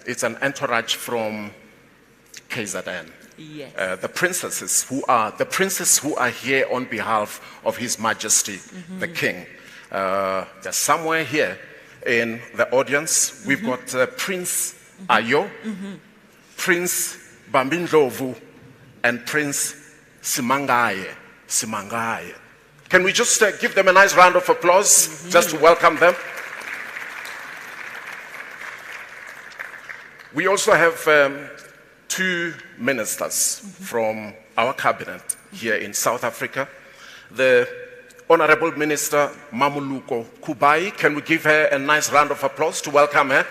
it's an entourage from KZN. Yes. The princess who are here on behalf of His Majesty, the King. They're somewhere here in the audience. We've got Prince Ayo, Prince Bambindlovu, and Prince Simangaye. Can we just give them a nice round of applause just to welcome them? We also have two ministers from our cabinet here in South Africa. The Honorable Minister Mamuluko Kubai. Can we give her a nice round of applause to welcome her?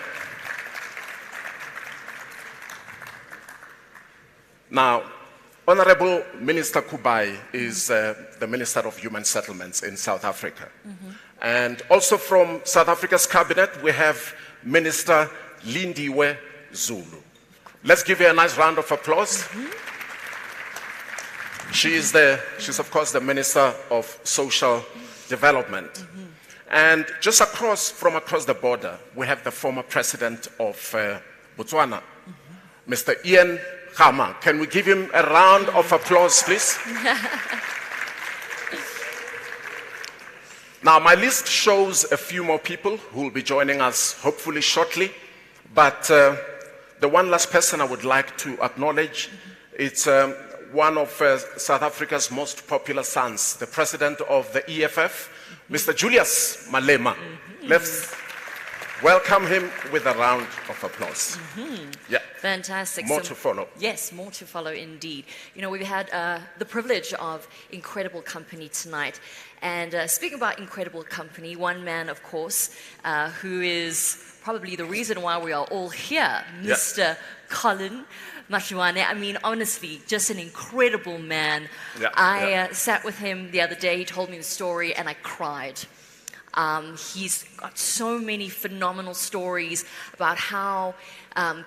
Now, Honorable Minister Kubai is the Minister of Human Settlements in South Africa. And also from South Africa's cabinet, we have Minister Lindiwe Zulu. Let's give her a nice round of applause. She's of course the Minister of Social Development. And just across the border, we have the former President of Botswana, Mr. Ian Khama. Can we give him a round of applause, please? Now, my list shows a few more people who will be joining us hopefully shortly, but the one last person I would like to acknowledge, it's one of South Africa's most popular sons, the president of the EFF, Mr. Julius Malema. Let's welcome him with a round of applause. Yeah. Fantastic. More to follow. Yes, more to follow indeed. You know, we've had the privilege of incredible company tonight. And speaking about incredible company, one man, of course, who is probably the reason why we are all here, Mr. Collen Mashawana. I mean, honestly, just an incredible man. I sat with him the other day. He told me the story, and I cried. He's got so many phenomenal stories about how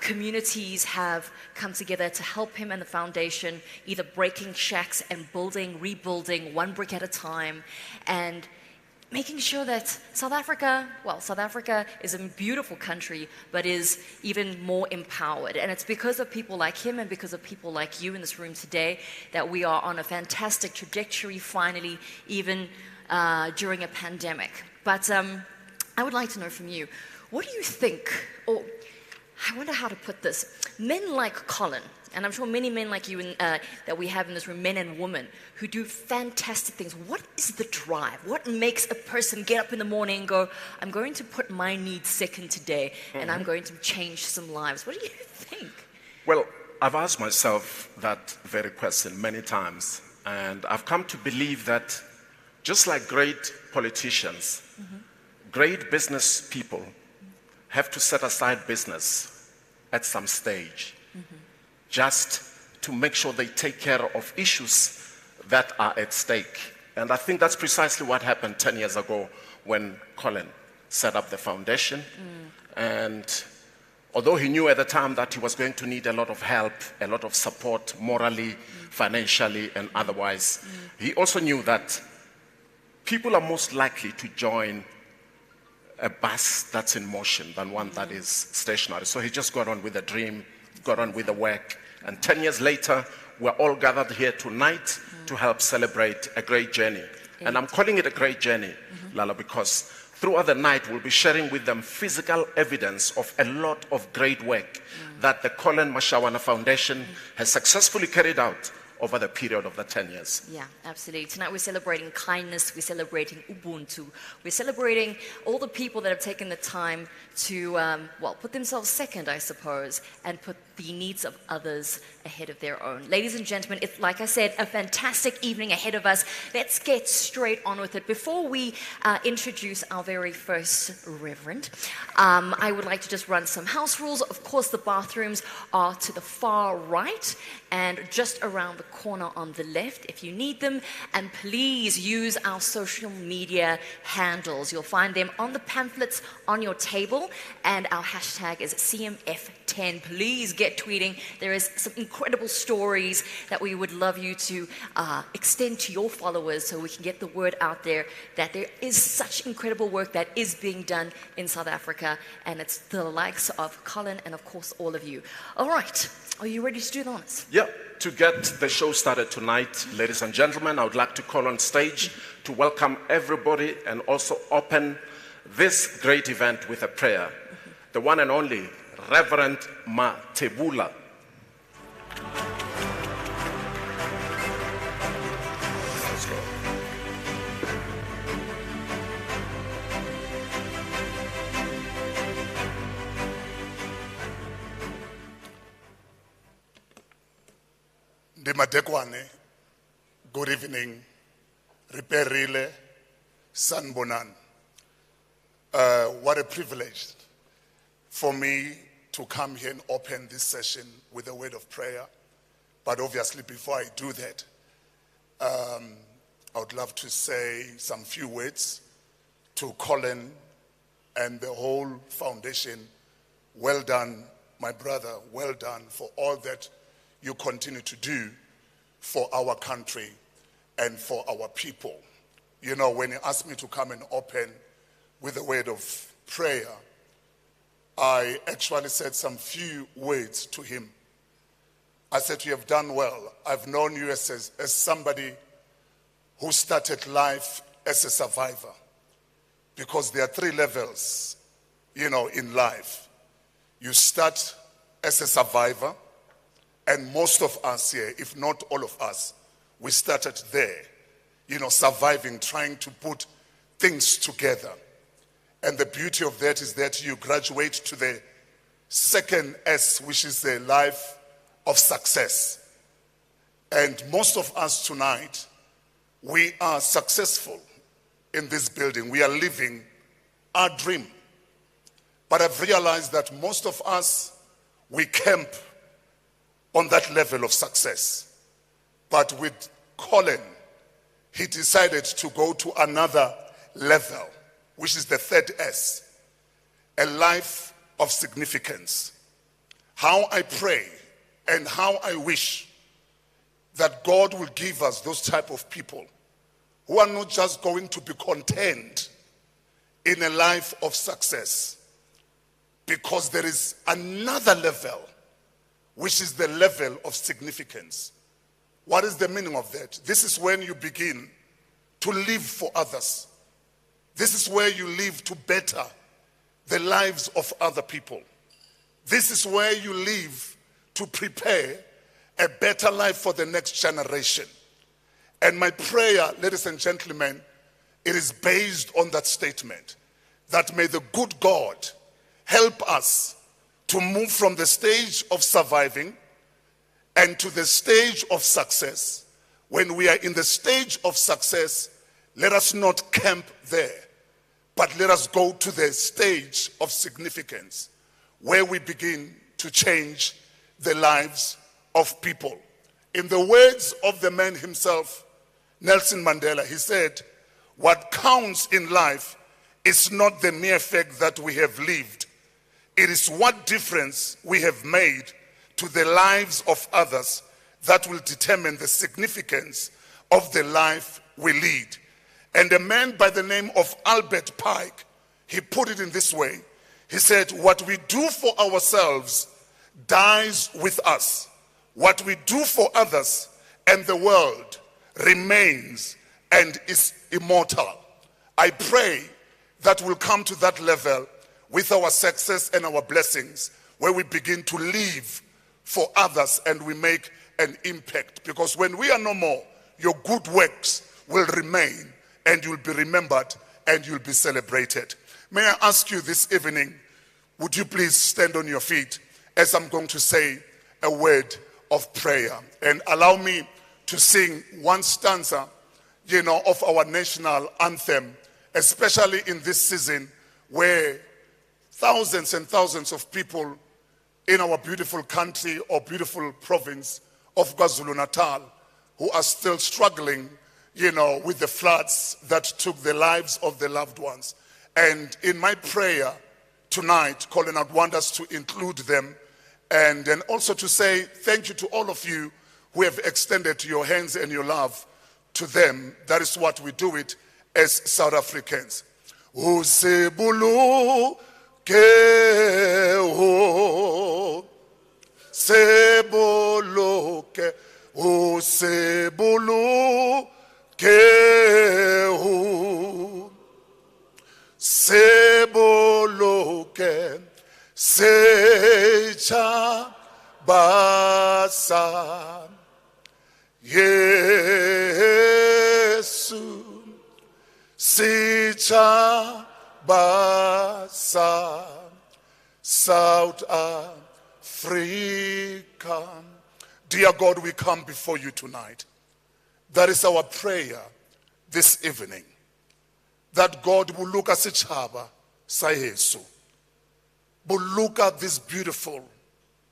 communities have come together to help him and the foundation, either breaking shacks and rebuilding one brick at a time, and making sure that South Africa is a beautiful country, but is even more empowered. And it's because of people like him and because of people like you in this room today that we are on a fantastic trajectory finally, even during a pandemic. But I would like to know from you, what do you think, or I wonder how to put this, men like Collen, and I'm sure many men like you that we have in this room, men and women, who do fantastic things. What is the drive? What makes a person get up in the morning and go, I'm going to put my needs second today, and I'm going to change some lives? What do you think? Well, I've asked myself that very question many times, and I've come to believe that just like great politicians, great business people have to set aside business at some stage just to make sure they take care of issues that are at stake. And I think that's precisely what happened 10 years ago when Collen set up the foundation. And although he knew at the time that he was going to need a lot of help, a lot of support morally, financially, and otherwise, he also knew that people are most likely to join a bus that's in motion than one that is stationary. So he just got on with the dream, got on with the work. And 10 years later, we're all gathered here tonight to help celebrate a great journey. And I'm calling it a great journey, Lala, because throughout the night, we'll be sharing with them physical evidence of a lot of great work that the Collen Mashawana Foundation has successfully carried out over the period of the 10 years. Yeah, absolutely. Tonight we're celebrating kindness, we're celebrating Ubuntu, we're celebrating all the people that have taken the time to, put themselves second, I suppose, and put the needs of others ahead of their own. Ladies and gentlemen, it's, like I said, a fantastic evening ahead of us. Let's get straight on with it. Before we introduce our very first reverend, I would like to just run some house rules. Of course, the bathrooms are to the far right and just around the corner on the left if you need them. And please use our social media handles. You'll find them on the pamphlets on your table, and our hashtag is CMF10. 10. Please get tweeting. There is some incredible stories that we would love you to extend to your followers so we can get the word out there that there is such incredible work that is being done in South Africa, and it's the likes of Collen and, of course, all of you. All right. Are you ready to do the honors? Yeah. To get the show started tonight, ladies and gentlemen, I would like to call on stage to welcome everybody and also open this great event with a prayer. The one and only Reverend Matebula. Let's go. Ndimadekwane, good evening, Riperile, Sanbonan. What a privilege for me to come here and open this session with a word of prayer. But obviously, before I do that, I would love to say some few words to Collen and the whole foundation. Well done, my brother, well done for all that you continue to do for our country and for our people. You know, when you asked me to come and open with a word of prayer, I actually said some few words to him. I said, you have done well. I've known you as somebody who started life as a survivor, because there are 3 levels, you know, in life. You start as a survivor, and most of us here, if not all of us, we started there, you know, surviving, trying to put things together. And the beauty of that is that you graduate to the second S, which is the life of success. And most of us tonight, we are successful in this building. We are living our dream. But I've realized that most of us, we camp on that level of success. But with Collen, he decided to go to another level, which is the third S, a life of significance. How I pray and how I wish that God will give us those type of people who are not just going to be content in a life of success, because there is another level, which is the level of significance. What is the meaning of that? This is when you begin to live for others. This is where you live to better the lives of other people. This is where you live to prepare a better life for the next generation. And my prayer, ladies and gentlemen, it is based on that statement, that may the good God help us to move from the stage of surviving and to the stage of success. When we are in the stage of success, let us not camp there, but let us go to the stage of significance, where we begin to change the lives of people. In the words of the man himself, Nelson Mandela, he said, what counts in life is not the mere fact that we have lived. It is what difference we have made to the lives of others that will determine the significance of the life we lead. And a man by the name of Albert Pike, he put it in this way. He said, what we do for ourselves dies with us. What we do for others and the world remains and is immortal. I pray that we'll come to that level with our success and our blessings, where we begin to live for others and we make an impact. Because when we are no more, your good works will remain and you'll be remembered and you'll be celebrated. May I ask you this evening, would you please stand on your feet as I'm going to say a word of prayer, and allow me to sing one stanza, you know, of our national anthem, especially in this season where thousands and thousands of people in our beautiful country or beautiful province of KwaZulu-Natal who are still struggling, you know, with the floods that took the lives of the loved ones. And in my prayer tonight, Collen, I want us to include them And then also to say thank you to all of you who have extended your hands and your love to them. That is what we do it as South Africans. Usebuluke ho, sebuluke, usebuluke ho, sebuluke, secha basa, Yesu. Secha basa, South Africa. Dear God, we come before you tonight. That is our prayer this evening. That God will look at Sechaba Sayesu, will look at this beautiful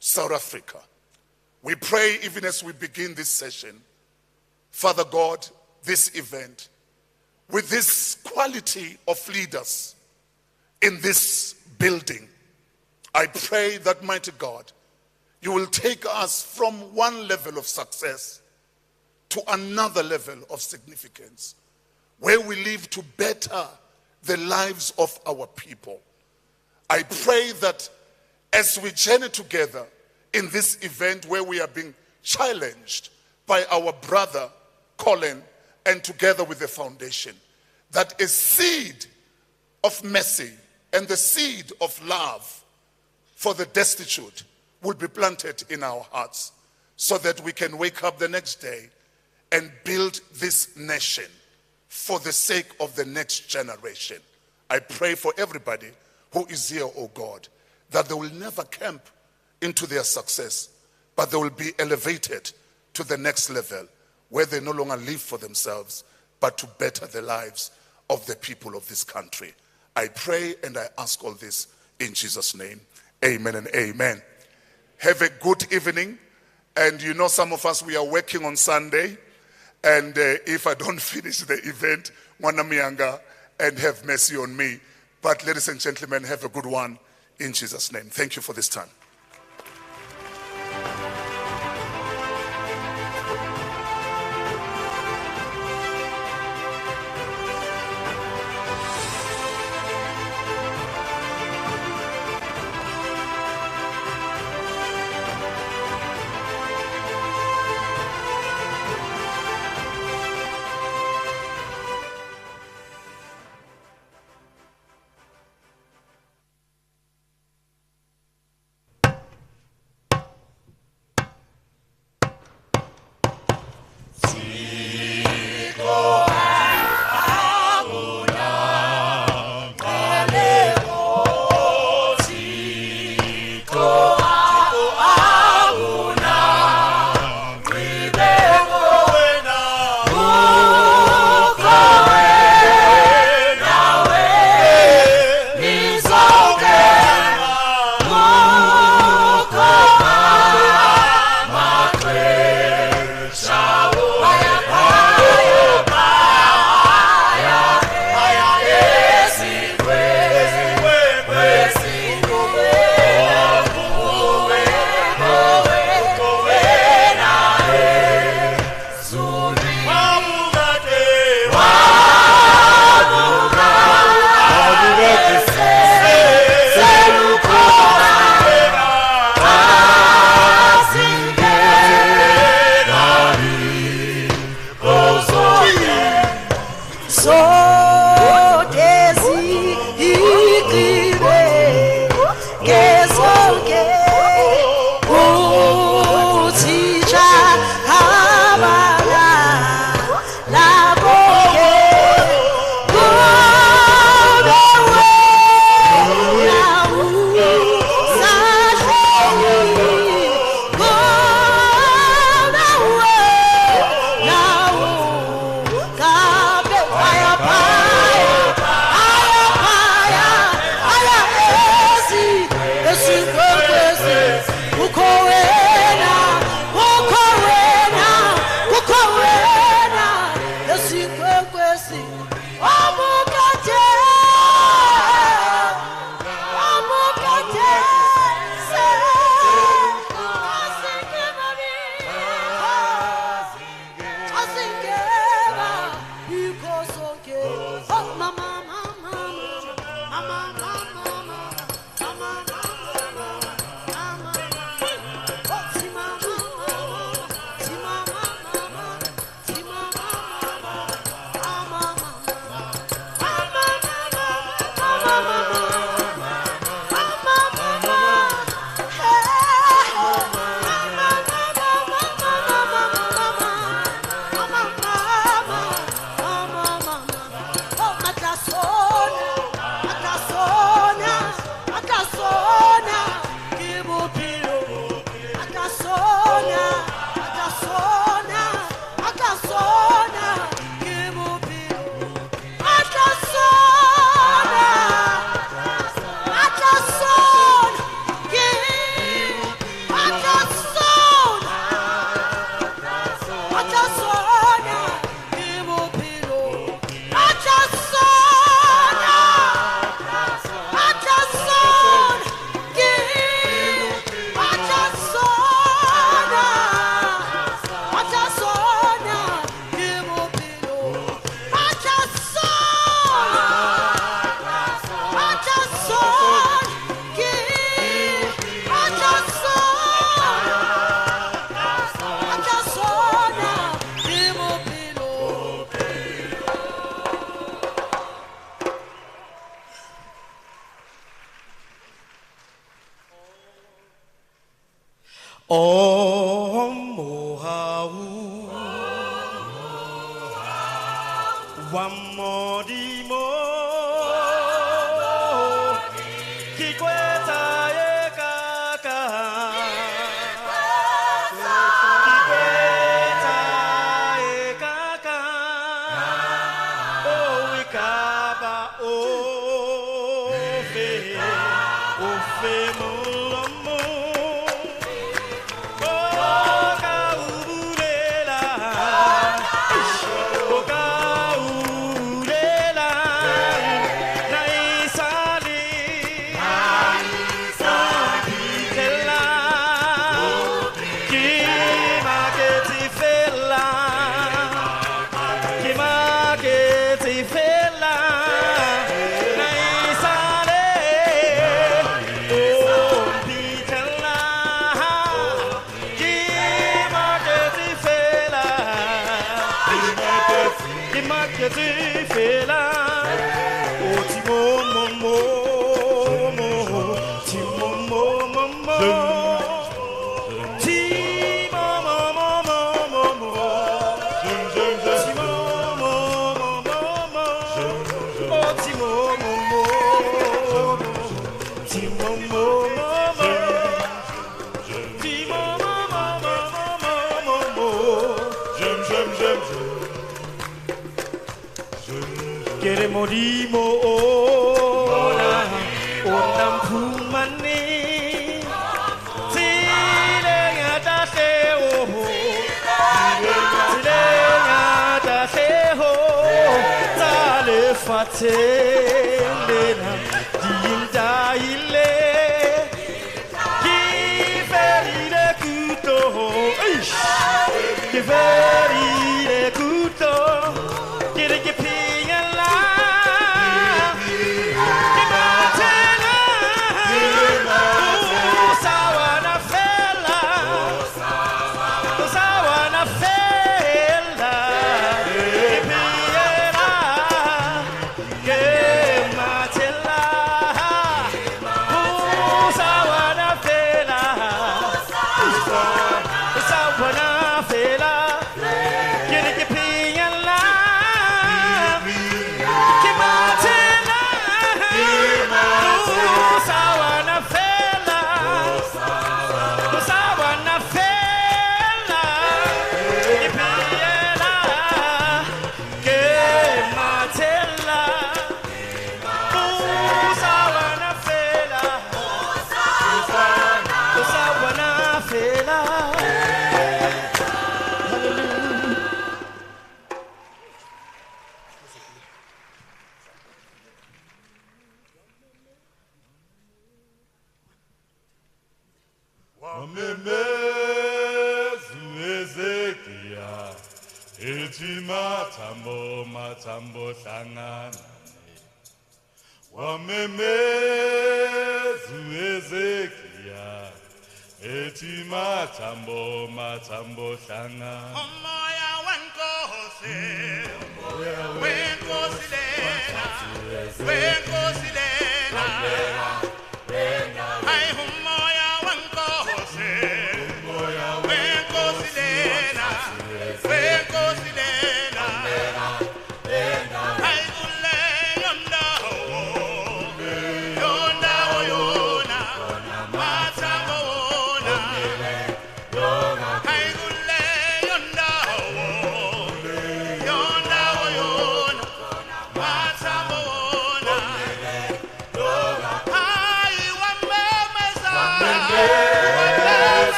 South Africa. We pray even as we begin this session, Father God, this event, with this quality of leaders in this building, I pray that, mighty God, you will take us from one level of success to another level of significance, where we live to better the lives of our people. I pray that as we journey together in this event where we are being challenged by our brother Collen, and together with the foundation, that a seed of mercy and the seed of love for the destitute will be planted in our hearts, so that we can wake up the next day and build this nation for the sake of the next generation. I pray for everybody who is here, oh God, that they will never camp into their success, but they will be elevated to the next level, where they no longer live for themselves, but to better the lives of the people of this country. I pray and I ask all this in Jesus' name. Amen and amen. Have a good evening. And you know, some of us, we are working on Sunday. And if I don't finish the event, Wanamianga, and have mercy on me. But ladies and gentlemen, have a good one in Jesus' name. Thank you for this time.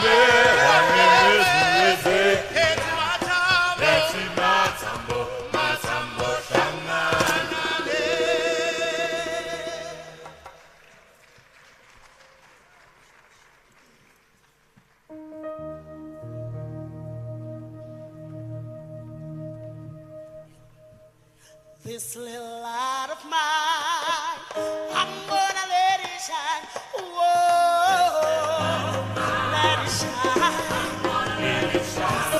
Yeah. This little light of mine, I'm gonna let it shine. Whoa, let it shine. This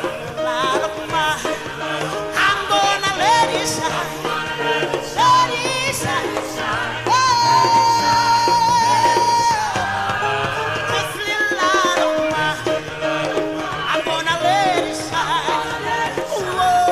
little light of mine, I'm gonna let it shine. Let it shine. This little light of mine, I'm gonna let it shine. Whoa.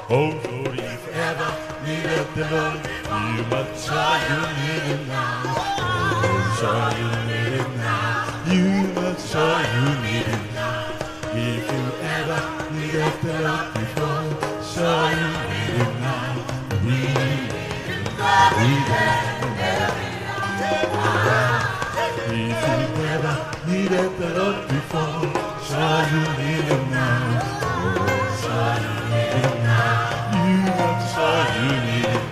Oh, Lord, if ever needed the Lord, you must try you need it now. Oh, try you need it now. You must try you need it now. If you ever needed the Lord before, try you need it now. We If you ever needed the Lord before, try you need it now. Oh, try you need it now. You must try you need it.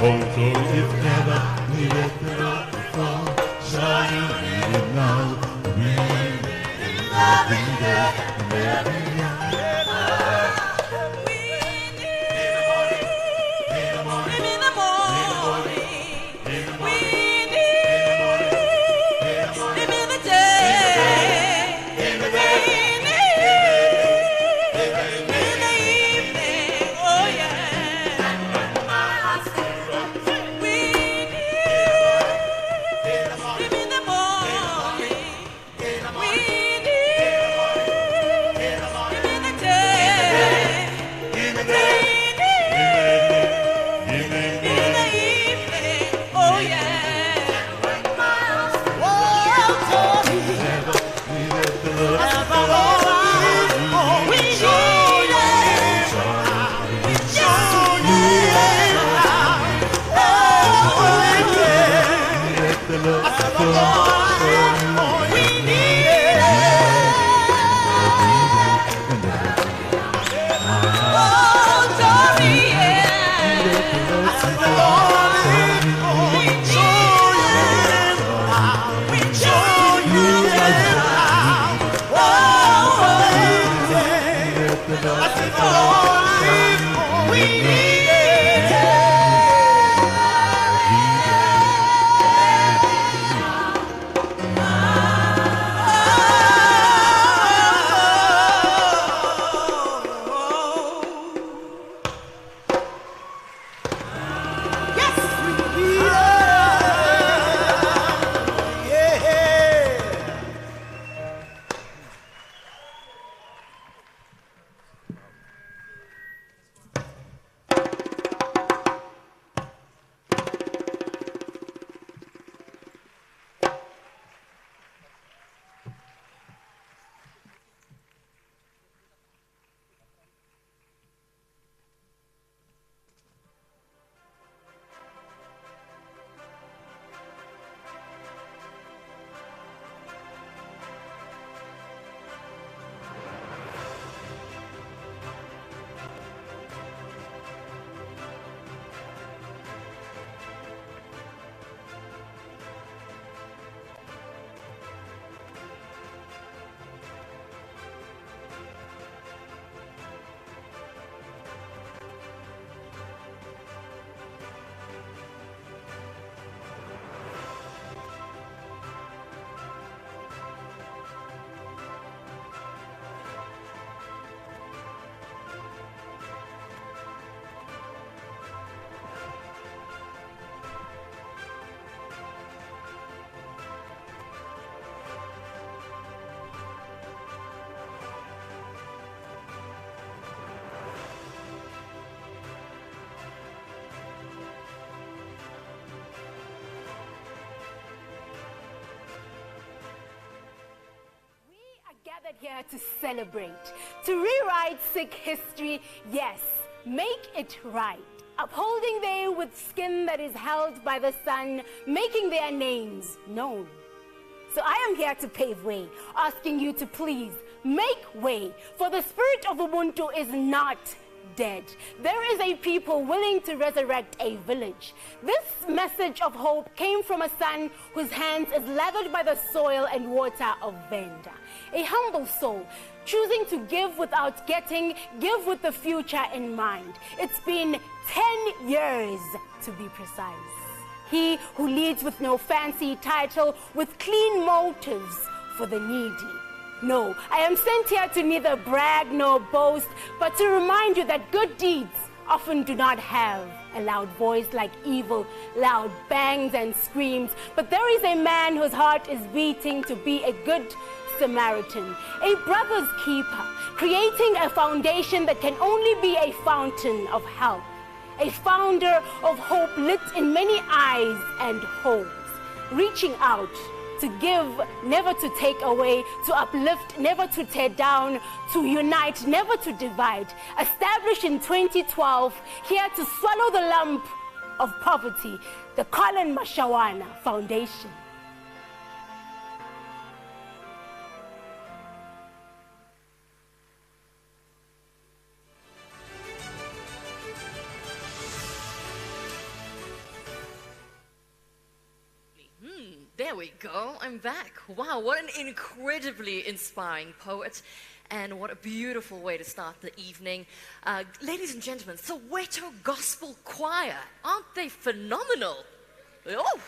Oh, so if never needed the Lord before, try you need it now. We every day and every night. gathered here to celebrate, to rewrite sick history, yes, make it right. Upholding they with skin that is held by the sun, making their names known. So I am here to pave way, asking you to please make way, for the spirit of Ubuntu is not dead. There is a people willing to resurrect a village. This message of hope came from a son whose hands is lathered by the soil and water of Venda. A humble soul, choosing to give without getting, give with the future in mind. It's been 10 years to be precise. He who leads with no fancy title, with clean motives for the needy. No, I am sent here to neither brag nor boast, but to remind you that good deeds often do not have a loud voice like evil, loud bangs and screams. But there is a man whose heart is beating to be a good Samaritan, a brother's keeper, creating a foundation that can only be a fountain of help, a founder of hope lit in many eyes and homes, reaching out to give, never to take away, to uplift, never to tear down, to unite, never to divide. Established in 2012, here to swallow the lump of poverty, the Collen Mashawana Foundation. There we go, I'm back. Wow, what an incredibly inspiring poet, and what a beautiful way to start the evening. Ladies and gentlemen, Soweto Gospel Choir, aren't they phenomenal? Oh,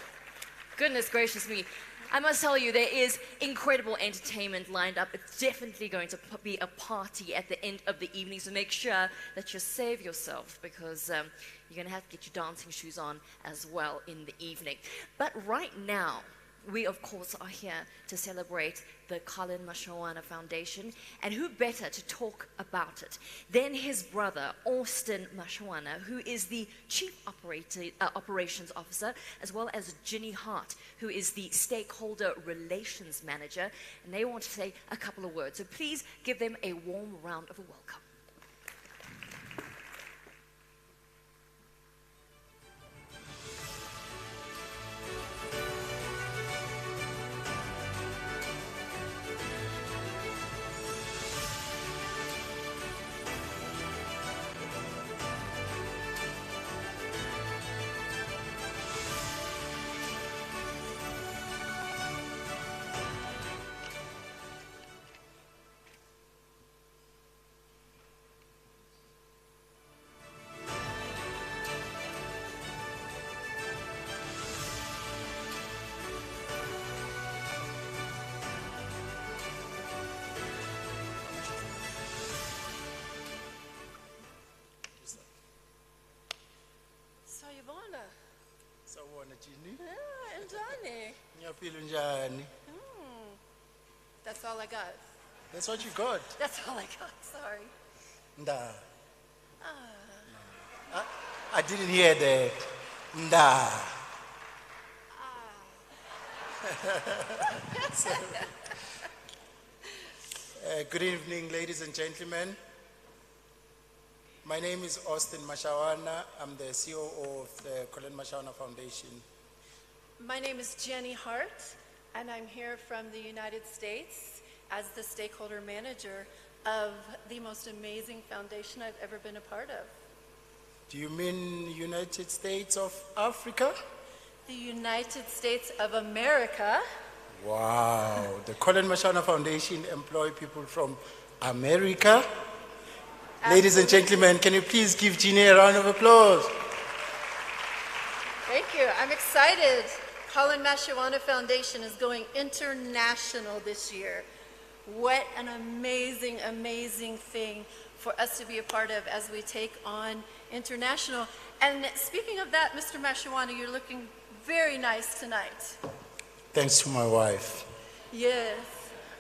goodness gracious me. I must tell you, there is incredible entertainment lined up. It's definitely going to be a party at the end of the evening, so make sure that you save yourself, because you're going to have to get your dancing shoes on as well in the evening. But right now, we, of course, are here to celebrate the Collen Mashawana Foundation, and who better to talk about it than his brother, Austin Mashawana, who is the Chief Operations Officer, as well as Ginny Hart, who is the Stakeholder Relations Manager, and they want to say a couple of words. So please give them a warm round of welcome. Sawubona Jini. Njani? Ngiyaphila njani? That's all I got. That's what you got. That's all I got. Sorry. Nda. I didn't hear that. Nda. Good evening, ladies and gentlemen. My name is Austin Mashawana. I'm the COO of the Collen Mashawana Foundation. My name is Jenny Hart, and I'm here from the United States as the stakeholder manager of the most amazing foundation I've ever been a part of. Do you mean United States of Africa? The United States of America. Wow. The Collen Mashawana Foundation employ people from America. Ladies and gentlemen, can you please give Jeannie a round of applause? Thank you. I'm excited. Collen Mashawana Foundation is going international this year. What an amazing, amazing thing for us to be a part of as we take on international. And speaking of that, Mr. Mashawana, you're looking very nice tonight. Thanks to my wife. Yes.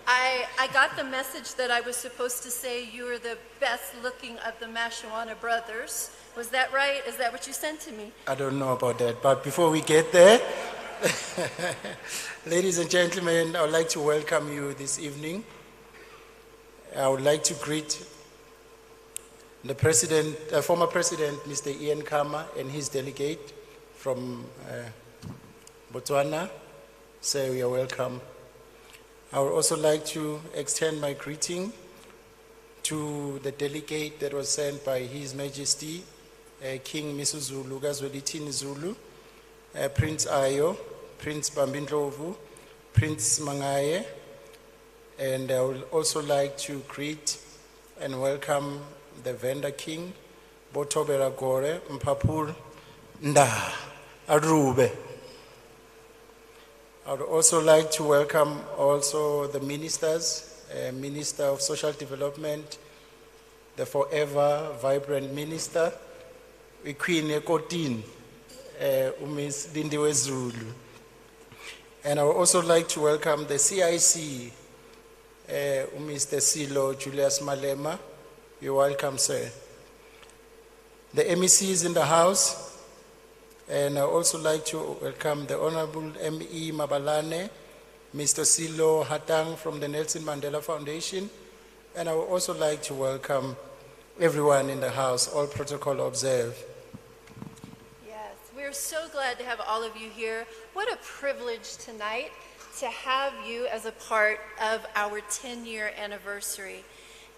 I got the message that I was supposed to say you were the best looking of the Mashawana brothers. Was that right? Is that what you sent to me? I don't know about that, but before we get there, ladies and gentlemen, I would like to welcome you this evening. I would like to greet the president, former president, Mr. Ian Khama, and his delegate from Botswana. Sir, you are welcome. I would also like to extend my greeting to the delegate that was sent by His Majesty, King Misuzulu Gazwelithini Zulu, Prince Ayo, Prince Bambindlovu, Prince Mangaye, and I would also like to greet and welcome the Vendor King, Botobera Gore, Mpapul Nda, Arube. I would also like to welcome also the ministers, Minister of Social Development, the forever vibrant minister, Queen Ekotin, Miss Lindiwe Zulu. And I would also like to welcome the CIC, Mr. Silo Julius Malema. You're welcome, sir. The MECs in the house, and I also like to welcome the Honorable M.E. Mabalane, Mr. Silo Hatang from the Nelson Mandela Foundation, and I would also like to welcome everyone in the house, all protocol observed. Yes, we're so glad to have all of you here. What a privilege tonight to have you as a part of our 10-year anniversary.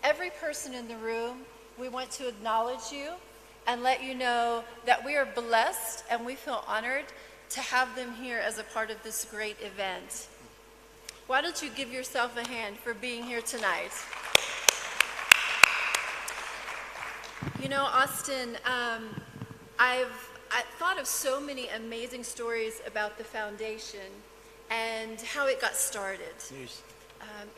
Every person in the room, we want to acknowledge you and let you know that we are blessed and we feel honored to have them here as a part of this great event. Why don't you give yourself a hand for being here tonight? You know, Austin, I've thought of so many amazing stories about the foundation and how it got started. Yes.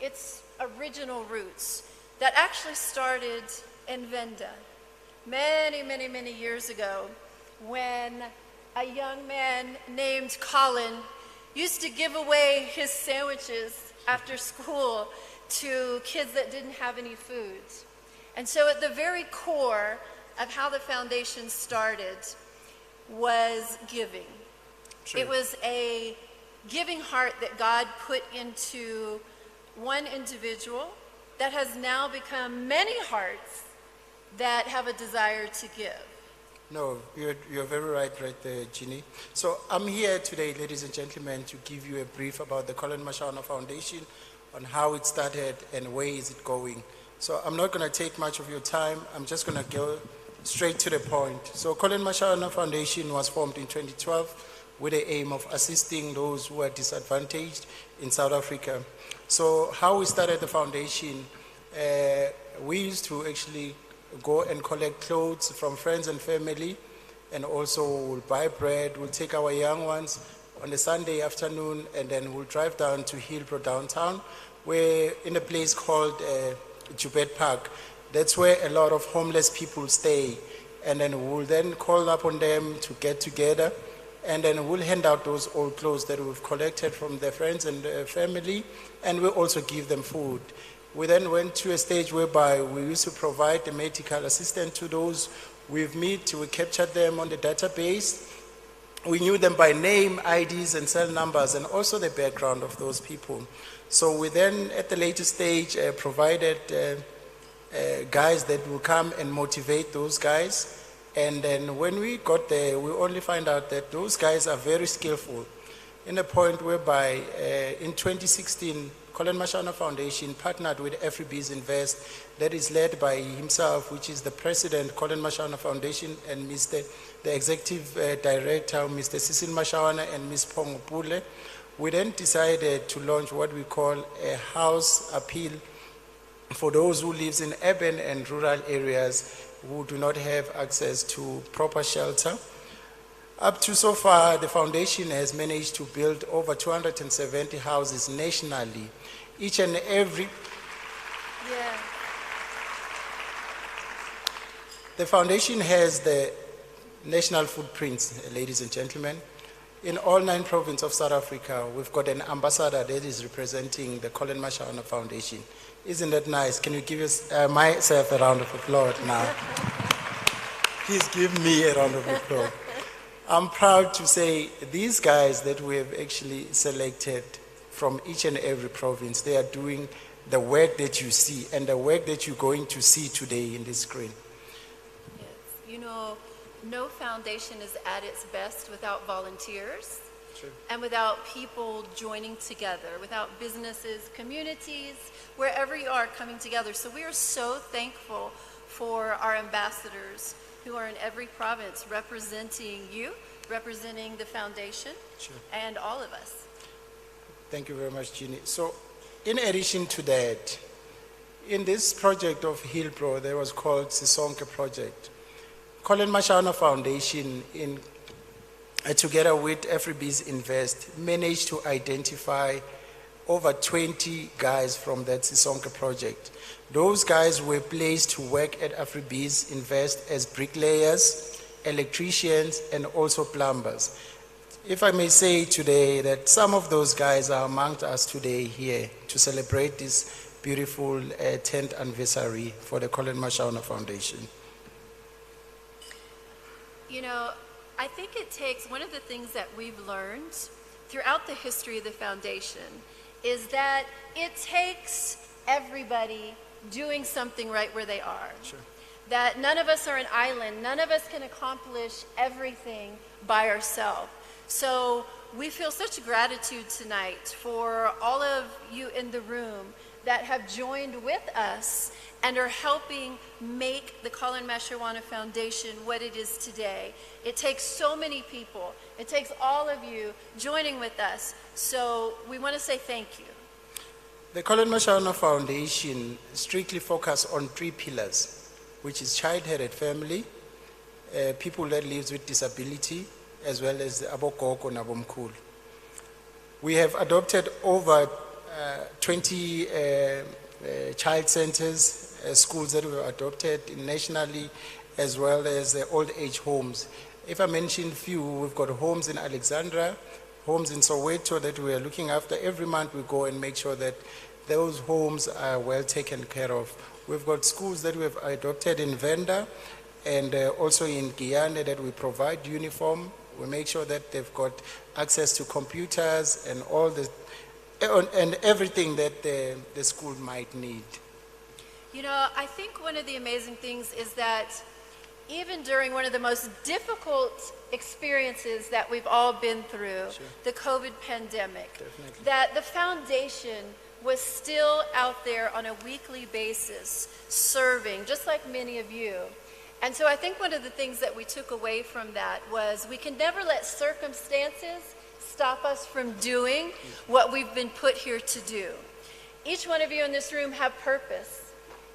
Its original roots that actually started in Venda many, many, many years ago when a young man named Collen used to give away his sandwiches after school to kids that didn't have any food. And so at the very core of how the foundation started was giving. True. It was a giving heart that God put into one individual that has now become many hearts that have a desire to give. No, you're very right there, Ginny. So I'm here today, ladies and gentlemen, to give you a brief about the Collen Mashawana Foundation, on how it started and where is it going. So I'm not going to take much of your time. I'm just going to go straight to the point. So Collen Mashawana Foundation was formed in 2012 with the aim of assisting those who are disadvantaged in South Africa. So how we started the foundation, we used to actually go and collect clothes from friends and family, and also we'll buy bread. We'll take our young ones on a Sunday afternoon, and then we'll drive down to Hillbrow downtown, where in a place called Jubet Park. That's where a lot of homeless people stay, and then we'll then call upon them to get together, and then we'll hand out those old clothes that we've collected from their friends and family, and we'll also give them food. We then went to a stage whereby we used to provide the medical assistance to those we've met. We captured them on the database. We knew them by name, IDs, and cell numbers, and also the background of those people. So we then, at the later stage, provided guys that will come and motivate those guys. And then when we got there, we only find out that those guys are very skillful, in a point whereby in 2016, Collen Mashawana Foundation partnered with Afribiz Invest, that is led by himself, which is the president, Collen Mashawana Foundation, and the executive director, Mr. Cecil Mashawana and Ms. Pongopule. We then decided to launch what we call a house appeal for those who live in urban and rural areas who do not have access to proper shelter. Up to so far, the foundation has managed to build over 270 houses nationally. Each and every... Yeah. The foundation has the national footprints, ladies and gentlemen. In all 9 provinces of South Africa, we've got an ambassador that is representing the Collen Mashawana Foundation. Isn't that nice? Can you give us, myself a round of applause now? Please give me a round of applause. I'm proud to say these guys that we have actually selected from each and every province, they are doing the work that you see and the work that you're going to see today in this screen. Yes. You know, no foundation is at its best without volunteers. Sure. And without people joining together, without businesses, communities, wherever you are coming together. So we are so thankful for our ambassadors who are in every province representing you, representing the foundation, Sure. and all of us. Thank you very much, Jeannie. So, in addition to that, in this project of Hillbrow, there was called Sisonke Project. Collen Mashawana Foundation, together with AfriBiz Invest, managed to identify over 20 guys from that Sisonke project. Those guys were placed to work at AfriBiz Invest as bricklayers, electricians, and also plumbers. If I may say today that some of those guys are amongst us today here to celebrate this beautiful 10th anniversary for the Collen Mashawana Foundation. You know, I think it takes, one of the things that we've learned throughout the history of the foundation is that it takes everybody doing something right where they are. Sure. That none of us are an island. None of us can accomplish everything by ourselves. So we feel such gratitude tonight for all of you in the room that have joined with us and are helping make the Collen Mashawana Foundation what it is today. It takes so many people. It takes all of you joining with us. So we want to say thank you. The Collen Mashawana Foundation strictly focuses on 3 pillars, which is child-headed family, people that live with disability, as well as the abogogo nabomkhulu. We have adopted over 20 child centers, schools that were adopted nationally, as well as old age homes. If I mention few, we've got homes in Alexandra, homes in Soweto that we are looking after. Every month we go and make sure that those homes are well taken care of. We've got schools that we've adopted in Venda and also in Guyana that we provide uniform. We make sure that they've got access to computers and all the and everything that the school might need. You know, I think one of the amazing things is that even during one of the most difficult experiences that we've all been through, Sure. the COVID pandemic, Definitely. that the foundation was still out there on a weekly basis, serving, just like many of you. And so I think one of the things that we took away from that was we can never let circumstances stop us from doing what we've been put here to do. Each one of you in this room have purpose.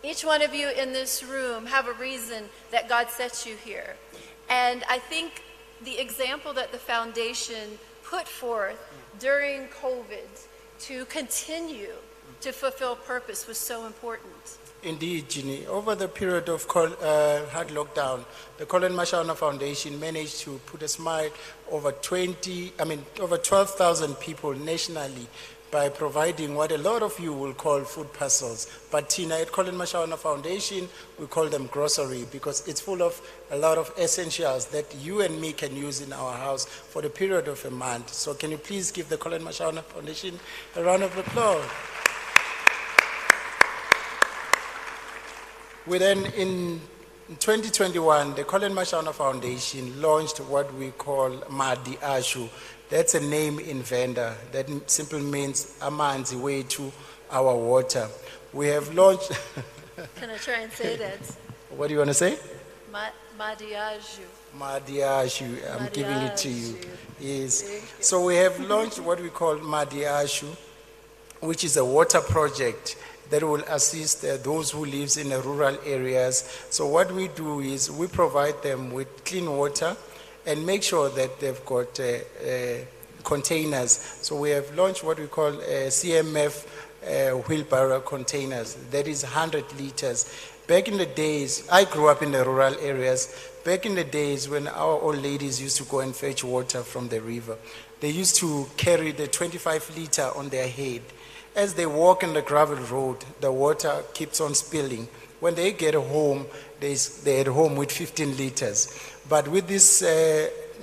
Each one of you in this room have a reason that God set you here. And I think the example that the foundation put forth during COVID to continue to fulfill purpose was so important. Indeed, Ginny. Over the period of hard lockdown, the Collen Mashawana Foundation managed to put a smile over 12,000 people nationally by providing what a lot of you will call food parcels. But Tina, at Collen Mashawana Foundation, we call them grocery because it's full of a lot of essentials that you and me can use in our house for the period of a month. So can you please give the Collen Mashawana Foundation a round of applause? We then, in 2021, the Collen Mashawana Foundation launched what we call Madi Ashu. That's a name in Venda. That simply means amanzi, way to our water. We have launched... Can I try and say that? What do you want to say? Madiaju. Madi Ashu. I'm giving it to you. Madiaju. Yes. Thank you. So we have launched what we call Madi Ashu, which is a water project that will assist those who live in the rural areas. So what we do is we provide them with clean water and make sure that they've got containers. So we have launched what we call CMF wheelbarrow containers. That is 100 liters. Back in the days, I grew up in the rural areas. Back in the days when our old ladies used to go and fetch water from the river, they used to carry the 25 liter on their head. As they walk in the gravel road, the water keeps on spilling. When they get home, they're at home with 15 liters. But with this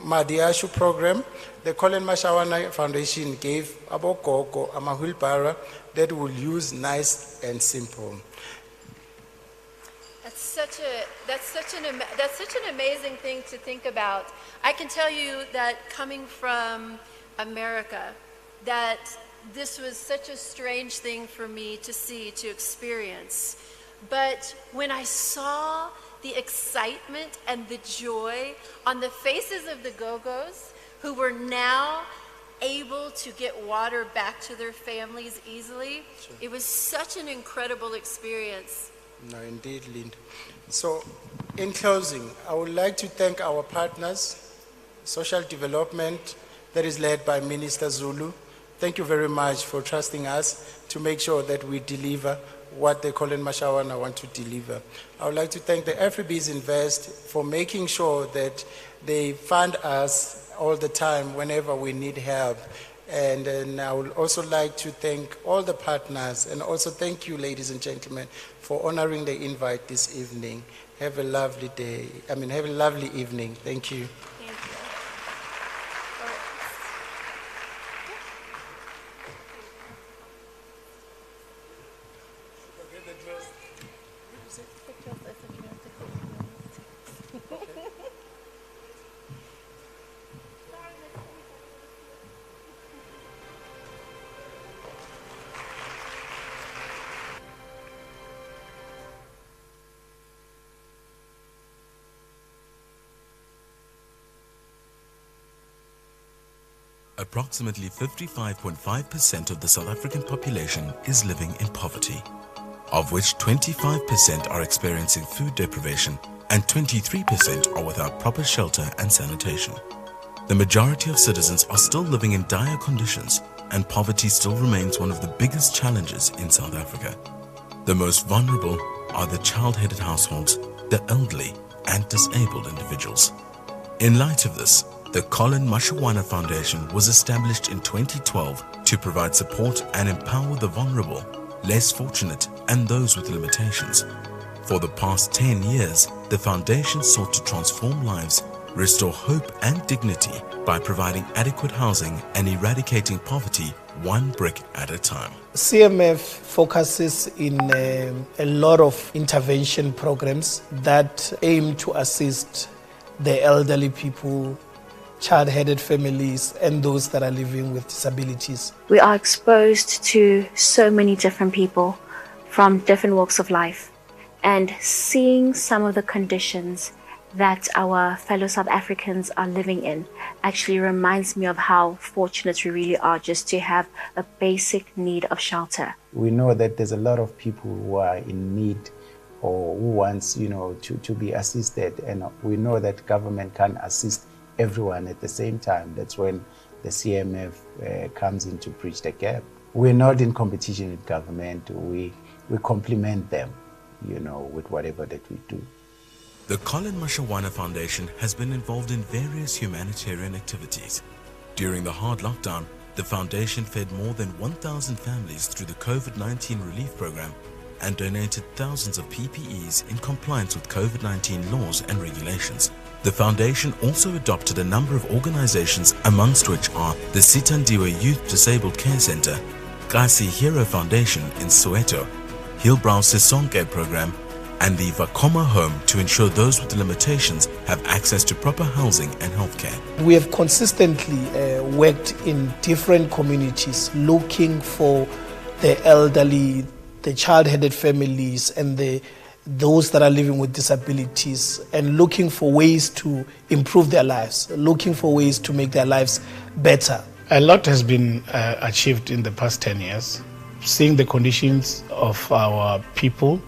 Madiashu program, the Collen Mashawana Foundation gave Abogogo a wheelbarrow that will use nice and simple. That's such an amazing thing to think about. I can tell you that coming from America, that this was such a strange thing for me to see, to experience. But when I saw the excitement and the joy on the faces of the Go-Go's, who were now able to get water back to their families easily, sure. It was such an incredible experience. No, indeed, Linda. So, in closing, I would like to thank our partners, social development that is led by Minister Zulu. Thank you very much for trusting us to make sure that we deliver what the Collen Mashawana want to deliver. I would like to thank the FBs Invest for making sure that they fund us all the time whenever we need help. And then I would also like to thank all the partners, and also thank you, ladies and gentlemen, for honoring the invite this evening. Have a lovely day. Have a lovely evening. Thank you. Thank you. Approximately 55.5% of the South African population is living in poverty, of which 25% are experiencing food deprivation and 23% are without proper shelter and sanitation. The majority of citizens are still living in dire conditions, and poverty still remains one of the biggest challenges in South Africa. The most vulnerable are the child-headed households, the elderly, and disabled individuals. In light of this, the Collen Mashawana Foundation was established in 2012 to provide support and empower the vulnerable, less fortunate, and those with limitations. For the past 10 years, the foundation sought to transform lives, restore hope and dignity by providing adequate housing and eradicating poverty one brick at a time. CMF focuses in a lot of intervention programs that aim to assist the elderly people, child-headed families, and those that are living with disabilities. We are exposed to so many different people from different walks of life, and seeing some of the conditions that our fellow South Africans are living in actually reminds me of how fortunate we really are just to have a basic need of shelter. We know that there's a lot of people who are in need or who wants, to be assisted, and we know that government can assist everyone at the same time. That's when the CMF comes in to bridge the gap. We're not in competition with government. We complement them, with whatever that we do. The Collen Mashawana Foundation has been involved in various humanitarian activities. During the hard lockdown, the foundation fed more than 1,000 families through the COVID-19 relief program and donated thousands of PPEs in compliance with COVID-19 laws and regulations. The foundation also adopted a number of organizations, amongst which are the Sitandiwe Youth Disabled Care Center, Kasi Hero Foundation in Soweto, Hillbrow Sisonke program, and the Vakoma Home to ensure those with limitations have access to proper housing and healthcare. We have consistently worked in different communities looking for the elderly, the child-headed families, and those that are living with disabilities, and looking for ways to improve their lives, looking for ways to make their lives better. A lot has been achieved in the past 10 years. Seeing the conditions of our people's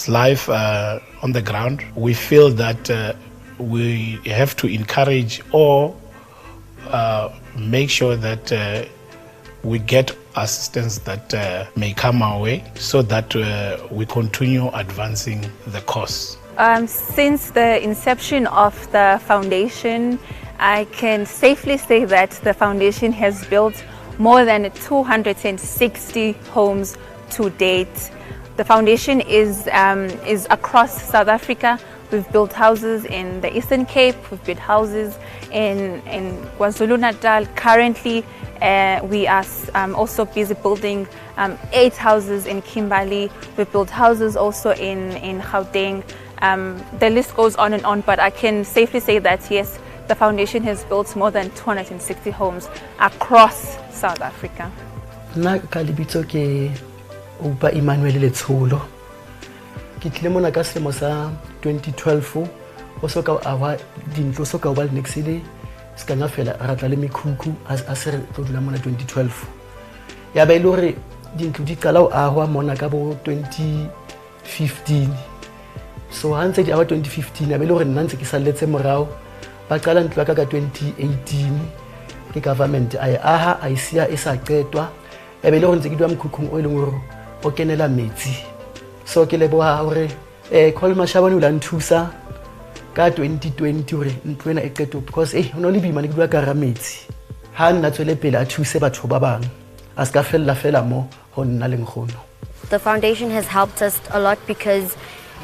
life on the ground, we feel that we have to encourage or make sure that we get assistance that may come our way, so that we continue advancing the cause. Since the inception of the foundation, I can safely say that the foundation has built more than 260 homes to date. The foundation is across South Africa, We've built houses in the Eastern Cape, we've built houses in KwaZulu-Natal. Currently, we are also busy building 8 houses in Kimberley. We've built houses also in Gauteng. The list goes on, but I can safely say that yes, the foundation has built more than 260 homes across South Africa. Nna ka lebitso ke Upa Emmanuel Letsholo. Ke tlile mona ka selemo sa 2012 o soka awa dintlo soka ba nexile ska nga fela ra tla le mikhukhu a se re tlo dula mona 2012 ya ba ile hore dintlo di qala o ahwa mona ka bo 2015 so ha ntse di awa 2015 ya ba ile hore nna ntse ke salletse morao ba qala ntlo ka 2018 ke government ai aha a isia e sa qetwa ya ba ile hore ntse ke dua mkhukhung o ile hore o kenela metsi so ke leboha hore Collen Mashawana o la nthusa ka 2020 hore ntlo ena e qetwe because ho no le bima ne ke dua ka rametsi ha nna tswele pele a thuse batho ba bang a ska fela mo ho nna le nkgono. The foundation has helped us a lot because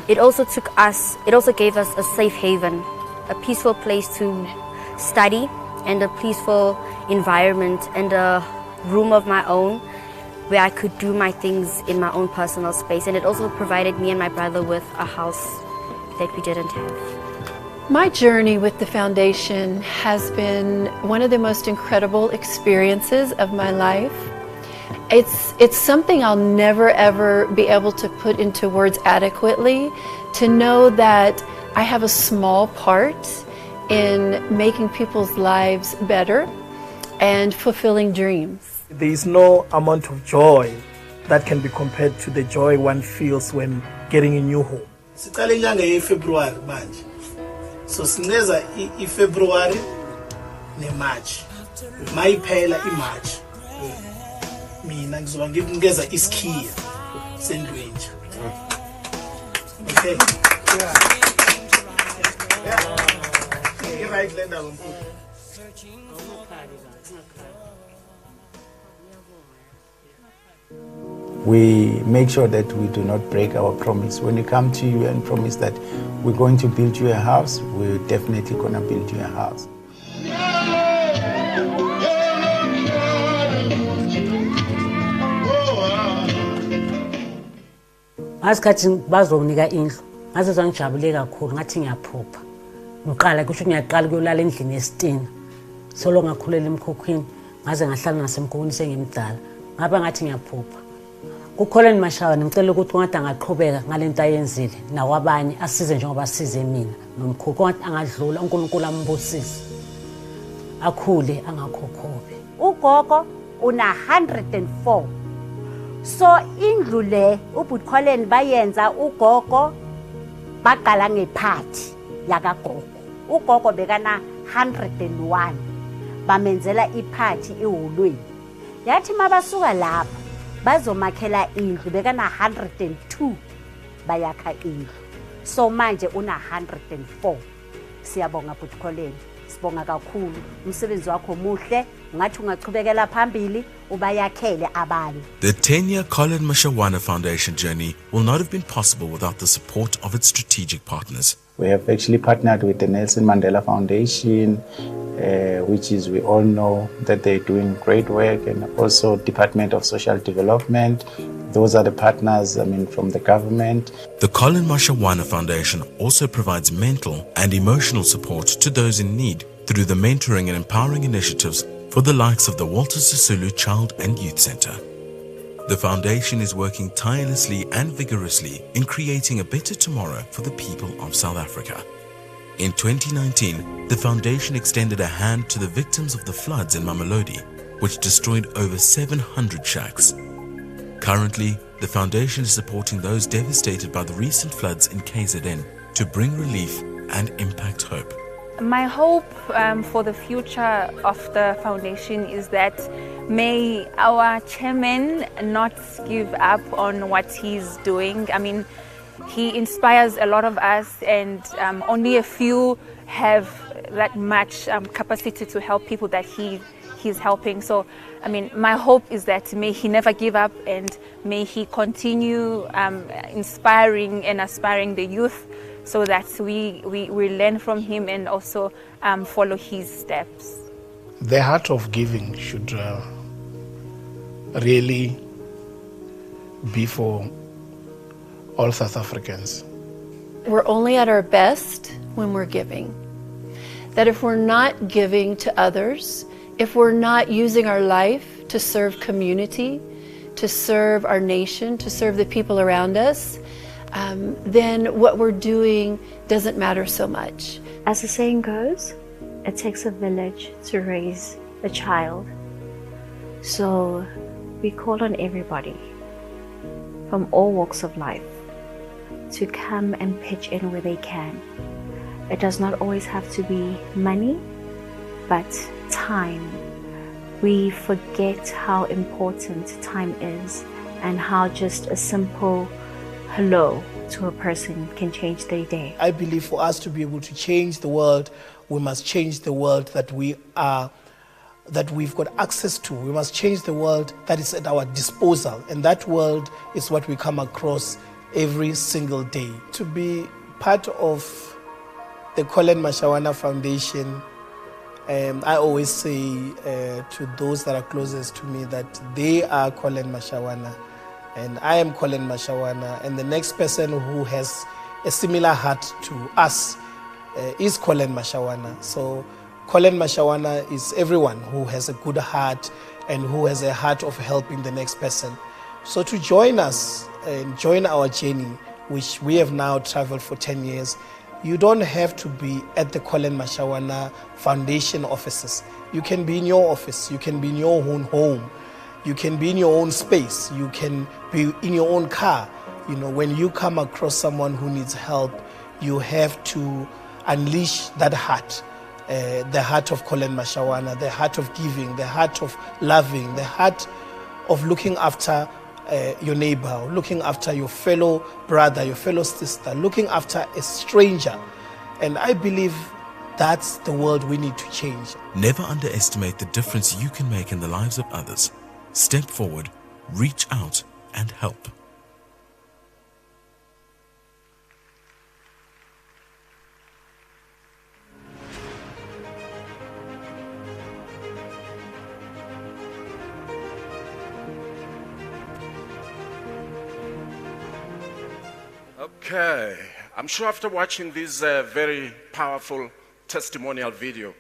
it also gave us a safe haven, a peaceful place to study and a peaceful environment and a room of my own where I could do my things in my own personal space, and it also provided me and my brother with a house that we didn't have. My journey with the foundation has been one of the most incredible experiences of my life. It's something I'll never ever be able to put into words adequately, to know that I have a small part in making people's lives better and fulfilling dreams. There is no amount of joy that can be compared to the joy one feels when getting a new home. Siqale inyanga yeFebruary manje. So sineza iFebruary neMarch. Mayiphela iMarch. Mina ngizoba ngikungeza isikhiya sendlweni. Okay. Yeah. Right lenda mkhulu. We make sure that we do not break our promise. When we come to you and promise that we're going to build you a house, we're definitely going to build you a house. Ngasikhathi bazonginika indlu ngazizwa ngijabule kakhulu ngathi ngiyaphupha ngiqala kusho ngiyaqala kuyolala endlini yesitina solo ngakhulela emkhukhwini ngaze ngahlala nasemkhukhwini sengimdala ngaba ngathi ngiyaphupha kuCollen Mashawana ngicela ukuthi ungathi angaqhubeka ngalento ayenzile nawabanye asize njengoba asize mina nomkhukhu ngathi angadlula uNkulunkulu ambusise akhule angakhokhobe. Ugogo una 104. So indlu le ubhuti Collen bayenza ugogo baqala ngephathi yakagogo. Ugogo bekana 101 bamenzela iphathi ehholweni. Yathi mabasuka lapha bazomakhela indlu bekana 102 bayakha indlu. So manje una 104. Siyabonga bhuti Collen. Sibonga kakhulu umsebenzi wakho muhle ngathi ungachubekela phambili ubayakhele abanye. The 10-year Collen Mashawana Foundation journey will not have been possible without the support of its strategic partners. We have actually partnered with the Nelson Mandela Foundation, which is, we all know that they're doing great work, and also Department of Social Development. Those are the partners, from the government. The Collen Mashawana Foundation also provides mental and emotional support to those in need through the mentoring and empowering initiatives for the likes of the Walter Sisulu Child and Youth Center. The foundation is working tirelessly and vigorously in creating a better tomorrow for the people of South Africa. In 2019, the foundation extended a hand to the victims of the floods in Mamelodi, which destroyed over 700 shacks. Currently, the foundation is supporting those devastated by the recent floods in KZN to bring relief and impact hope. My hope for the future of the foundation is that may our chairman not give up on what he's doing. He inspires a lot of us, and only a few have that much capacity to help people that he's helping. So, my hope is that may he never give up, and may he continue inspiring and aspiring the youth so that we learn from him and also follow his steps. The heart of giving should really be for all South Africans. We're only at our best when we're giving. That if we're not giving to others, if we're not using our life to serve community, to serve our nation, to serve the people around us, then what we're doing doesn't matter so much. As the saying goes, it takes a village to raise a child. So we call on everybody from all walks of life to come and pitch in where they can. It does not always have to be money, but time. We forget how important time is and how just a simple hello to a person can change their day. I believe for us to be able to change the world, we must change the world that we've got access to. We must change the world that is at our disposal. And that world is what we come across every single day. To be part of the Collen Mashawana Foundation, I always say to those that are closest to me that they are Collen Mashawana and I am Collen Mashawana, and the next person who has a similar heart to us is Collen Mashawana. So Collen Mashawana is everyone who has a good heart and who has a heart of helping the next person. So to join us and join our journey, which we have now traveled for 10 years, you don't have to be at the Collen Mashawana Foundation offices. You can be in your office, you can be in your own home, you can be in your own space, you can be in your own car. You know, when you come across someone who needs help, you have to unleash that heart, the heart of Collen Mashawana, the heart of giving, the heart of loving, the heart of looking after your neighbor, looking after your fellow brother, your fellow sister, looking after a stranger. And I believe that's the world we need to change. Never underestimate the difference you can make in the lives of others. Step forward, reach out, and help. Okay, I'm sure after watching this very powerful testimonial video,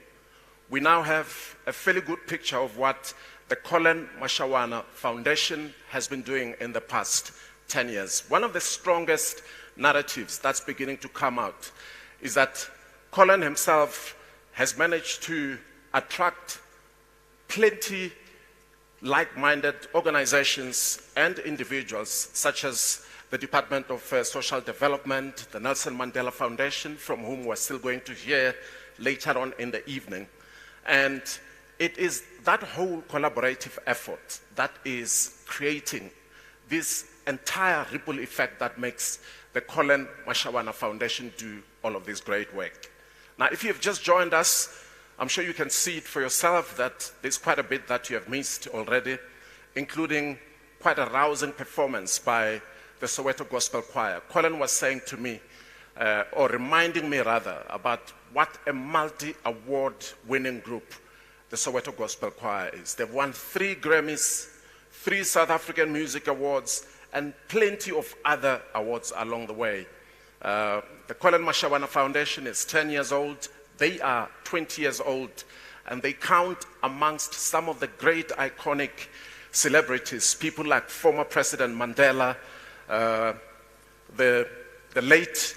we now have a fairly good picture of what the Collen Mashawana Foundation has been doing in the past 10 years. One of the strongest narratives that's beginning to come out is that Collen himself has managed to attract plenty like-minded organizations and individuals, such as the Department of Social Development, the Nelson Mandela Foundation, from whom we're still going to hear later on in the evening. And it is that whole collaborative effort that is creating this entire ripple effect that makes the Collen Mashawana Foundation do all of this great work. Now, if you've just joined us, I'm sure you can see it for yourself that there's quite a bit that you have missed already, including quite a rousing performance by the Soweto Gospel Choir. Collen was saying to me, or reminding me rather, about what a multi-award winning group the Soweto Gospel Choir is. They've won 3 Grammys, 3 South African Music Awards, and plenty of other awards along the way. The Collen Mashawana Foundation is 10 years old. They are 20 years old, and they count amongst some of the great iconic celebrities, people like former President Mandela, the late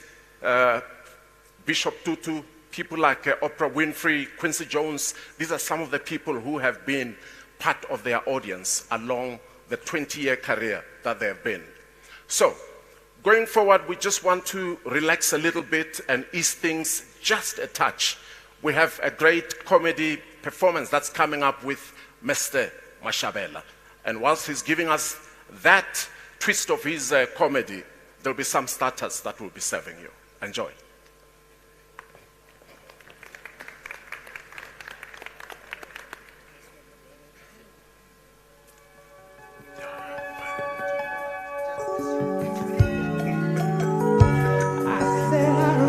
Bishop Tutu, people like Oprah Winfrey, Quincy Jones. These are some of the people who have been part of their audience along the 20-year career that they have been. So, going forward, we just want to relax a little bit and ease things just a touch. We have a great comedy performance that's coming up with Mr. Mashabela. And whilst he's giving us that twist of his comedy, there'll be some starters that we'll be serving you. Enjoy. I said I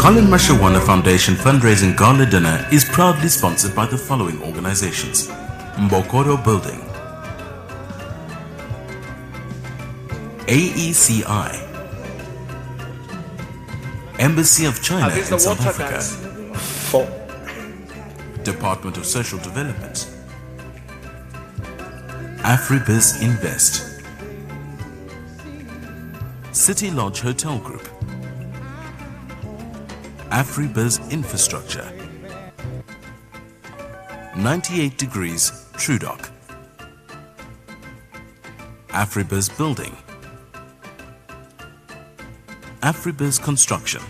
Collen Mashawana Foundation Fundraising Gala Dinner is proudly sponsored by the following organizations: Mbokoro Building, AECI, Embassy of China in South Africa, Department of Social Development, AfriBiz Invest, City Lodge Hotel Group, AfriBiz Infrastructure, 98 Degrees TrueDoc, AfriBiz Building, AfriBiz Construction,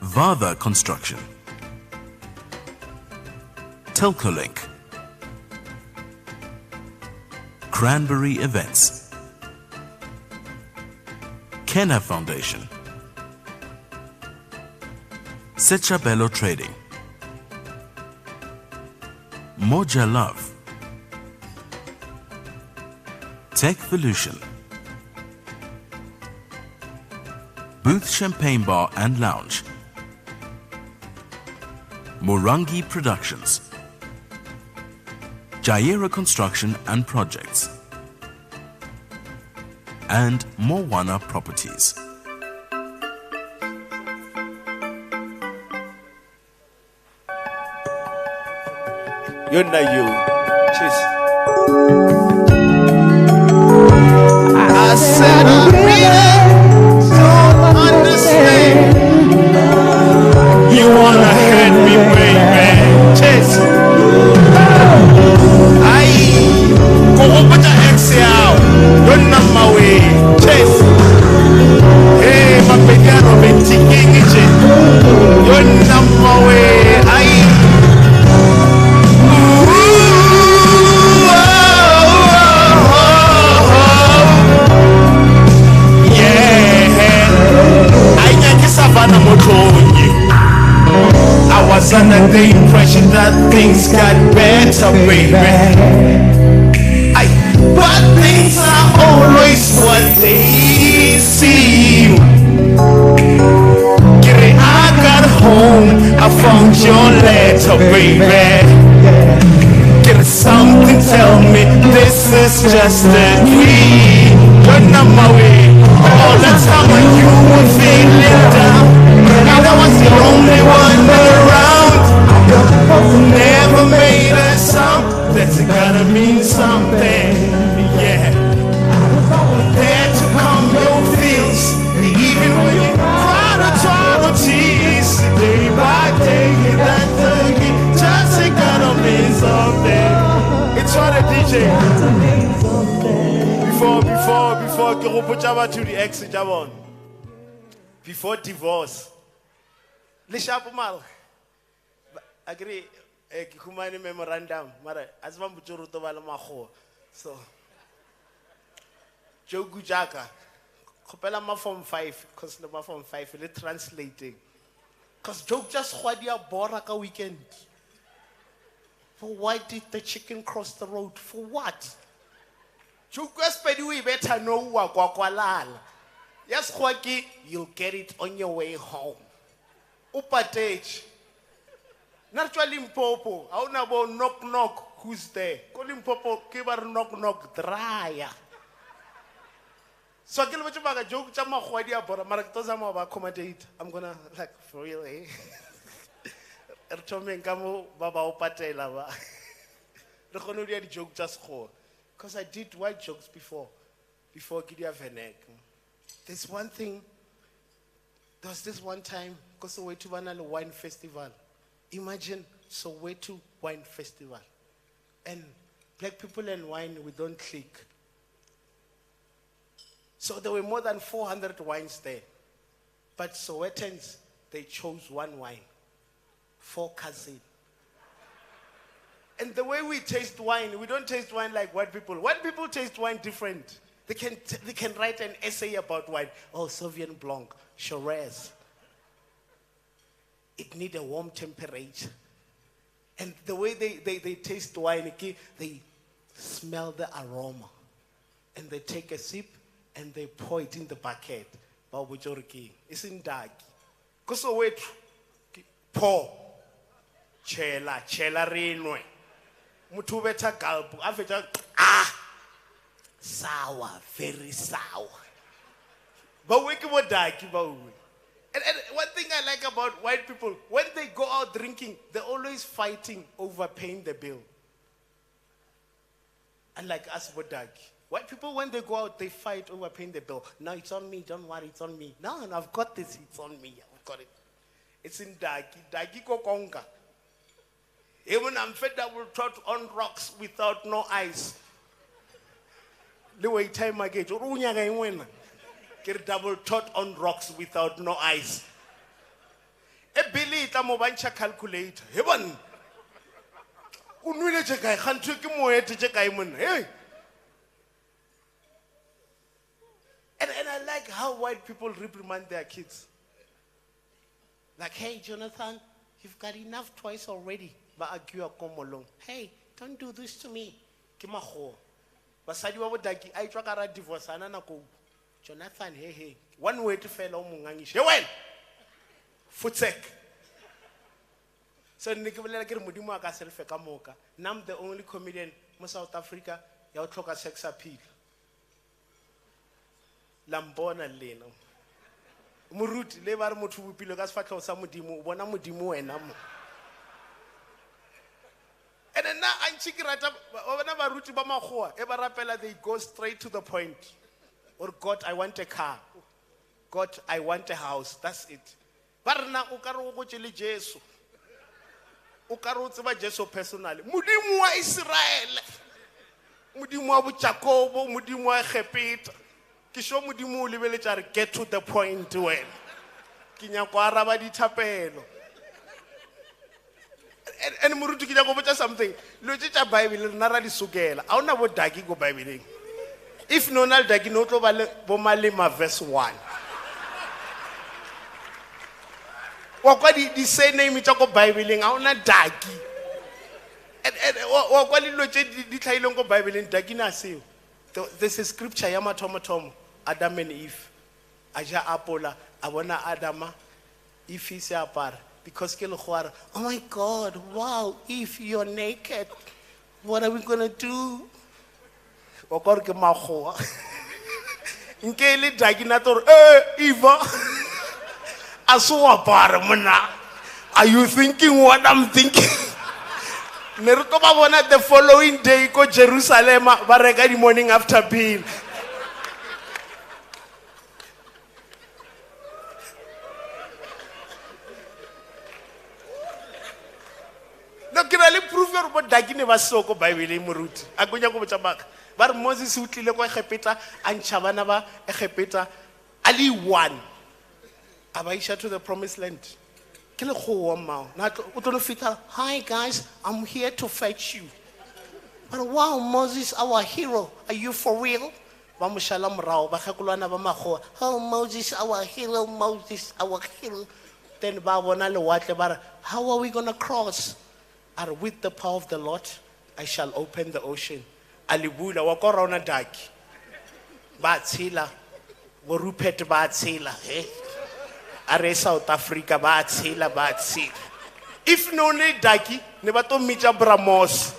Vava Construction, Telcolink, Cranberry Events, Kena Foundation, Sechabelo Trading, Moja Love, Techvolution, Booth Champagne Bar and Lounge, Morangi Productions, Jaira Construction and Projects, and Mowana Properties. You know you. Cheers. I said I really don't understand. You wanna hurt me, baby. Cheers. Go over the exhale. You're not my way. Cheers. Hey, my baby, I'm taking it. You're not my way. I was under the impression that things got better, baby. But things are always what they seem. I got home, I found your letter, baby. Something tell me this is just a dream. You're not my way. All the time when you were feeling down, and I was the only one around. Never made a sound. That's gotta mean something. Yeah. There to calm your feels, even when you cry to tears. Day by day, that thing just gotta mean something. It's on a DJ. Before to the ex Jabon. Before divorce. Lishapu mal. Agree. Kumani memorandum. Mara azman bujuru to wala maho. So Joe Gujaka. Kopela ma form 5. Cause ma form 5 is translating. Cause Joe just hwadia boraka weekend. For why did the chicken cross the road? For what? You better know what yes, Kwaki, you'll get it on your way home. Upatech. Naturally, Mpopo. I don't know about knock knock. Who's there? Call him Popo. Kibar knock knock. Dryer. So I get what you bag a joke. Jama Hwadia, but I'm accommodate. I'm gonna like for real, eh? Baba Opate lava. The joke just score. Because I did white jokes before Gideon Venek. There's one thing. There was this one time, because Soweto Banana Wine Festival. Imagine Soweto Wine Festival. And black people and wine, we don't click. So there were more than 400 wines there. But Sowetans, they chose one wine. 4 cousin. And the way we taste wine, we don't taste wine like white people. White people taste wine different. They can write an essay about wine. Oh, Sauvignon Blanc, Shiraz. It needs a warm temperature. And the way they taste wine, they smell the aroma. And they take a sip and they pour it in the bucket. ba o botse gore ke eng e seng daki ko Soweto po chela re nwe motho o betha gulp a fetsa sour, very sour. But we keep daki ba o. And one thing I like about white people, when they go out drinking, they're always fighting over paying the bill. Unlike us, Bodaki. White people, when they go out, they fight over paying the bill. No, it's on me, don't worry, it's on me. No, I've got this, it's on me, I've got it. It's in Daki. Daki ko konga. Even I'm fed up with trot on rocks without no ice. The way time I get, get double tot on rocks without no ice. A billy tamo bancha calculator. Heaven. Unwile chekai khantu ke moe te chekai mun. Hey. And I like how white people reprimand their kids. Like, hey, Jonathan, you've got enough twice already. But argue come along. Hey, don't do this to me. Kimaho. Basadi wa bodaki I twa kara divorce ana na ko. Jonathan, hey. One way to fail on mungangishe. Well, futsek. So nikibela ke modimo aka self ka moka. Now I'm the only comedian in South Africa ya utloka sex appeal. Lambona lena. Muruti le ba re motho bopilo ka sefatlo sa modimo bona modimo wena mo. And then now anchikirata bona baruti ba magoa e ba rapela they go straight to the point. Or God, I want a car. God, I want a house. That's it. Barna ukaro go tshele Jesu. Ukaro tseba Jesu personally. Modimo wa Israel. Modimo wa Jacobo, modimo wa Khepeta. Ke sho modimo o lebeletsa re get to the point when. Ke nya go araba dithapelo. And muruti ke nya go botsa something. Lo tsa Bible nna ra di sukela. A ona bo daki go Bible. If Nonal Dagi no to Bomalima verse 1. What the same name it talk Bible in our Dagi. And what did the Tailongo Bible in Dagina say? There's a scripture Yamatomatom, Adam and Eve. Aja Apola, Awana Adama, if he's apart. Because Kilohuara, oh my God, wow, if you're naked, what are we gonna do? Okor ke magoa nkele dagina tor Eva aso apara mona are you thinking what I'm thinking ne re ba bona the following day go Jerusalem ba reka di morning after pill no ke rale proof ya re dagine ba soko Bible e moruti a gonya go botsa baka. But Moses who tlile go Egepeta and Chabana ba Egepeta ali one abaisha to the promised land. Ke le go ma na o tlo fita hi guys I'm here to fetch you. But wow Moses our hero are you for real? Ba moshala morao ba khakulwana ba magoa. Oh Moses our hero Moses our hero. Then ba bona le watle ba how are we going to cross? Are with the power of the Lord I shall open the ocean. Alibula wa korona daki ba tshila bo Rupert ba tshila are South Africa ba tshila if no ne daki ne ba to mitsa Bramos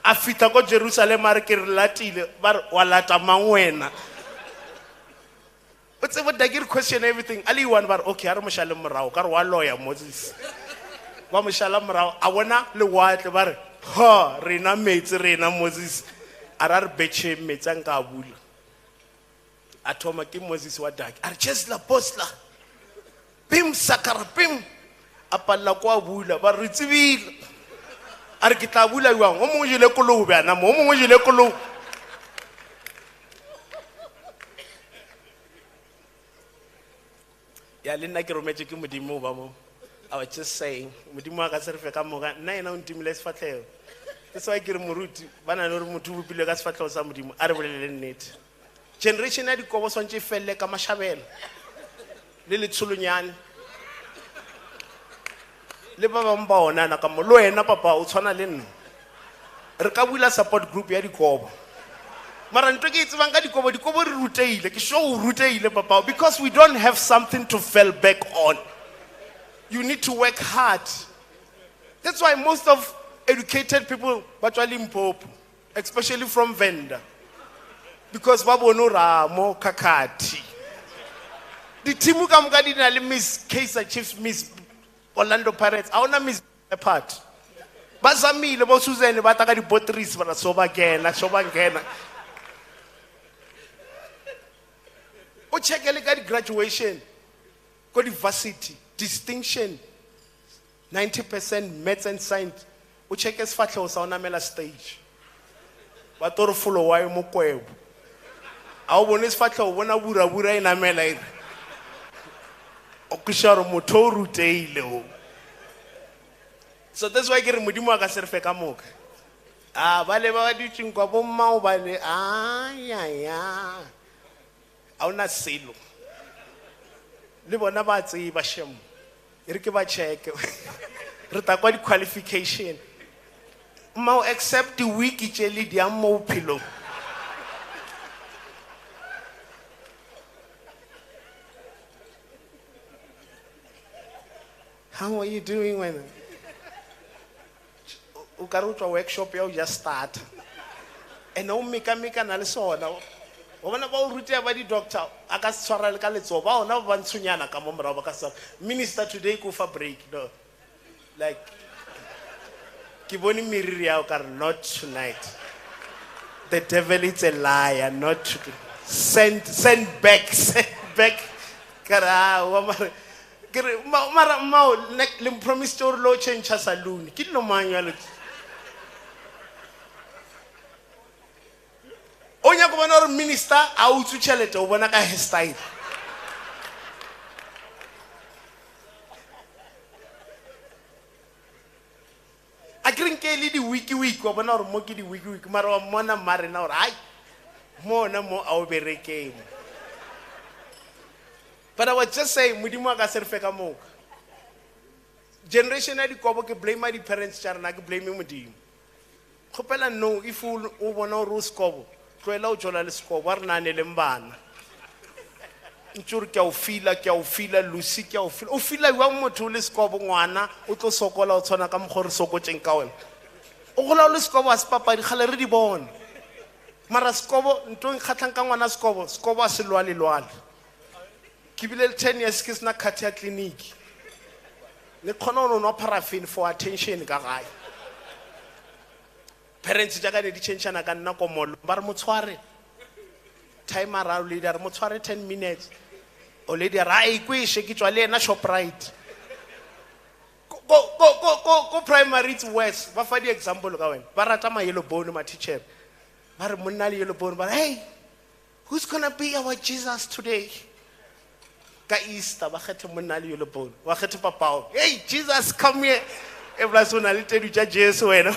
a fita go Jerusalem are ke relatile ba wa lata mangwena o tsebo daki question everything ali one bar okay are moshale morao ka re wa lawyer Moses ba moshala morao a bona le watle ba re ha rena metsi rena Moses arar beche metsang ka bula atoma ke Moses wa daki are just la postla pim sakara pim apalla kwa bula ba re tsibile are ke tla bula jwang o mongwe jele kolobe ana mo mongwe jele kolobe ya le nna ke rometse ke modimo ba mo I was just saying, modimo ka serfe ka moga nna ena o ntimile sefatlhego. That's why ke re moruti bana le re motho o bopile ka sefatlhego sa modimo a re bolele nnete. Generation ya dikobo swantse felle ka mashabela. Le letsolonyane. Le ba bang ba ona na ka mo lo ena papa o tshwana le nna. Re ka bula support group ya dikobo. Mara ntwe ke tsebang ka dikobo re ruteile, ke sure o ruteile papa, because we don't have something to fall back on. You need to work hard. That's why most of educated people actually Limpopo, especially from Venda, because babono ramo kakati. The team come gadina Miss Kaiser Chiefs, Miss Orlando Pirates. I wanna miss a part. Bazamile bo Suzanne bataka di botris bana soba gena. O check ele ka di graduation, ko di varsity, distinction, 90% maths and science. O check esifatlo sa ona mela stage. Ba toro fulo wa mo kwebo. A o bone esifatlo o bona bura ina mela ire. O kusharo moto ruteile o. So that's why ke re modimo a ka serfe ka moka. Bale ba di tshingwa bo mmao bale ya. A una selo. Le bona ba tseba shemo. E re ke ba check. Re ta kwa di qualification. Mmao accept the week itjeli di ammo philo. How are you doing when o ka rutwa workshop ya o just start? And o meka na le sona. O bona ba o rutia ba di doctor aka tshwara le ka letso ba ona ba ntsunyana ka mo mora ba ka sa minister today go for break no. Like ke bone miriri ya o ka not tonight. The devil is a liar, not today. Send back kara wa mara le promise to lo change saloon ke no manual onya go bona minister a utsu chelete o bona ka hairstyle a green ke le di wiki wa bona re mo ke di wiki mara wa mona mare na re ai mona mo a o berekeng. But I was just saying, modimo ka serfe ka moka. Generation ya dikobo ke blame di parents tsa rena ke blame modimo. Khopela no if o bona o skobo, tloela o jola le skobo a rena ne le mbana. Ntshuru ke o fila Lucy ke o fila wa motho le skobo ngwana o tlo sokola o tsona ka mogore sokotseng ka wena. O gola le skobo a sepapa di khale re di bona. Mara skobo ntong khatlang ka ngwana skobo a se lwale. Kibile 10 years ke sna khatia clinic. Le khona no paraffin for attention ka gae. Parents jaga di chenchana ka nna ko mollo ba re motshware. Timer a leader motshware 10 minutes. O lady ra ikwishe ke tswa le na Shoprite. Go primary to west. Ba fa di example ka wena. Ba rata ma yellow bone ma teacher. Ba re monna le yellow bone ba hey, who's going to be our Jesus today? Ka Easter ba kgethe monna le yellow bone. Wa kgethe papa. Hey, Jesus come here. Evla sona le tedu tja Jesu wena.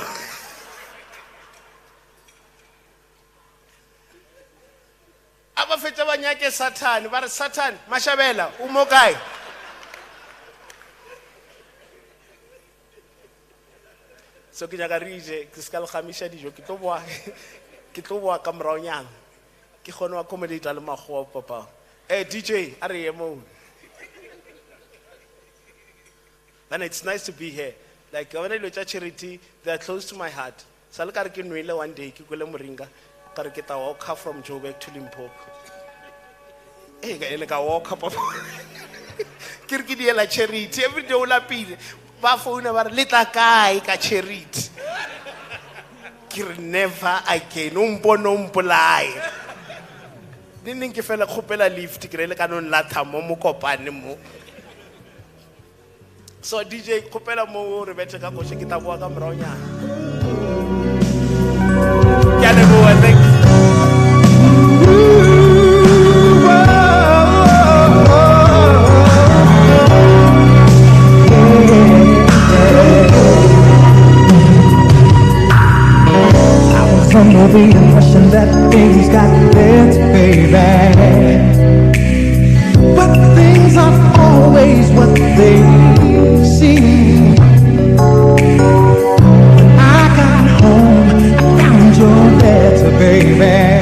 Aba fetsa ba nyake Satan, ba re Satan, Mashabela, o mo kae? So ke nyaka rije, ke ska le khamisha dijo, ke tlo boa ka mraonyana. Ke khone wa accommodate le magwa papa. Hey DJ, are you mo? And it's nice to be here. Like when I look at charity, they are close to my heart. So I can nwele one day, ke kule moringa, kare ke ta walk from Joburg to Limpopo. Hey, ka walk up. Kirki di la charity every day o lapile. Ba phone ba le tla kae ka charity. Kir never again. No mpolai. Didn't ke fela khopela lift ke rele ka no latha mo kopane mo. So DJ khopela mo re betse ka kotse ke taboa ka mraonyana. Ke a leboha, thank you. Under the impression that things got better, baby. But things aren't always what they seem. When I got home, I found your letter, baby.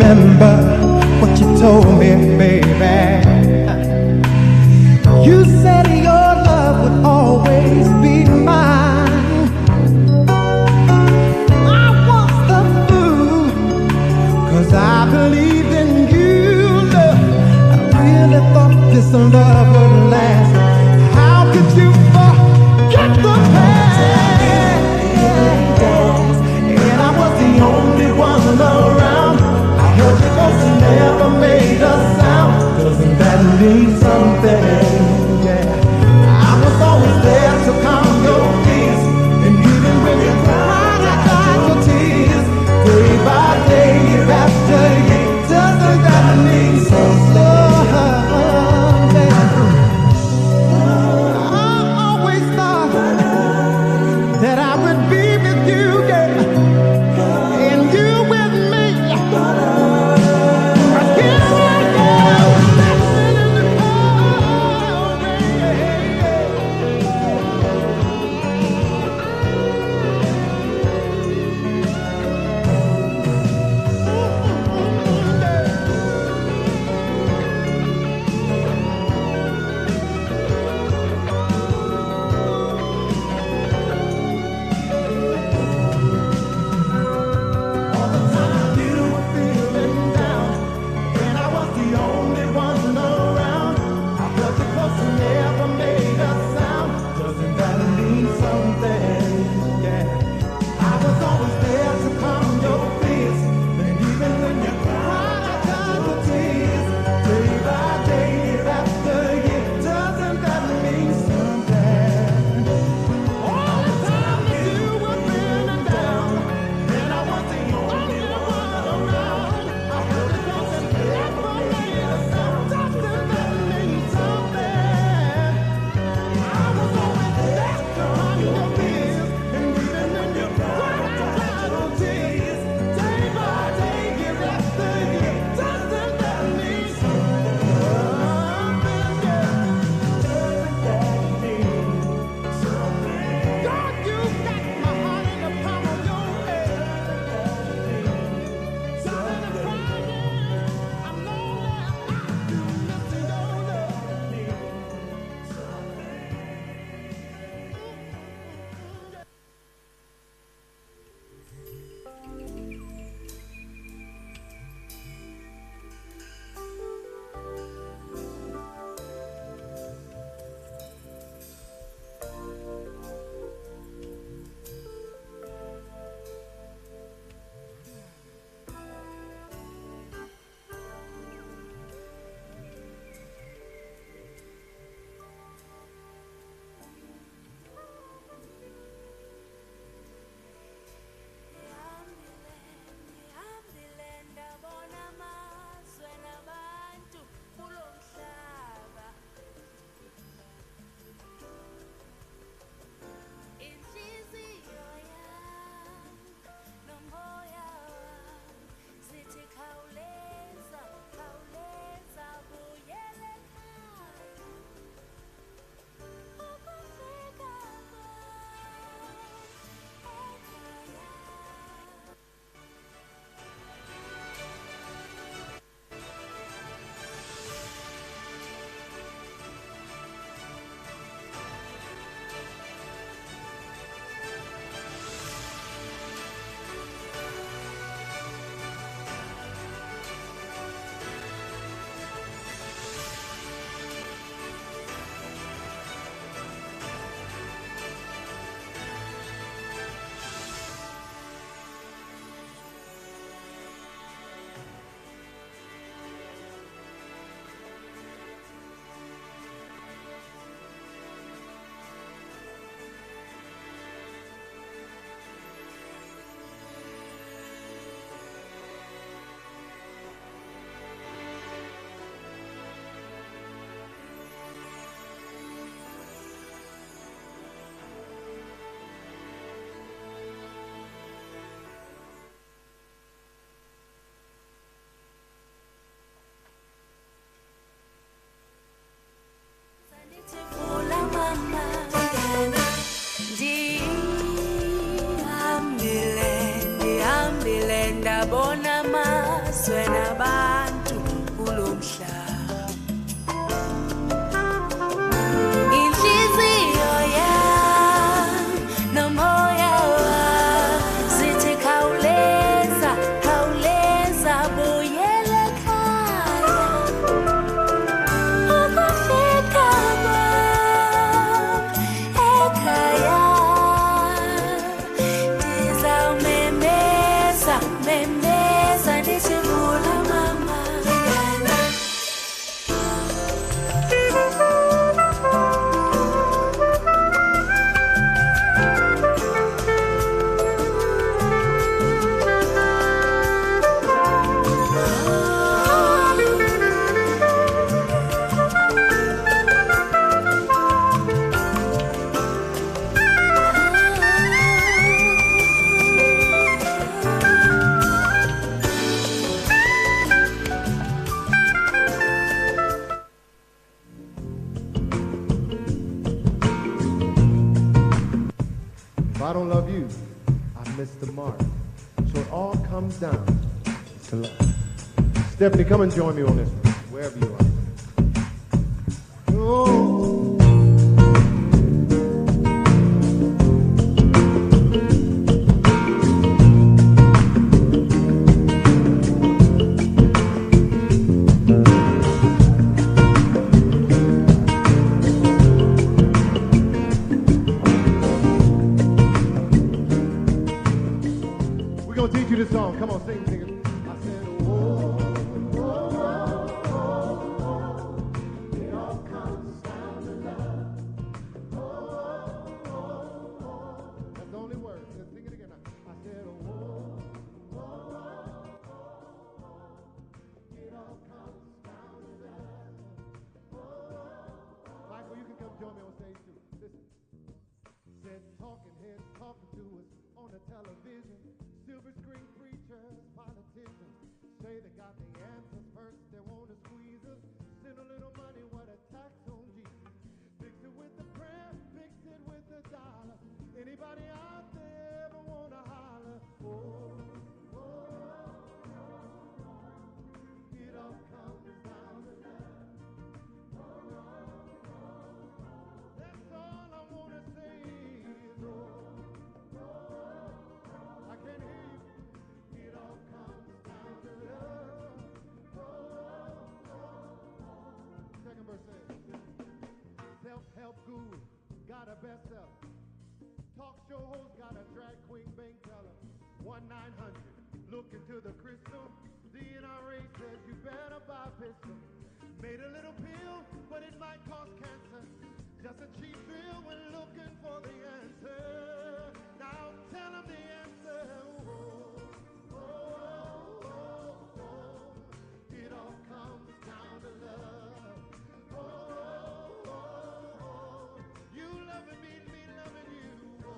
remember what you told me, baby. You said your love would always be mine. I was the fool, 'cause I believed in you, love. I really thought this love would last. How could you forget the past? And I was the only one around. I heard your voice never made a sound. Pendeza de segura mama. If I don't love you, I missed the mark. So it all comes down to love. Stephanie, come and join me on this one, wherever you are. Oh. This song, come on, sing it. I said, oh, oh, oh, oh, oh, it all comes down to love. Oh, oh, oh, oh, that's the only word. Let's sing it again. I said, oh, oh, oh, oh, oh, it all comes down to love. Oh, oh, oh. Michael, you can come join me on stage too. Listen. Said talking heads talking to us on the television. Silver screen preachers, politicians say they got the answers first. They want to squeeze us. Send a little money, what a tax on Jesus. Fix it with the prayer, fix it with the dollar. Anybody out there ever want to holler? Oh, oh, oh, it all comes down to love. Oh, oh, oh, that's all I want to say is oh, oh, I can't hear you. It all comes down to love. Oh, oh, oh. Second verse says, self-help guru, got a bestseller. Talk show host, got a drag queen bank teller. 1-900, look into the crystal. DNRA says you better buy a pistol. Made a little pill, but it might cause cancer. Just a cheap bill when looking for the answer. Now tell them the answer. Oh, oh, oh, oh, oh. It all comes down to love. Oh, oh, oh, oh. You loving me loving you. Oh,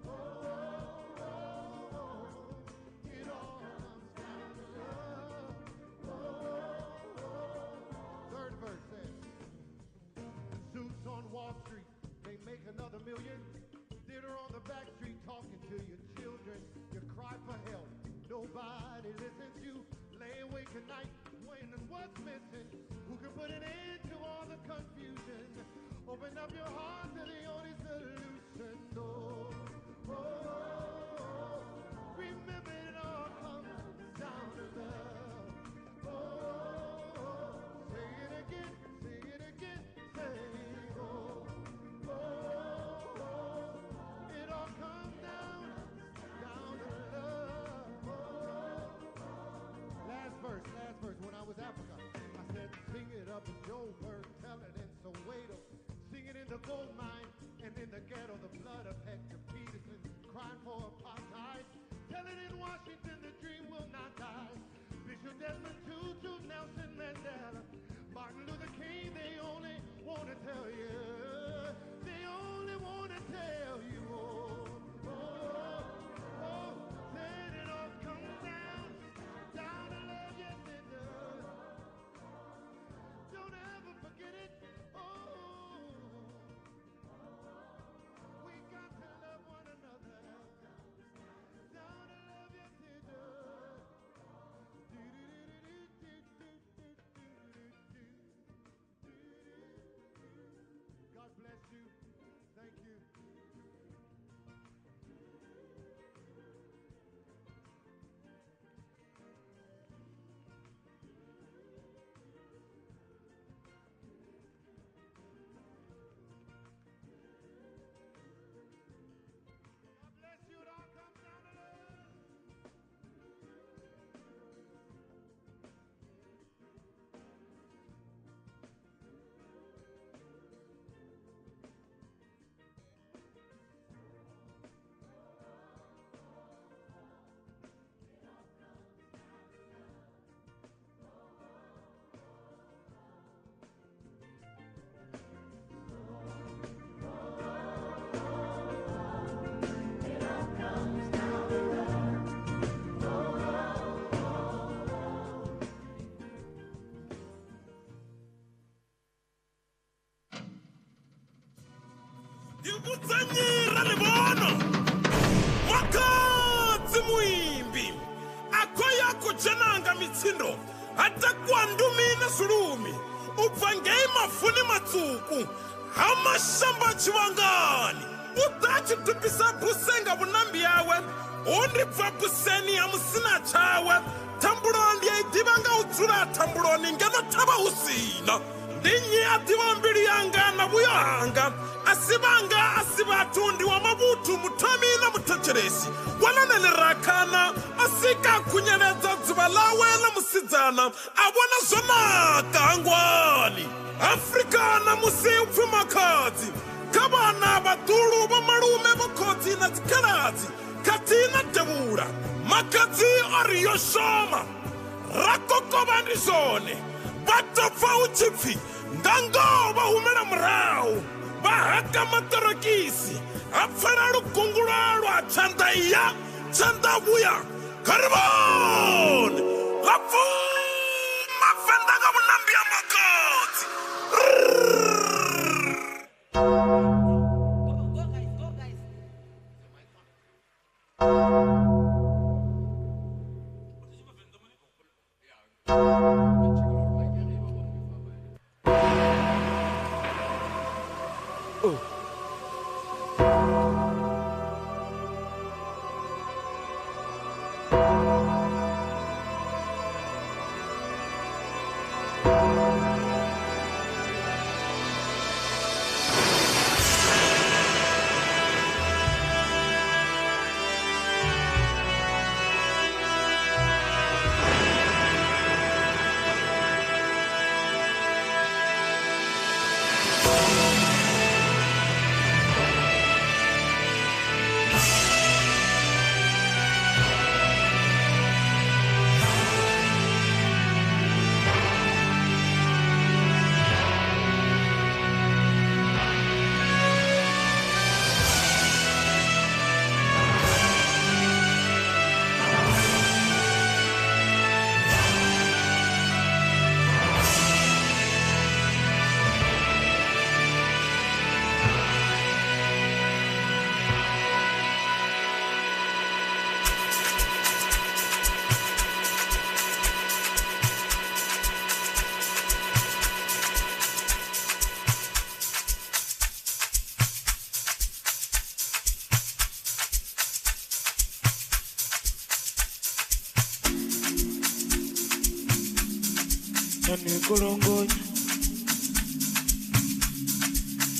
oh, oh, oh, oh. It all comes down to love. Oh, oh, oh. Third verse says, suits on Wall Street, they make another million. Dinner on the back street, talking to your children. You cry for help, nobody listens. You lay awake at night, wondering what's missing. Who can put an end to all the confusion? Open up your heart to the only solution. Oh, oh, oh, oh. Remember it all comes down to love. Oh, oh, oh. Say it again, say it again, say oh, oh, oh, oh. It all comes down to love. Oh, oh. Last verse, when I was Africa, I said sing it up in Joburg, tell it in Soweto, sing it in the gold mine, and in the ghetto, the blood of Hector Peterson, crying for apartheid, tell it in Washington, the dream will not die. Bishop Desmond Tutu, Nelson Mandela, Martin Luther King, they only want to tell you, they only want to tell you, oh, oh, oh, then it all comes down to love, yes it does. Don't ever forget it, oh, we got to love one another. Down to love, yes it does. Utsanyira libono Makatsi muimbi Akoya kujananga mitsindo Hata kuandumina sulumi Upangei mafuni matsuku Hama shamba chiwangani Utachi tupisa busenga bunambi yawe Undi bva buseni ya musina chawe Tambuloni ya idibanga utsura tambuloni ngeno taba usina Dinyi atiwa mbili yanga na buyanga Asibanga asibatundi wa mabutu mutami na mutacheresi Wananelirakana asika kunyeleza zubalawe na musizana Awana zona kangwani Afrika na musi upfumakazi Kabana batulu bamarume bukoti na zikarazi Katina debura Makazi ariyoshoma Rakoko bandizone Batafa uchifi Ngango bahumela mrao Bahaka matarokisi Afara lukungulalo Chandaya Chandabuya Karibon Lafu Mafenda kabunambia makoti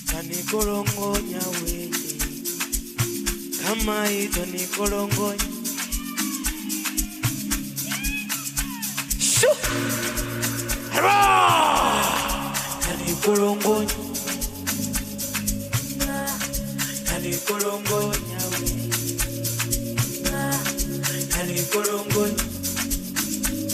Tanikolongonya we kama ito nikolongonya Shoo! Hara! Tanikolongonya Tanikolongonya we Tanikolongonya Tanikolongonya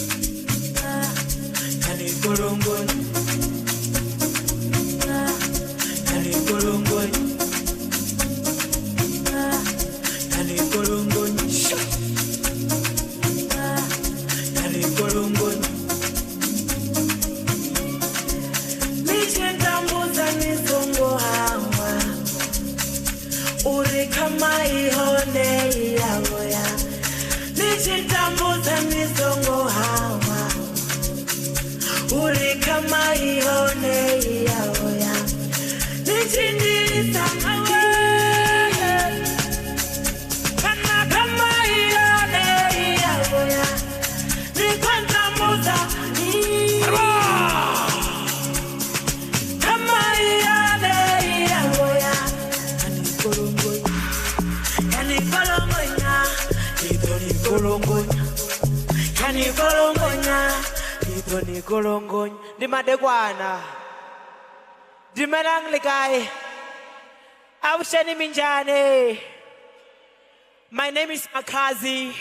Nikolongonya di madegwana di manang ligay awshani minjane. My name is Makazi.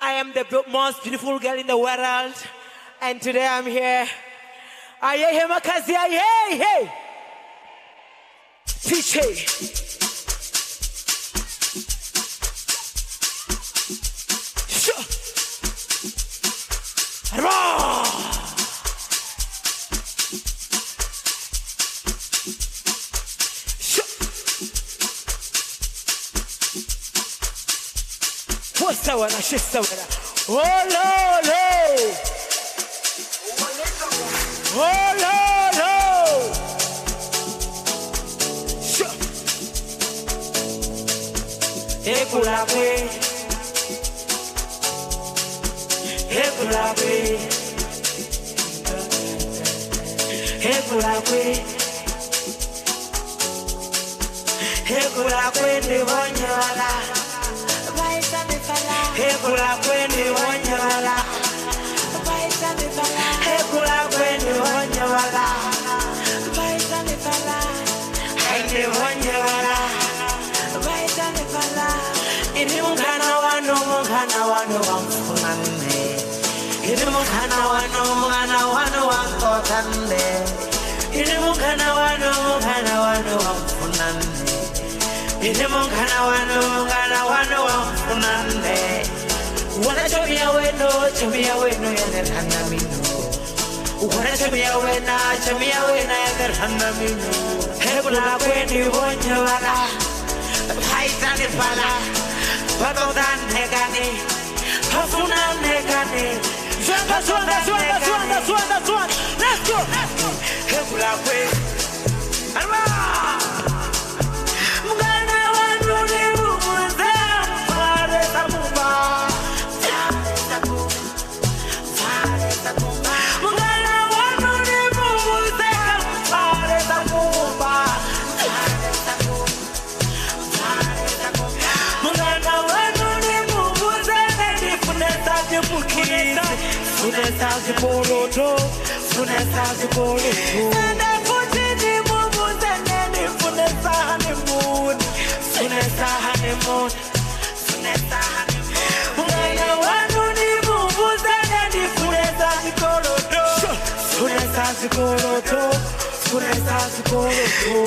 I am the most beautiful girl in the world, and today I'm here. Aye, Makazi, aye, hey, Piche. Costa wena shista wena. Oh lo. Oh lo. Sure. Ekulape. Ekulape. Ekulape. Ekulape ni wanyala. Ekulape ni wanyala. Ekulape ni wanyala. Haide wanyala. Ini mungana wano wamfunane. Ini mungana wano wamkotane. Ini mungana wano wamfunane. Ini mungana wano wamfunane. Wana chomia weno yanerhana mino. Wana chomia wena yanerhana mino. Hekula kweni wanyala. Haitani pala. Pagodan negani. Hafunan negani. Suanda. Let's go. Hekula kwe. Alwa. Mungana wanu ni umuze. Fare samumba. Mungana wanu ni umuze. Fare samumba. Mungana wanu ni umuze. Funesa ziborodo. Funesa ziborodo. Nende futini mumuze. Nende funesa honeymoon. Funesa honeymoon. Mungana wanu ni mumuze. Nende funesa ziborodo. Funesa ziborodo.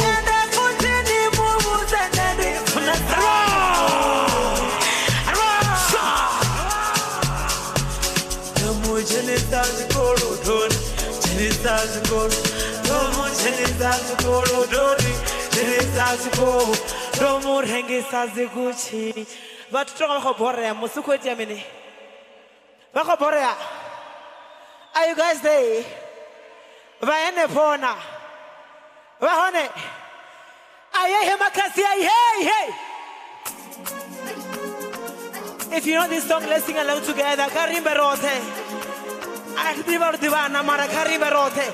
Nende futini mumuze. Nende funesa Are you guys there? Vaene pona. Vahone. Aye makasi hey. If you know this song, let's sing along together. Karimbe rote. Akdivar divana mara karimbe rote.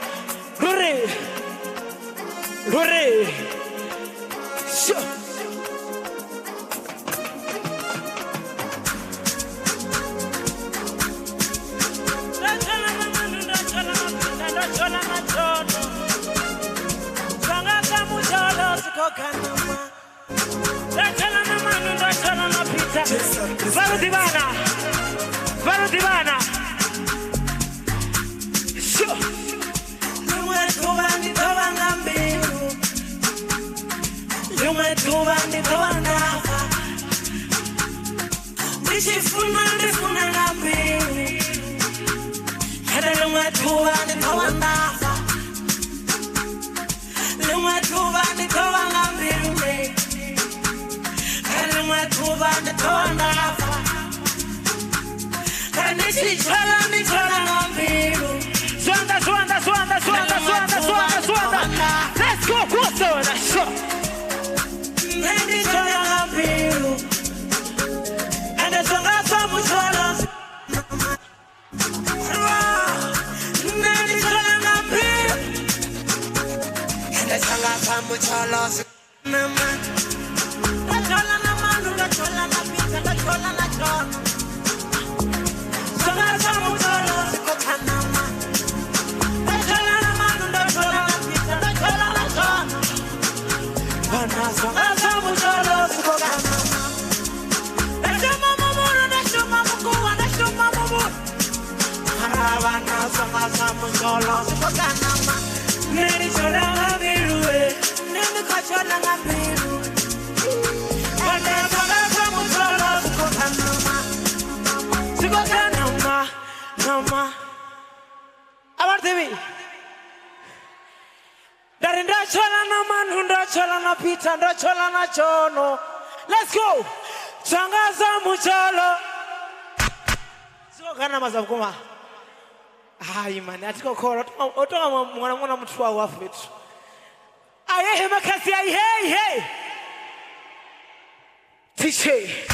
Hurry. Sure. Varudivana. Sure. Let's go, Let's go. Tangaza muchalo. kana mazakuma hayi man atikokhola otonga mwana muthu wawo afethu ayehe makhasi ayi hey tiche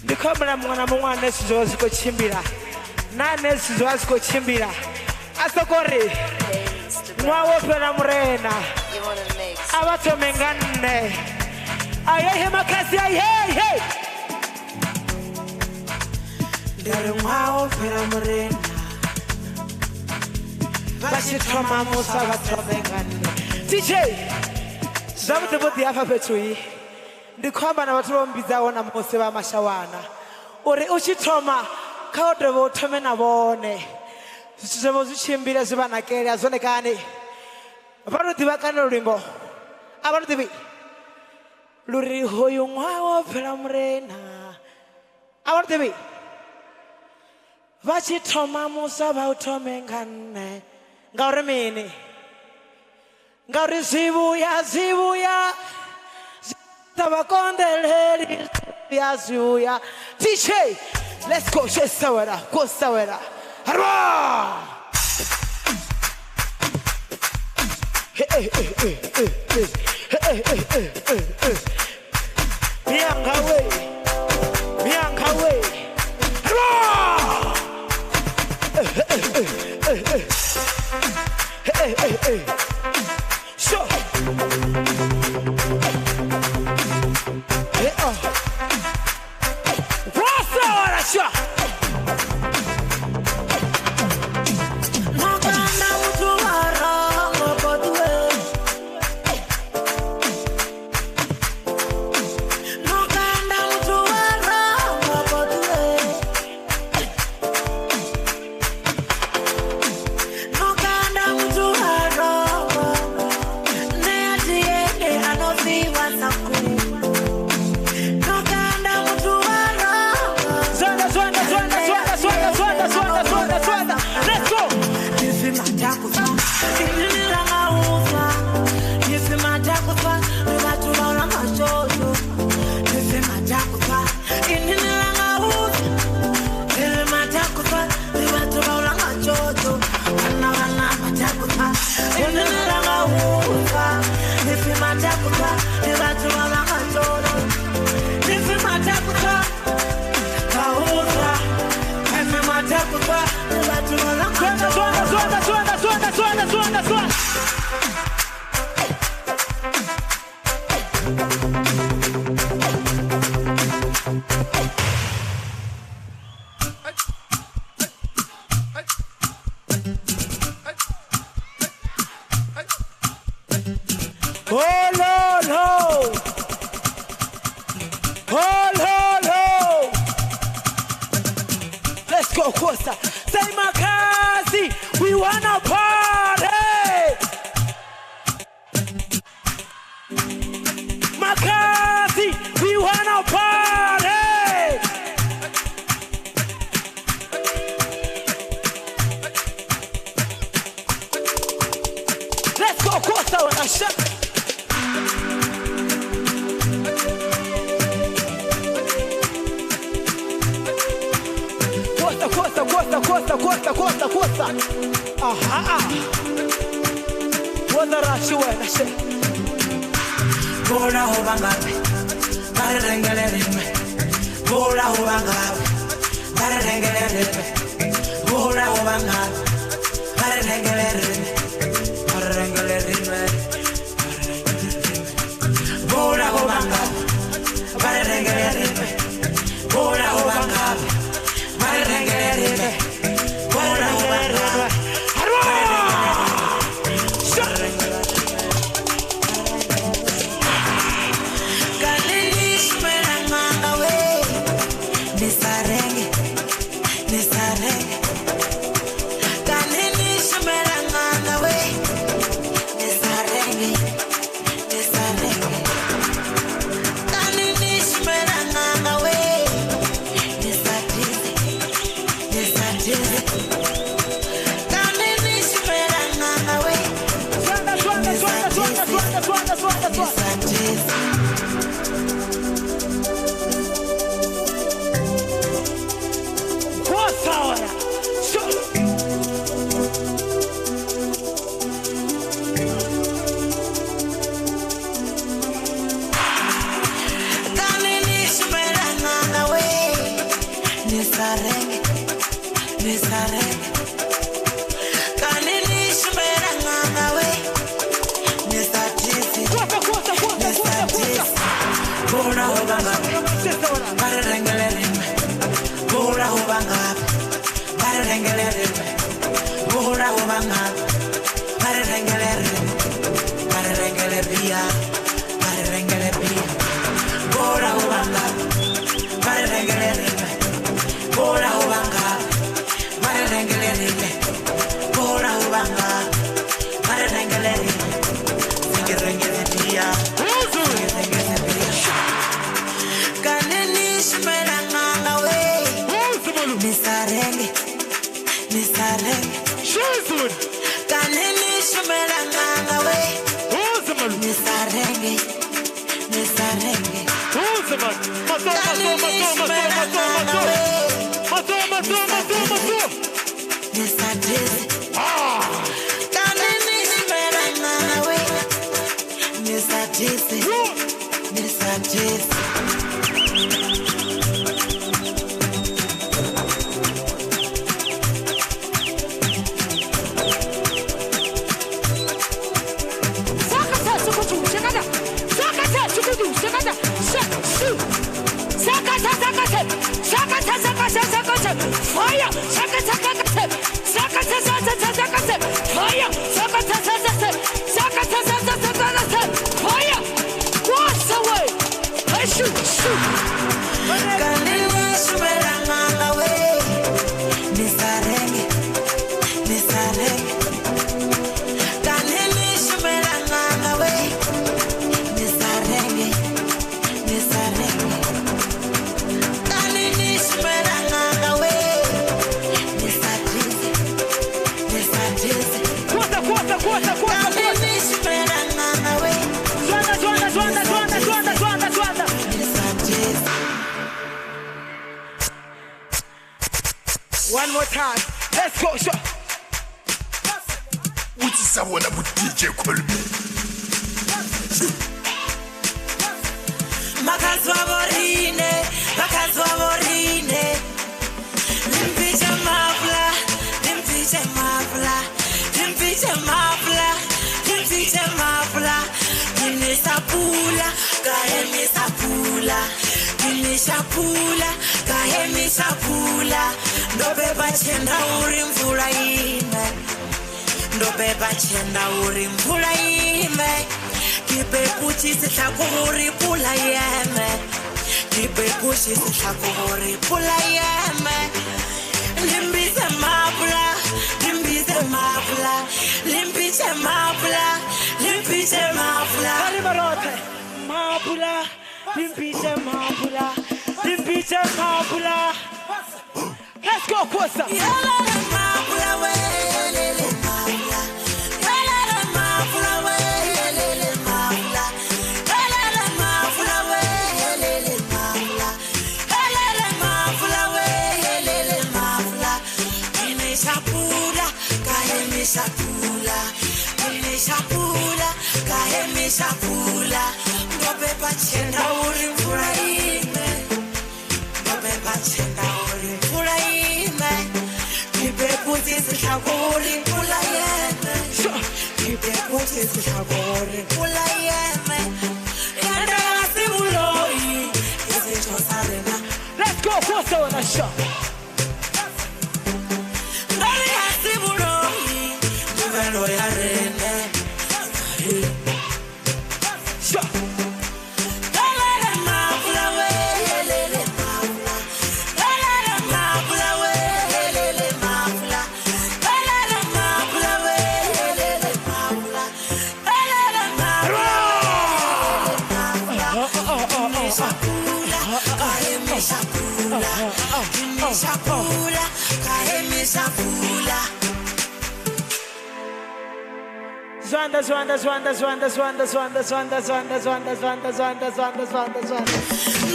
ndikhomera mwana mungwana nesizwa zikochimbira nane sizwa zikochimbira asokori mwawopera murena abatomengane ayehe makasi ayehe ndere mwawopera murena bashitoma musa batomengane DJ zabude bodi alphabetui ndikhomba na bathu bombidzawo na mose ba mashawana uri uchithoma khaodebo uthome na bone zitsebo zichimbile zibanakele azonekane abantu dibakana lulimbo abantu dibi luri hoyo ngwawo phela murena abantu dibi bachithoma musa ba uthome ngane ngauri mini ngauri zibuya Tabakondeleri Yazuya. DJ, let's go. Sawara, go Sawara. Hurrah! Hey. Bianca way. Hurrah! Hey. Sure. Let's go, Costa. Say Makazi, we wanna party. Makazi, we wanna party. Let's go, Costa, on a shot. Costa. Aha. What the rush you went, I said. Bora Hobangabe, Barangalerime, Bora Hobangabe, Barangalerime, Bora Hobangabe, Barangalerime, Bora Hobangabe, Barangalerime, Bora Hobangabe, Barangalerime. Nisarenge, kanini shumela nganga One more time. Let's go. Show. Which is someone about DJ Collen. Makazwaborine. Limpiche mafla. Kahemi sapula. Ndobeba chenda uri mvula ime. Kipe kuchi sitako uri pula yeme. Limpiche mafla. Kalibarote. Limpiche mafla. Let's go, Kosa. Shapula, Bobeba Chenda Uri Furaime, Bobeba Chenda Uri Furaime, Kipe Putis Shagori Pulayeme, Kipe Putis Shagori Pulayeme, and Simuloi, is it Josarena? Let's go, what's on the show? Simuloi, Arena. Zwanda.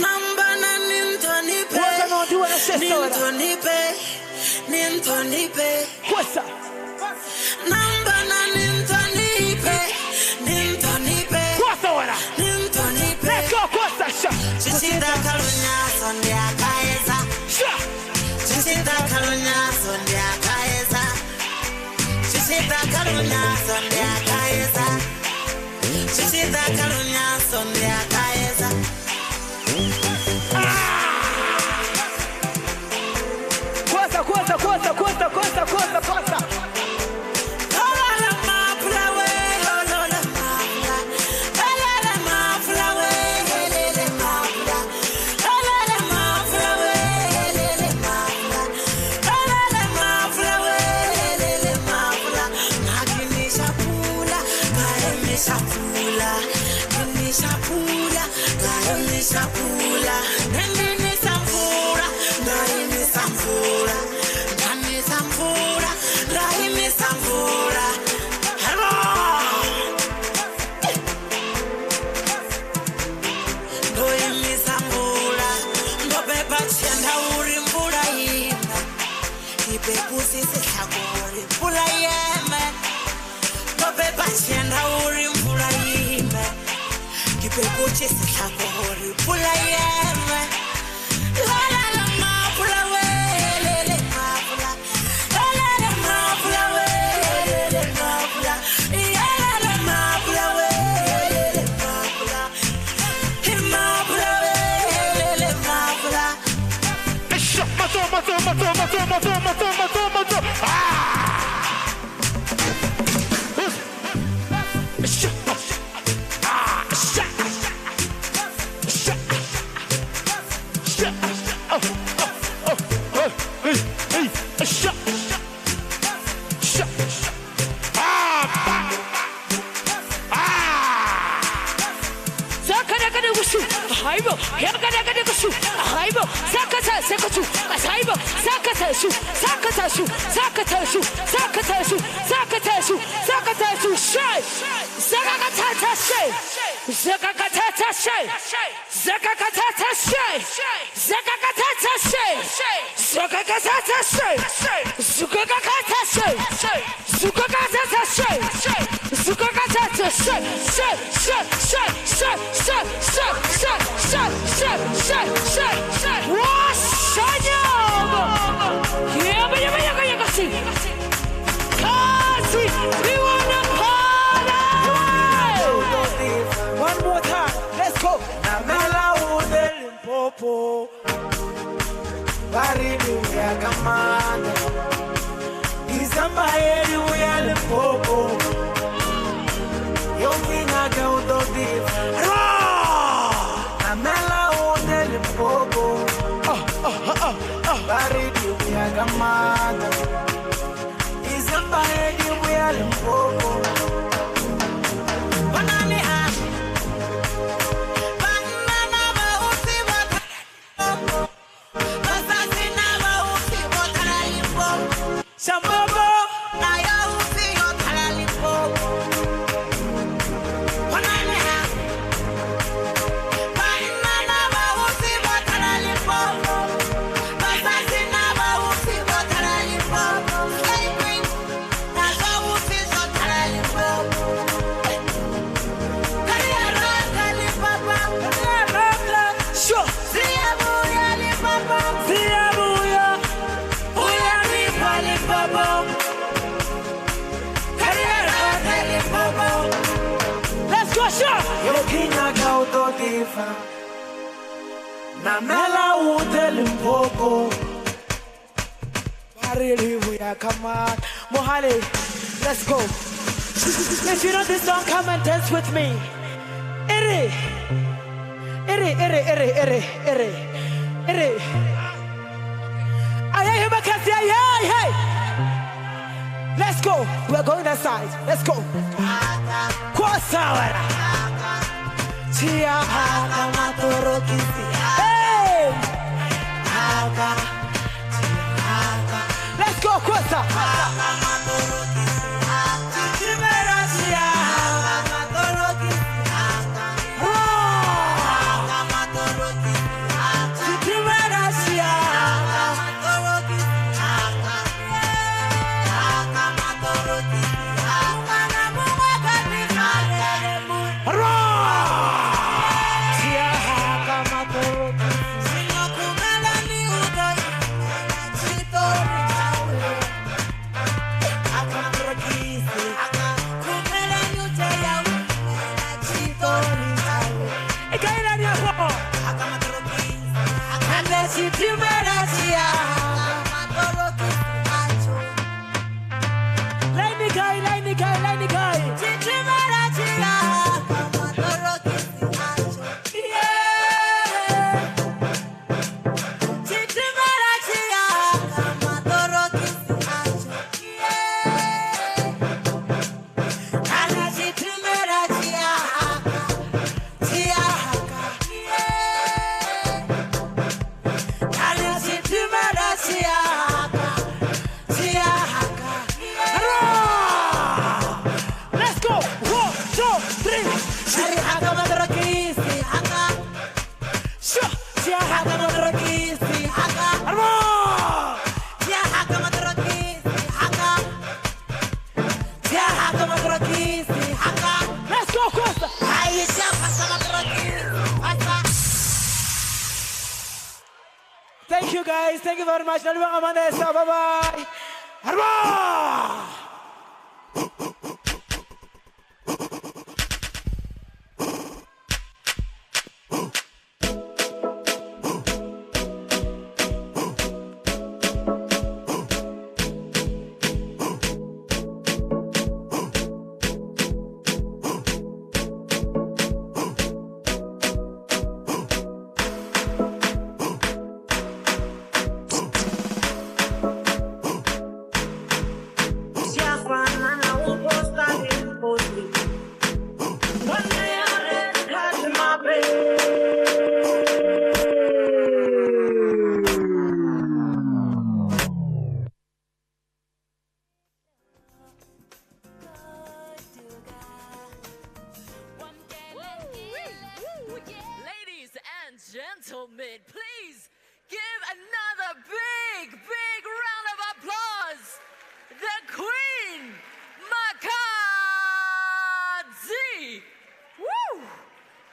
Nambana nintonipe. What am I doing, sister? Nintonipe. What's up? Nambana nintonipe. What's up? Nintonipe. Let's go, what's up? Chichita kalunya sondia kaeza. Chichita kalunya sondia kaeza. Chichita kalunya sondia kaeza. Chichita kalunya sondia kaeza. One more time, let's go. Namela ude Limpopo, baridi uya kamanda, Isamba eri uya Limpopo, yonkinga ke udodif. Namela ude Limpopo, baridi uya kamanda, Isamba eri uya Limpopo. Namela ude Limpopo, baridi uya kamanda. Mohale, let's go. If you know this song, come and dance with me. Ere, ere, ere, ere, ere, ere, ere. Ay, bakasi, ay, hey. Let's go. We're going that side. Let's go. Kwasawara. Chia haka matoro kisi. Hey! Haka. Let's go, Kwasa. Haka matoro kisi. Chimera chia haka matoro kisi. Haka matoro kisi. Chimera chia haka matoro kisi. Haka matoro kisi. Haka na muwa kanifale. Haka madrakisi, haka. Sure. Tia haka madrakisi, haka. Armo. Tia haka madrakisi, haka. Tia haka madrakisi, haka. Let's go, Costa. Hai tia haka madrakisi, haka. Thank you guys. Thank you very much. Nalibang Amanesa. Bye-bye. Armo. Ladies and gentlemen, please give another big round of applause. The Queen, Makazi. Woo!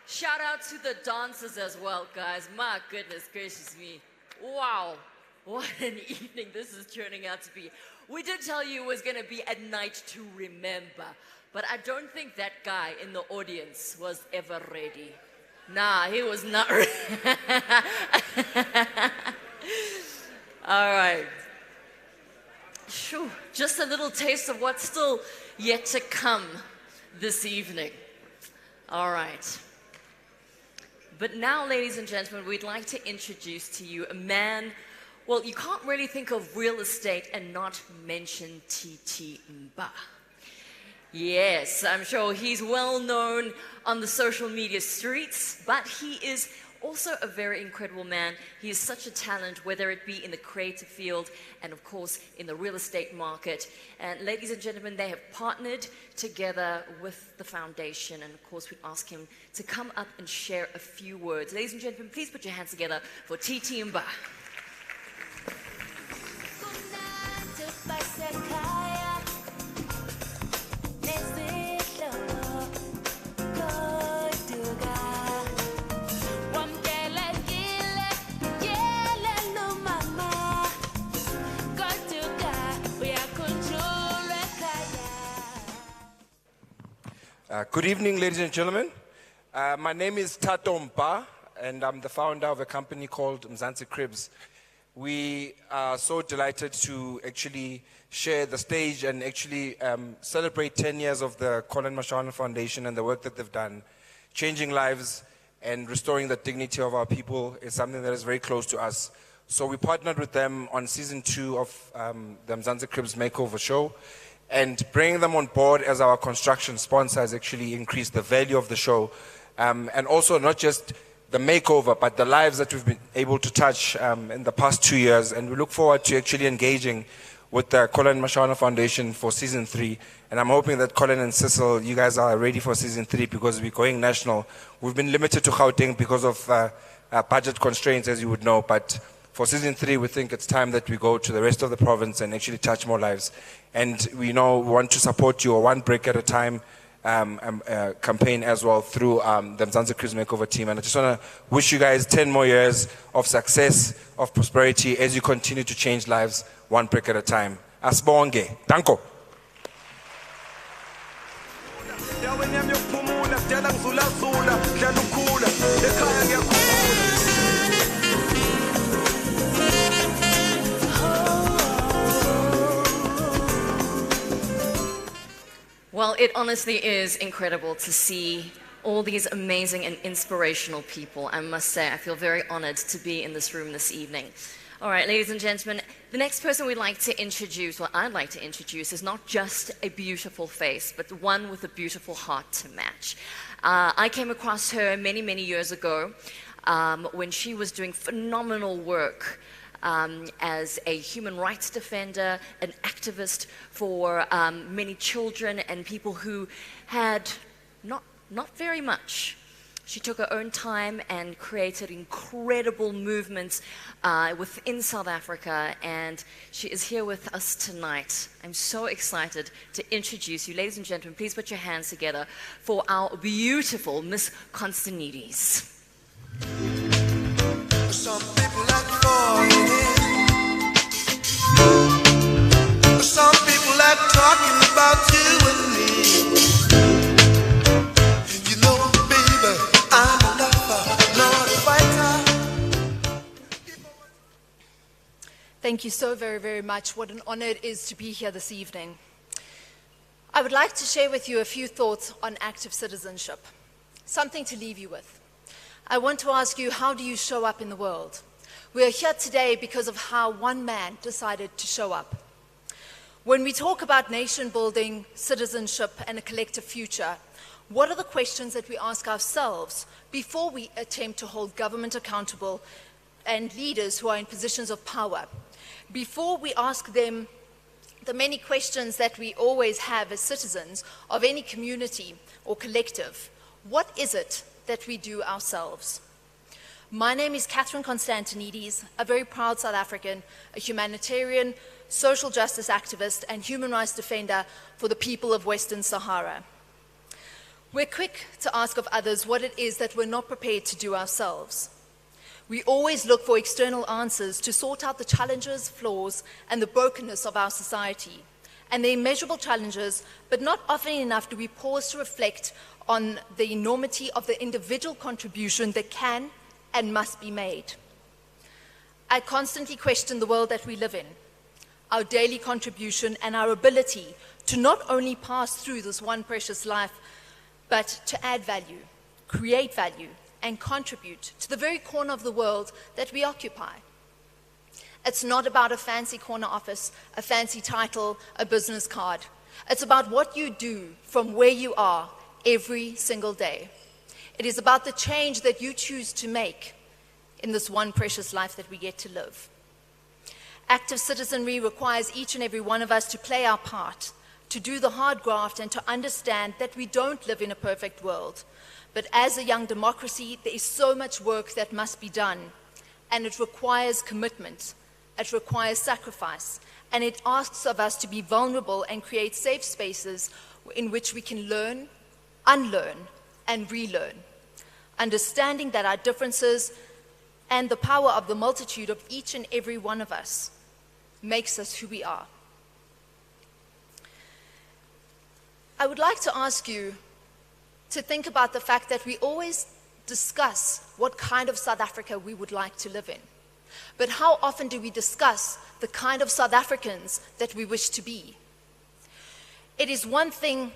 Shout out to the dancers as well, guys. My goodness gracious me. Wow. What an evening this is turning out to be. We did tell you it was going to be a night to remember, but I don't think that guy in the audience was ever ready. Nah, he was not ready. All right. Shoo, just a little taste of what's still yet to come this evening. All right. But now, ladies and gentlemen, we'd like to introduce to you a man. Well, you can't really think of real estate and not mention T.T. Mba. Yes, I'm sure he's well known on the social media streets, but he is also a very incredible man. He is such a talent, whether it be in the creative field and, of course, in the real estate market. And ladies and gentlemen, they have partnered together with the foundation. And, of course, we'd ask him to come up and share a few words. Ladies and gentlemen, please put your hands together for T.T. Mba. Good evening, ladies and gentlemen. My name is Tato Mpa, and I'm the founder of a company called Mzansi Cribs. We are so delighted to actually share the stage and actually celebrate 10 years of the Collen Mashawana Foundation and the work that they've done. Changing lives and restoring the dignity of our people is something that is very close to us. So we partnered with them on season 2 of the Mzansi Cribs Makeover Show. And bringing them on board as our construction sponsor has actually increased the value of the show. And also not just the makeover, but the lives that we've been able to touch in the past 2 years. And we look forward to actually engaging with the Collen Mashawana Foundation for season 3. And I'm hoping that Collen and Cecil, you guys are ready for season 3 because we're going national. We've been limited to Gauteng because of budget constraints, as you would know. But for season 3, we think it's time that we go to the rest of the province and actually touch more lives. And we know we want to support you a one brick at a time campaign as well through the Mzansi Cribs Makeover team. And I just want to wish you guys 10 more years of success, of prosperity as you continue to change lives one brick at a time. Asbonge. Danko. Well, it honestly is incredible to see all these amazing and inspirational people. I must say, I feel very honored to be in this room this evening. All right, ladies and gentlemen, the next person we'd like to introduce, well, I'd like to introduce, is not just a beautiful face, but one with a beautiful heart to match. I came across her many, many years ago when she was doing phenomenal work as a human rights defender, an activist for many children and people who had not Not very much. She took her own time and created incredible movements within South Africa, and she is here with us tonight. I'm so excited to introduce you. Ladies and gentlemen, please put your hands together for our beautiful Miss Constantinides. Some people like falling in. Some people like talking about you and me. You know, baby, I'm a lover, not a fighter. Thank you so very, very much. What an honor it is to be here this evening. I would like to share with you a few thoughts on active citizenship, something to leave you with. I want to ask you, how do you show up in the world? We are here today because of how one man decided to show up. When we talk about nation building, citizenship, and a collective future, what are the questions that we ask ourselves before we attempt to hold government accountable and leaders who are in positions of power? Before we ask them the many questions that we always have as citizens of any community or collective, what is it that we do ourselves? My name is Catherine Constantinides, a very proud South African, a humanitarian, social justice activist, and human rights defender for the people of Western Sahara. We're quick to ask of others what it is that we're not prepared to do ourselves. We always look for external answers to sort out the challenges, flaws, and the brokenness of our society, and the immeasurable challenges, but not often enough do we pause to reflect on the enormity of the individual contribution that can and must be made. I constantly question the world that we live in, our daily contribution, and our ability to not only pass through this one precious life, but to add value, create value, and contribute to the very corner of the world that we occupy. It's not about a fancy corner office, a fancy title, a business card. It's about what you do from where you are every single day. It is about the change that you choose to make in this one precious life that we get to live. Active citizenry requires each and every one of us to play our part, to do the hard graft, and to understand that we don't live in a perfect world. But as a young democracy, there is so much work that must be done, and it requires commitment, it requires sacrifice, and it asks of us to be vulnerable and create safe spaces in which we can learn, unlearn, and relearn, understanding that our differences and the power of the multitude of each and every one of us makes us who we are. I would like to ask you to think about the fact that we always discuss what kind of South Africa we would like to live in. But how often do we discuss the kind of South Africans that we wish to be? It is one thing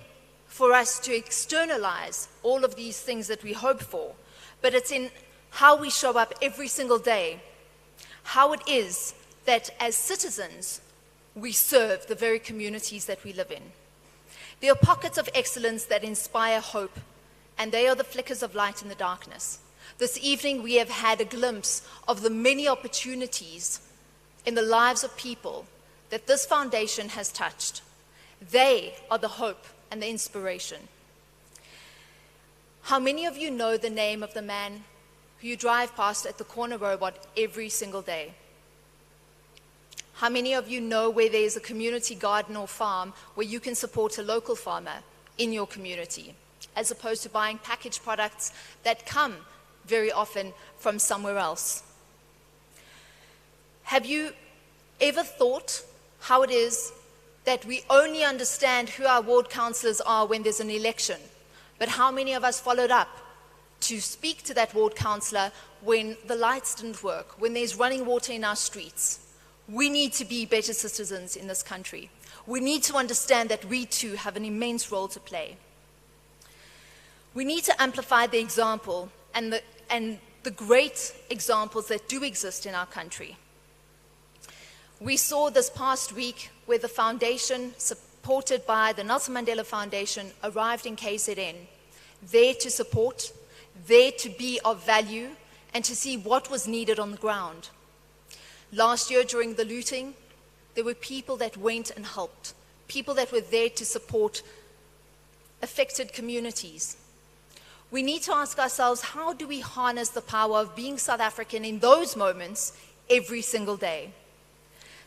for us to externalize all of these things that we hope for, but it's in how we show up every single day, how it is that as citizens, we serve the very communities that we live in. There are pockets of excellence that inspire hope, and they are the flickers of light in the darkness. This evening, we have had a glimpse of the many opportunities in the lives of people that this foundation has touched. They are the hope and the inspiration. How many of you know the name of the man who you drive past at the corner robot every single day? How many of you know where there is a community garden or farm where you can support a local farmer in your community, as opposed to buying packaged products that come very often from somewhere else? Have you ever thought how it is that we only understand who our ward councillors are when there's an election, but how many of us followed up to speak to that ward councillor when the lights didn't work, when there's running water in our streets? We need to be better citizens in this country. We need to understand that we too have an immense role to play. We need to amplify the example and the great examples that do exist in our country. We saw this past week where the foundation, supported by the Nelson Mandela Foundation, arrived in KZN, there to support, there to be of value, and to see what was needed on the ground. Last year during the looting, there were people that went and helped, people that were there to support affected communities. We need to ask ourselves, how do we harness the power of being South African in those moments every single day?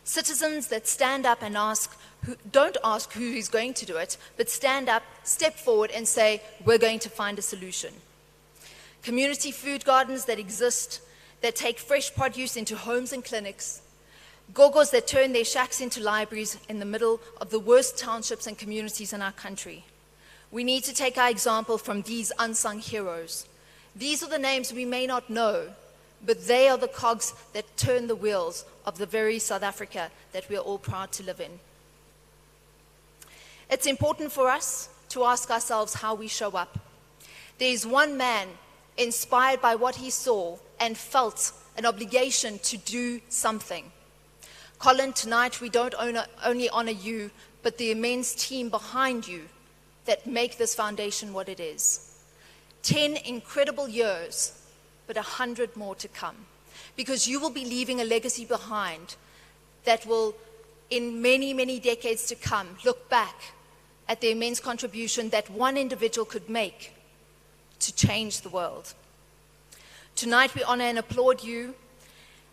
Citizens that stand up and don't ask who is going to do it, but stand up, step forward and say, we're going to find a solution. Community food gardens that exist, that take fresh produce into homes and clinics. Gogos that turn their shacks into libraries in the middle of the worst townships and communities in our country. We need to take our example from these unsung heroes. These are the names we may not know, but they are the cogs that turn the wheels of the very South Africa that we are all proud to live in. It's important for us to ask ourselves how we show up. There is one man inspired by what he saw and felt an obligation to do something. Collen, tonight we don't only honor you, but the immense team behind you that make this foundation what it is. 10 incredible years, but 100 more to come. Because you will be leaving a legacy behind that will, in many, many decades to come, look back at the immense contribution that one individual could make to change the world. Tonight we honor and applaud you,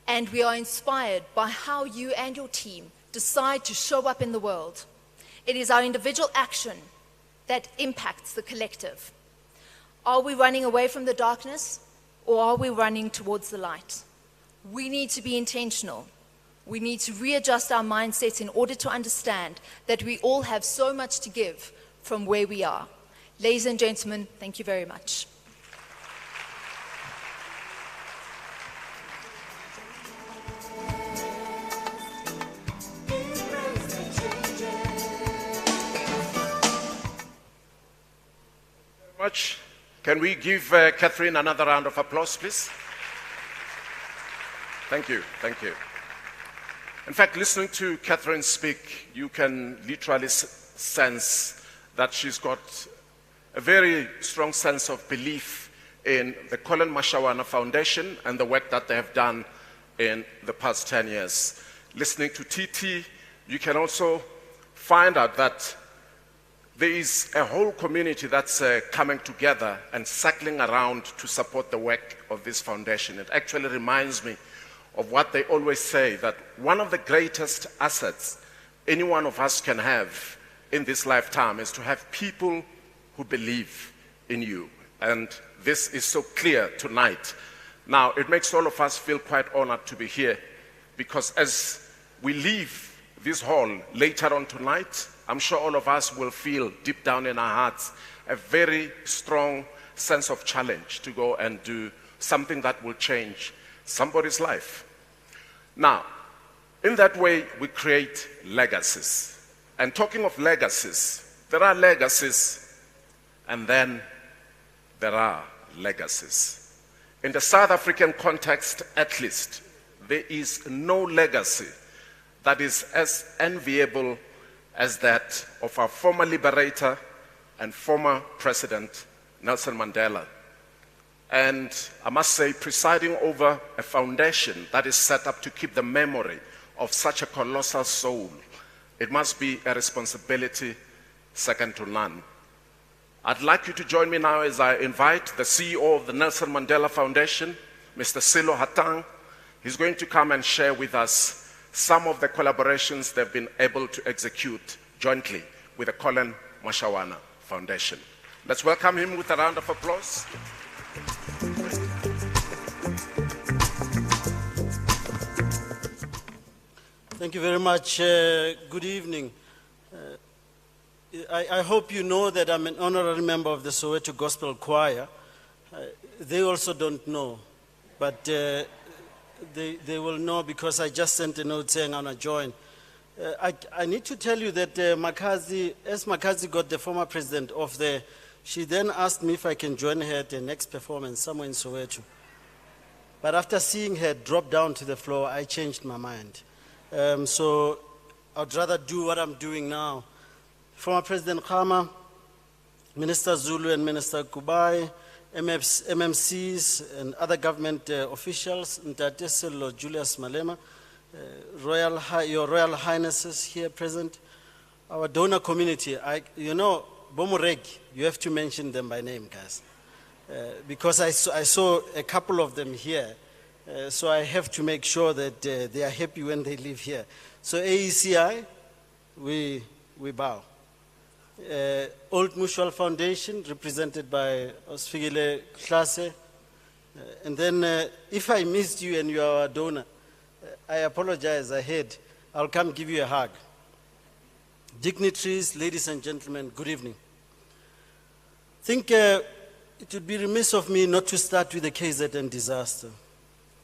and we are inspired by how you and your team decide to show up in the world. It is our individual action that impacts the collective. Are we running away from the darkness, or are we running towards the light? We need to be intentional. We need to readjust our mindsets in order to understand that we all have so much to give from where we are. Ladies and gentlemen, thank you very much. Much. Can we give Catherine another round of applause, please? Thank you, thank you. In fact, listening to Catherine speak, you can literally sense that she's got a very strong sense of belief in the Collen Mashawana Foundation and the work that they have done in the past 10 years. Listening to TT, you can also find out that there is a whole community that's coming together and circling around to support the work of this foundation. It actually reminds me of what they always say, that one of the greatest assets any one of us can have in this lifetime is to have people who believe in you. And this is so clear tonight. Now, it makes all of us feel quite honored to be here, because as we leave this hall later on tonight, I'm sure all of us will feel deep down in our hearts a very strong sense of challenge to go and do something that will change somebody's life. Now, in that way, we create legacies. And talking of legacies, there are legacies, and then there are legacies. In the South African context, at least, there is no legacy that is as enviable as that of our former liberator and former president, Nelson Mandela. And I must say, presiding over a foundation that is set up to keep the memory of such a colossal soul, it must be a responsibility second to none. I'd like you to join me now as I invite the CEO of the Nelson Mandela Foundation, Mr. Silo Hatang. He's going to come and share with us some of the collaborations they've been able to execute jointly with the Collen Mashawana Foundation. Let's welcome him with a round of applause. Thank you very much. Good evening. I hope you know that I'm an honorary member of the Soweto Gospel Choir. They also don't know, but they will know because I just sent a note saying I'm going to join. I need to tell you that Makazi got the former president off there. She then asked me if I can join her at the next performance somewhere in Soweto. But after seeing her drop down to the floor, I changed my mind. So I'd rather do what I'm doing now. Former President Khama, Minister Zulu and Minister Kubai, MMCs and other government officials, Ntate Sello Julius Malema, Your Royal Highnesses here present, our donor community. You know, Bomureg, you have to mention them by name, guys. because I saw a couple of them here. So I have to make sure that they are happy when they live here. So AECI, we bow. Old Mutual Foundation, represented by Osfigile Klase. And then if I missed you and you are a donor, I apologize ahead. I'll come give you a hug. Dignitaries, ladies and gentlemen, good evening. I think it would be remiss of me not to start with the KZN disaster.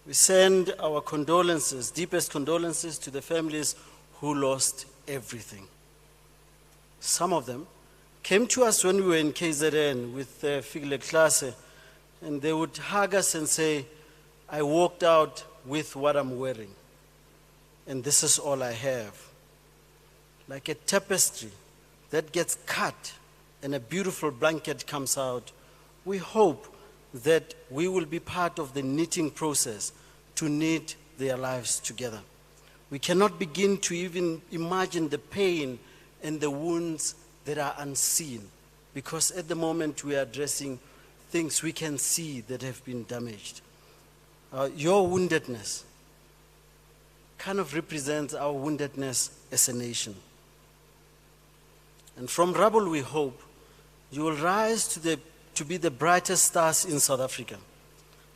We send our condolences, deepest condolences to the families who lost everything. Some of them came to us when we were in KZN with Figle Klase, and they would hug us and say, I walked out with what I'm wearing, and this is all I have. Like a tapestry that gets cut and a beautiful blanket comes out, we hope that we will be part of the knitting process to knit their lives together. We cannot begin to even imagine the pain and the wounds that are unseen, because at the moment we are addressing things we can see that have been damaged. Your woundedness kind of represents our woundedness as a nation. And from rubble we hope you will rise to be the brightest stars in South Africa.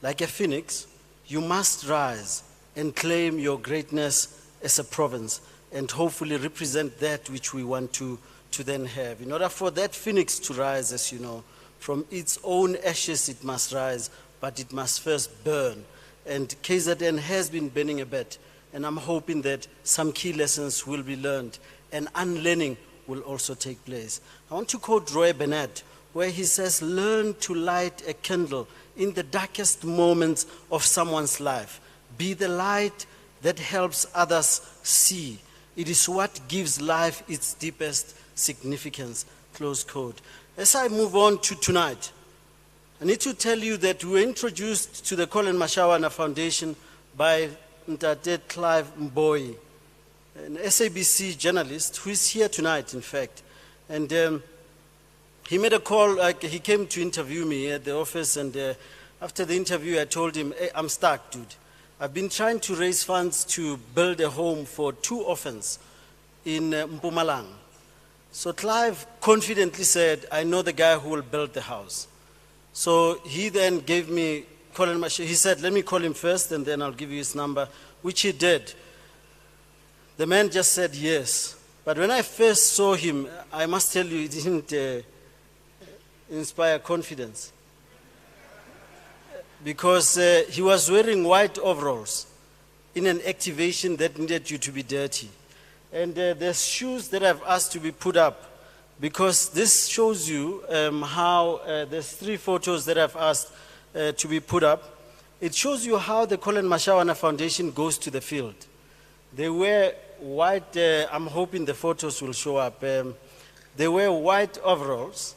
Like a phoenix, you must rise and claim your greatness as a province and hopefully represent that which we want to then have. In order for that phoenix to rise, as you know, from its own ashes it must rise, but it must first burn. And KZN has been burning a bit, and I'm hoping that some key lessons will be learned and unlearning will also take place. I want to quote Roy Bennett, where he says, learn to light a candle in the darkest moments of someone's life. Be the light that helps others see. It is what gives life its deepest significance, close quote. As I move on to tonight, I need to tell you that we were introduced to the Collen Mashawana Foundation by Ntate Clive Mboyi, an SABC journalist who is here tonight, in fact. And he made a call, he came to interview me at the office, and after the interview I told him, hey, I'm stuck, dude. I've been trying to raise funds to build a home for 2 orphans in Mpumalanga. So Clive confidently said, I know the guy who will build the house. So he then gave me Collen Mashawana. He said, let me call him first and then I'll give you his number, which he did. The man just said yes. But when I first saw him, I must tell you, it didn't inspire confidence. Because he was wearing white overalls in an activation that needed you to be dirty. And there's shoes that I've asked to be put up, because this shows you how, there's 3 photos that I've asked to be put up. It shows you how the Collen Mashawana Foundation goes to the field. They wear white, I'm hoping the photos will show up. They wear white overalls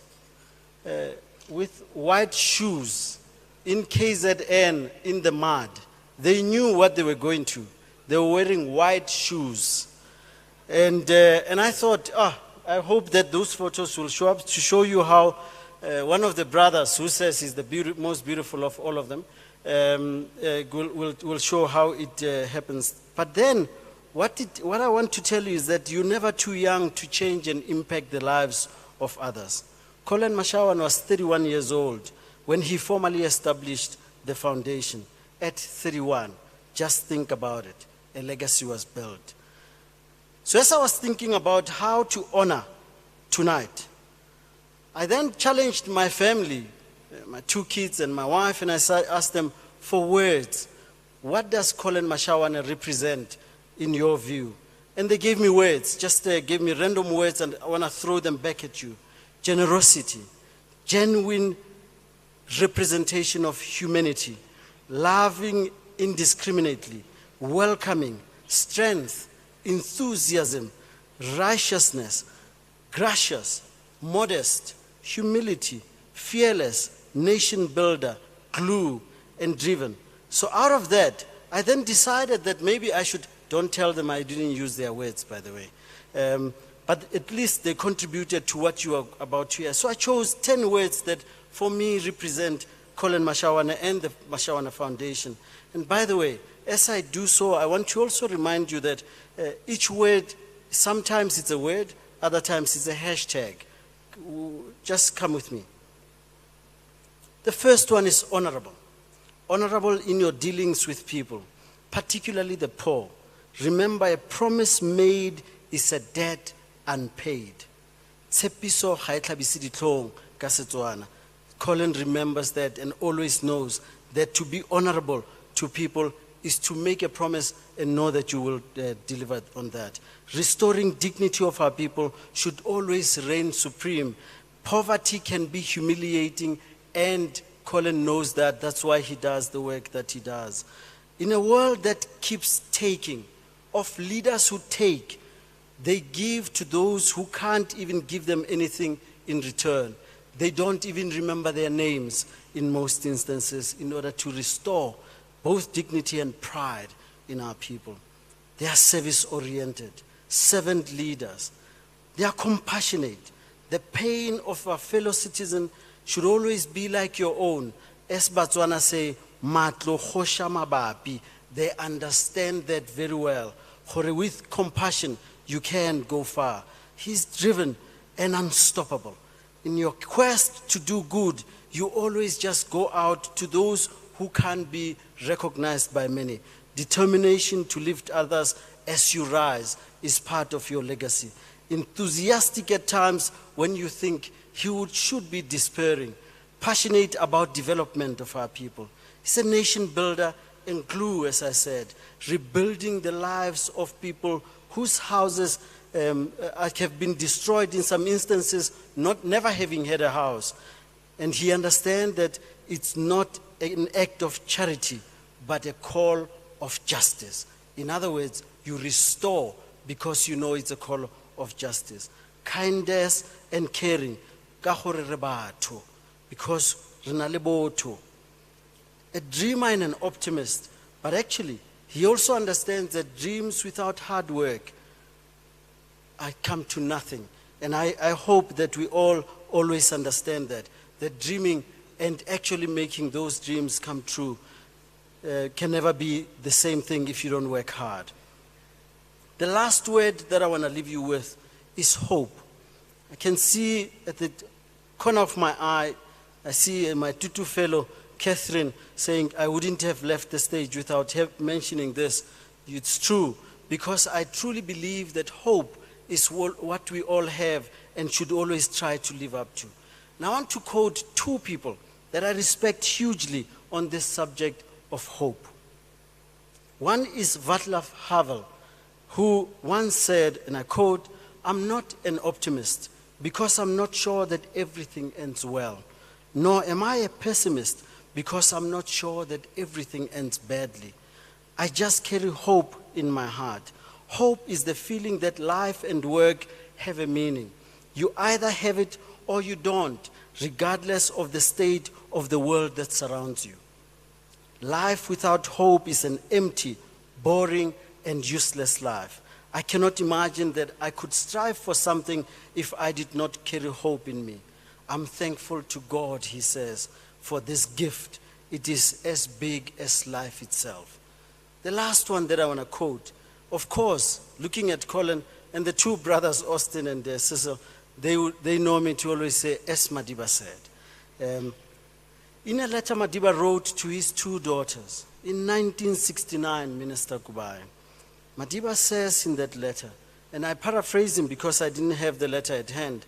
with white shoes in KZN in the mud. They knew what they were going to. They were wearing white shoes. And I thought, I hope that those photos will show up to show you how one of the brothers, who says he's the most beautiful of all of them, will show how it happens. But then, what I want to tell you is that you're never too young to change and impact the lives of others. Collen Mashawana was 31 years old when he formally established the foundation. At 31, just think about it, a legacy was built. So as I was thinking about how to honor tonight, I then challenged my family, my 2 kids and my wife, and I asked them for words. What does Collen Mashawana represent in your view? And they gave me words, just gave me random words, and I want to throw them back at you. Generosity, genuine representation of humanity, loving indiscriminately, welcoming, strength, enthusiasm, righteousness, gracious, modest, humility, fearless, nation builder, glue, and driven. So out of that, I then decided that maybe I should, don't tell them I didn't use their words, by the way, but at least they contributed to what you are about to hear. So I chose 10 words that for me represent Collen Mashawana and the Mashawana Foundation. And by the way, as I do so, I want to also remind you that each word, sometimes it's a word, other times it's a hashtag. Just come with me. The first one is honorable. Honorable in your dealings with people, particularly the poor. Remember, a promise made is a debt unpaid. Tshepiso ga e tlhabise ditlhong ka Setswana. Collen remembers that and always knows that to be honorable to people is to make a promise and know that you will deliver on that. Restoring dignity of our people should always reign supreme. Poverty can be humiliating, and Collen knows that. That's why he does the work that he does. In a world that keeps taking, of leaders who take, they give to those who can't even give them anything in return. They don't even remember their names in most instances in order to restore both dignity and pride in our people. They are service-oriented, servant leaders. They are compassionate. The pain of a fellow citizen should always be like your own. As Batswana say, matlo khosha mabapi. They understand that very well. With compassion, you can go far. He's driven and unstoppable. In your quest to do good, you always just go out to those who can't be recognized by many. Determination to lift others as you rise is part of your legacy. Enthusiastic at times when you think he should be despairing. Passionate about development of our people. He's a nation builder and glue, as I said, rebuilding the lives of people whose houses have been destroyed in some instances, never having had a house. And he understands that it's not an act of charity, but a call of justice. In other words, you restore because you know it's a call of justice. Kindness and caring, because re na le botho. A dreamer and an optimist, but actually, he also understands that dreams without hard work come to nothing. And I hope that we all always understand that dreaming and actually making those dreams come true can never be the same thing if you don't work hard. The last word that I want to leave you with is hope. I can see at the corner of my eye, I see my Tutu fellow, Catherine, saying, I wouldn't have left the stage without mentioning this. It's true, because I truly believe that hope is what we all have and should always try to live up to. Now I want to quote two people that I respect hugely on this subject of hope. One is Václav Havel, who once said, and I quote, I'm not an optimist because I'm not sure that everything ends well, nor am I a pessimist because I'm not sure that everything ends badly. I just carry hope in my heart. Hope is the feeling that life and work have a meaning. You either have it or you don't, regardless of the state of the world that surrounds you. Life without hope is an empty, boring, and useless life. I cannot imagine that I could strive for something if I did not carry hope in me. I'm thankful to God, he says, for this gift. It is as big as life itself. The last one that I want to quote, of course, looking at Collen and the two brothers, Austin and Cecil, they know me to always say, as Madiba said. In a letter Madiba wrote to his two daughters in 1969, Minister Kubai, Madiba says in that letter, and I paraphrase him because I didn't have the letter at hand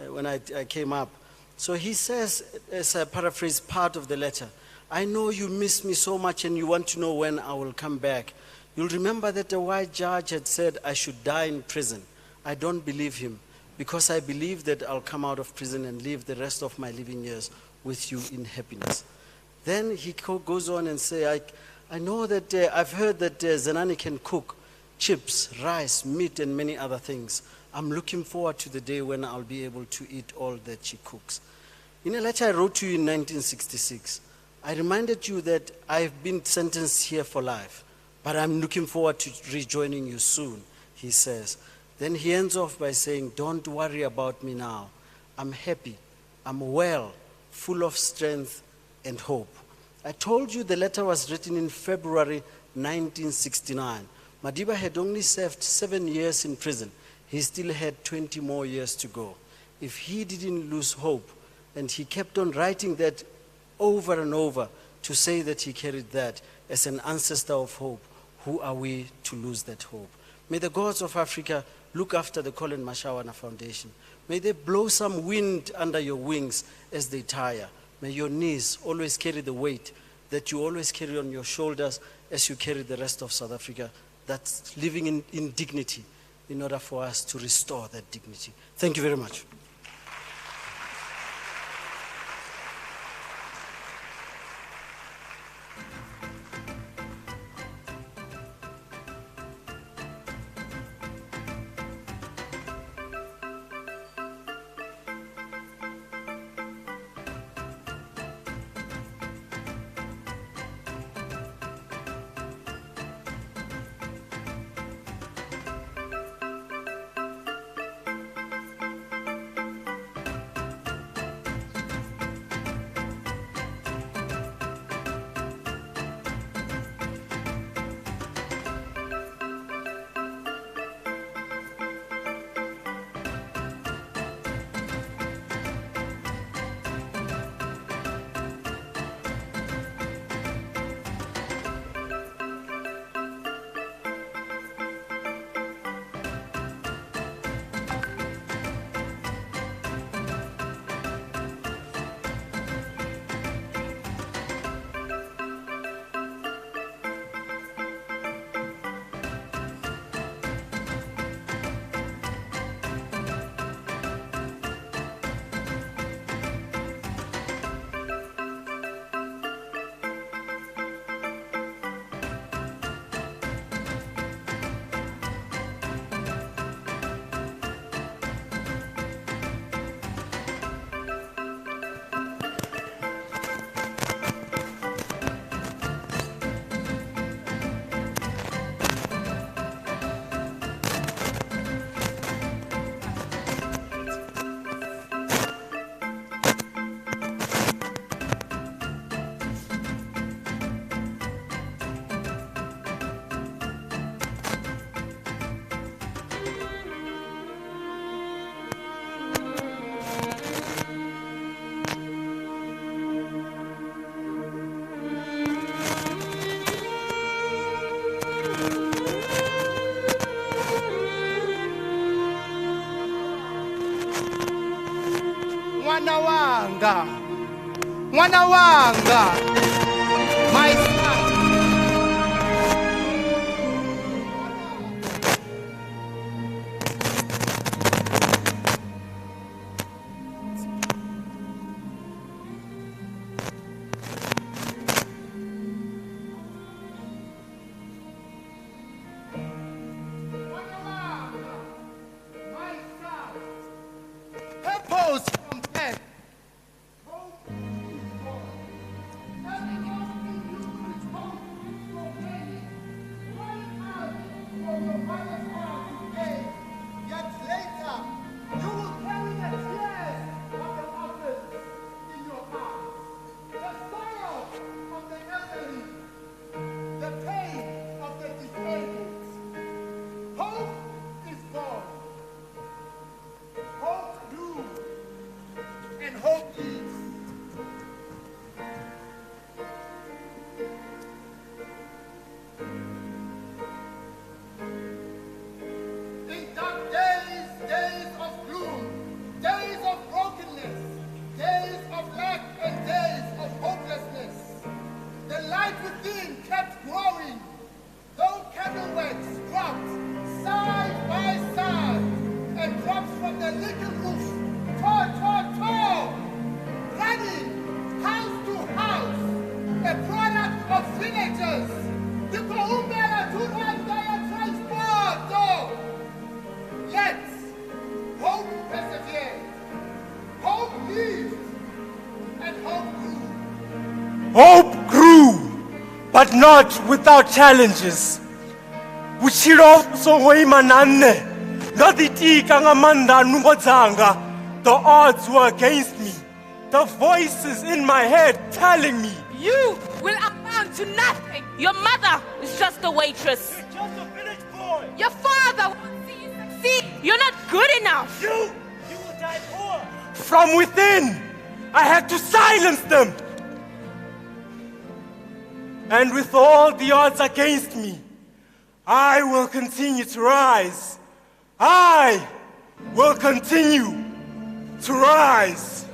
when I came up. So he says, as I paraphrase part of the letter, I know you miss me so much and you want to know when I will come back. You'll remember that a white judge had said I should die in prison. I don't believe him because I believe that I'll come out of prison and live the rest of my living years with you in happiness. Then he goes on and say, I know that I've heard that Zenani can cook chips, rice, meat, and many other things. I'm looking forward to the day when I'll be able to eat all that she cooks. In a letter I wrote to you in 1966, I reminded you that I've been sentenced here for life, but I'm looking forward to rejoining you soon, he says. Then he ends off by saying, don't worry about me now. I'm happy, I'm well, full of strength, and hope. I told you the letter was written in February 1969. Madiba had only served 7 years in prison. He still had 20 more years to go. If he didn't lose hope, and he kept on writing that over and over to say that he carried that as an ancestor of hope, who are we to lose that hope? May the gods of Africa look after the Collen Mashawana Foundation. May they blow some wind under your wings as they tire. May your knees always carry the weight that you always carry on your shoulders as you carry the rest of South Africa, that's living in dignity, in order for us to restore that dignity. Thank you very much. Mwana wanga, my son. Purpose from death. Hope grew, but not without challenges. Buchiro songoi manane, not the tika ngamanda numodzanga. The odds were against me. the voices in my head telling me, You will amount to nothing. Your mother is just a waitress. You're just a village boy. Your father won't see you succeed. You're not good enough. You will die poor. From within, I had to silence them. And with all the odds against me, I will continue to rise. I will continue to rise.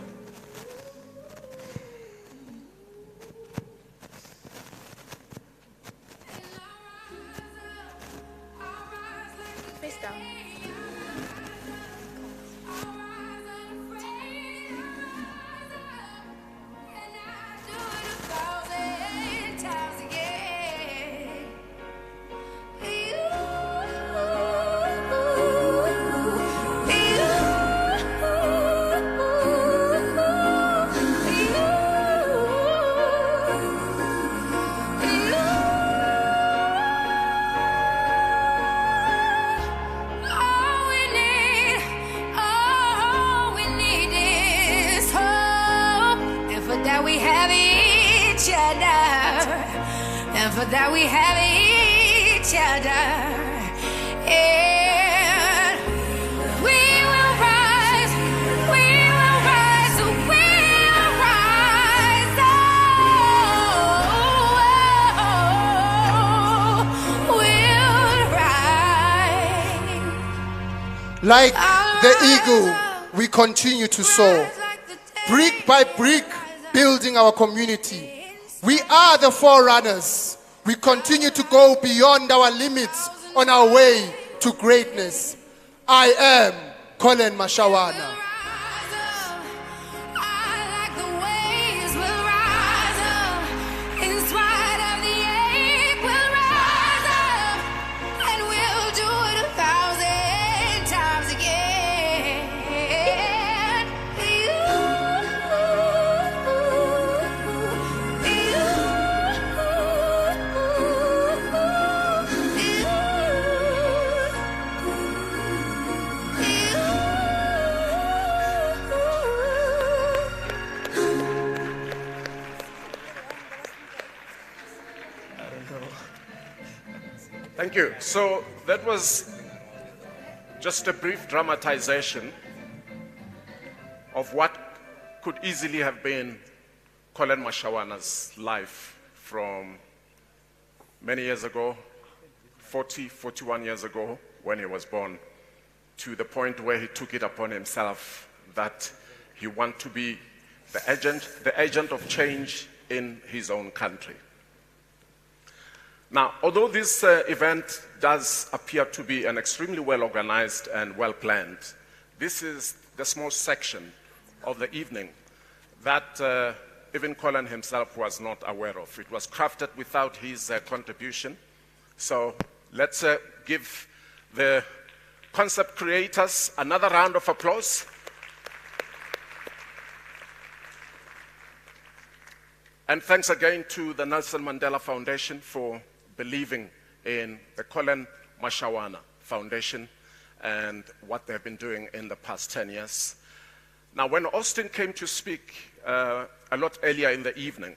Face down. That we have each other, and we will rise, we will rise, we will rise, we'll rise. Like the eagle, we continue to soar, brick by brick, building our community. We are the forerunners. We continue to go beyond our limits on our way to greatness. I am Collen Mashawana. Thank you. So that was just a brief dramatization of what could easily have been Collen Mashawana's life from many years ago, 41 years ago when he was born, to the point where he took it upon himself that he wanted to be the agent of change in his own country. Now, although this event does appear to be an extremely well-organized and well-planned, this is the small section of the evening that even Collen himself was not aware of. It was crafted without his contribution. So let's give the concept creators another round of applause. And thanks again to the Nelson Mandela Foundation for believing in the Collen Mashawana Foundation and what they've been doing in the past 10 years. Now, when Austin came to speak a lot earlier in the evening,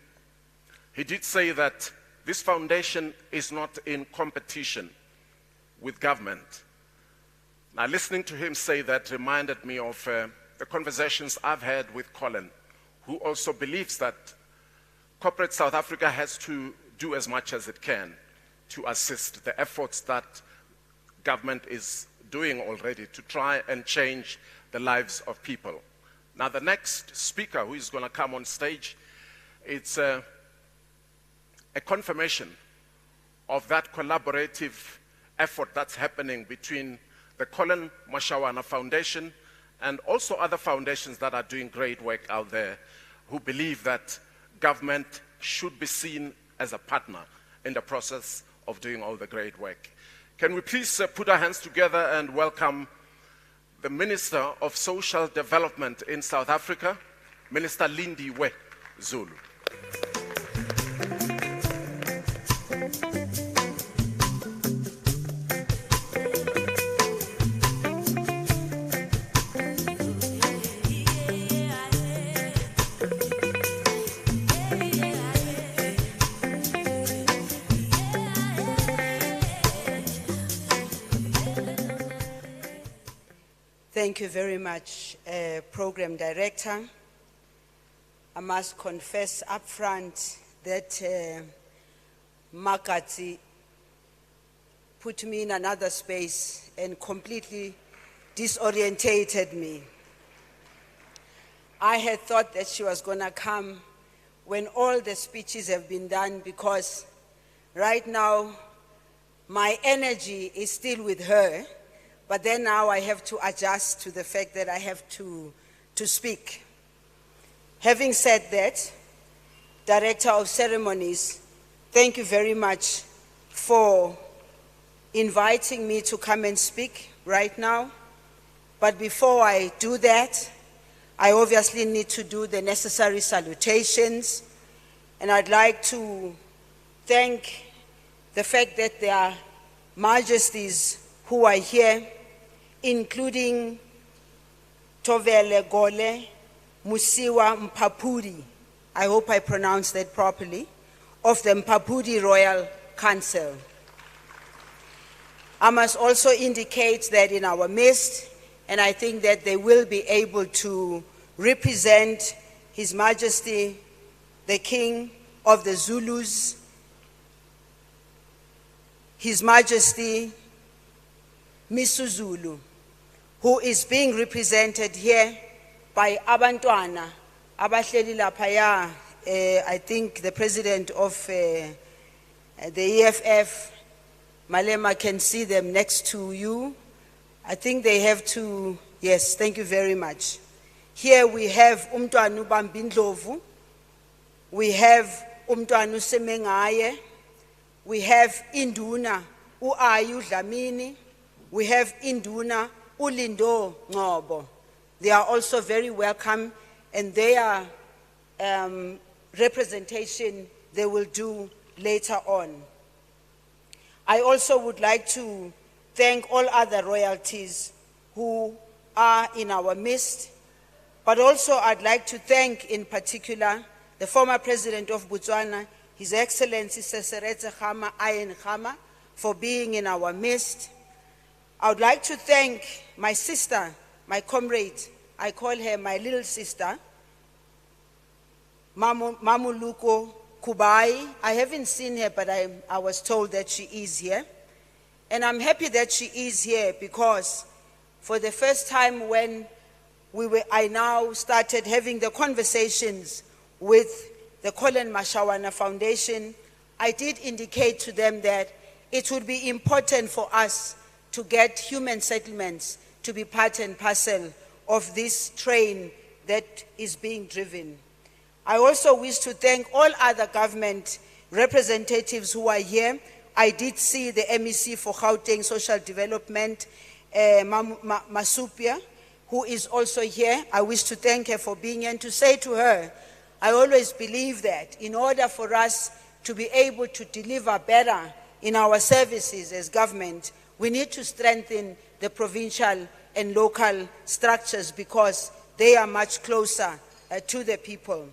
he did say that this foundation is not in competition with government. Now, listening to him say that reminded me of the conversations I've had with Collen, who also believes that corporate South Africa has to do as much as it can to assist the efforts that government is doing already to try and change the lives of people. Now, the next speaker who is going to come on stage, it's a confirmation of that collaborative effort that's happening between the Collen Mashawana Foundation and also other foundations that are doing great work out there who believe that government should be seen as a partner in the process of doing all the great work. Can we please put our hands together and welcome the Minister of Social Development in South Africa, Minister Lindiwe Zulu. Thank you very much, Program Director. I must confess up front that Makati put me in another space and completely disorientated me. I had thought that she was going to come when all the speeches have been done, because right now my energy is still with her, but then now I have to adjust to the fact that I have to speak. Having said that, Director of Ceremonies, thank you very much for inviting me to come and speak right now. But before I do that, I obviously need to do the necessary salutations. And I'd like to thank the fact that there are majesties who are here, including Tovele Gole Musiwa Mpapudi, I hope I pronounced that properly, of the Mpapudi Royal Council. I must also indicate that in our midst, and I think that they will be able to represent His Majesty, the King of the Zulus, His Majesty Misuzulu, who is being represented here by Abantwana, Abahleli laphaya, I think the President of the EFF, Malema, can see them next to you. I think they have to, yes, thank you very much. Here we have Umntwana Bambindlovu, we have Umntwana Semengaye, we have Induna Uayu Dlamini, we have Induna Ulindo Ngobo. They are also very welcome, and their representation they will do later on. I also would like to thank all other royalties who are in our midst, but also I'd like to thank in particular the former President of Botswana, His Excellency Seseretse Khama Ayen Khama, for being in our midst. I would like to thank my sister, my comrade, I call her my little sister, Mamuluko Kubai. I haven't seen her, but I was told that she is here. And I'm happy that she is here because for the first time when I now started having the conversations with the Collen Mashawana Foundation, I did indicate to them that it would be important for us to get human settlements to be part and parcel of this train that is being driven. I also wish to thank all other government representatives who are here. I did see the MEC for Gauteng Social Development, Masupia, who is also here. I wish to thank her for being here and to say to her, I always believe that in order for us to be able to deliver better in our services as government, we need to strengthen the provincial and local structures because they are much closer to the people.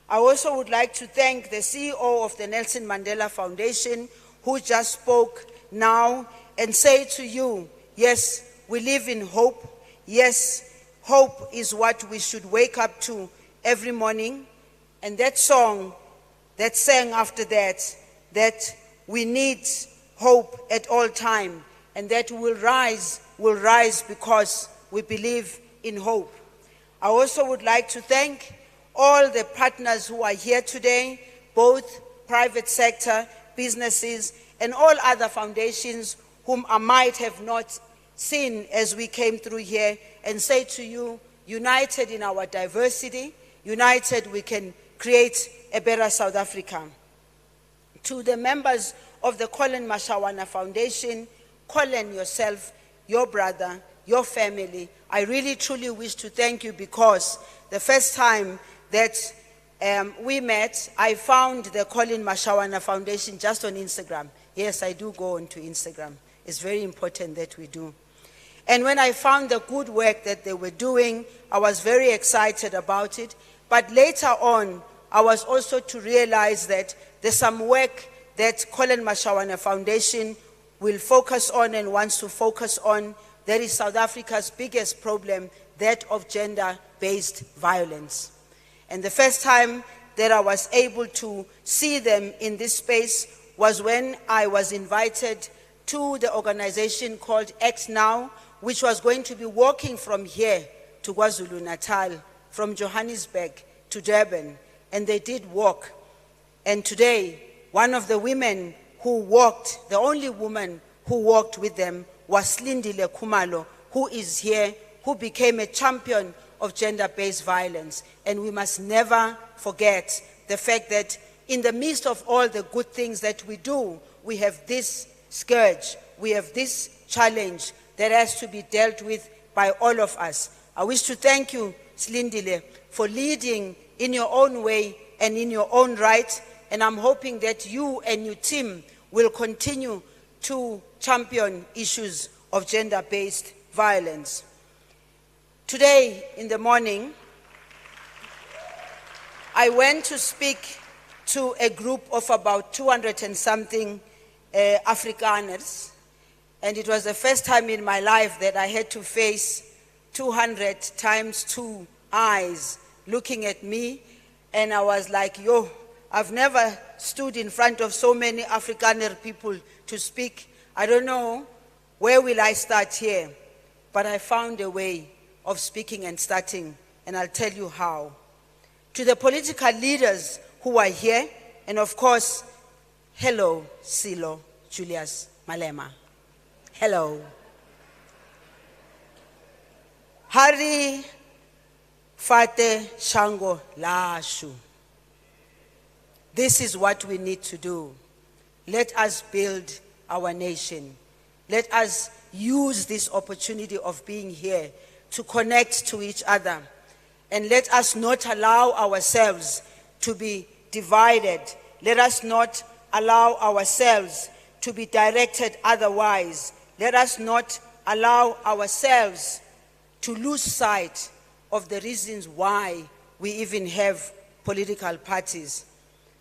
I also would like to thank the CEO of the Nelson Mandela Foundation, who just spoke now, and say to you, yes, we live in hope. Yes, hope is what we should wake up to every morning. And that song that sang after that we need hope at all time, and that will rise because we believe in hope. I also would like to thank all the partners who are here today, both private sector, businesses, and all other foundations whom I might have not seen as we came through here, and say to you, united in our diversity, united we can create a better South Africa. To the members of the Collen Mashawana Foundation, Collen, yourself, your brother, your family, I really truly wish to thank you because the first time that we met, I found the Collen Mashawana Foundation just on Instagram. Yes, I do go onto Instagram. It's very important that we do. And when I found the good work that they were doing, I was very excited about it. But later on, I was also to realize that there's some work that Collen Mashawana Foundation will focus on and wants to focus on that is South Africa's biggest problem, that of gender-based violence. And the first time that I was able to see them in this space was when I was invited to the organization called Act Now, which was going to be walking from here to KwaZulu-Natal, from Johannesburg to Durban, and they did walk. And today, one of the women who walked, the only woman who walked with them, was Lindile Khumalo, who is here, who became a champion of gender-based violence. And we must never forget the fact that in the midst of all the good things that we do, we have this scourge, we have this challenge that has to be dealt with by all of us. I wish to thank you, Slindile, for leading in your own way and in your own right, and I'm hoping that you and your team will continue to champion issues of gender-based violence. Today in the morning, I went to speak to a group of about 200 and something Afrikaners, and it was the first time in my life that I had to face 200 times 2 eyes looking at me, and I was like, yo, I've never stood in front of so many Afrikaner people to speak. I don't know where will I start here, but I found a way of speaking and starting, and I'll tell you how. To the political leaders who are here, and of course, hello, Silo Julius Malema. Hello. Hari Fate Shango Lashu. This is what we need to do. Let us build our nation. Let us use this opportunity of being here to connect to each other. And let us not allow ourselves to be divided. Let us not allow ourselves to be directed otherwise. Let us not allow ourselves to lose sight of the reasons why we even have political parties.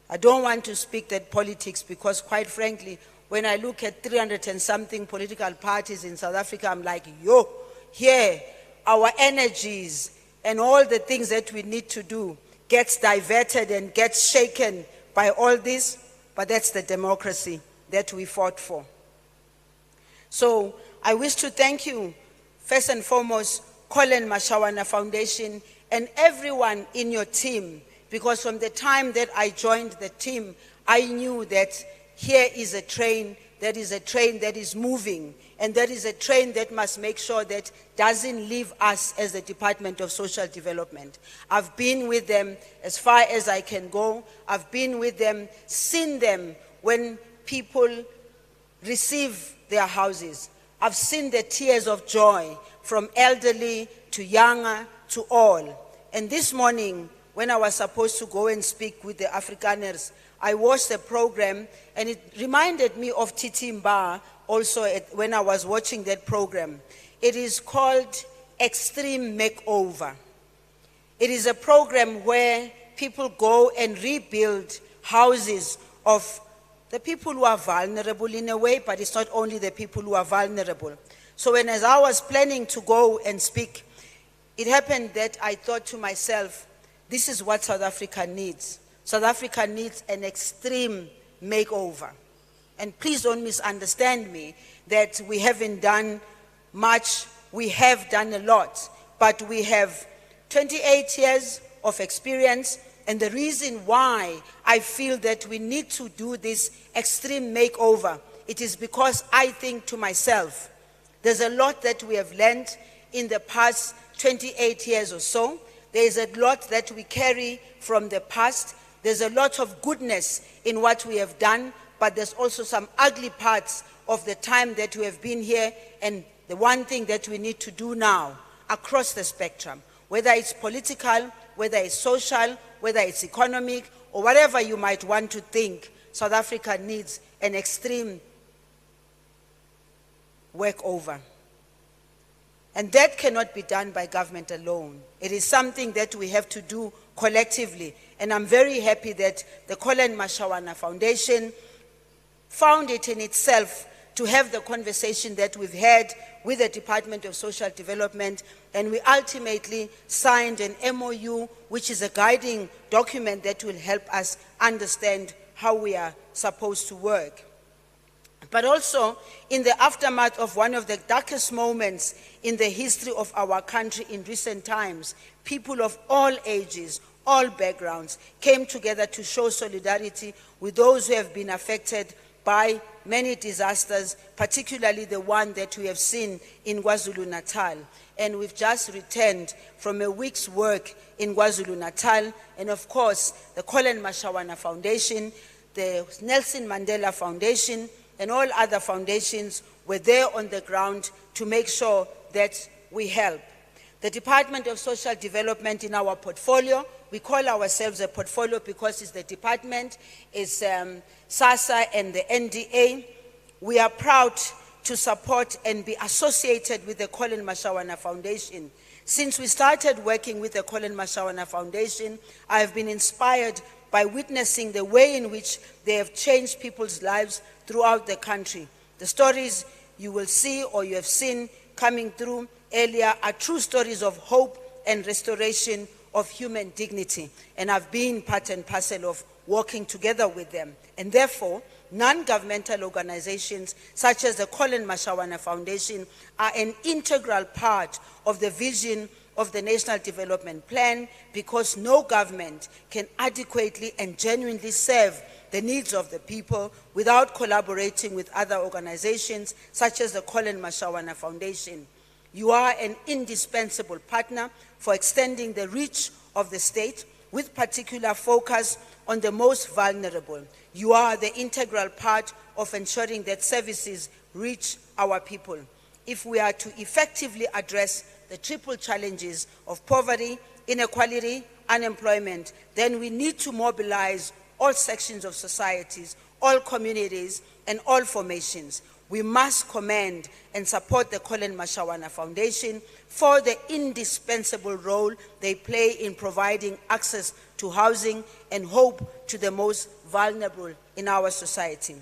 I don't want to speak that politics because, quite frankly, when I look at 300 and something political parties in South Africa, I'm like, yo, here, our energies and all the things that we need to do gets diverted and gets shaken by all this, but that's the democracy that we fought for. So I wish to thank you, first and foremost, Collen Mashawana Foundation and everyone in your team, because from the time that I joined the team, I knew that here is a train that is moving, and that is a train that must make sure that doesn't leave us as the Department of Social Development. I've been with them as far as I can go. I've been with them, seen them when people receive their houses. I've seen the tears of joy from elderly to younger to all. And this morning, when I was supposed to go and speak with the Afrikaners, I watched the program, and it reminded me of Titi Mba also when I was watching that program. It is called Extreme Makeover. It is a program where people go and rebuild houses of the people who are vulnerable in a way, but it's not only the people who are vulnerable. So as I was planning to go and speak, it happened that I thought to myself, this is what South Africa needs. South Africa needs an extreme makeover. And please don't misunderstand me that we haven't done much. We have done a lot, but we have 28 years of experience. And the reason why I feel that we need to do this extreme makeover, it is because I think to myself, there's a lot that we have learned in the past 28 years or so. There is a lot that we carry from the past. There's a lot of goodness in what we have done, but there's also some ugly parts of the time that we have been here. And the one thing that we need to do now, across the spectrum, whether it's political, whether it's social, whether it's economic, or whatever you might want to think, South Africa needs an extreme workover. And that cannot be done by government alone. It is something that we have to do collectively. And I'm very happy that the Collen Mashawana Foundation found it in itself to have the conversation that we've had with the Department of Social Development, and we ultimately signed an MOU, which is a guiding document that will help us understand how we are supposed to work. But also, in the aftermath of one of the darkest moments in the history of our country in recent times, people of all ages, all backgrounds, came together to show solidarity with those who have been affected by many disasters, particularly the one that we have seen in KwaZulu-Natal. And we've just returned from a week's work in KwaZulu-Natal, and of course, the Collen Mashawana Foundation, the Nelson Mandela Foundation, and all other foundations were there on the ground to make sure that we help. The Department of Social Development in our portfolio, we call ourselves a portfolio because it's the department, it's SASSA and the NDA. We are proud to support and be associated with the Collen Mashawana Foundation. Since we started working with the Collen Mashawana Foundation, I have been inspired by witnessing the way in which they have changed people's lives throughout the country. The stories you will see or you have seen coming through earlier are true stories of hope and restoration of human dignity. And I've been part and parcel of working together with them. And therefore, non-governmental organizations such as the Collen Mashawana Foundation are an integral part of the vision of the National Development Plan, because no government can adequately and genuinely serve the needs of the people without collaborating with other organizations such as the Collen Mashawana Foundation. You are an indispensable partner for extending the reach of the state with particular focus on the most vulnerable. You are the integral part of ensuring that services reach our people. If we are to effectively address the triple challenges of poverty, inequality, unemployment, then we need to mobilize all sections of societies, all communities, and all formations. We must commend and support the Collen Mashawana Foundation for the indispensable role they play in providing access to housing and hope to the most vulnerable in our society.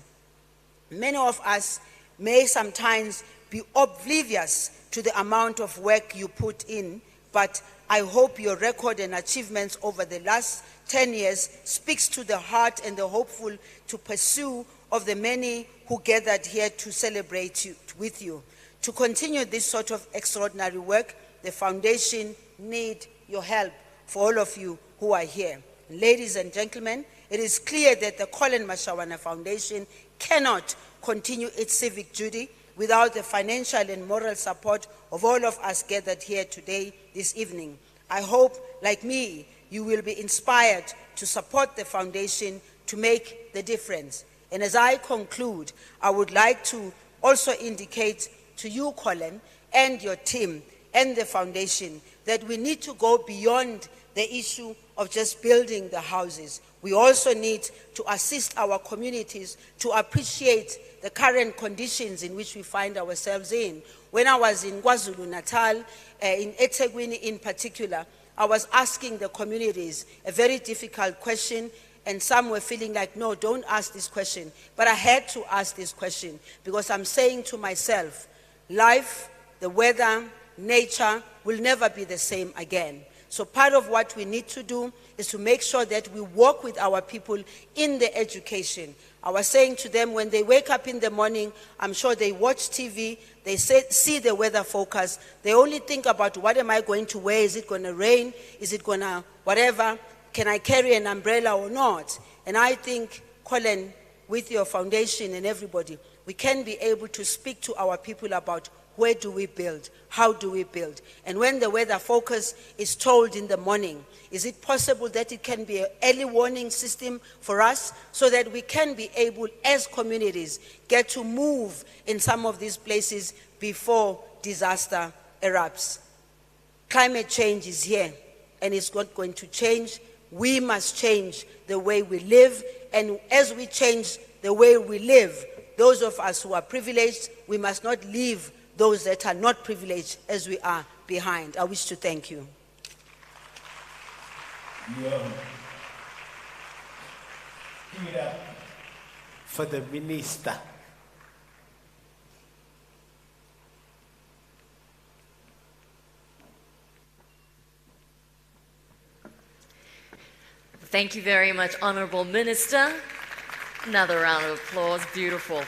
Many of us may sometimes be oblivious to the amount of work you put in, but I hope your record and achievements over the last 10 years speaks to the heart and the hopeful to pursue of the many who gathered here to celebrate with you. To continue this sort of extraordinary work, the foundation needs your help, for all of you who are here. Ladies and gentlemen, it is clear that the Collen Mashawana Foundation cannot continue its civic duty without the financial and moral support of all of us gathered here today, this evening. I hope, like me, you will be inspired to support the foundation to make the difference. And as I conclude, I would like to also indicate to you, Collen, and your team, and the foundation, that we need to go beyond the issue of just building the houses. We also need to assist our communities to appreciate the current conditions in which we find ourselves in. When I was in KwaZulu-Natal, in eThekwini in particular, I was asking the communities a very difficult question, and some were feeling like, no, don't ask this question. But I had to ask this question because I'm saying to myself, life, the weather, nature will never be the same again. So part of what we need to do is to make sure that we work with our people in the education. I was saying to them, when they wake up in the morning, I'm sure they watch TV, they see the weather forecast, they only think about what am I going to wear, is it going to rain, is it going to whatever, can I carry an umbrella or not? And I think, Collen, with your foundation and everybody, we can be able to speak to our people about where do we build? How do we build? And when the weather focus is told in the morning, is it possible that it can be an early warning system for us so that we can be able, as communities, get to move in some of these places before disaster erupts? Climate change is here, and it's not going to change. We must change the way we live, and as we change the way we live, those of us who are privileged, we must not leave those that are not privileged as we are behind. I wish to thank you. Give it up for the minister. Thank you very much, Honorable Minister. Another round of applause. Beautiful.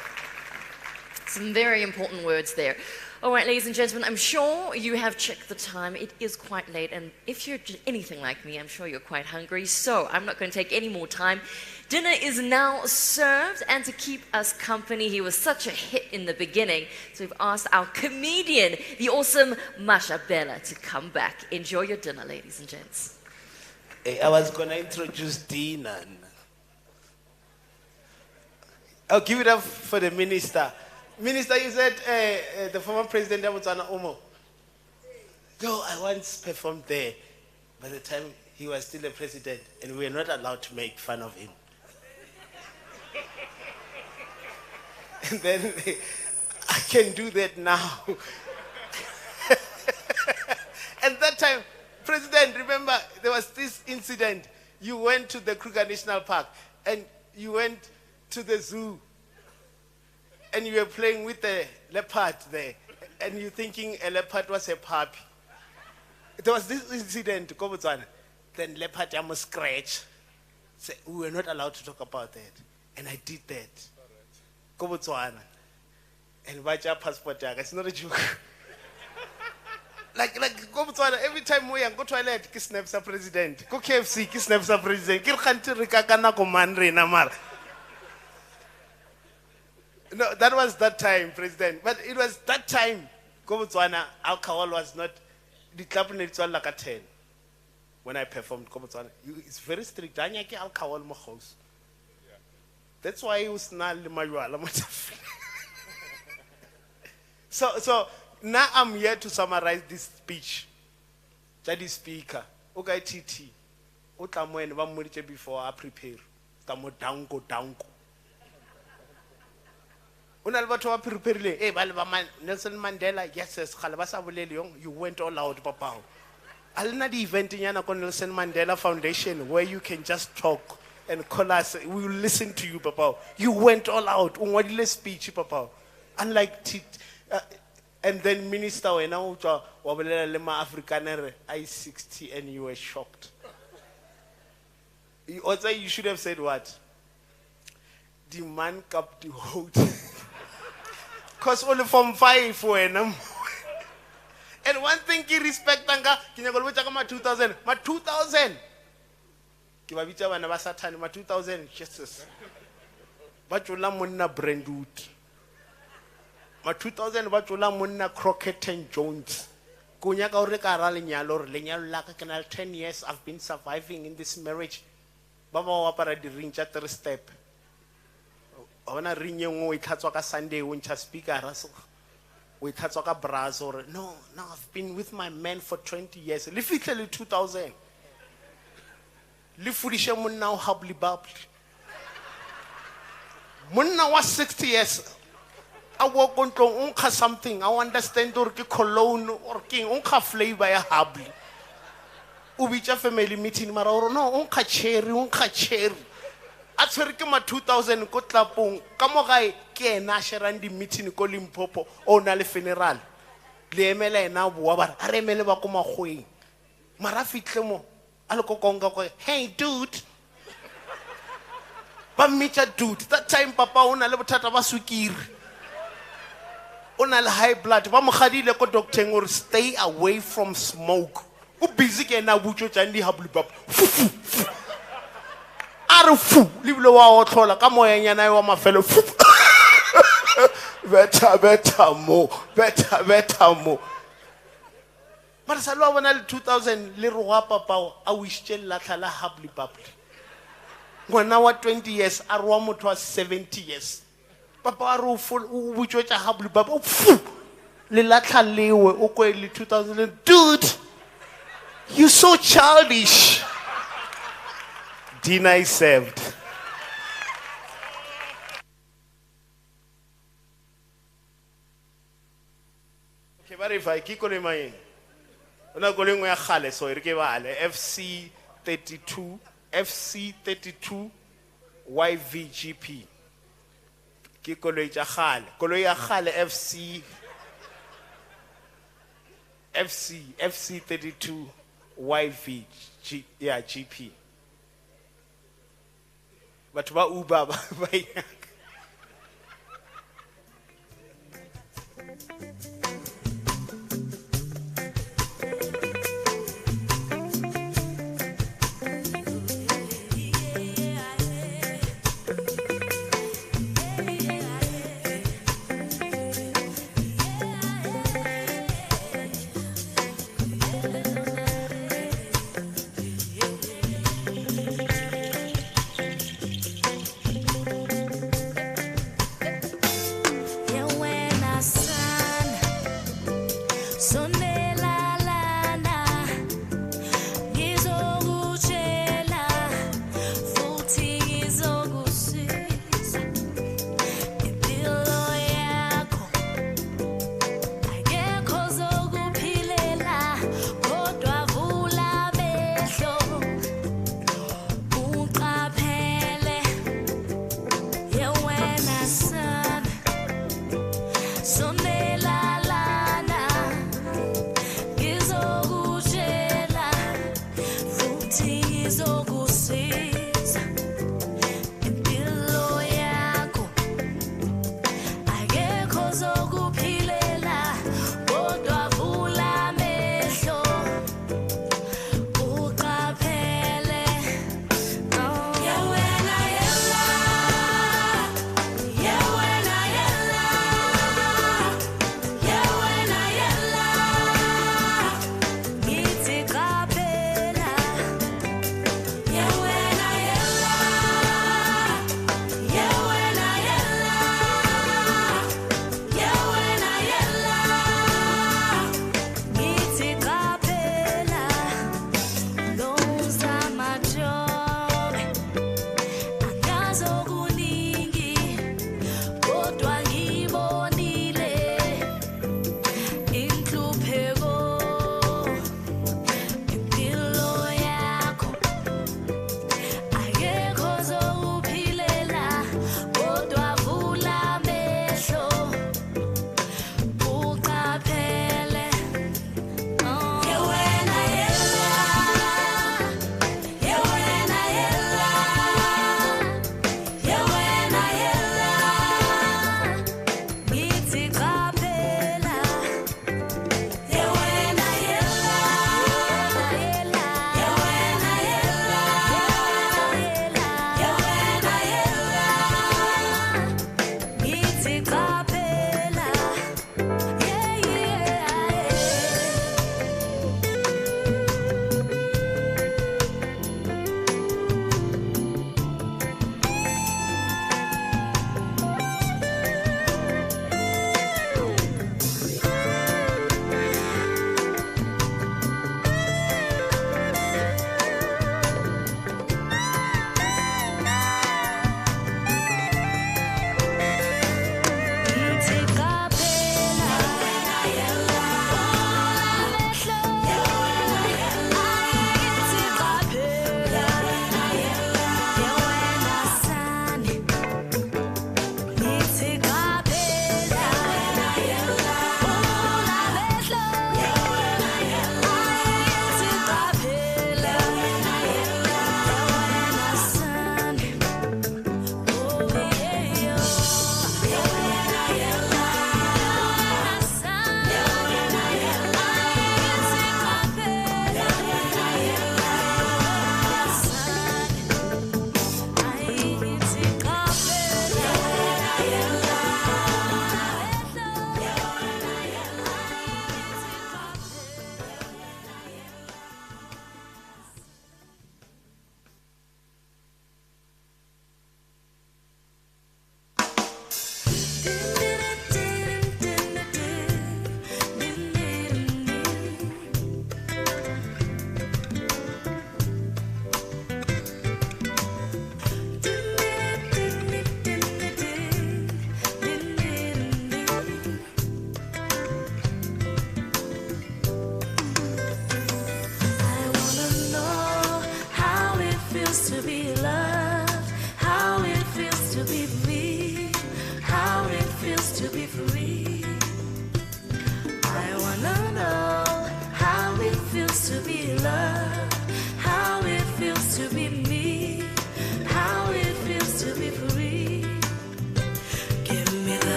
Some very important words there. All right, ladies and gentlemen, I'm sure you have checked the time. It is quite late, and if you're anything like me, I'm sure you're quite hungry, so I'm not going to take any more time. Dinner is now served, and to keep us company, he was such a hit in the beginning, so we've asked our comedian, the awesome Masha Bella, to come back. Enjoy your dinner, ladies and gents. I was going to introduce dinner. I'll give it up for the minister. Minister, you said the former president of Botswana, Omo. No, I once performed there by the time he was still a president, and we were not allowed to make fun of him. And then I can do that now. And that time, President, remember, there was this incident. You went to the Kruger National Park, and you went to the zoo, and you were playing with a leopard there, and you're thinking a leopard was a puppy. There was this incident, then leopard almost scratch. So we were not allowed to talk about that. And I did that. Kobotswana. And Baja passport, it's not a joke. like Kobotswana, every time we go to toilet, kiss Nepsa president. Go KFC, kiss Nepsa president. Kil khanti rikakana komandre namar. No, that was that time, President. But it was that time, Kobotswana, alcohol was not, the club needs like a 10. When I performed Kobotswana, it's very strict. I don't alcohol in my house. That's why it was not So now I'm here to summarize this speech. That is speaker. Okay, TT. Before I prepare. Tamo dango. Nelson Mandela, yes, you went all out, Papa. I'll not event in Nelson Mandela Foundation where you can just talk and call us. We will listen to you, Papa. You went all out. What speech, Papa? Unlike and then Minister when Afrikaner I-60 and you were shocked. Also, you should have said what? The man kept the hold. Because only from 5 when and one thing he respect anga kinyagolwetsa ma 2000 ma 2000 ke ba bitsa bana ba Satan ma 2000 Jesus ba tlola monna Brandwood ma 2000 ba tlola monna Crockett and Jones go nyaka o re ka ra lenyalo la ka kana 10 years I've been surviving in this marriage ba ba wa para di ring tsa 3 step ona ring engwe e tlhatswa ka Sunday o ntsha speaker raso we tlhatswa ka bras or no I've been with my man for 20 years le fitlele 2000 le fudishe monna o habli babli monna wa 60 years I walk on unka something I understand or ke cologne or king unka flavor ya habli o bitsa family meeting mara or no unka cherry a tshwere ke ma 2000 ko tlapong ka mo gae ke ena sherang di meeting ko Limpopo o na le funeral le emela ena boa ba re emele ba ko magweng mara fitle mo a le ko konga ko hey dude ba mmitsa dude that time papa o na le bothata ba sukiri o na le high blood ba mo gadile ko doctor ngore stay away from smoke o busy ke ena butso tsa ndi hablu bab Arufu, liblo wa otlola ka moyanyana wa mafelo. Better mo. Mara salwa bona le 2000 le roa papa a wishche la tlala habli babli. Ngwana wa 20 years a roa motho wa 70 years. Papa a ro full o butso tsa habli baba. Le la tlalewe o ko le 2000 dude. You so childish. Dinner is served. Okay, but if I keep calling my una calling my khale so re ke bale FC 32 YVGP ke koloi tsa khale koloi ya khale FC 32 YVG yeah GP batho ba Uber ba nyaka.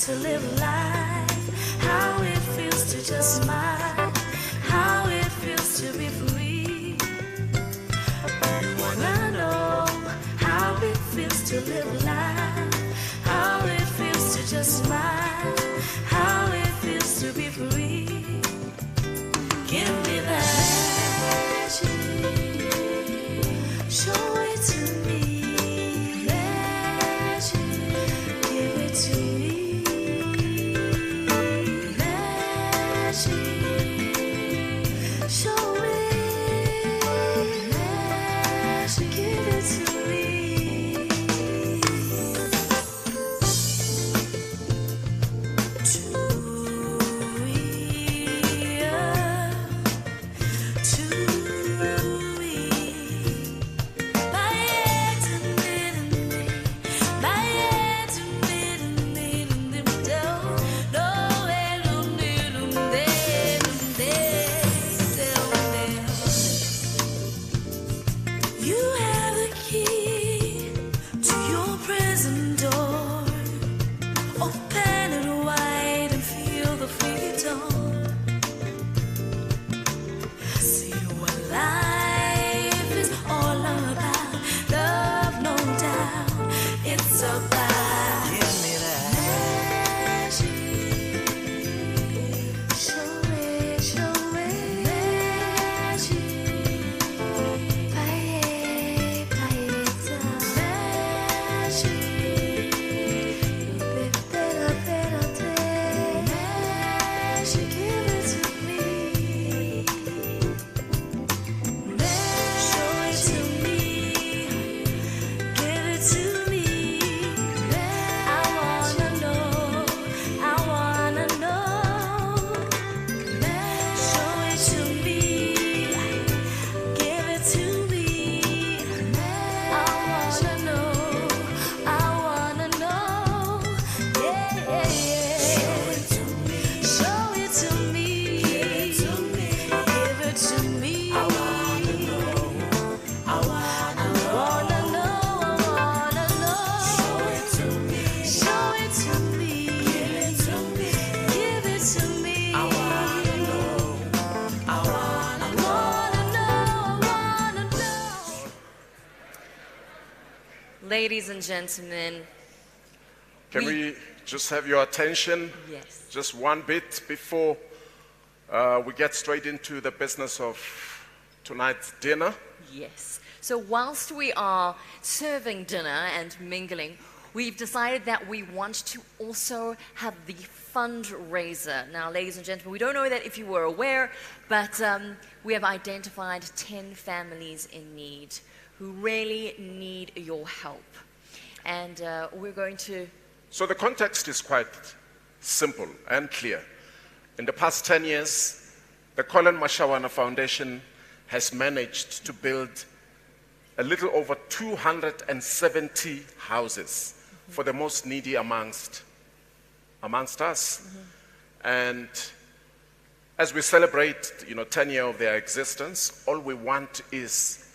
To live life, how it feels to just smile, how it feels to be free. I wanna know how it feels to live life, how it feels to just smile, how it feels to be free. Give me that magic, show it to me, magic, give it to me. Ladies and gentlemen, Can we just have your attention? Yes. Just one bit before we get straight into the business of tonight's dinner. Yes. So whilst we are serving dinner and mingling, we've decided that we want to also have the fundraiser. Now, ladies and gentlemen, we don't know that if you were aware, but we have identified 10 families in need who really need your help. And we're going to... So the context is quite simple and clear. In the past 10 years, the Collen Mashawana Foundation has managed to build a little over 270 houses for the most needy amongst us. And as we celebrate, 10 years of their existence, all we want is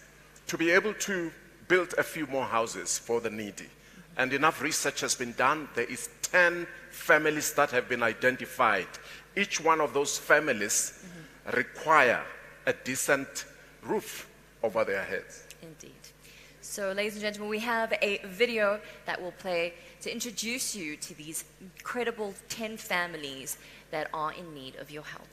to be able to build a few more houses for the needy. And enough research has been done. There is 10 families that have been identified. Each one of those families require a decent roof over their heads. Indeed. So, ladies and gentlemen, we have a video that will play to introduce you to these incredible 10 families that are in need of your help.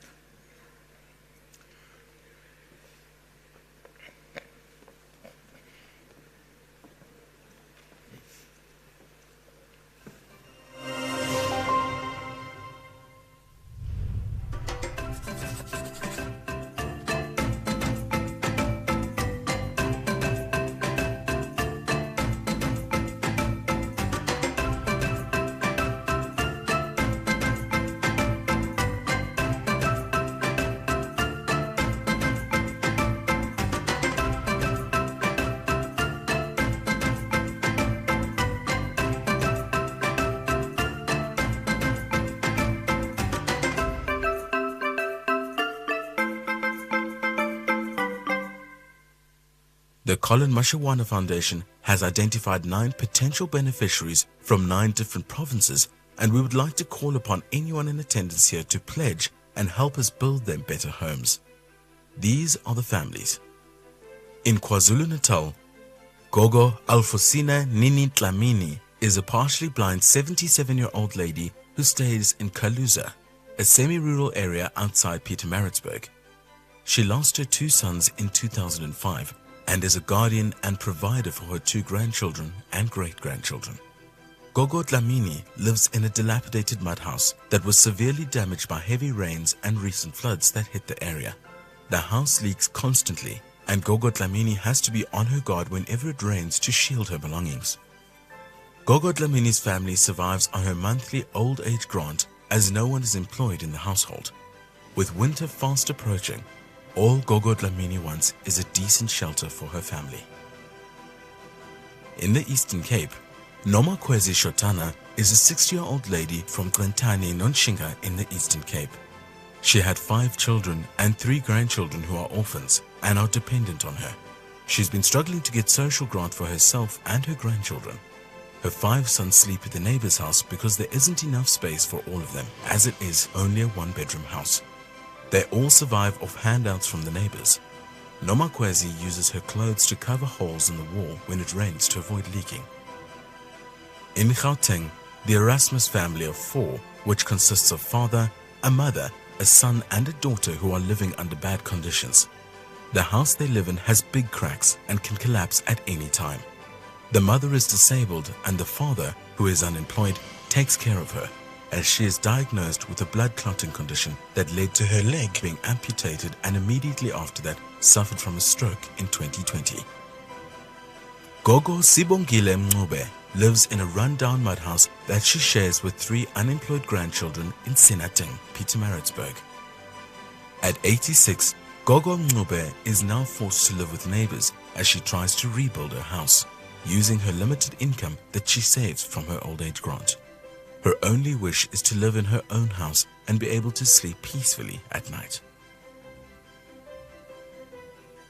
The Collen Mashawana Foundation has identified 9 potential beneficiaries from 9 different provinces, and we would like to call upon anyone in attendance here to pledge and help us build them better homes. These are the families. In KwaZulu-Natal, Gogo Alfosina Nini Tlamini is a partially blind 77-year-old lady who stays in Kaluza, a semi-rural area outside Pietermaritzburg. She lost her 2 sons in 2005 and is a guardian and provider for her 2 grandchildren and great-grandchildren. Gogo Dlamini lives in a dilapidated mud house that was severely damaged by heavy rains and recent floods that hit the area. The house leaks constantly, and Gogo Dlamini has to be on her guard whenever it rains to shield her belongings. Gogo Dlamini's family survives on her monthly old age grant as no one is employed in the household. With winter fast approaching, all Gogo Dlamini wants is a decent shelter for her family. In the Eastern Cape, Noma Kwezi Shotana is a 60-year-old lady from Glentani, Nonshinga in the Eastern Cape. She had 5 children and 3 grandchildren who are orphans and are dependent on her. She's been struggling to get social grant for herself and her grandchildren. Her 5 sons sleep at the neighbor's house because there isn't enough space for all of them, as it is only a 1-bedroom house. They all survive off handouts from the neighbors. Noma Kwezi uses her clothes to cover holes in the wall when it rains to avoid leaking. In Gauteng, the Erasmus family of 4, which consists of father, a mother, a son and a daughter who are living under bad conditions. The house they live in has big cracks and can collapse at any time. The mother is disabled and the father, who is unemployed, takes care of her, as she is diagnosed with a blood clotting condition that led to her leg being amputated and immediately after that suffered from a stroke in 2020. Gogo Sibongile Mncube lives in a run-down mud house that she shares with 3 unemployed grandchildren in Sandton, Pietermaritzburg. At 86, Gogo Mncube is now forced to live with neighbors as she tries to rebuild her house, using her limited income that she saves from her old age grant. Her only wish is to live in her own house and be able to sleep peacefully at night.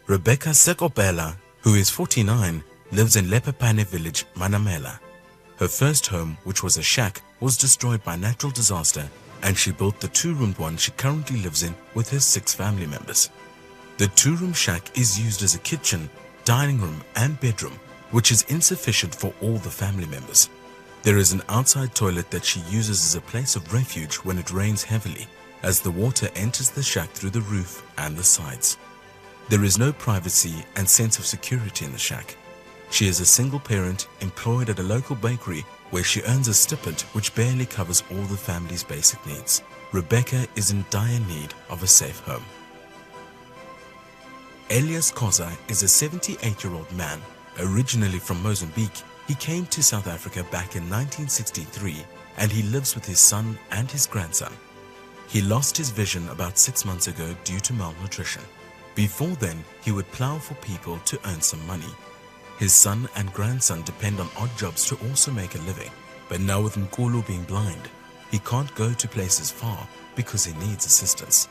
Rebecca Sekopela, who is 49, lives in Lepepane village, Manamela. Her first home, which was a shack, was destroyed by natural disaster, and she built the 2-roomed one she currently lives in with her 6 family members. The 2-room shack is used as a kitchen, dining room and bedroom, which is insufficient for all the family members. There is an outside toilet that she uses as a place of refuge when it rains heavily, as the water enters the shack through the roof and the sides. There is no privacy and sense of security in the shack. She is a single parent employed at a local bakery where she earns a stipend which barely covers all the family's basic needs. Rebecca is in dire need of a safe home. Elias Koza is a 78-year-old man. Originally from Mozambique, he came to South Africa back in 1963 and he lives with his son and his grandson. He lost his vision about 6 months ago due to malnutrition. Before then, he would plow for people to earn some money. His son and grandson depend on odd jobs to also make a living, but now with Nkulu being blind, he can't go to places far because he needs assistance.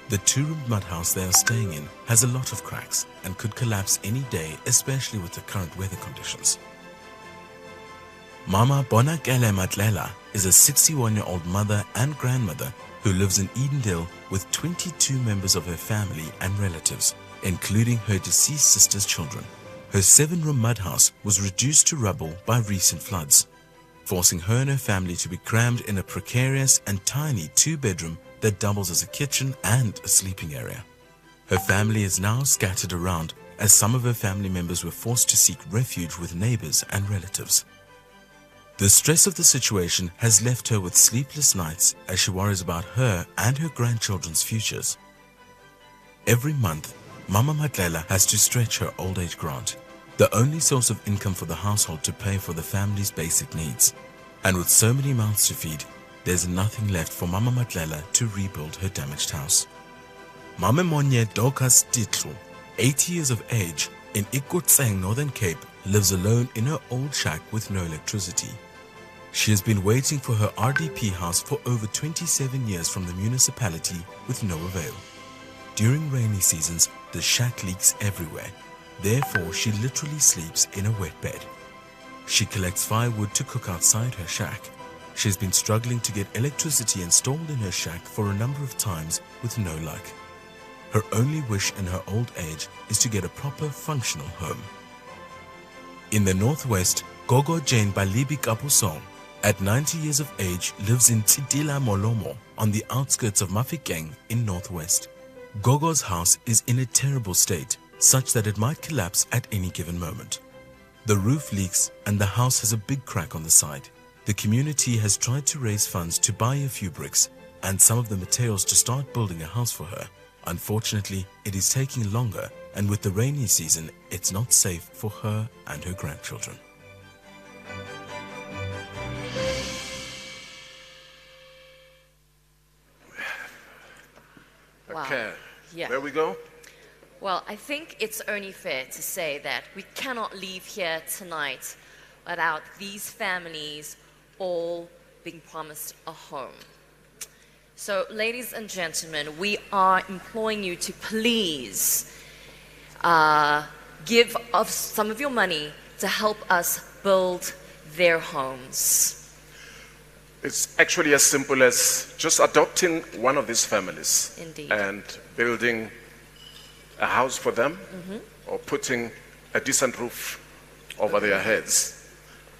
The 2-roomed mud house they are staying in has a lot of cracks and could collapse any day, especially with the current weather conditions. Mama Bonakele Matlela is a 61-year-old mother and grandmother who lives in Edendale with 22 members of her family and relatives, including her deceased sister's children. Her 7-room mud house was reduced to rubble by recent floods, forcing her and her family to be crammed in a precarious and tiny 2-bedroom that doubles as a kitchen and a sleeping area. Her family is now scattered around as some of her family members were forced to seek refuge with neighbors and relatives. The stress of the situation has left her with sleepless nights as she worries about her and her grandchildren's futures. Every month, Mama Matlela has to stretch her old age grant, the only source of income for the household to pay for the family's basic needs. And with so many mouths to feed, there's nothing left for Mama Matlela to rebuild her damaged house. Mama Monye Dokas Titlu, 80 years of age, in Ikutseng, Northern Cape, lives alone in her old shack with no electricity. She has been waiting for her RDP house for over 27 years from the municipality with no avail. During rainy seasons, the shack leaks everywhere. Therefore, she literally sleeps in a wet bed. She collects firewood to cook outside her shack. She's been struggling to get electricity installed in her shack for a number of times with no luck. Her only wish in her old age is to get a proper functional home. In the northwest, Gogo Jane Balibi Kapusong, at 90 years of age, lives in Titila Molomo on the outskirts of Mafikeng in northwest. Gogo's house is in a terrible state, such that it might collapse at any given moment. The roof leaks and the house has a big crack on the side. The community has tried to raise funds to buy a few bricks and some of the materials to start building a house for her. Unfortunately, it is taking longer, and with the rainy season, it's not safe for her and her grandchildren. Wow. Okay, Yeah. where we go? Well, I think it's only fair to say that we cannot leave here tonight without these families all being promised a home. So, ladies and gentlemen, we are imploring you to please give of some of your money to help us build their homes. It's actually as simple as just adopting one of these families. Indeed. And building a house for them, Mhm. or putting a decent roof over their heads.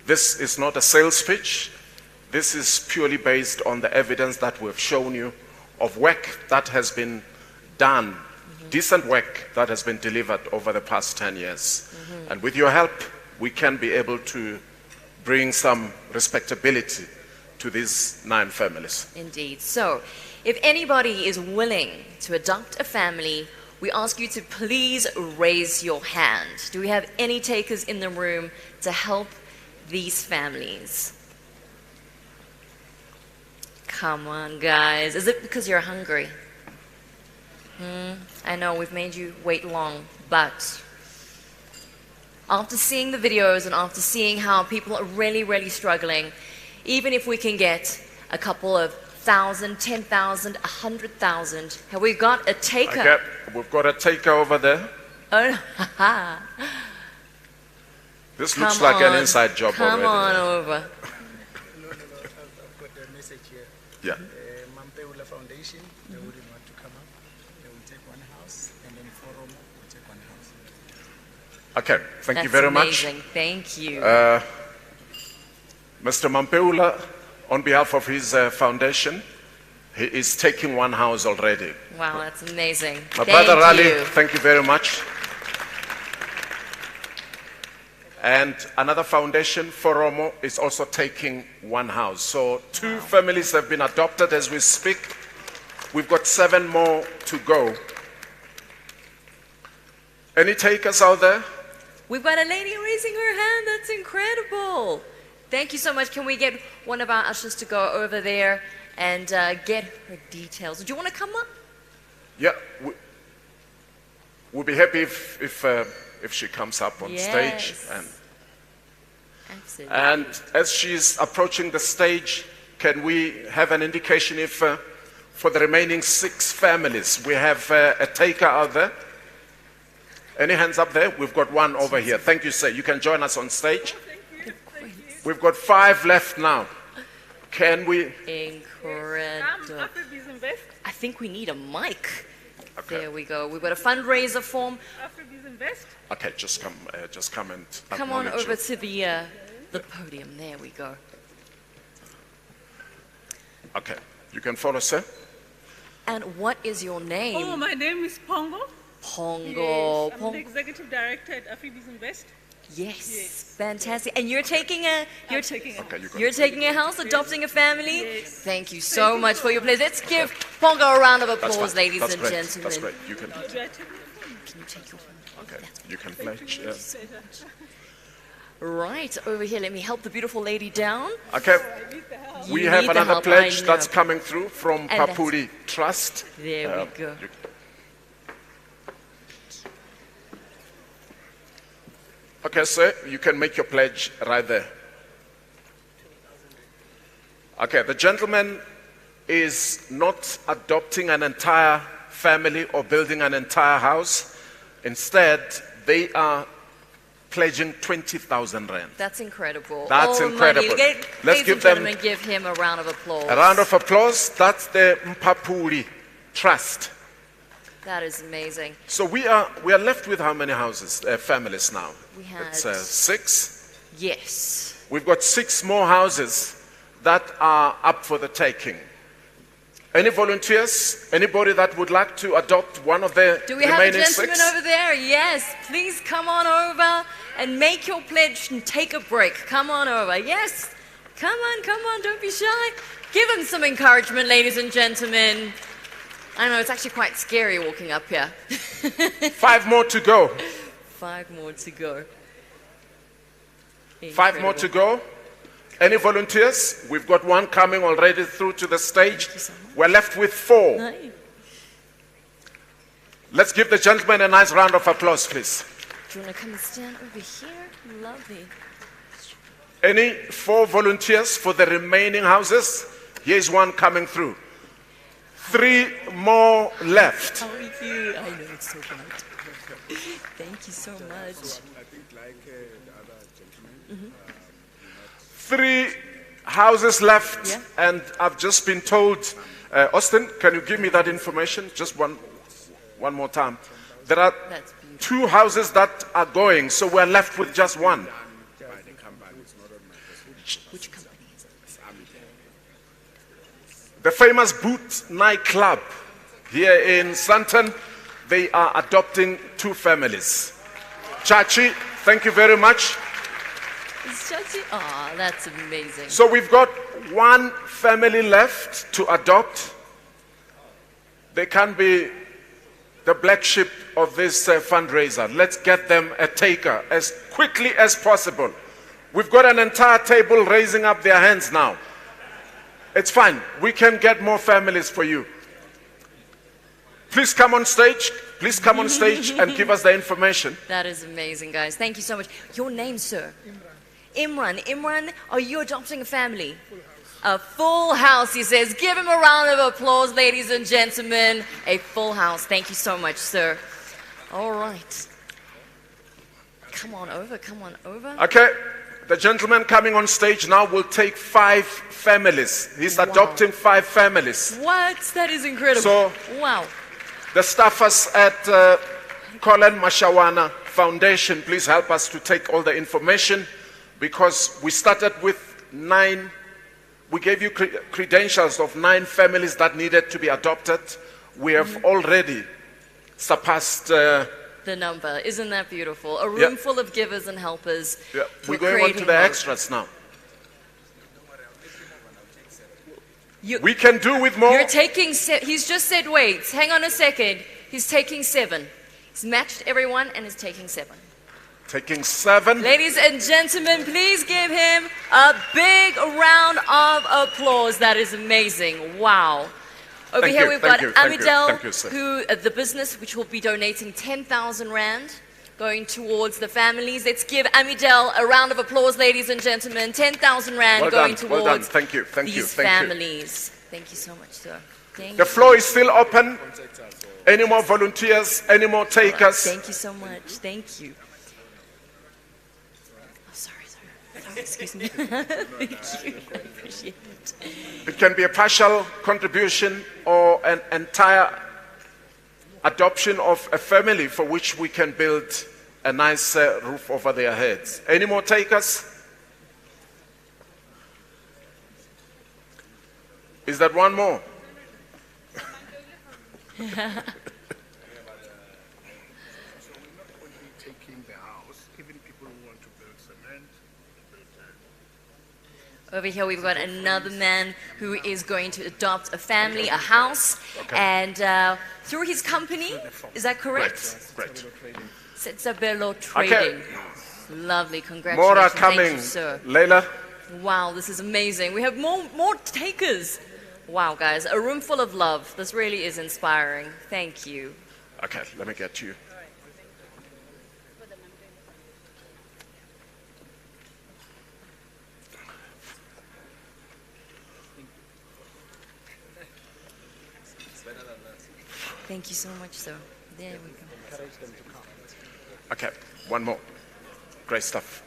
This is not a sales pitch. This is purely based on the evidence that we've shown you of work that has been done, decent work that has been delivered over the past 10 years. And with your help, we can be able to bring some respectability to these 9 families. Indeed. So, if anybody is willing to adopt a family, we ask you to please raise your hand. Do we have any takers in the room to help these families? Come on, guys. Is it because you're hungry? I know we've made you wait long, but after seeing the videos and after seeing how people are really, really struggling, even if we can get a couple of 1,000, 10,000, 100,000, have we got a taker? Okay, we've got a taker over there. Oh, This looks Come like an on. inside job Come already. on over. I've got a message here. Yeah. Mampeula Foundation, they wouldn't want to come up. They will take one house, and then Forum will take one house. Okay, thank you That's very amazing. much. Thank you. Mr. Mampeula, on behalf of his foundation, he is taking one house already. Wow, that's amazing. My Thank brother Raleigh, you. thank you very much. And another foundation, Foromo, is also taking one house. So 2 families have been adopted as we speak. We've got 7 more to go. Any takers out there? We've got a lady raising her hand. That's incredible. Thank you so much. Can we get one of our ushers to go over there and get her details? Do you want to come up? Yeah, we'll be happy if she comes up on stage. Absolutely. And as she's approaching the stage, can we have an indication if for the remaining 6 families we have a taker out there? Any hands up there? We've got one over here. Thank you, sir. You can join us on stage. We've got 5 left now. Can we? Incredible. I think we need a mic. There we go. We've got a fundraiser form. Okay, just come and Come on acknowledge over it. to the podium. There we go. Okay, you can follow, sir. And what is your name? Oh, my name is Pongo. Pongo. Yes, I'm the executive director at Afribis Invest. Yes, fantastic. And you're taking a I'm taking a you're taking a house, adopting a family. Yes. Thank you so much for your place. Let's give Pongo a round of That's applause, fine. ladies That's and great. gentlemen. That's great. You can. Do I take your phone? Can you take your phone? Okay, you can pledge. Yeah. Right over here. Let me help the beautiful lady down. Okay, we You have need the another help, pledge I that's know. coming through from And that's- Papuli Trust. There we go. Okay, sir, you can make your pledge right there. Okay, the gentleman is not adopting an entire family or building an entire house. Instead, They are pledging 20,000 rand. That's incredible. That's All incredible. Money. Let's Ladies give and them gentlemen, give him a round of applause. a round of applause. That's the Mpapuli Trust. That is amazing. So we are left with how many houses, families now? We had It's 6. Yes. We've got 6 more houses that are up for the taking. Any volunteers? Anybody that would like to adopt one of the Do we have a remaining gentleman 6? over there? Yes. Please come on over and make your pledge and take a break. Come on over. Yes. Come on. Don't be shy. Give him some encouragement, ladies and gentlemen. I know, it's actually quite scary walking up here. 5 more to go. 5 more to go. 5 more to go. Any volunteers? We've got 1 coming already through to the stage. We're left with 4. Hi. Let's give the gentleman a nice round of applause, please. Do you want to come and stand over here? Lovely. Any 4 volunteers for the remaining houses? Here's 1 coming through. 3 more left. How are you? I know it's so bright. Thank you so much. 3 houses left, and I've just been told, Austin, can you give me that information? Just one more time. There are 2 houses that are going, so we're left with just 1. Which company is it? The famous Boot nightclub here in Sandton, they are adopting 2 families. Chachi, thank you very much. Is Chachi? Oh, that's amazing. So we've got 1 family left to adopt. They can be the black sheep of this fundraiser. Let's get them a taker as quickly as possible. We've got an entire table raising up their hands now. It's fine. We can get more families for you. Please come on stage. Please come on stage and give us the information. That is amazing, guys. Thank you so much. Your name, sir? Imran. Imran, are you adopting a family? A full house, he says. Give him a round of applause, ladies and gentlemen. A full house. Thank you so much, sir. All right. Come on over. Okay. The gentleman coming on stage now will take 5 families. He's adopting 5 families. What? That is incredible. So, wow. The staffers at Collen Mashawana Foundation, please help us to take all the information, because we started with 9. We gave you credentials of 9 families that needed to be adopted. We have already surpassed the number. Isn't that beautiful? A room full of givers and helpers. Yeah. We're going on to the extras now. We can do with more. You're taking, he's just said, wait, hang on a second. He's taking 7. He's matched everyone and is taking 7. Taking 7. Ladies and gentlemen, please give him a big round of applause. That is amazing. Wow. Over here we've got Amidel, who the business which will be donating 10,000 rand going towards the families. Let's give Amidel a round of applause, ladies and gentlemen. 10,000 rand going towards well done. Thank you. these families. Thank you so much, sir. The floor is still open. Any more volunteers? Any more takers? Thank you so much. Thank you. Oh, sorry. Excuse me. Thank you. I appreciate it. It can be a partial contribution or an entire adoption of a family for which we can build a nice roof over their heads. Any more takers? Is that one more? Over here we've got another man who is going to adopt a family, a house, and through his company, is that correct? Great. Celebratory. Okay. Lovely, congratulations. More are Thank coming, you, sir. Layla. Wow, this is amazing. We have more takers. Wow, guys, a room full of love. This really is inspiring. Thank you. Okay, let me get to you. Thank you so much, sir. There we go. Okay, one more. Great stuff.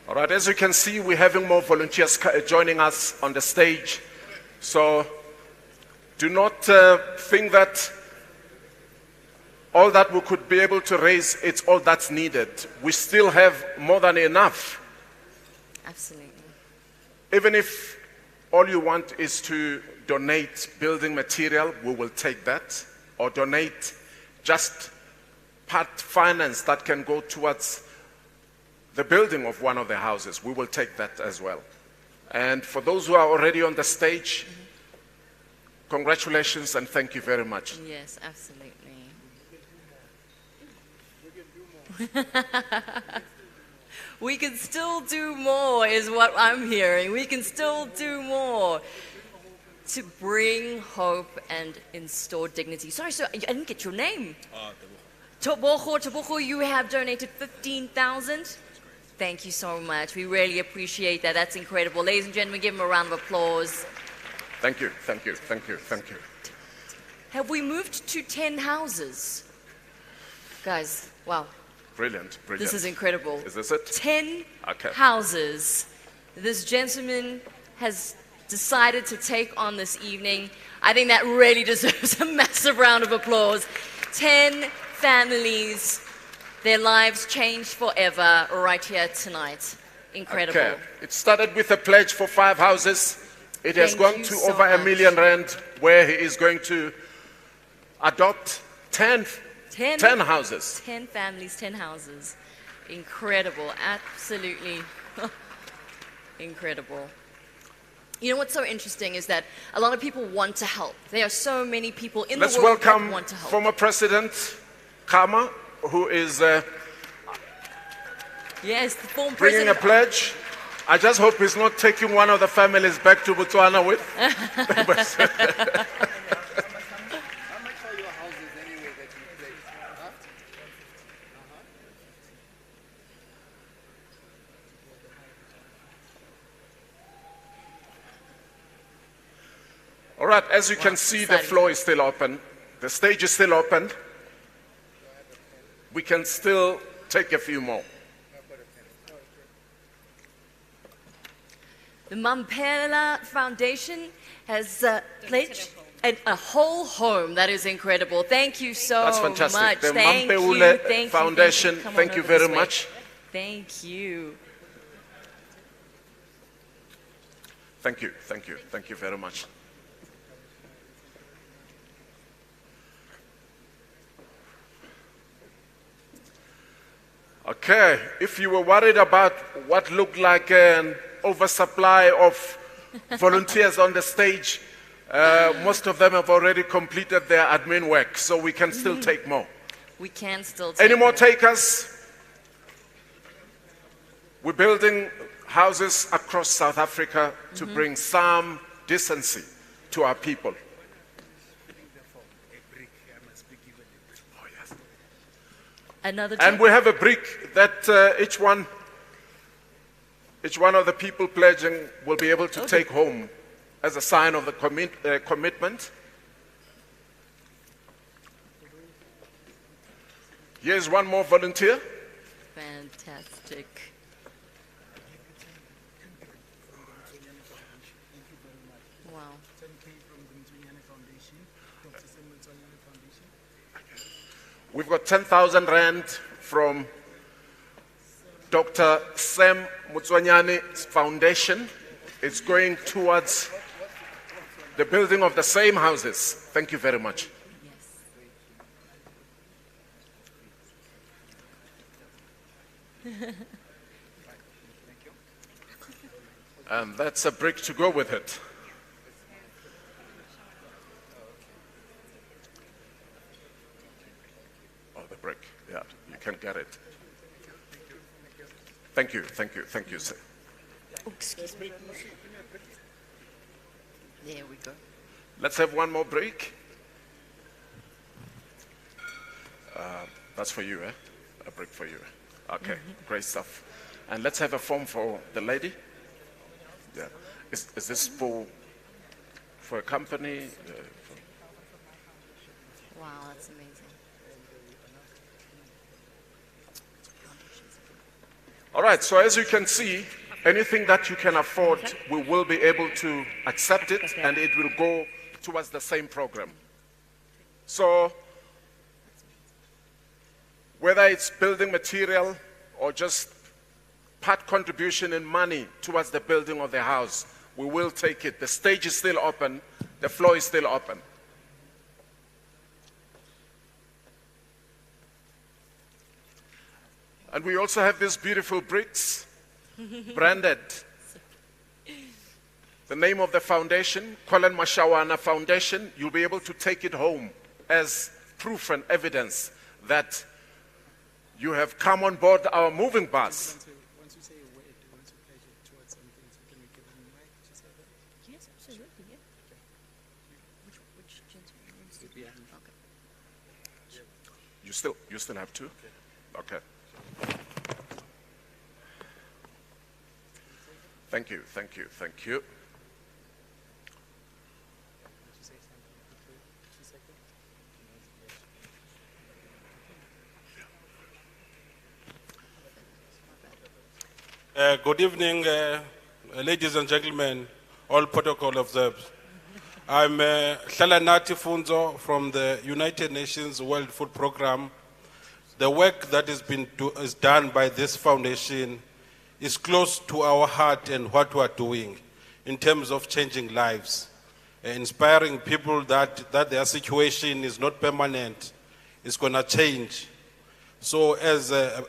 All right, as you can see, we're having more volunteers joining us on the stage. So do not think that all that we could be able to raise, it's all that's needed. We still have more than enough. Absolutely. Even if all you want is to donate building material, we will take that. Or donate just part finance that can go towards the building of one of the houses. We will take that as well. And for those who are already on the stage, congratulations and thank you very much. Yes, absolutely. We can still do more is what I'm hearing. We can still do more to bring hope and install dignity. Sorry, I didn't get your name. Tebogo, you have donated 15,000. Thank you so much. We really appreciate that. That's incredible. Ladies and gentlemen, give him a round of applause. Thank you, thank you, thank you, thank you. Have we moved to 10 houses? Guys, wow. Brilliant, brilliant. This is incredible. Is this it? 10 Okay. houses. This gentleman has decided to take on this evening. I think that really deserves a massive round of applause. 10 families, their lives changed forever right here tonight. Incredible. Okay. It started with a pledge for 5 houses. It has Thank gone you to so over much. R1 million, where he is going to adopt 10 houses. 10 families, 10 houses. Incredible. Absolutely incredible. You know what's so interesting is that a lot of people want to help. There are so many people in Let's the world that welcome want to help. former President Kama, who is Yes, the former bringing a president. pledge. I just hope he's not taking one of the families back to Botswana with. All right, as you can see, the floor is still open. The stage is still open. We can still take a few more. The Mampela Foundation has pledged a whole home. That is incredible. Thank you so That's fantastic. much. The Thank you. Mampeule Thank Foundation, you. Come thank on you over very this way. much. Thank you. Thank you, thank you, thank you very much. Okay, if you were worried about what looked like an oversupply of volunteers on the stage, most of them have already completed their admin work, so we can still take more. We can still take Any more takers? We're building houses across South Africa to bring some decency to our people. Another And we have a brick that each one of the people pledging will be able to take home as a sign of the commitment. Here's one more volunteer. Fantastic. Wow. 10K from the Mtswenyane Foundation, Dr. Celebratory Foundation. We've got 10,000 rand from Dr. Sam Mutswanyane's foundation. It's going towards the building of the same houses. Thank you very much. And that's a brick to go with it. Oh, the brick. Yeah, you can get it. Thank you, thank you, thank you, sir. Oh, excuse me. There we go. Let's have one more break. That's for you, eh? A break for you. Okay, great stuff. And let's have a form for the lady. Yeah. Is this for a company? Wow, that's amazing. All right, so as you can see, anything that you can afford, we will be able to accept it, and it will go towards the same program. So, whether it's building material or just part contribution in money towards the building of the house, we will take it. The stage is still open, the floor is still open. And we also have these beautiful bricks, branded. The name of the foundation, Collen Mashawana Foundation. You'll be able to take it home as proof and evidence that you have come on board our moving bus. Once you say a word, once you pledge it towards something, so can we give them the mic to say that? Yes, absolutely, yeah. Which gentleman wants to be? Okay. You still have to? Okay. Thank you, thank you, thank you. Good evening, ladies and gentlemen, all protocol observed. I'm Hlelanati Funzo from the United Nations World Food Programme. The work that is done by this foundation is close to our heart and what we are doing in terms of changing lives, inspiring people that their situation is not permanent, it's going to change. So as a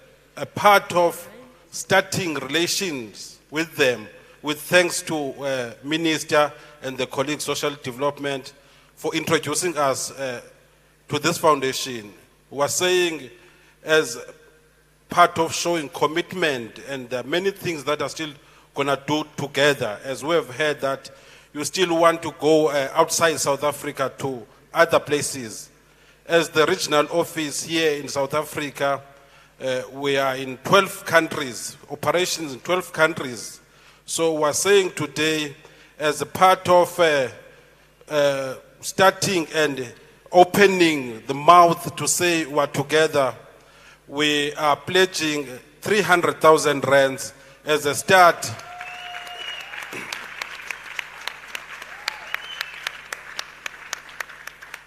part of starting relations with them, with thanks to Minister and the colleague Social Development for introducing us to this foundation. We are saying as part of showing commitment and many things that are still going to do together, as we have heard that you still want to go outside South Africa to other places. As the regional office here in South Africa, we are in 12 countries, operations in 12 countries. So we're saying today, as a part of starting and opening the mouth to say we're together, we are pledging 300,000 rands as a start.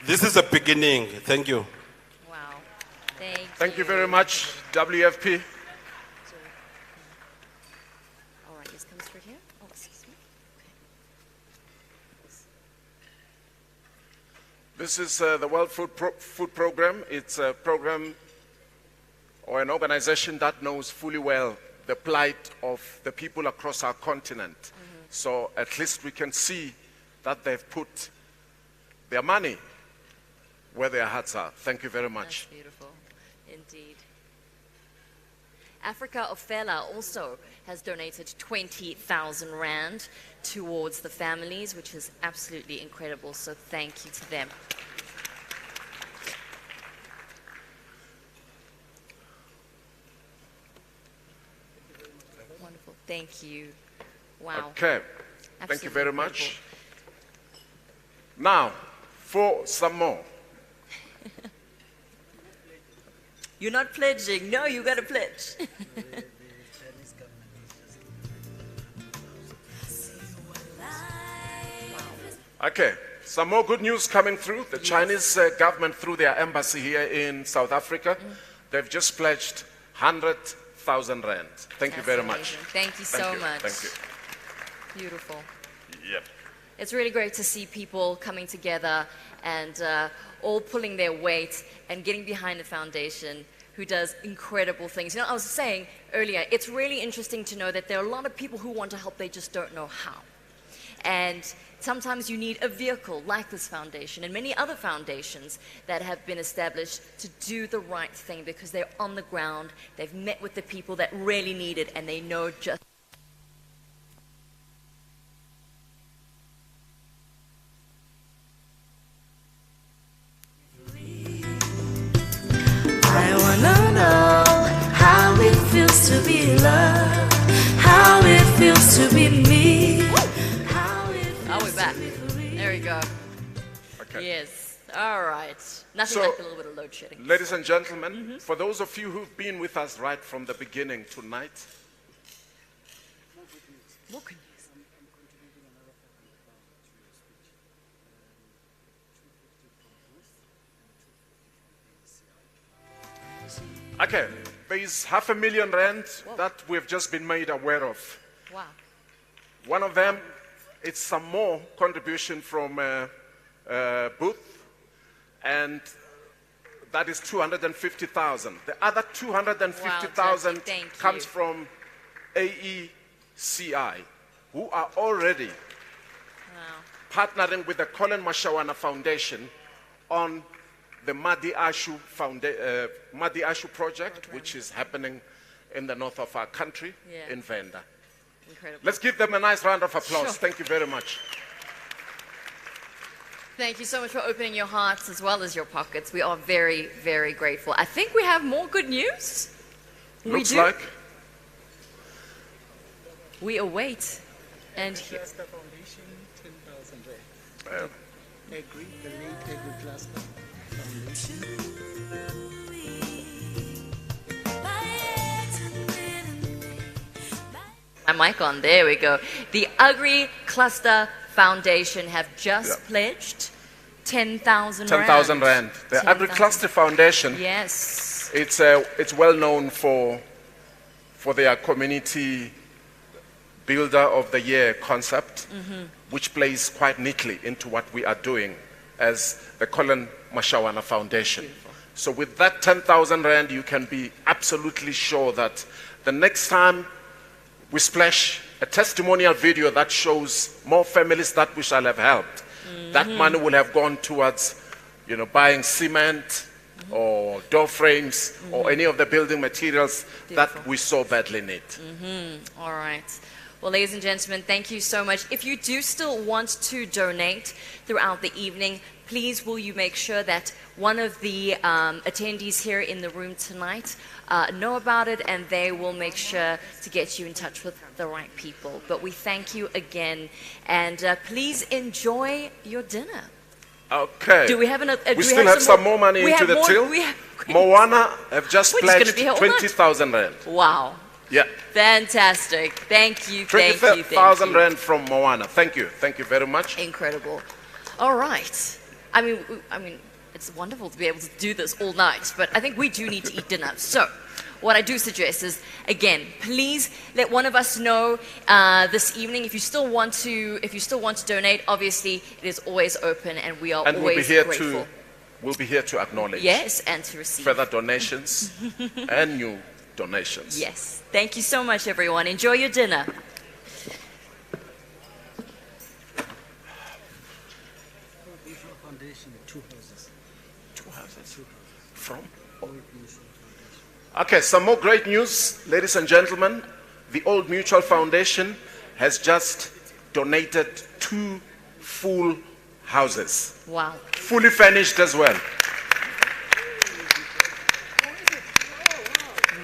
This is a beginning. Thank you. Wow. Thank you very much, WFP. All right, just come through here. Oh, excuse me. This is the World Food Program. It's a program or an organization that knows fully well the plight of the people across our continent. So at least we can see that they've put their money where their hearts are. Thank you very much. That's beautiful, indeed. Africa Ofela also has donated 20,000 rand towards the families, which is absolutely incredible. So thank you to them. Wonderful. Thank you. Wow. Okay. Thank you very much. Now, for some more. You're not pledging. No, you got to pledge. Okay, some more good news coming through. The Chinese government, through their embassy here in South Africa, they've just pledged 100,000 rand. Thank you very much. Thank you so much. Thank you. Beautiful. Yep. It's really great to see people coming together and all pulling their weight and getting behind the foundation who does incredible things. You know, I was saying earlier, it's really interesting to know that there are a lot of people who want to help, they just don't know how. And sometimes you need a vehicle like this foundation and many other foundations that have been established to do the right thing because they're on the ground, they've met with the people that really need it, and they know just I wanna know how it feels to be loved, how it feels to be me. Oh, we're back. There we go. Okay. Yes. All right. Nothing So, like a little bit of load shedding. Ladies and gentlemen, for those of you who've been with us right from the beginning tonight, More good news. Okay, there is R500,000 that we've just been made aware of. Wow. One of them, it's some more contribution from Booth, and that is 250,000. The other 250,000 Wow, thank comes you. from AECI, who are already partnering with the Collen Mashawana Foundation on the Madi Ashu project, which is happening in the north of our country, Yeah. in Venda. Incredible. Let's give them a nice round of applause. Sure. Thank you very much. Thank you so much for opening your hearts as well as your pockets. We are very, very grateful. I think we have more good news. Looks we do. like. We await and hear. Cluster Foundation, 10,000 rand. Agri, the late Agri Cluster Foundation. My mic on, there we go. The Agri Cluster Foundation have just pledged 10,000 rand. 10,000 rand. The 10,000. Agri-Cluster Foundation, Yes. it's well known for their community builder of the year concept, which plays quite neatly into what we are doing as the Collen Mashawana Foundation. So with that 10,000 rand, you can be absolutely sure that the next time we splash a testimonial video that shows more families that we shall have helped, that money will have gone towards, buying cement or door frames or any of the building materials that we so badly need. All right. Well, ladies and gentlemen, thank you so much. If you do still want to donate throughout the evening, please will you make sure that one of the attendees here in the room tonight know about it, and they will make sure to get you in touch with the right people. But we thank you again, and please enjoy your dinner. Okay. Do we have we still have some more money into the till. Moana have just We're just gonna pledged be here all night. 20,000 rand. Wow. Yeah. Fantastic. Thank you. Thank you. 20,000 rand from Moana. Thank you. Thank you very much. Incredible. All right. I mean, it's wonderful to be able to do this all night, but I think we do need to eat dinner. So, what I do suggest is, again, please let one of us know this evening if you still want to. If you still want to donate, obviously it is always open, and we are And always grateful. we'll be here to acknowledge. Yes, and to receive further donations and new donations. Yes. Thank you so much, everyone. Enjoy your dinner. Foundation, 2 houses. 2 houses? From? Okay, some more great news, ladies and gentlemen. The Old Mutual Foundation has just donated 2 full houses. Wow. Fully furnished as well.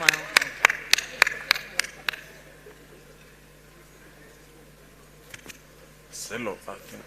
Wow. Hello, I think.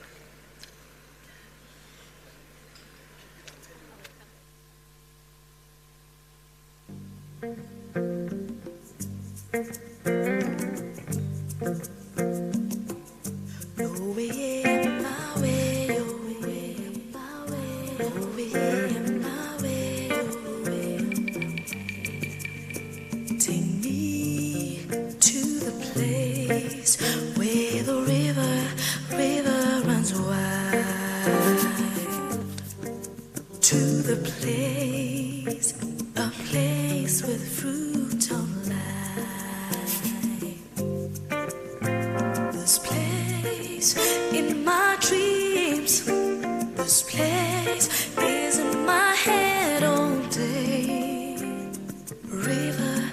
Take me to the place where the river runs wide. To the place, a place with fruit of life. This place in my dreams, this place is in my head all day. River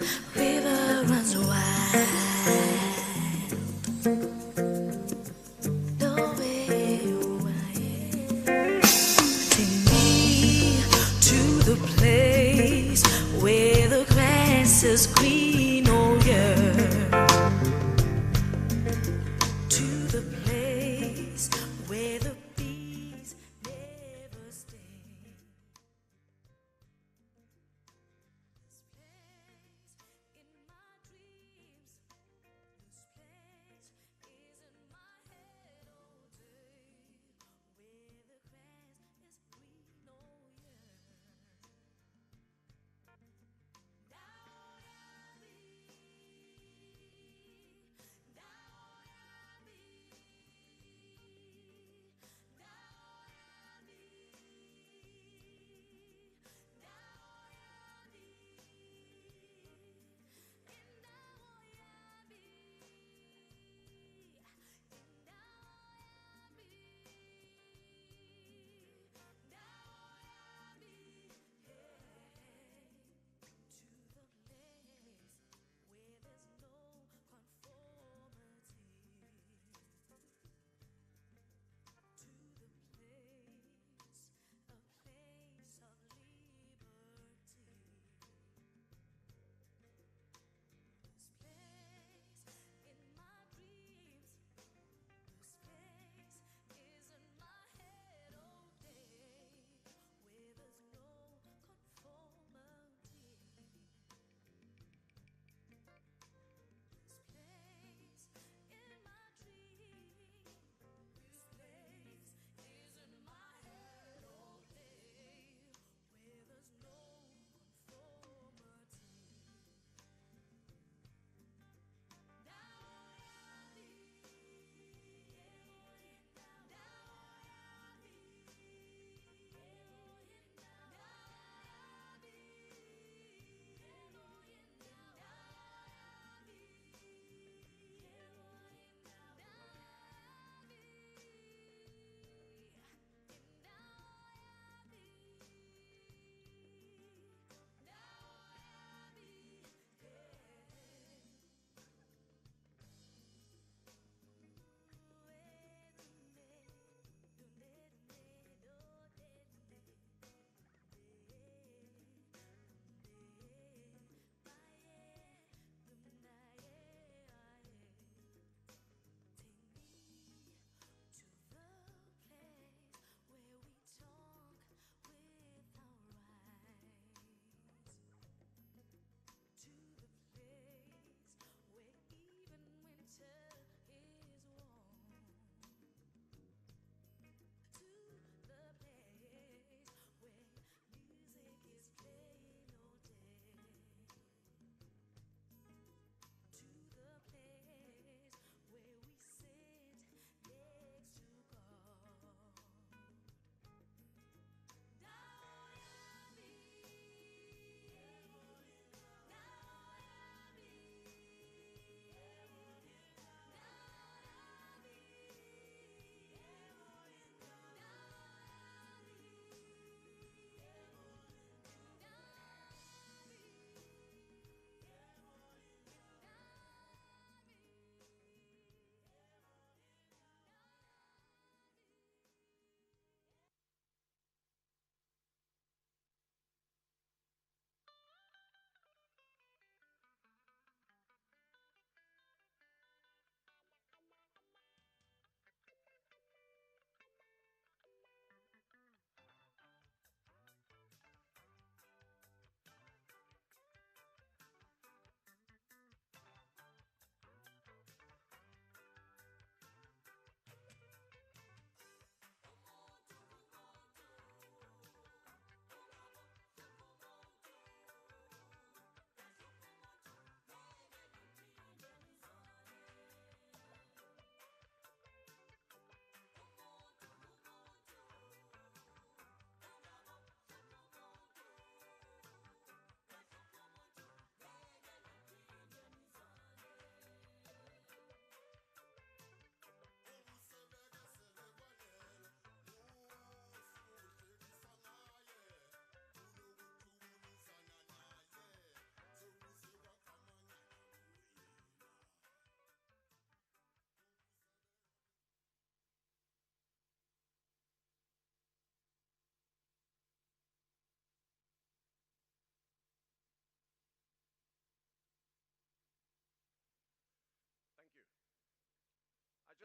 runs wild. Take me to the place where the grass is green, oh yeah. To the place where the bees never stay.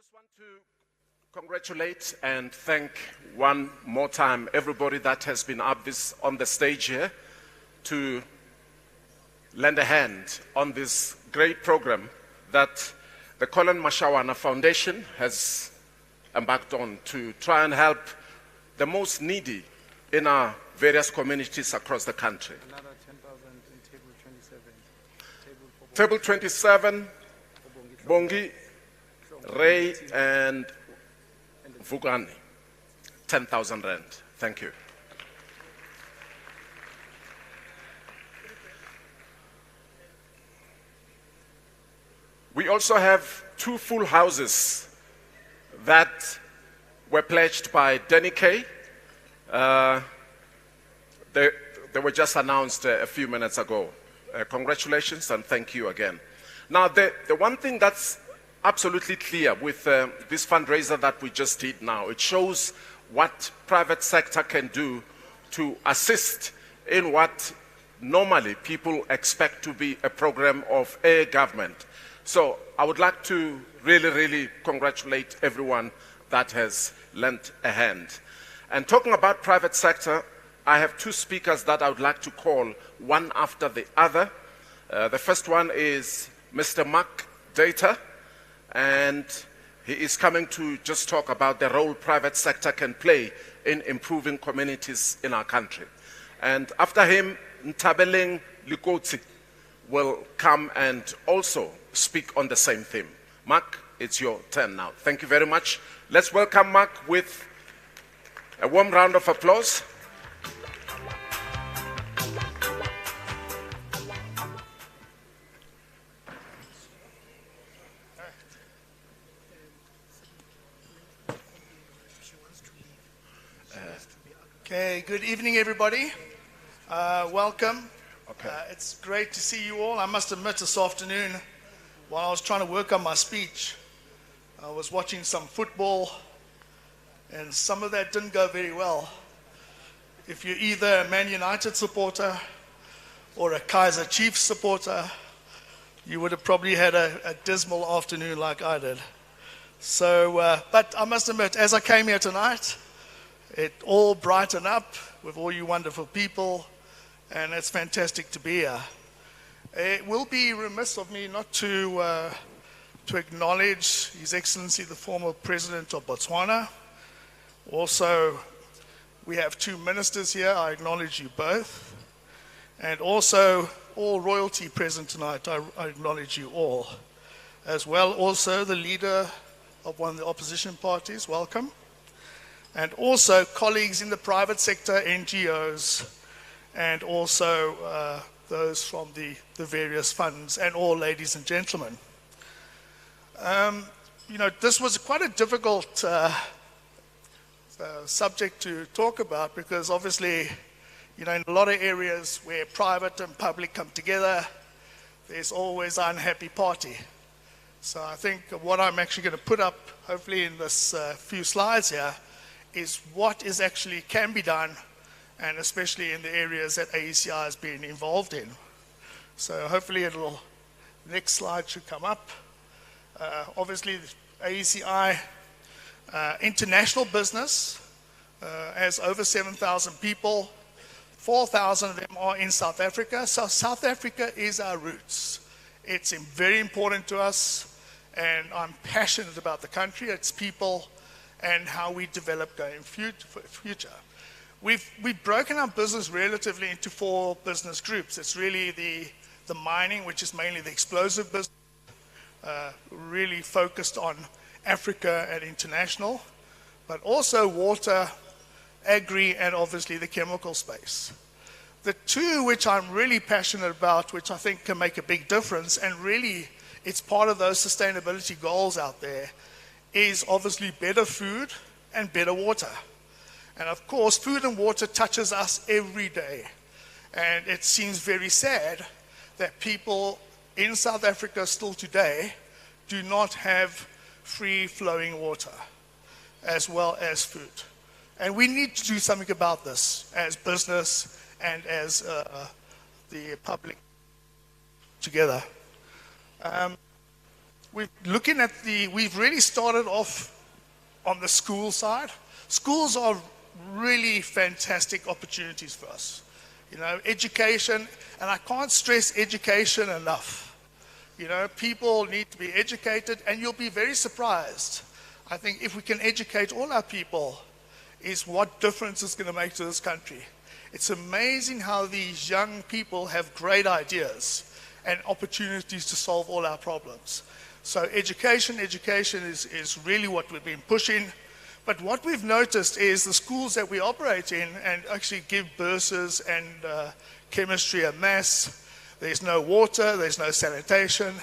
just want to congratulate and thank one more time everybody that has been up on the stage here to lend a hand on this great program that the Collen Mashawana Foundation has embarked on to try and help the most needy in our various communities across the country. Another 10,000 in table 27. Table 27, Bongi, Ray, and Vugani, 10,000 rand. Thank you. We also have 2 full houses that were pledged by Denny Kay. They were just announced a few minutes ago. Congratulations and thank you again. Now, the one thing that's absolutely clear with this fundraiser that we just did now, it shows what private sector can do to assist in what normally people expect to be a program of a government. So I would like to really, really congratulate everyone that has lent a hand. And talking about private sector, I have 2 speakers that I would like to call one after the other. The first one is Mr. Mark Data, and he is coming to just talk about the role private sector can play in improving communities in our country. And after him, Ntabeleng Likotsi will come and also speak on the same theme. Mark, it's your turn now. Thank you very much. Let's welcome Mark with a warm round of applause. Okay, good evening, everybody. Welcome. Okay. It's great to see you all. I must admit, this afternoon, while I was trying to work on my speech, I was watching some football, and some of that didn't go very well. If you're either a Man United supporter or a Kaiser Chiefs supporter, you would have probably had a dismal afternoon like I did. So, but I must admit, as I came here tonight, it all brightened up with all you wonderful people, and it's fantastic to be here. It will be remiss of me not to acknowledge His Excellency the former President of Botswana. Also, we have 2 ministers here. I acknowledge you both. And also, all royalty present tonight, I acknowledge you all. As well, also the leader of one of the opposition parties, welcome. And also colleagues in the private sector, NGOs, and also those from the various funds, and all ladies and gentlemen. You know, this was quite a difficult subject to talk about, because obviously, you know, in a lot of areas where private and public come together, there's always an unhappy party. So I think what I'm actually going to put up, hopefully in this few slides here, is what is actually can be done, and especially in the areas that AECI has been involved in. So hopefully next slide should come up. Obviously, AECI, international business, has over 7,000 people. 4,000 of them are in South Africa. So South Africa is our roots. It's very important to us, and I'm passionate about the country, its people, and how we develop going future. We've broken our business relatively into 4 business groups. It's really the mining, which is mainly the explosive business, really focused on Africa and international, but also water, agri, and obviously the chemical space. The 2 which I'm really passionate about, which I think can make a big difference, and really it's part of those sustainability goals out there, is obviously better food and better water. And of course, food and water touches us every day. And it seems very sad that people in South Africa still today do not have free-flowing water as well as food. And we need to do something about this as business and as the public together. we've really started off on the school side. Schools are really fantastic opportunities for us. You know, education, and I can't stress education enough. You know, people need to be educated, and you'll be very surprised. I think if we can educate all our people, is what difference it's going to make to this country. It's amazing how these young people have great ideas and opportunities to solve all our problems. So education is really what we've been pushing. But what we've noticed is the schools that we operate in and actually give bursaries and chemistry and maths, there's no water, there's no sanitation,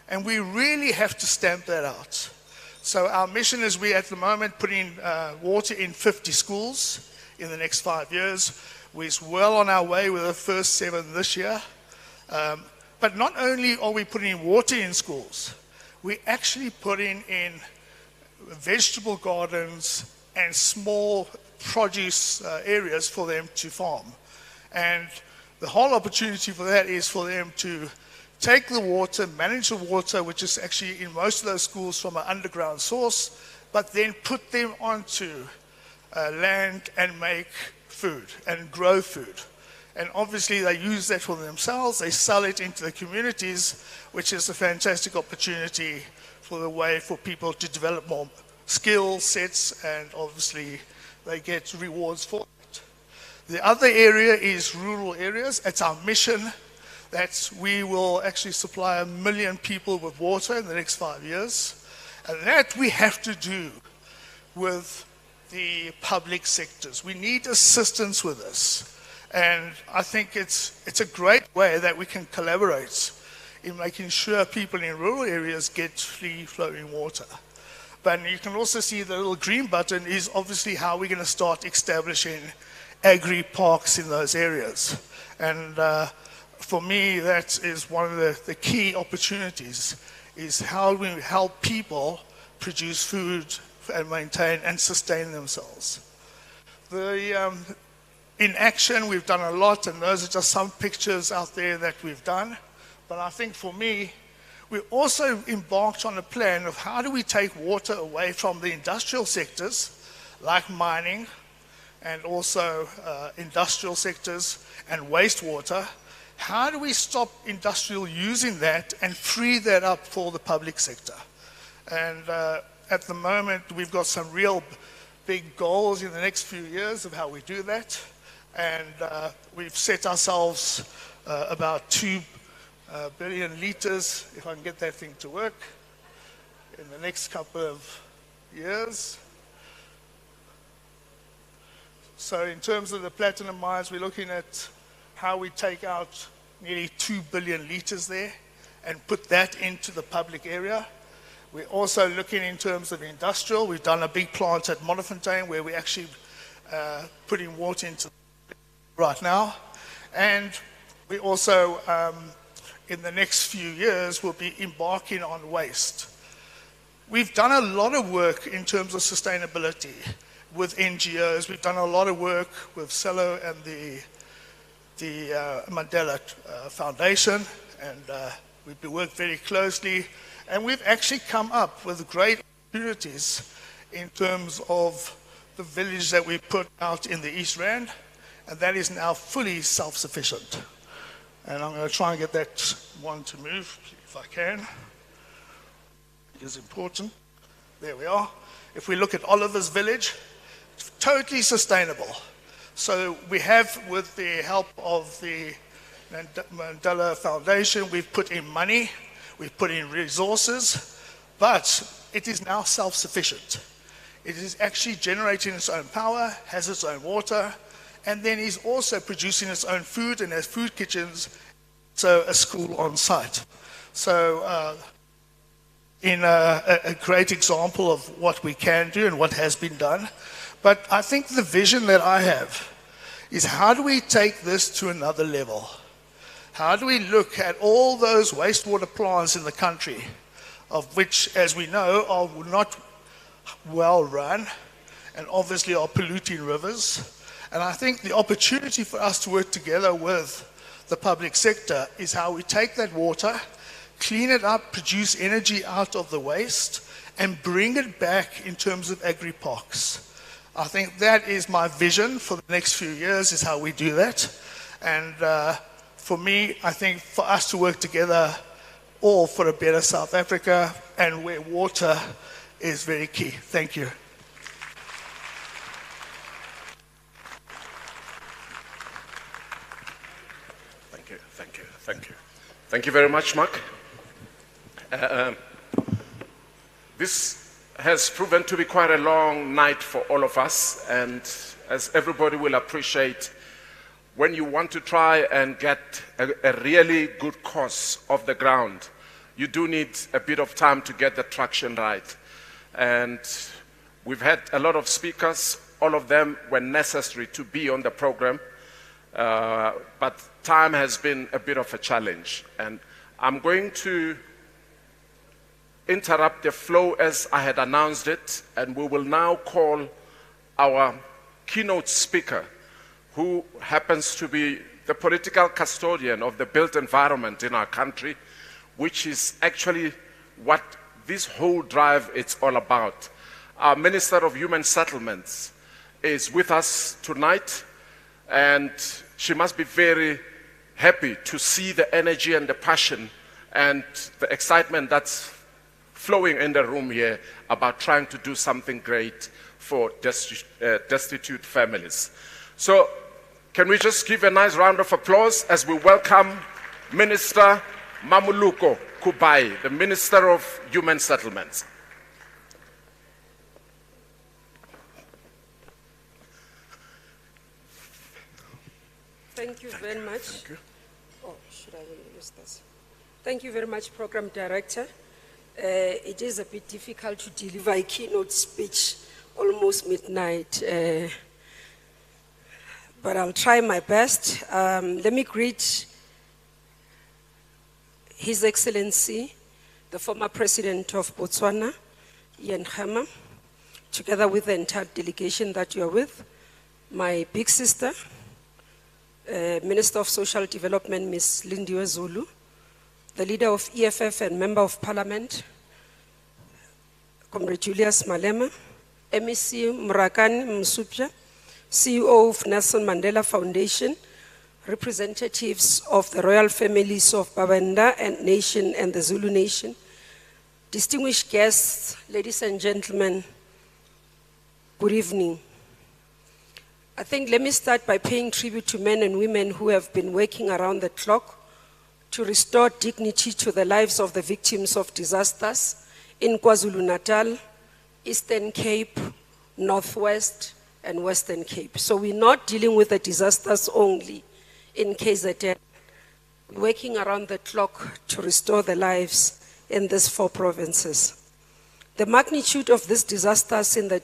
and we really have to stamp that out. So our mission is we at the moment putting water in 50 schools in the next 5 years. We're well on our way with the first 7 this year. But not only are we putting water in schools, we're actually putting in vegetable gardens and small produce areas for them to farm. And the whole opportunity for that is for them to take the water, manage the water, which is actually in most of those schools from an underground source, but then put them onto land and make food and grow food. And obviously they use that for themselves, they sell it into the communities, which is a fantastic opportunity for the way for people to develop more skill sets, and obviously they get rewards for it. The other area is rural areas. It's our mission that we will actually supply 1 million people with water in the next 5 years. And that we have to do with the public sectors. We need assistance with this. And I think it's a great way that we can collaborate in making sure people in rural areas get free flowing water. But you can also see the little green button is obviously how we're going to start establishing agri-parks in those areas. And for me, that is one of the key opportunities, is how we help people produce food and maintain and sustain themselves. In action, we've done a lot, and those are just some pictures out there that we've done. But I think for me, we also embarked on a plan of how do we take water away from the industrial sectors, like mining, and also industrial sectors and wastewater. How do we stop industrial using that and free that up for the public sector? And at the moment, we've got some real big goals in the next few years of how we do that. And we've set ourselves about 2 billion liters, if I can get that thing to work, in the next couple of years. So in terms of the platinum mines, we're looking at how we take out nearly 2 billion liters there and put that into the public area. We're also looking in terms of industrial. We've done a big plant at Montefontaine where we're actually putting water into right now. And we also, in the next few years, will be embarking on waste. We've done a lot of work in terms of sustainability with NGOs. We've done a lot of work with Cello and the Mandela Foundation, and we've worked very closely. And we've actually come up with great opportunities in terms of the village that we put out in the East Rand, and that is now fully self-sufficient. And I'm going to try and get that one to move, if I can. It is important. There we are. If we look at Oliver's village, it's totally sustainable. So we have, with the help of the Mandela Foundation, we've put in money, we've put in resources, but it is now self-sufficient. It is actually generating its own power, has its own water, and then is also producing its own food and has food kitchens, so a school on site. So in a great example of what we can do and what has been done. But I think the vision that I have is how do we take this to another level? How do we look at all those wastewater plants in the country, of which, as we know, are not well run and obviously are polluting rivers? And I think the opportunity for us to work together with the public sector is how we take that water, clean it up, produce energy out of the waste, and bring it back in terms of agri-parks. I think that is my vision for the next few years, is how we do that. And for me, I think for us to work together all for a better South Africa, and where water is very key. Thank you. Thank you, thank you, thank you. Thank you very much, Mark. This has proven to be quite a long night for all of us, and as everybody will appreciate, when you want to try and get a really good cause off the ground, you do need a bit of time to get the traction right. And we've had a lot of speakers, all of them were necessary to be on the program, but time has been a bit of a challenge. And I'm going to interrupt the flow as I had announced it, and we will now call our keynote speaker, who happens to be the political custodian of the built environment in our country, which is actually what this whole drive is all about. Our Minister of Human Settlements is with us tonight, and she must be very happy to see the energy and the passion and the excitement that's flowing in the room here about trying to do something great for destitute families. So can we just give a nice round of applause as we welcome Minister Mamuluko Kubai, the Minister of Human Settlements. Thank you very much. Thank you. Oh, should I use this? Thank you very much, Program Director. It is a bit difficult to deliver a keynote speech almost midnight, but I'll try my best. Let me greet His Excellency, the former President of Botswana, Ian Khama, together with the entire delegation that you are with, my big sister, Minister of Social Development, Ms. Lindiwe Zulu, the leader of EFF and Member of Parliament, Comrade Julius Malema, MEC Murakani Msupja, CEO of Nelson Mandela Foundation, representatives of the royal families of Babenda and Nation and the Zulu Nation, distinguished guests, ladies and gentlemen, good evening. I think let me start by paying tribute to men and women who have been working around the clock to restore dignity to the lives of the victims of disasters in KwaZulu-Natal, Eastern Cape, Northwest, and Western Cape. So we're not dealing with the disasters only in KZN. We're working around the clock to restore the lives in these 4 provinces. The magnitude of these disasters in the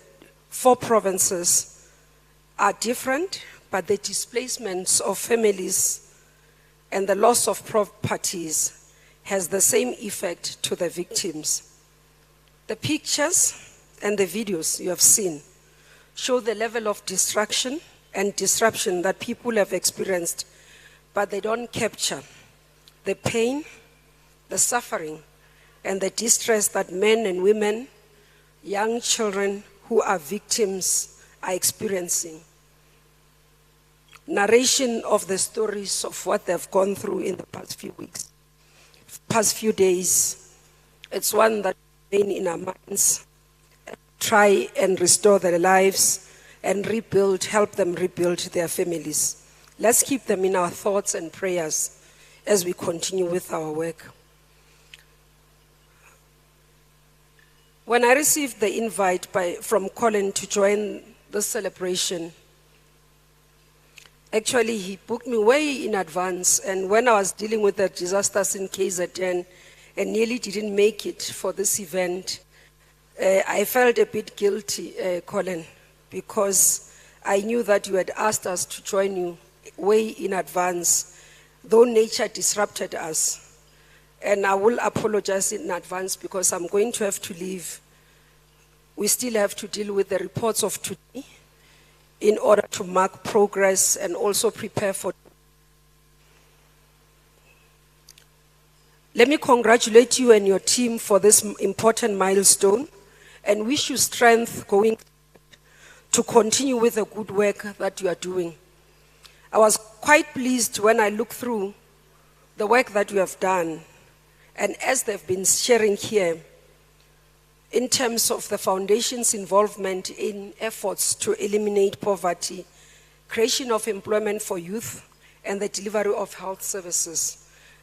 4 provinces are different, but the displacements of families and the loss of properties has the same effect to the victims. The pictures and the videos you have seen show the level of destruction and disruption that people have experienced, but they don't capture the pain, the suffering, and the distress that men and women, young children who are victims are experiencing. Narration of the stories of what they've gone through in the past few weeks, past few days. It's one that remains in our minds. Try and restore their lives and rebuild, help them rebuild their families. Let's keep them in our thoughts and prayers as we continue with our work. When I received the invite from Collen to join the celebration, actually, he booked me way in advance, and when I was dealing with the disasters in KZN and nearly didn't make it for this event, I felt a bit guilty, Collen, because I knew that you had asked us to join you way in advance, though nature disrupted us. And I will apologize in advance because I'm going to have to leave. We still have to deal with the reports of today in order to mark progress and also prepare for. Let me congratulate you and your team for this important milestone and wish you strength going to continue with the good work that you are doing. I was quite pleased when I looked through the work that you have done, and as they've been sharing here, in terms of the foundation's involvement in efforts to eliminate poverty, creation of employment for youth, and the delivery of health services.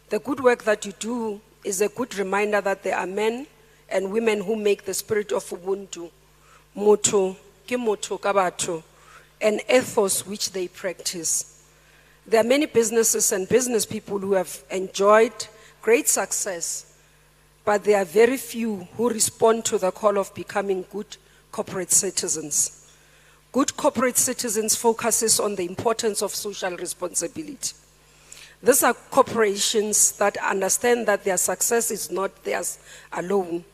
The good work that you do is a good reminder that there are men and women who make the spirit of Ubuntu, motho ke motho ka batho, and ethos which they practice. There are many businesses and business people who have enjoyed great success, but there are very few who respond to the call of becoming good corporate citizens. Good corporate citizens focuses on the importance of social responsibility. These are corporations that understand that their success is not theirs alone,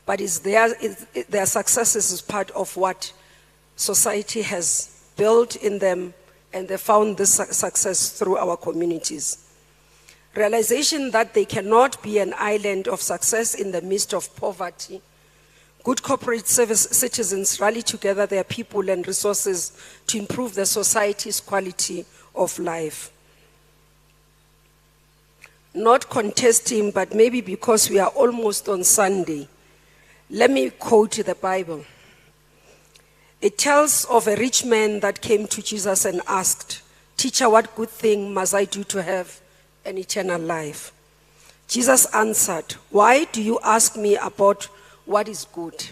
but their success is part of what society has built in them, and they found this success through our communities. Realization that they cannot be an island of success in the midst of poverty. Good corporate service citizens rally together their people and resources to improve the society's quality of life. Not contesting, but maybe because we are almost on Sunday, let me quote the Bible. It tells of a rich man that came to Jesus and asked, "Teacher, what good thing must I do to have an eternal life?" Jesus answered, "Why do you ask me about what is good?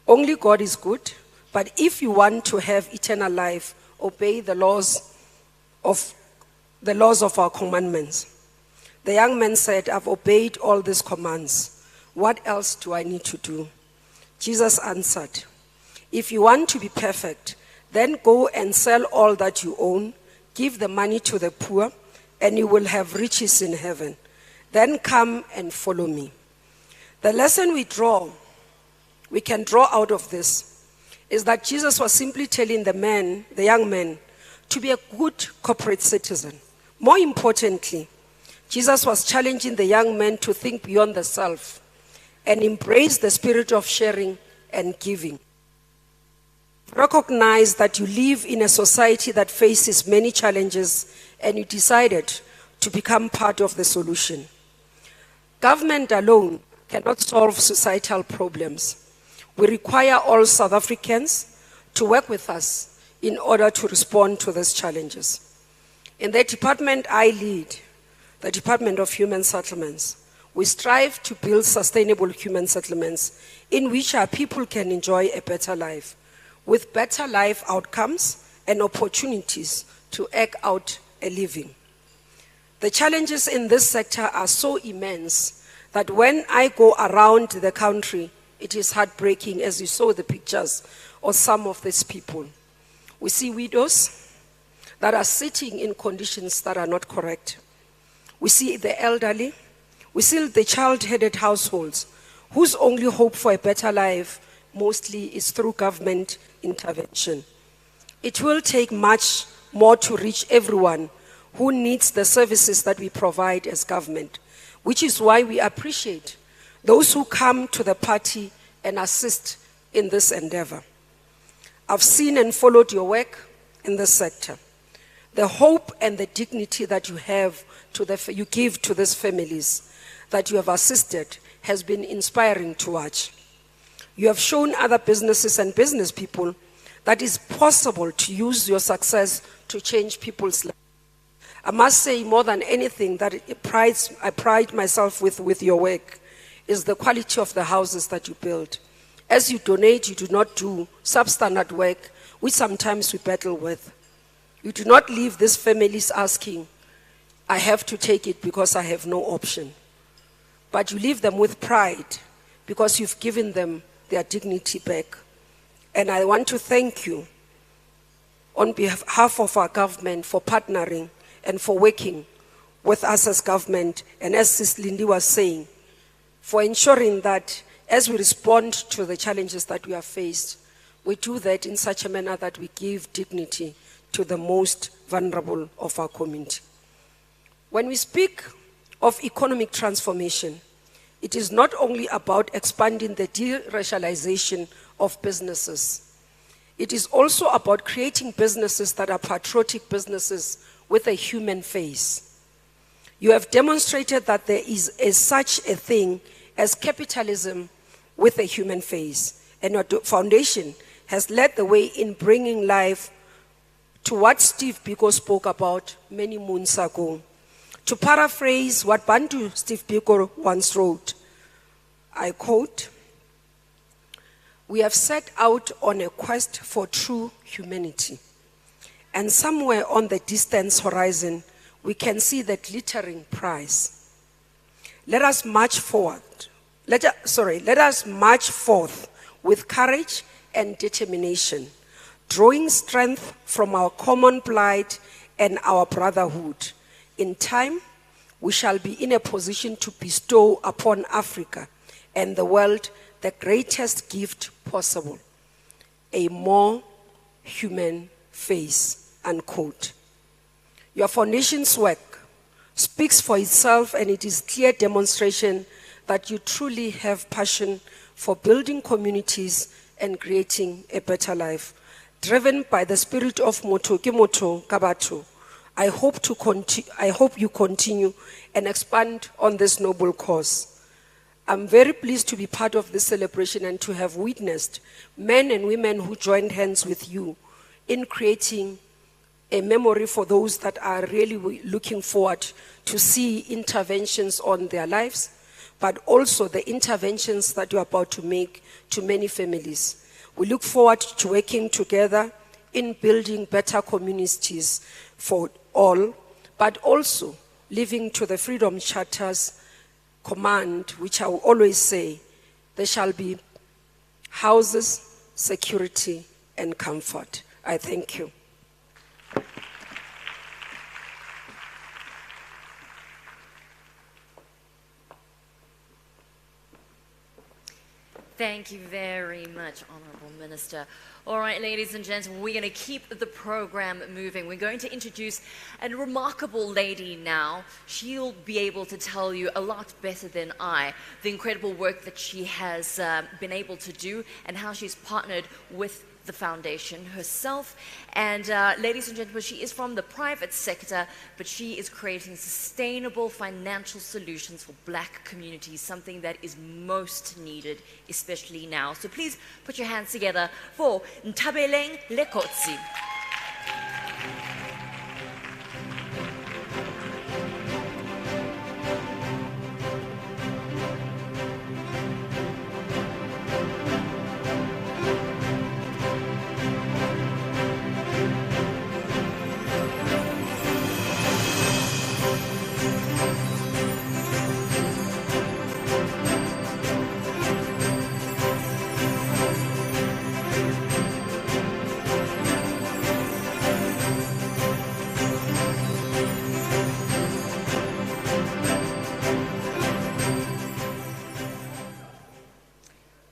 Only God is good, but if you want to have eternal life, obey the laws of our commandments." The young man said, "I've obeyed all these commands. What else do I need to do?" Jesus answered, "If you want to be perfect, then go and sell all that you own, give the money to the poor, and you will have riches in heaven. Then come and follow me." The lesson we can draw out of this is that Jesus was simply telling the young man, to be a good corporate citizen. More importantly, Jesus was challenging the young man to think beyond the self and embrace the spirit of sharing and giving. Recognize that you live in a society that faces many challenges, and you decided to become part of the solution. Government alone cannot solve societal problems. We require all South Africans to work with us in order to respond to these challenges. In the department I lead, the Department of Human Settlements, we strive to build sustainable human settlements in which our people can enjoy a better life, with better life outcomes and opportunities to eke out a living. The challenges in this sector are so immense that when I go around the country, it is heartbreaking, as you saw the pictures of some of these people. We see widows that are sitting in conditions that are not correct. We see the elderly. We see the child-headed households whose only hope for a better life mostly is through government intervention. It will take much more to reach everyone who needs the services that we provide as government, which is why we appreciate those who come to the party and assist in this endeavor. I've seen and followed your work in this sector. The hope and the dignity that you give to these families that you have assisted has been inspiring to watch. You have shown other businesses and business people that it's possible to use your success to change people's lives. I must say, more than anything, that I pride myself with your work is the quality of the houses that you build. As you donate, you do not do substandard work, which sometimes we battle with. You do not leave these families asking, "I have to take it because I have no option." But you leave them with pride because you've given them their dignity back. And I want to thank you on behalf of our government for partnering and for working with us as government, and as Sis Lindy was saying, for ensuring that as we respond to the challenges that we have faced, we do that in such a manner that we give dignity to the most vulnerable of our community. When we speak of economic transformation. It is not only about expanding the de-racialization of businesses. It is also about creating businesses that are patriotic businesses with a human face. You have demonstrated that there is such a thing as capitalism with a human face, and your foundation has led the way in bringing life to what Steve Biko spoke about many moons ago. To paraphrase what Bantu Steve Biko once wrote, I quote, "We have set out on a quest for true humanity, and somewhere on the distant horizon, we can see the glittering prize. Let us march forward. Let us march forth with courage and determination, drawing strength from our common plight and our brotherhood. In time, we shall be in a position to bestow upon Africa and the world the greatest gift possible, a more human face," unquote. Your foundation's work speaks for itself, and it is clear demonstration that you truly have passion for building communities and creating a better life. Driven by the spirit of Moto ke Motho ka batho, I hope you continue and expand on this noble cause. I'm very pleased to be part of this celebration and to have witnessed men and women who joined hands with you in creating a memory for those that are really looking forward to see interventions on their lives, but also the interventions that you're about to make to many families. We look forward to working together in building better communities for all, but also living to the Freedom Charter's command, which I will always say, there shall be houses, security, and comfort. I thank you. Thank you very much, Honourable Minister. All right, ladies and gentlemen, we're going to keep the program moving. We're going to introduce a remarkable lady now. She'll be able to tell you a lot better than I the incredible work that she has been able to do and how she's partnered with the foundation herself. And ladies and gentlemen, she is from the private sector, but she is creating sustainable financial solutions for Black communities, something that is most needed, especially now. So please put your hands together for Ntabeleng Lekotsi.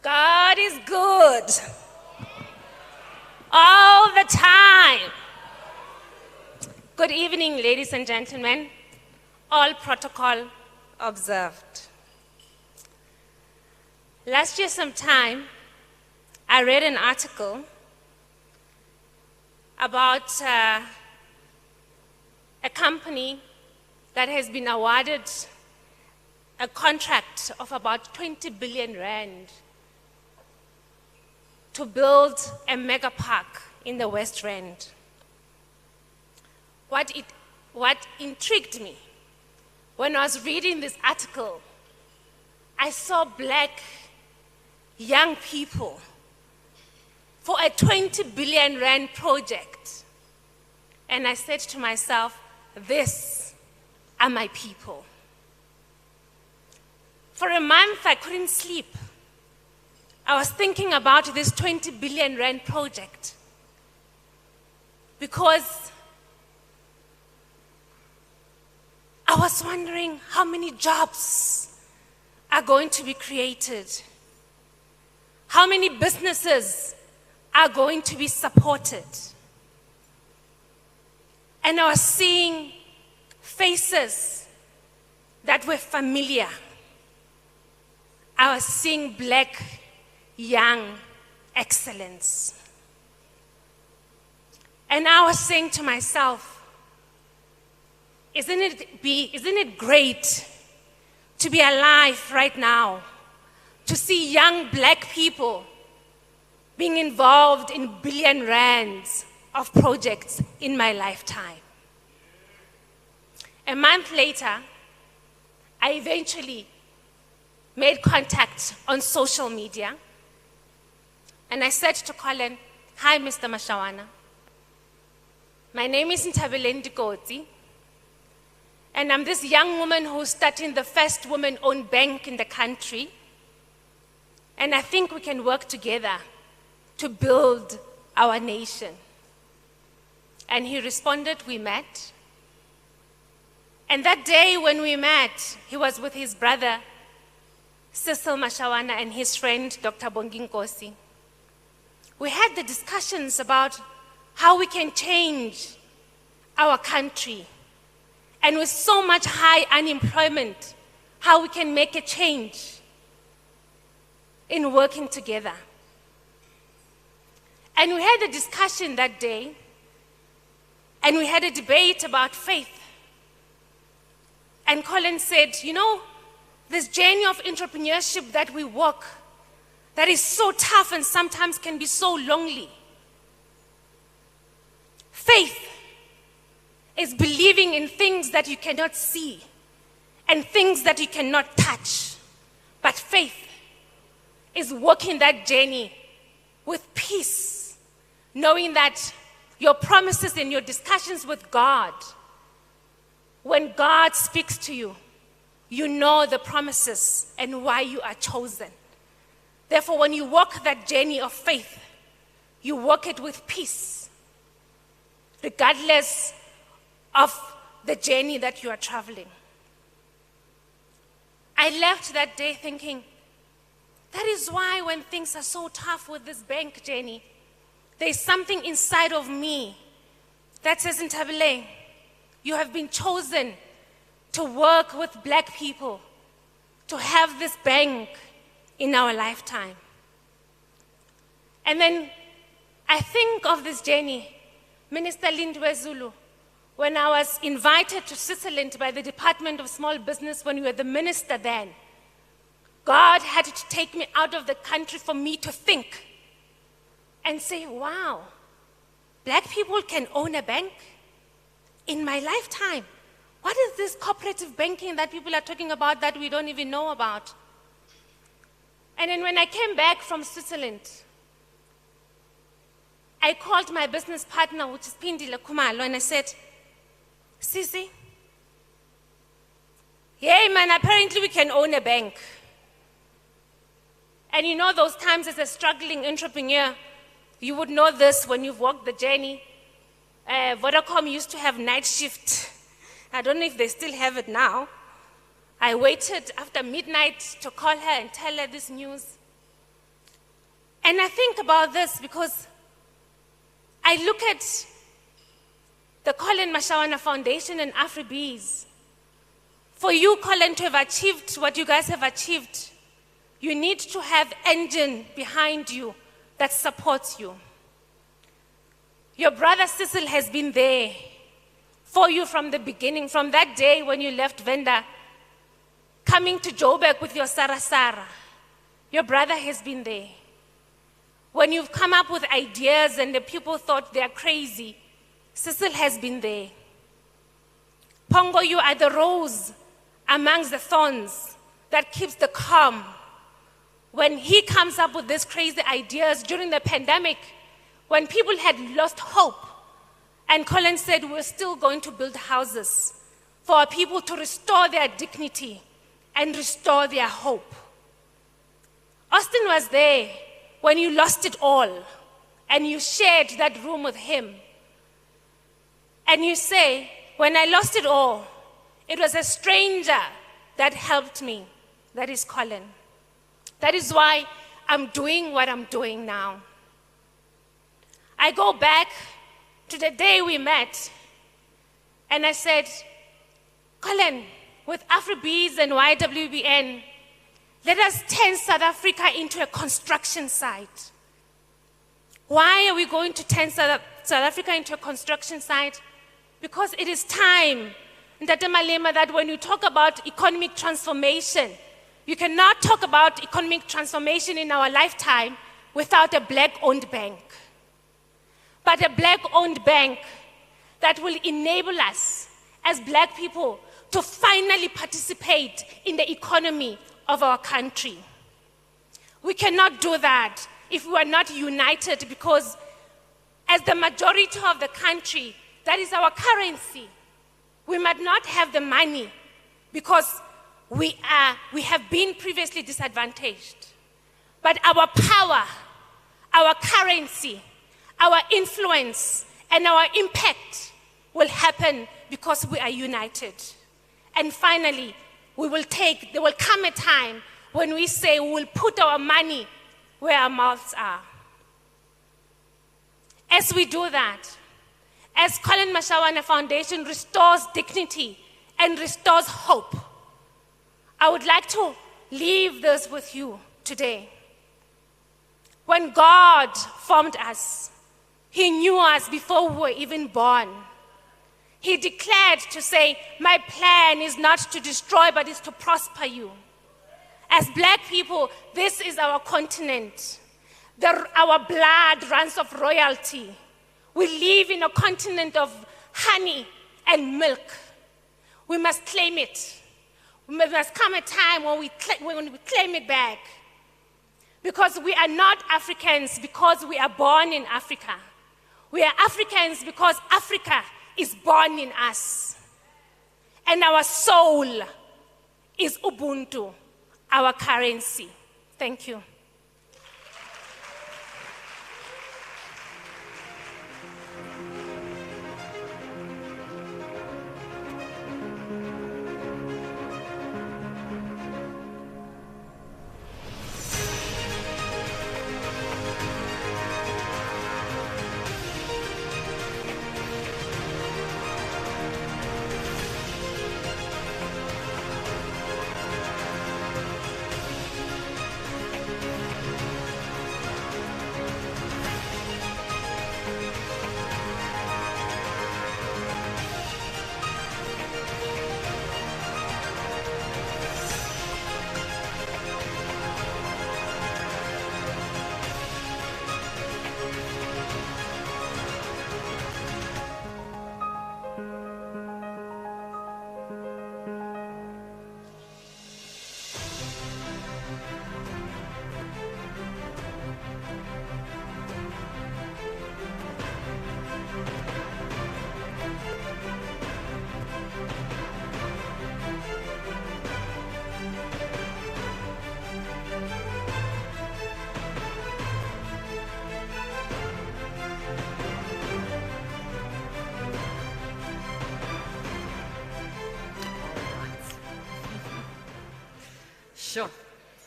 God is good all the time. Good evening, ladies and gentlemen. All protocol observed. Last year sometime, I read an article about a company that has been awarded a contract of about 20 billion rand to build a mega park in the West Rand. What intrigued me when I was reading this article, I saw Black young people for a 20 billion rand project. And I said to myself, these are my people. For a month, I couldn't sleep. I was thinking about this 20 billion rand project because I was wondering how many jobs are going to be created, how many businesses are going to be supported. And I was seeing faces that were familiar. I was seeing black, young excellence. And I was saying to myself, isn't it great to be alive right now, to see young black people being involved in billion rands of projects in my lifetime. A month later, I eventually made contact on social media, and I said to Collen, "Hi, Mr. Mashawana. My name is Nthabeleng Dikotsi, and I'm this young woman who's starting the first woman-owned bank in the country, and I think we can work together to build our nation." And he responded, we met. And that day when we met, he was with his brother, Cecil Mashawana, and his friend, Dr. Bonginkosi. We had the discussions about how we can change our country. And with so much high unemployment, how we can make a change in working together. And we had a discussion that day, and we had a debate about faith. And Collen said, you know, this journey of entrepreneurship that we walk, that is so tough and sometimes can be so lonely. Faith is believing in things that you cannot see and things that you cannot touch. But faith is walking that journey with peace, knowing that your promises and your discussions with God, when God speaks to you, you know the promises and why you are chosen. Therefore, when you walk that journey of faith, you walk it with peace, regardless of the journey that you are traveling. I left that day thinking, that is why when things are so tough with this bank journey, there's something inside of me that says, Nthabeleng, you have been chosen to work with black people, to have this bank in our lifetime. And then I think of this journey, Minister Lindwe Zulu, when I was invited to Switzerland by the Department of Small Business when we were the minister then. God had to take me out of the country for me to think and say, wow, black people can own a bank in my lifetime. What is this cooperative banking that people are talking about that we don't even know about? And then when I came back from Switzerland, I called my business partner, which is Pindile Kumalo, and I said, Sisi, yeah, man, apparently we can own a bank. And you know those times as a struggling entrepreneur, you would know this when you've walked the journey. Vodacom used to have night shift. I don't know if they still have it now. I waited after midnight to call her and tell her this news. And I think about this because I look at the Collen Mashawana Foundation and AfriBees. For you, Collen, to have achieved what you guys have achieved, you need to have engine behind you that supports you. Your brother Cecil has been there for you from the beginning, from that day when you left Venda, coming to Joburg with your Sarasara. Your brother has been there. When you've come up with ideas and the people thought they're crazy, Cecil has been there. Pongo, you are the rose amongst the thorns that keeps the calm. When he comes up with these crazy ideas during the pandemic, when people had lost hope, and Collen said, we're still going to build houses for our people to restore their dignity and restore their hope. Austin was there when you lost it all, and you shared that room with him. And you say, when I lost it all, it was a stranger that helped me. That is Collen. That is why I'm doing what I'm doing now. I go back to the day we met, and I said, Collen, with AfriBees and YWBN, let us turn South Africa into a construction site. Why are we going to turn South Africa into a construction site? Because it is time, Ntate Malema, that when you talk about economic transformation, you cannot talk about economic transformation in our lifetime without a black-owned bank. But a black-owned bank that will enable us as black people to finally participate in the economy of our country. We cannot do that if we are not united, because as the majority of the country, that is our currency. We might not have the money because we have been previously disadvantaged. But our power, our currency, our influence, and our impact will happen because we are united. And finally, there will come a time when we say we will put our money where our mouths are. As we do that, as Collen Mashawana Foundation restores dignity and restores hope, I would like to leave this with you today. When God formed us, He knew us before we were even born. He declared to say, my plan is not to destroy, but is to prosper you. As black people, this is our continent. Our blood runs of royalty. We live in a continent of honey and milk. We must claim it. There must come a time when we claim it back. Because we are not Africans because we are born in Africa. We are Africans because Africa is born in us. And our soul is Ubuntu, our currency. Thank you. Sure.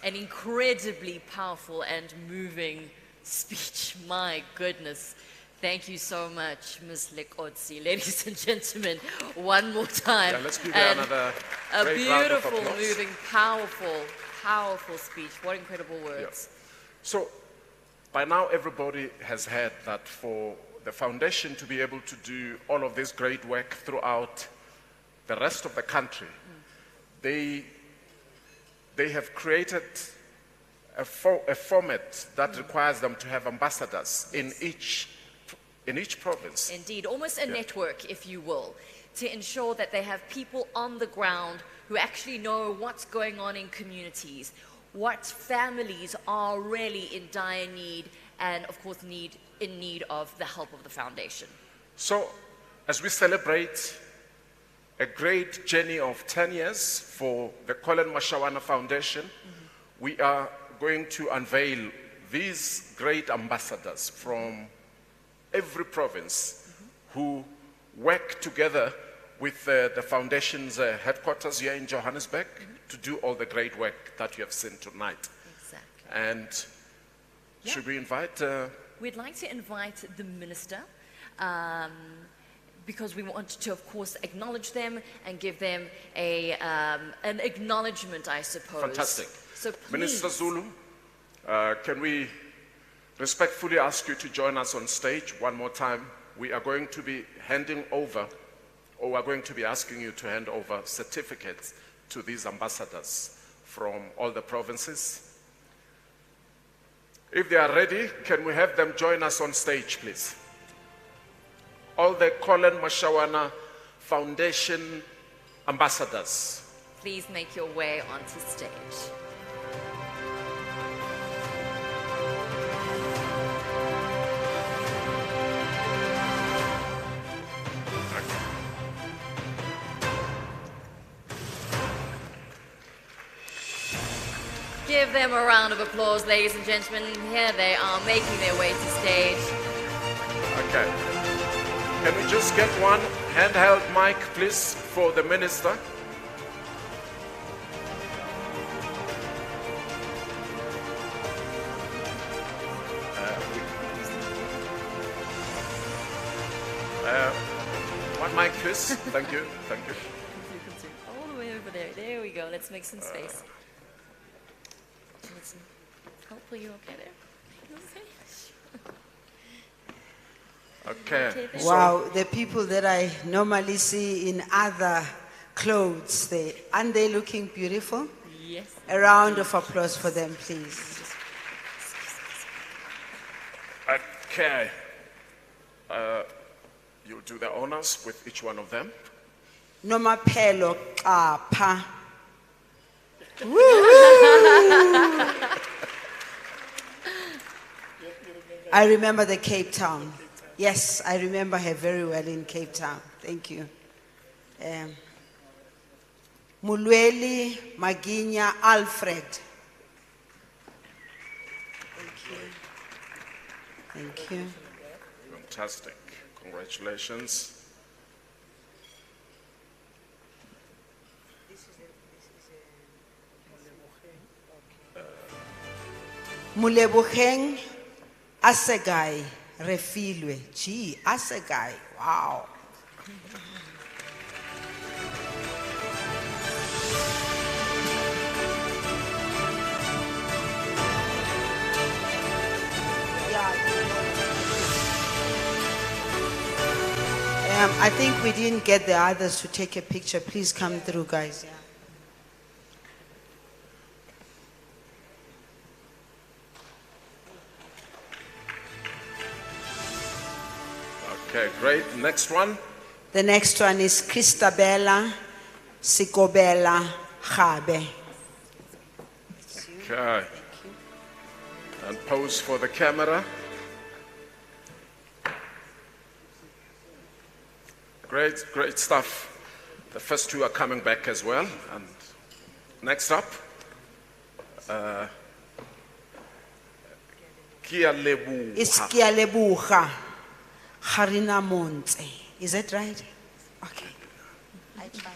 An incredibly powerful and moving speech. My goodness. Thank you so much, Ms. Lekotsi. Ladies and gentlemen, one more time. Yeah, let's give her another great round of beautiful, applause. moving, powerful speech. What incredible words. Yeah. So, by now everybody has heard that for the foundation to be able to do all of this great work throughout the rest of the country, they have created a format that requires them to have ambassadors in each province. Indeed, almost a network, if you will, to ensure that they have people on the ground who actually know what's going on in communities, what families are really in dire need, and of course in need of the help of the foundation. So, as we celebrate a great journey of 10 years for the Collen Mashawana Foundation, we are going to unveil these great ambassadors from every province who work together with the foundation's headquarters here in Johannesburg to do all the great work that you have seen tonight. Exactly. And should we invite? We'd like to invite the minister, because we want to, of course, acknowledge them and give them an acknowledgement, I suppose. Fantastic. So please, Minister Zulu, can we respectfully ask you to join us on stage one more time? We are going to be handing over, or we're going to be asking you to hand over certificates to these ambassadors from all the provinces. If they are ready, can we have them join us on stage, please? All the Collen Mashawana Foundation ambassadors. please make your way onto stage. Give them a round of applause, ladies and gentlemen. Here they are making their way to stage. Okay. Can we just get one handheld mic, please, for the minister? One mic, please. Thank you. Thank you. All the way over there. There we go. Let's make some space. Hopefully you're okay there. Okay. Wow, the people that I normally see in other clothes, aren't they looking beautiful? Yes. A round of applause for them, please. Okay. You'll do the honors with each one of them. Nomaphelo Kapa. I remember the Cape Town. Yes, I remember her very well in Cape Town. Thank you. Mulweli Maginya Alfred. Thank you. Fantastic. Congratulations. Muleboheng Asegai Refilwe. Gee, Asegai. Wow. I think we didn't get the others to take a picture. Please come through, guys. Yeah. Okay, great. Next one. The next one is Christabella Sikobela Gabe. Okay. And pose for the camera. Great, great stuff. The first two are coming back as well. And next up, It's Kialebuha Harina Monte. Is that right? Okay. I tried.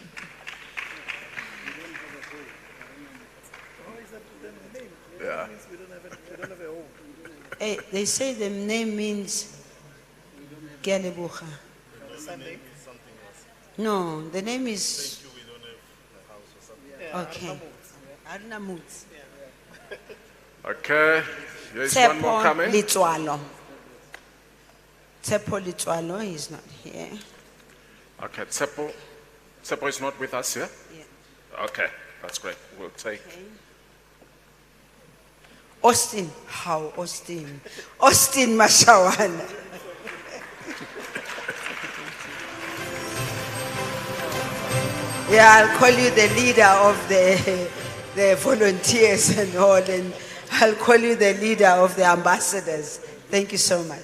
Yeah. Hey, they say the name means Kialebuha. No, the name is. Okay. Harina Monte. Okay. Here's one more coming. Litwalo. Tsepo Litwalo is not here. Okay, Tsepo is not with us here? Yeah. Okay, that's great. We'll take. Austin. How Austin? Austin Mashawana. Yeah, I'll call you the leader of the volunteers and all, and I'll call you the leader of the ambassadors. Thank you so much.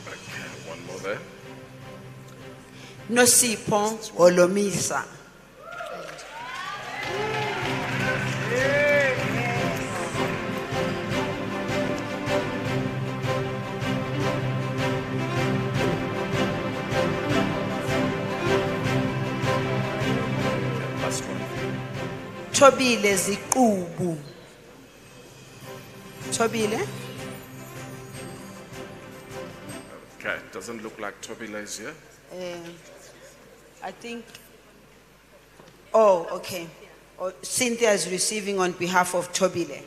Okay, one more there. Nosipho Olomisa. Tobile Zikubu. Tobile? Okay, doesn't look like Tobile is here. I think, oh, okay. Oh, Cynthia is receiving on behalf of Tobile.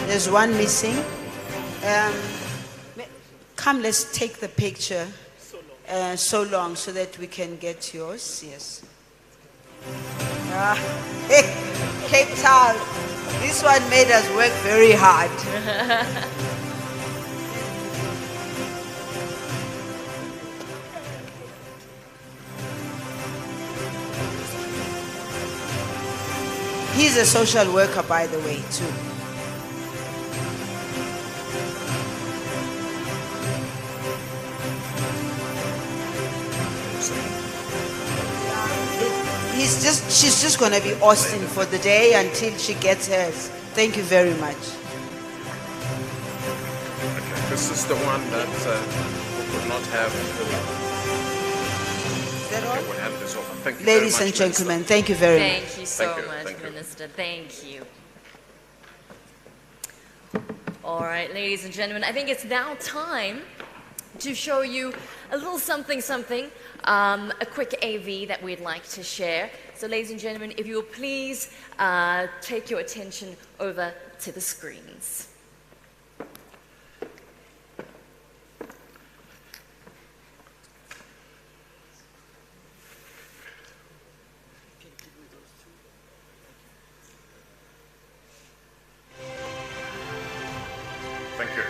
There's one missing. Come, let's take the picture so long so that we can get yours. Yes. Cape Town. This one made us work very hard. He's a social worker, by the way, too. She's just going to be Austin for the day until she gets hers. Thank you very much. Okay, this is the one that we could not have. Is that all? We'll hand this over. Thank you Ladies very and much, gentlemen, Minister. thank you very much. Thank you so Thank you, much, thank you. Minister. Thank you. All right, ladies and gentlemen, I think it's now time to show you a little something, a quick AV that we'd like to share. So, ladies and gentlemen, if you will please take your attention over to the screens. Thank you.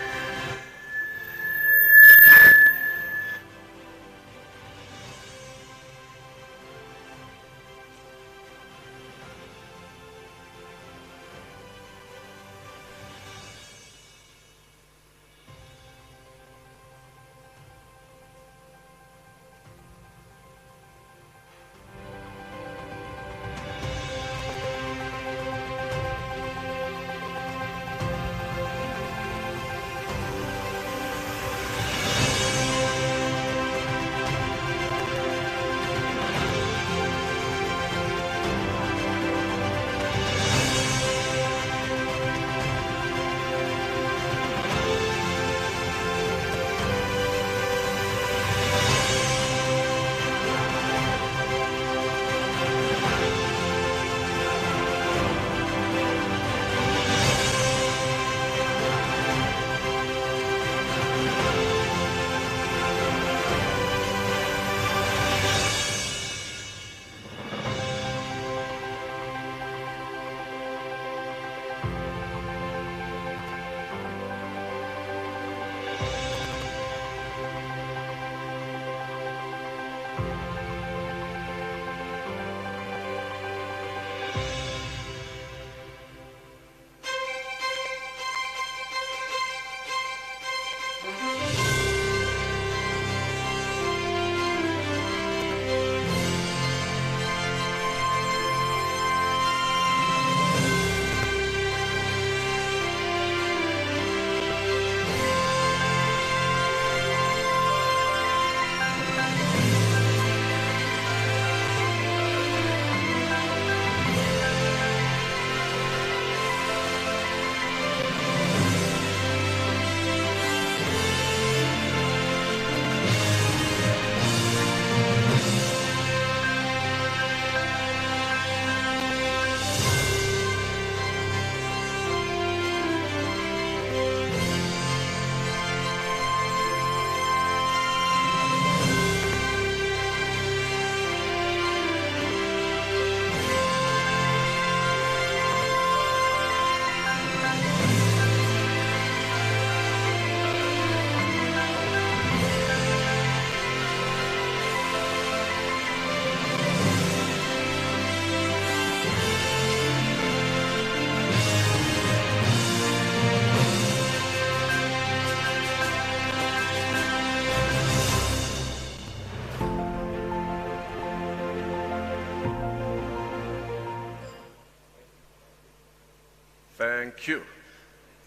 Thank you.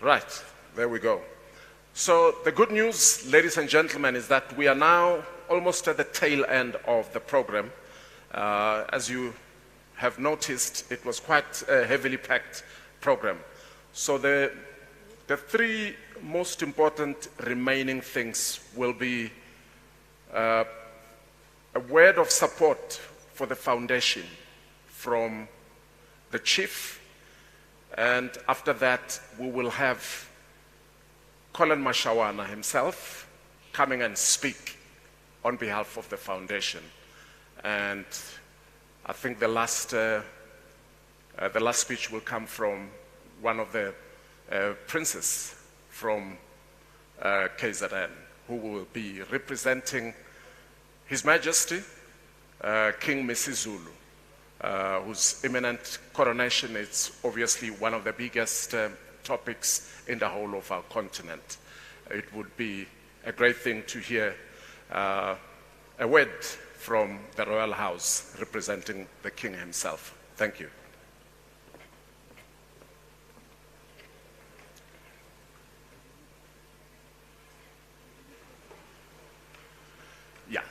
Right, there we go. So the good news, ladies and gentlemen, is that we are now almost at the tail end of the program. As you have noticed, it was quite a heavily packed program. So the The three most important remaining things will be a word of support for the foundation from the chief, and after that we will have Collen Mashawana himself coming and speak on behalf of the foundation. And I think the last speech will come from one of the princes from KZN, who will be representing His Majesty King Misizulu, whose imminent coronation is obviously one of the biggest topics in the whole of our continent. It would be a great thing to hear a word from the Royal House representing the King himself. Thank you. Yeah.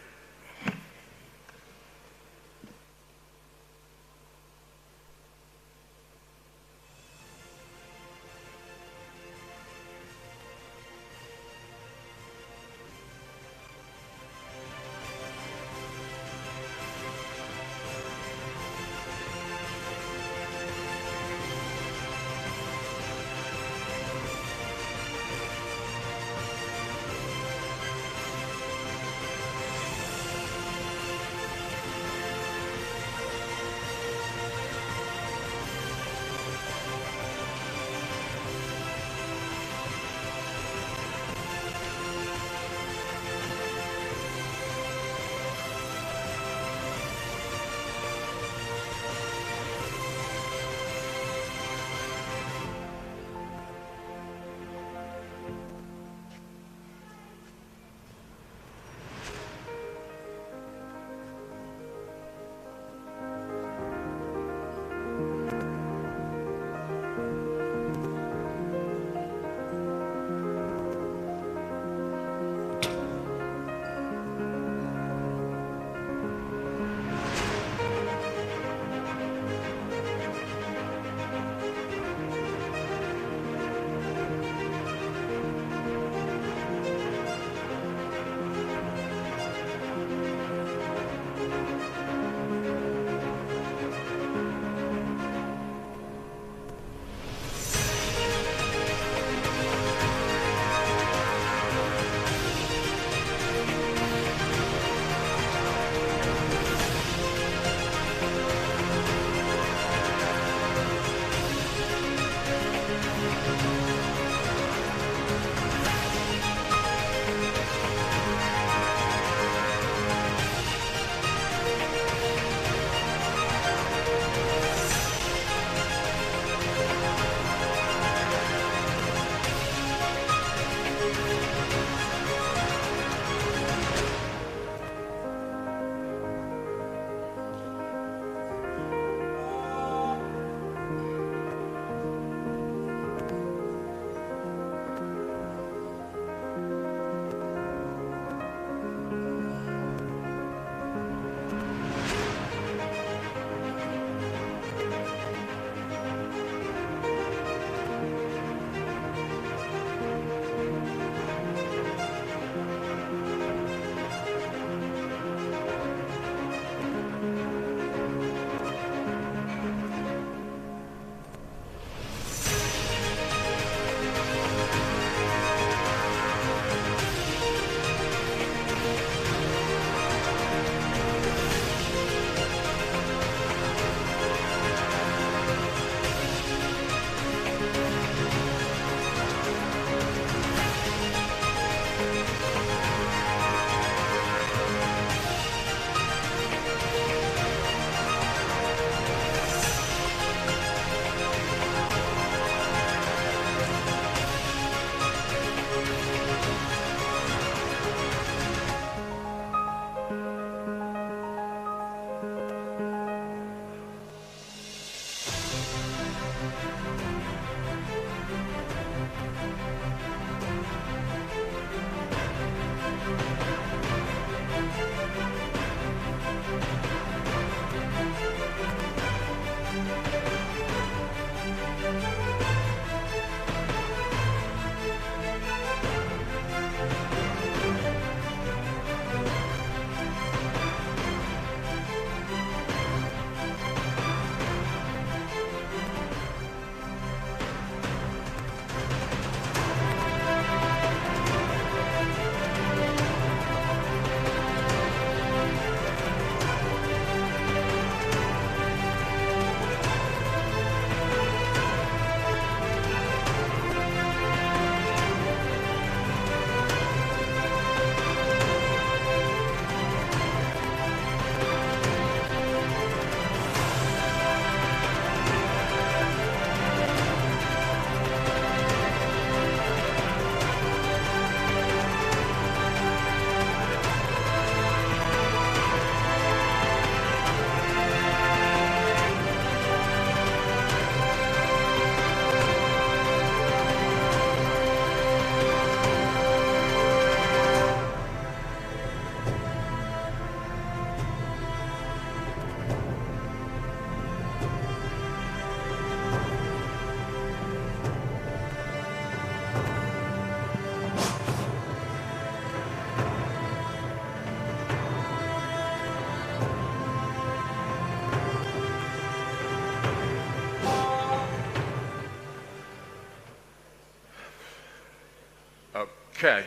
Okay.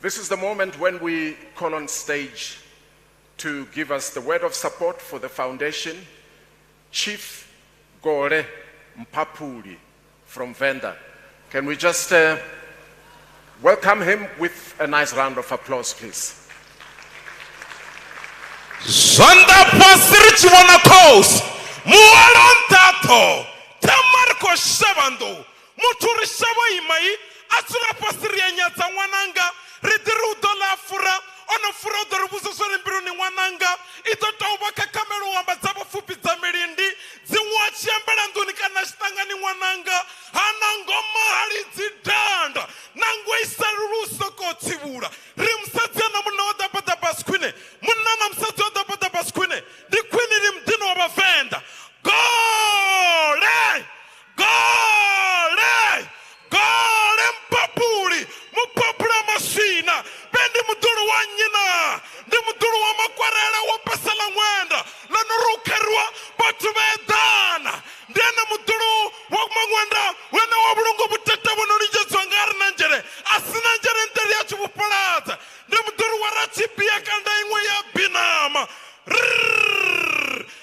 This is the moment when we call on stage to give us the word of support for the foundation, Chief Gore Mpapuli from Venda. Can we just welcome him with a nice round of applause, please? Zonda pasiri chimona kos mualontato tamarko shabando muturi shaba imai atsura pasiri nyata wananga ridiru dola fura ono fura dorubuzo sore mbiru ni wananga itoto ubaka kamero wamba zaba fupi za mirindi ziwachi ambela nduni kana shtanga ni wananga anangoma hali zidanda nangwe isaruru soko tibura rimsati na munoda bada baskwine munana msati oda bada baskwine di kwini rimdino wabafenda gole gole gole mpapuri mupapura mashina bendi muduru wa nyina ndi muduru wa makwarela wa pasala ngwenda lanurukerwa batu bedana ndena muduru wa mangwenda wena wa bulungu butete buno nijezo ngarna njere asina njere nderi ya chubupalata ndi muduru wa rachipia kanda ingwe ya binama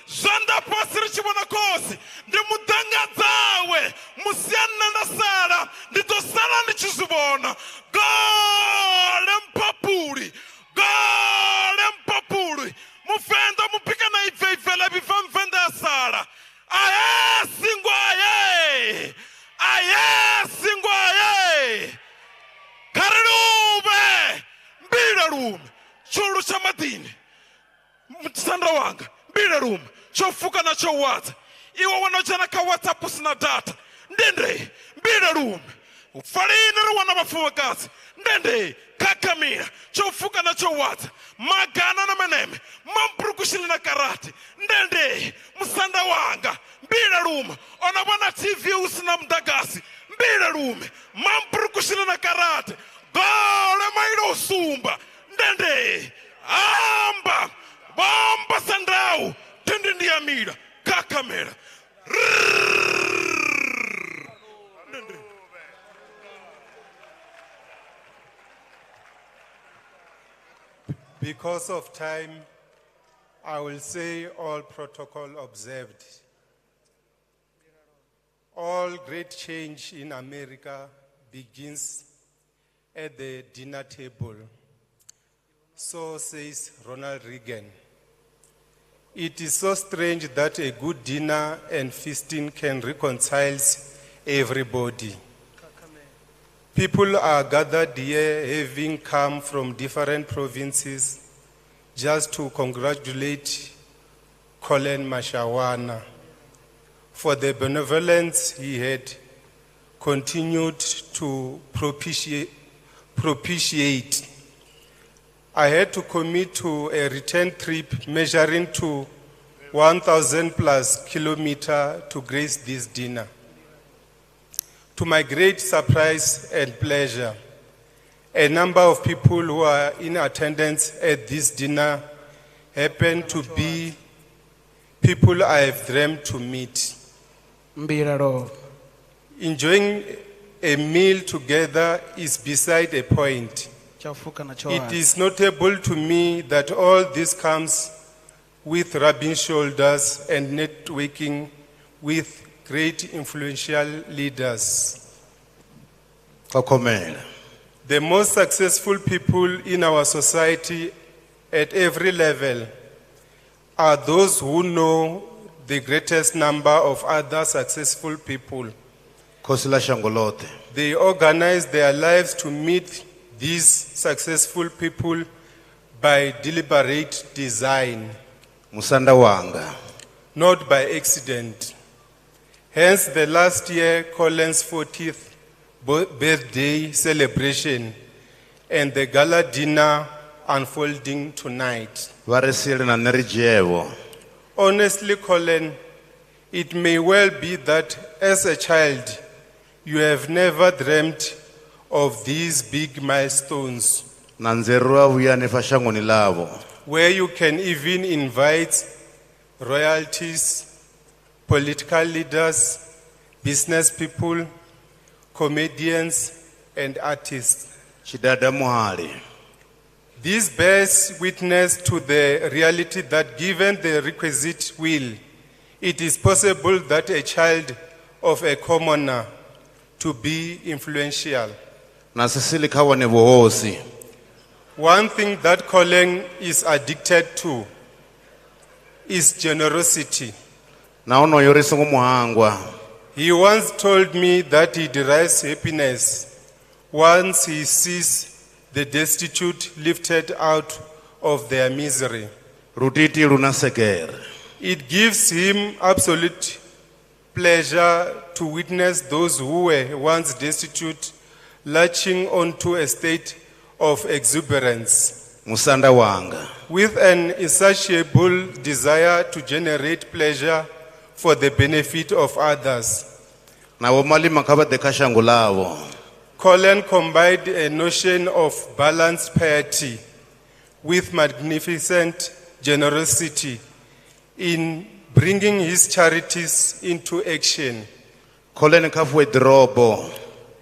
Zanda pasiri chibona kosi ndi mudanga zawe musiana na sala ndi tosala ndi chizubona gole mpapuri mufenda mupika na ifeifela bifa mfenda ya sala aye singwaye karirube mbira rume chulu cha madini mtsanda wanga mbira rume chofuka na chowata iwa wanojana ka WhatsApp sina data ndende mbira rume ufarina wana mafumakazi ndende kakamira chofuka na chowata magana na meneme mampurukushili na karate ndende msanda wanga mbira rume onabona TV usina mdagasi mbira rume mampurukushili na karate gole mairo sumba ndende amba bomba sandau tende ndiamira kakamera Because of time, I will say all protocol observed. All great change in America begins at the dinner table. So says Ronald Reagan. It is so strange that a good dinner and feasting can reconcile everybody. People are gathered here having come from different provinces just to congratulate Collen Mashawana for the benevolence he had continued to propitiate. I had to commit to a return trip measuring to 1,000 plus kilometers to grace this dinner. To my great surprise and pleasure, a number of people who are in attendance at this dinner happen to be people I have dreamed to meet. Enjoying a meal together is beside a point. It is notable to me that all this comes with rubbing shoulders and networking with great influential leaders. The most successful people in our society at every level are those who know the greatest number of other successful people. They organize their lives to meet these successful people by deliberate design, not by accident. Hence, the last year Collen's 40th birthday celebration and the gala dinner unfolding tonight. Honestly, Collen, it may well be that as a child, you have never dreamt of these big milestones, where you can even invite royalties, political leaders, business people, comedians, and artists. Chidada Muhali. This bears witness to the reality that given the requisite will, it is possible that a child of a commoner to be influential. Nasisili kawane bohosi. One thing that Collen is addicted to is generosity. Naono yorisungu muhangwa. He once told me that he derives happiness once he sees the destitute lifted out of their misery. Rutiti lunasekere. It gives him absolute pleasure to witness those who were once destitute latching onto a state of exuberance. Musanda wanga. With an insatiable desire to generate pleasure for the benefit of others. Collen combined a notion of balanced piety with magnificent generosity in bringing his charities into action.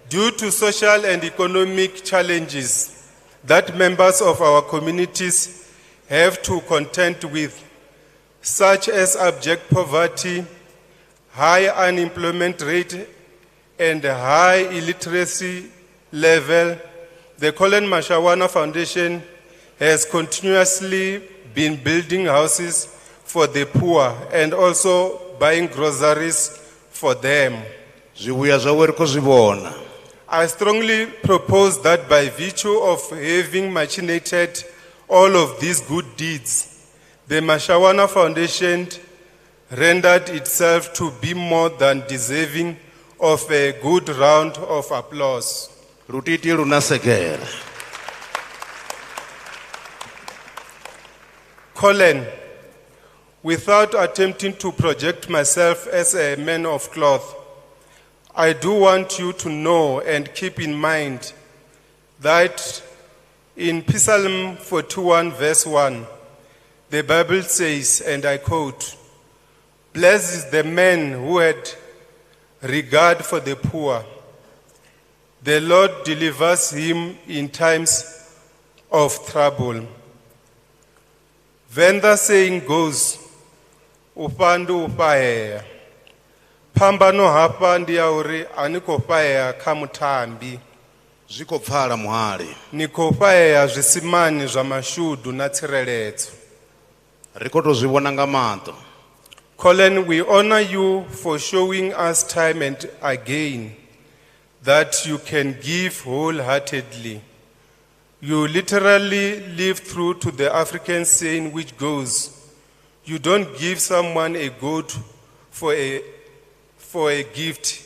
Due to social and economic challenges that members of our communities have to contend with, such as abject poverty, high unemployment rate, and high illiteracy level, the Collen Mashawana Foundation has continuously been building houses for the poor and also buying groceries for them. I strongly propose that by virtue of having machinated all of these good deeds, the Mashawana Foundation rendered itself to be more than deserving of a good round of applause. Collen, without attempting to project myself as a man of cloth, I do want you to know and keep in mind that in Psalm 41 verse 1, the Bible says, and I quote, "Blessed is the man who had regard for the poor. The Lord delivers him in times of trouble." Then the saying goes, "Upandu upaheya." Phambano hapa ndiya uri aniko paheya kha mutambi. Ziko pfala muhali. Niko paheya zvisimani zva mashudu na tsireledzo. Collen, we honor you for showing us time and again that you can give wholeheartedly. You literally live through to the African saying which goes, you don't give someone a goat for a gift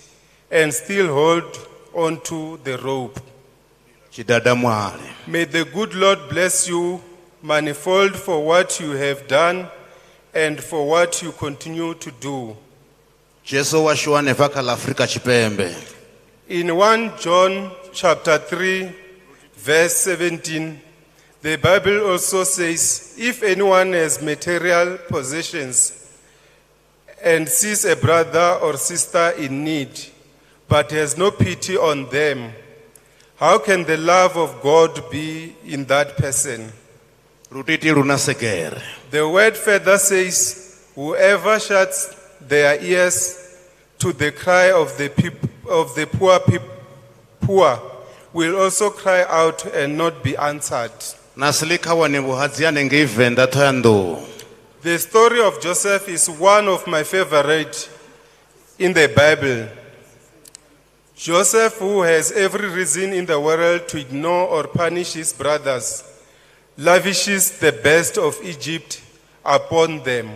and still hold on to the rope. May the good Lord bless you manifold for what you have done and for what you continue to do. In 1 John chapter 3 verse 17, the Bible also says, if anyone has material possessions and sees a brother or sister in need, but has no pity on them, how can the love of God be in that person? The word further says, whoever shuts their ears to the cry of the poor will also cry out and not be answered. The story of Joseph is one of my favorite in the Bible. Joseph, who has every reason in the world to ignore or punish his brothers, lavishes the best of Egypt upon them.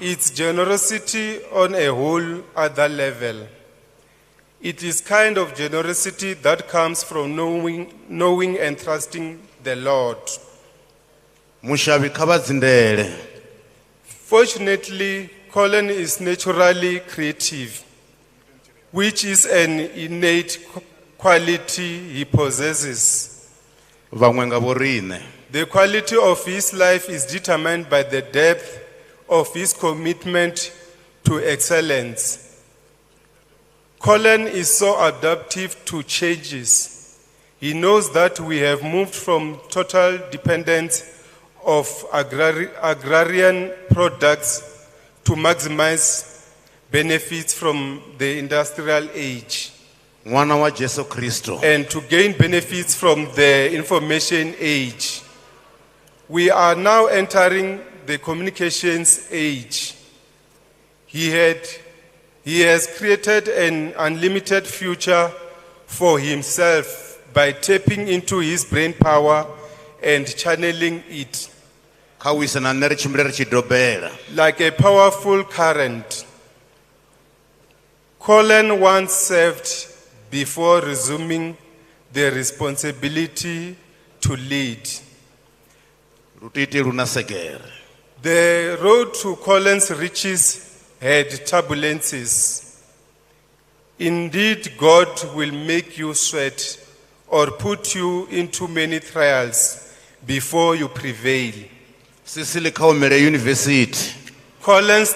It's generosity on a whole other level. It is kind of generosity that comes from knowing and trusting the Lord. Fortunately, Collen is naturally creative, which is an innate quality he possesses. The quality of his life is determined by the depth of his commitment to excellence. Collen is so adaptive to changes. He knows that we have moved from total dependence of agrarian products to maximize benefits from the industrial age. Mwana wa Jesu Kristo. And to gain benefits from the information age. We are now entering the communications age. He has created an unlimited future for himself by tapping into his brain power and channeling it like a powerful current. Collen once served before resuming the responsibility to lead. The road to Collen's riches had turbulences. Indeed, God will make you sweat or put you into many trials before you prevail. Collen's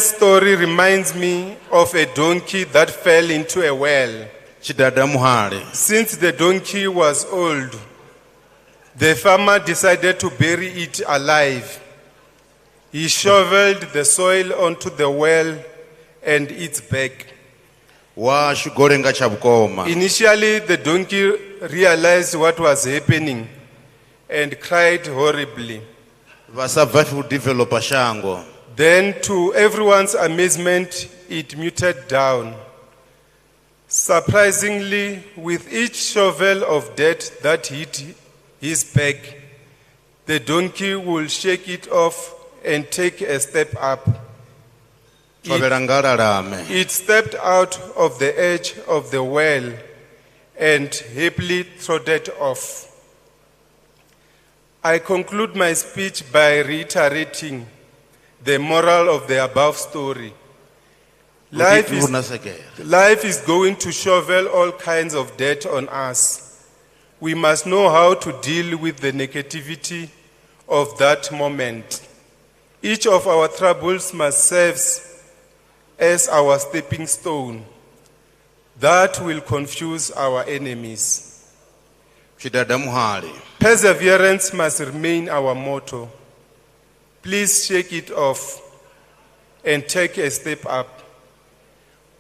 story reminds me of a donkey that fell into a well. Since the donkey was old, the farmer decided to bury it alive. He shoveled the soil onto the well and its back. Initially, the donkey realized what was happening and cried horribly. Then, to everyone's amazement, it muted down. Surprisingly, with each shovel of dirt that hit his back, the donkey will shake it off and take a step up. It stepped out of the edge of the well and happily trotted off. I conclude my speech by reiterating the moral of the above story. Life is going to shovel all kinds of dirt on us. We must know how to deal with the negativity of that moment. Each of our troubles must serve as our stepping stone. That will confuse our enemies. Perseverance must remain our motto. Please shake it off and take a step up.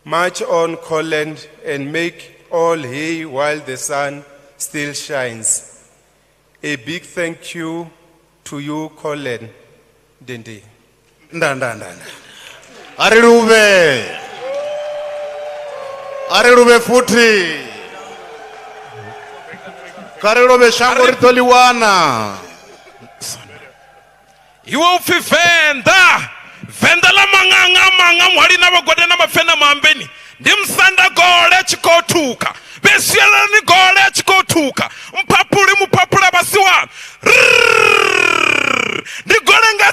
March on, Collen, and make all hay while the sun still shines. A big thank you to you, Collen. Dende. Arelube futhi. Karelube shango ritoliwana. Iwo fifenda. Venda la manga mwali na bagode na mafena mambeni. Ndimsanda gole chikotuka. Besiela ni gole chikotuka. Mpapula basiwa. Nigolenga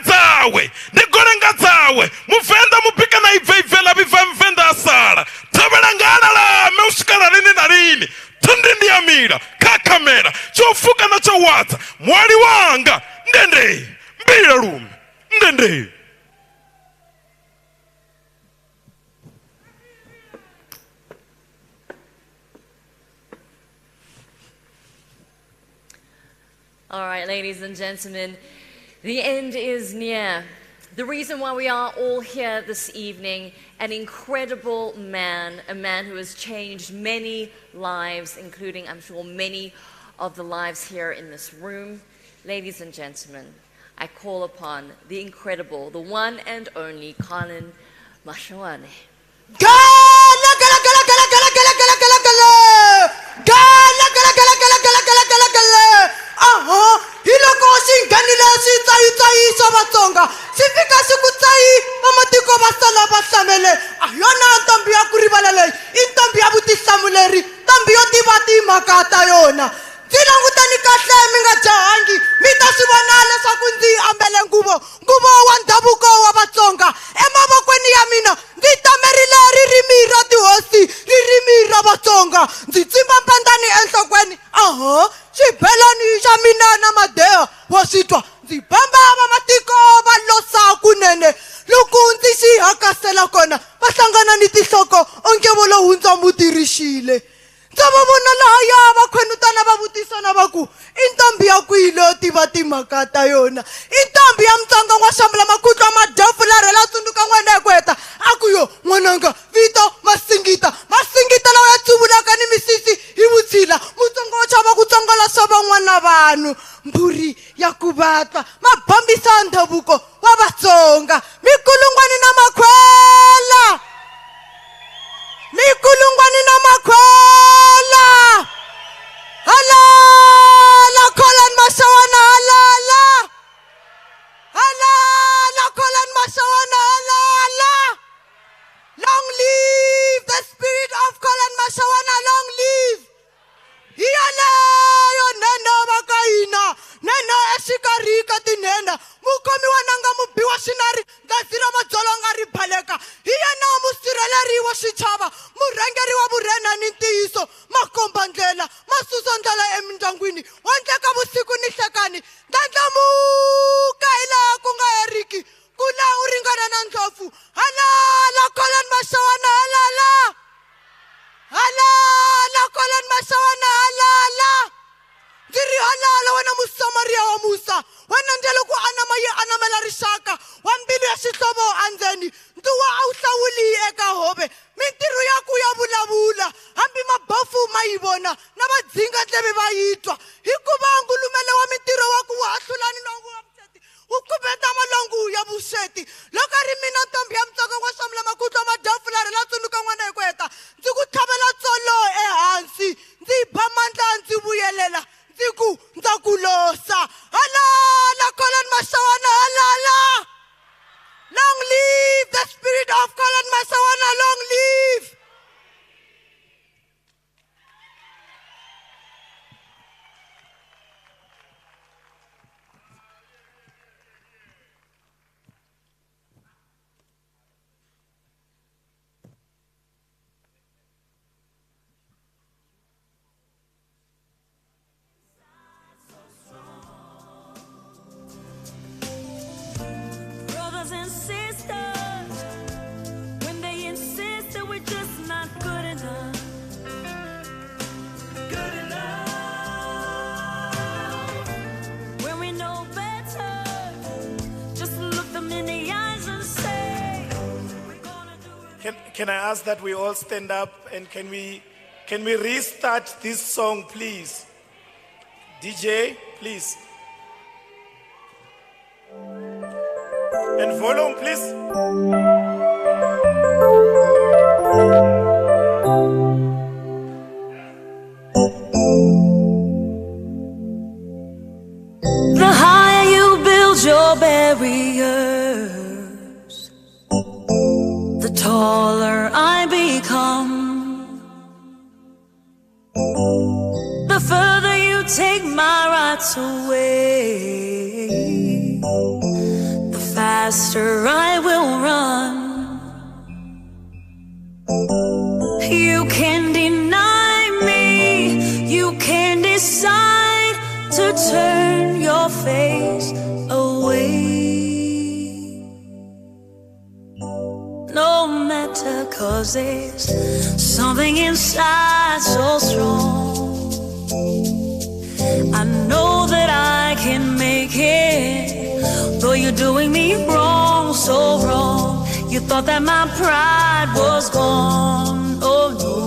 zawe. Mufenda mupika na ivela biva mfenda asara. Tabelangana la meusikana lini na lini. Tundindi ya mira, kakamera, chofuka na chawata. Mwali wanga, ndende, mbira room, ndende. All right, ladies and gentlemen, the end is near. The reason why we are all here this evening, an incredible man, a man who has changed many lives, including, I'm sure, many of the lives here in this room. Ladies and gentlemen, I call upon the incredible, the one and only Collen Mashawana. Hiloko singanile sitsayi sobatsonga sifika sikutsayi mamatiko basala basamele ayona ntombi ya kuribala leyi intombi ya vutihlamuleri ntombi yo tivati makata yona ndilangutani kahle mi nga jahangi mi ta swi vona leswaku ndzi ambele nguvo wa ndhavuko wa Vatsonga emavokweni ya mina ndzi tamerile ririmi ra tihosi ririmi ra Vatsonga ndzi tsimba mpandani enhlokweni xibelani xa mina na madeha wa switwa ndzi bamba vamatiko va losa kunene loko ndzi xi hakasela kona va hlangana ni tihloko onge vo lo hundza mutirhi tshile ndza va vona lahaya va khwenutana va vutisana va ku i ntombi ya kwilo tiva timhaka ta yona i ntombi ya mutsonga n'wa xambula makutlo madefu la rhela tsundzuka n'wana ya ku heta a ku yo n'wananga vito masingita lawa ya tsuvulaka ni misisi hi vutshila mutsonga wo chava ku tsongola swa van'wana vanhu mbhuri ya ku vatwa ma bombisa ndhavuko wa vatsonga mikulungwani na makhwela halala Collen Mashawana halala Collen Mashawana halala. Long live the spirit of Collen Mashawana, long live. Iyaleyo nena vakaina nena exikarika tinena mukomi wa nanga mubiwa xinari ngazira madzolonga ri phaleka hi yena musirheleri wa xichava murhangeri wa vurhena ni ntiyiso makomba ndlela masusa ndlela emindyangwini wa ndleka vusiku ni hlekani ndlandlamuka hi laha ku nga heriki ku la u ringana na ndlopfu halala Collen Mashawana halala Collen Mashawana halala ndzi ri halala wena musamariya wa Musa wena ndlela ku anama yi anamela rixaka wa mbilu ya xihlovo andzeni ntuwa a wu hlawuli eka hove mintirho ya ku ya vulavula hambi mabofu ma yi vona na vadzinga ndleve va yi twa hikuva ngulumele wa mintirho wa ku wa hlulani longu wa vusweti wu kubeta malongu ya vusweti loko ri mina ntombi ya mutsonga wa xamula makutlo madefu la rhela tsundzuka n'wana hi ku heta ndzi ku tlhavela tsolo ehansi ndzi ba mandla ndzi vuyelela ndzi ku ndza ku losa halala Collen Mashawana halala. Long live the spirit of Collen Mashawana, long live. Brothers and sisters, when they insist that we're just not good enough. Good enough. When we know better, just look them in the eyes and say, Can I ask that we all stand up and can we restart this song, please? DJ, please. And volume, please. The higher you build your barriers, the taller I become. The further you take my rights away, the faster I will run. You can deny me, you can decide to turn your face away. No matter, 'cause there's something inside so strong. I know that I can make it, though you're doing me wrong, so wrong. You thought that my pride was gone, oh no.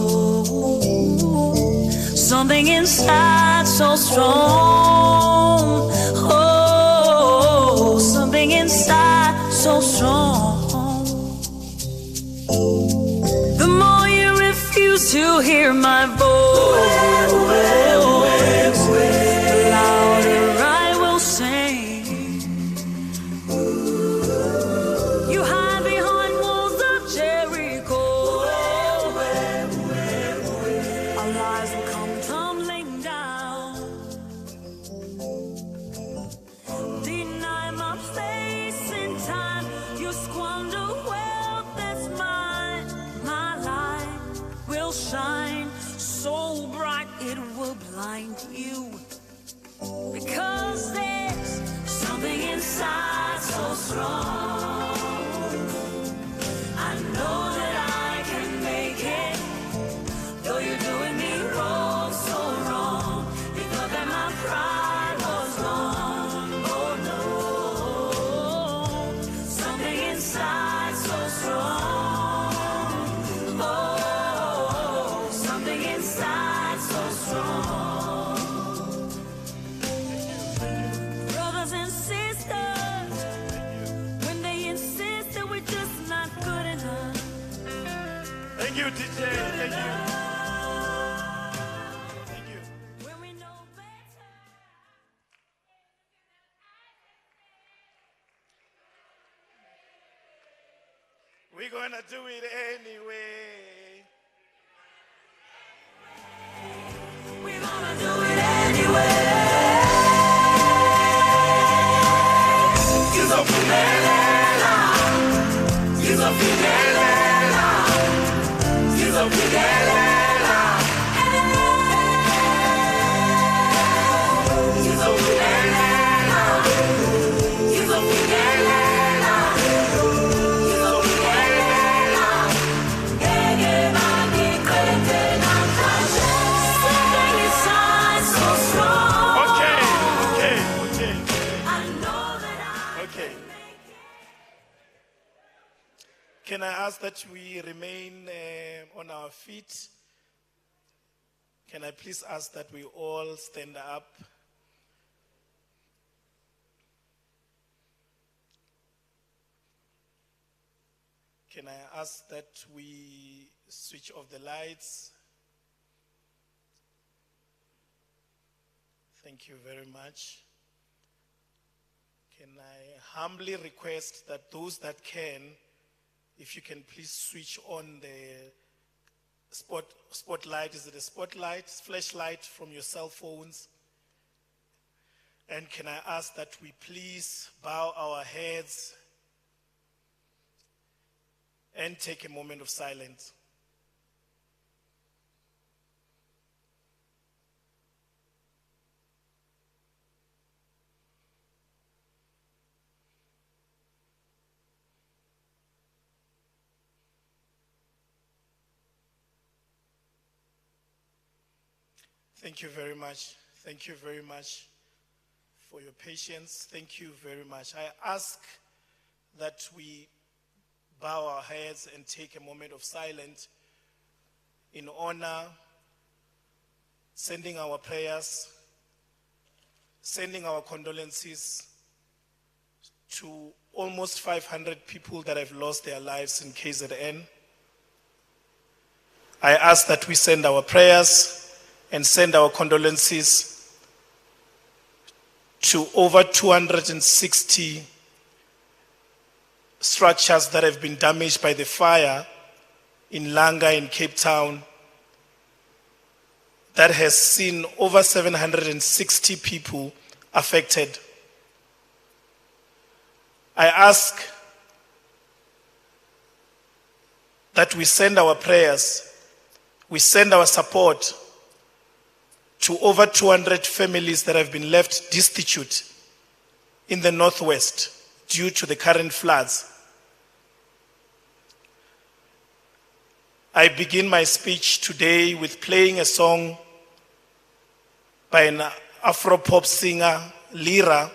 Something inside so strong, oh, something inside so strong. The more you refuse to hear my voice, the louder I will sing. You hide behind walls of Jericho. Our lies will come tumbling down. Deny my place in time. You squander wealth that's mine. My light will shine so bright it will blind you. Because there's something inside so strong. I know that I can make it, though inside so strong. Brothers and sisters, when they insist that we're just not good enough. Thank you, DJ. Thank you. Thank you. When we know better. We're gonna do it anyway. We're gonna do it anyway. Kizofungelela, kizofungelela, kizofungelela, kizofungelela, kizofungelela, kizofungelela, ngeke bangiqede namhlanje. Something inside so strong. Okay. I know that Okay. Can I ask that we remain on our feet? Can I please ask that we all stand up? Can I ask that we switch off the lights? Thank you very much. Can I humbly request that those that can, if you can please switch on the spotlight. Is it a spotlight, flashlight from your cell phones? And can I ask that we please bow our heads and take a moment of silence? Thank you very much. Thank you very much for your patience. Thank you very much. I ask that we bow our heads and take a moment of silence in honor, sending our prayers, sending our condolences to almost 500 people that have lost their lives in KZN. I ask that we send our prayers and send our condolences to over 260 structures that have been damaged by the fire in Langa in Cape Town that has seen over 760 people affected. I ask that we send our prayers, we send our support to over 200 families that have been left destitute in the northwest due to the current floods. I begin my speech today with playing a song by an Afro-pop singer, Lyra,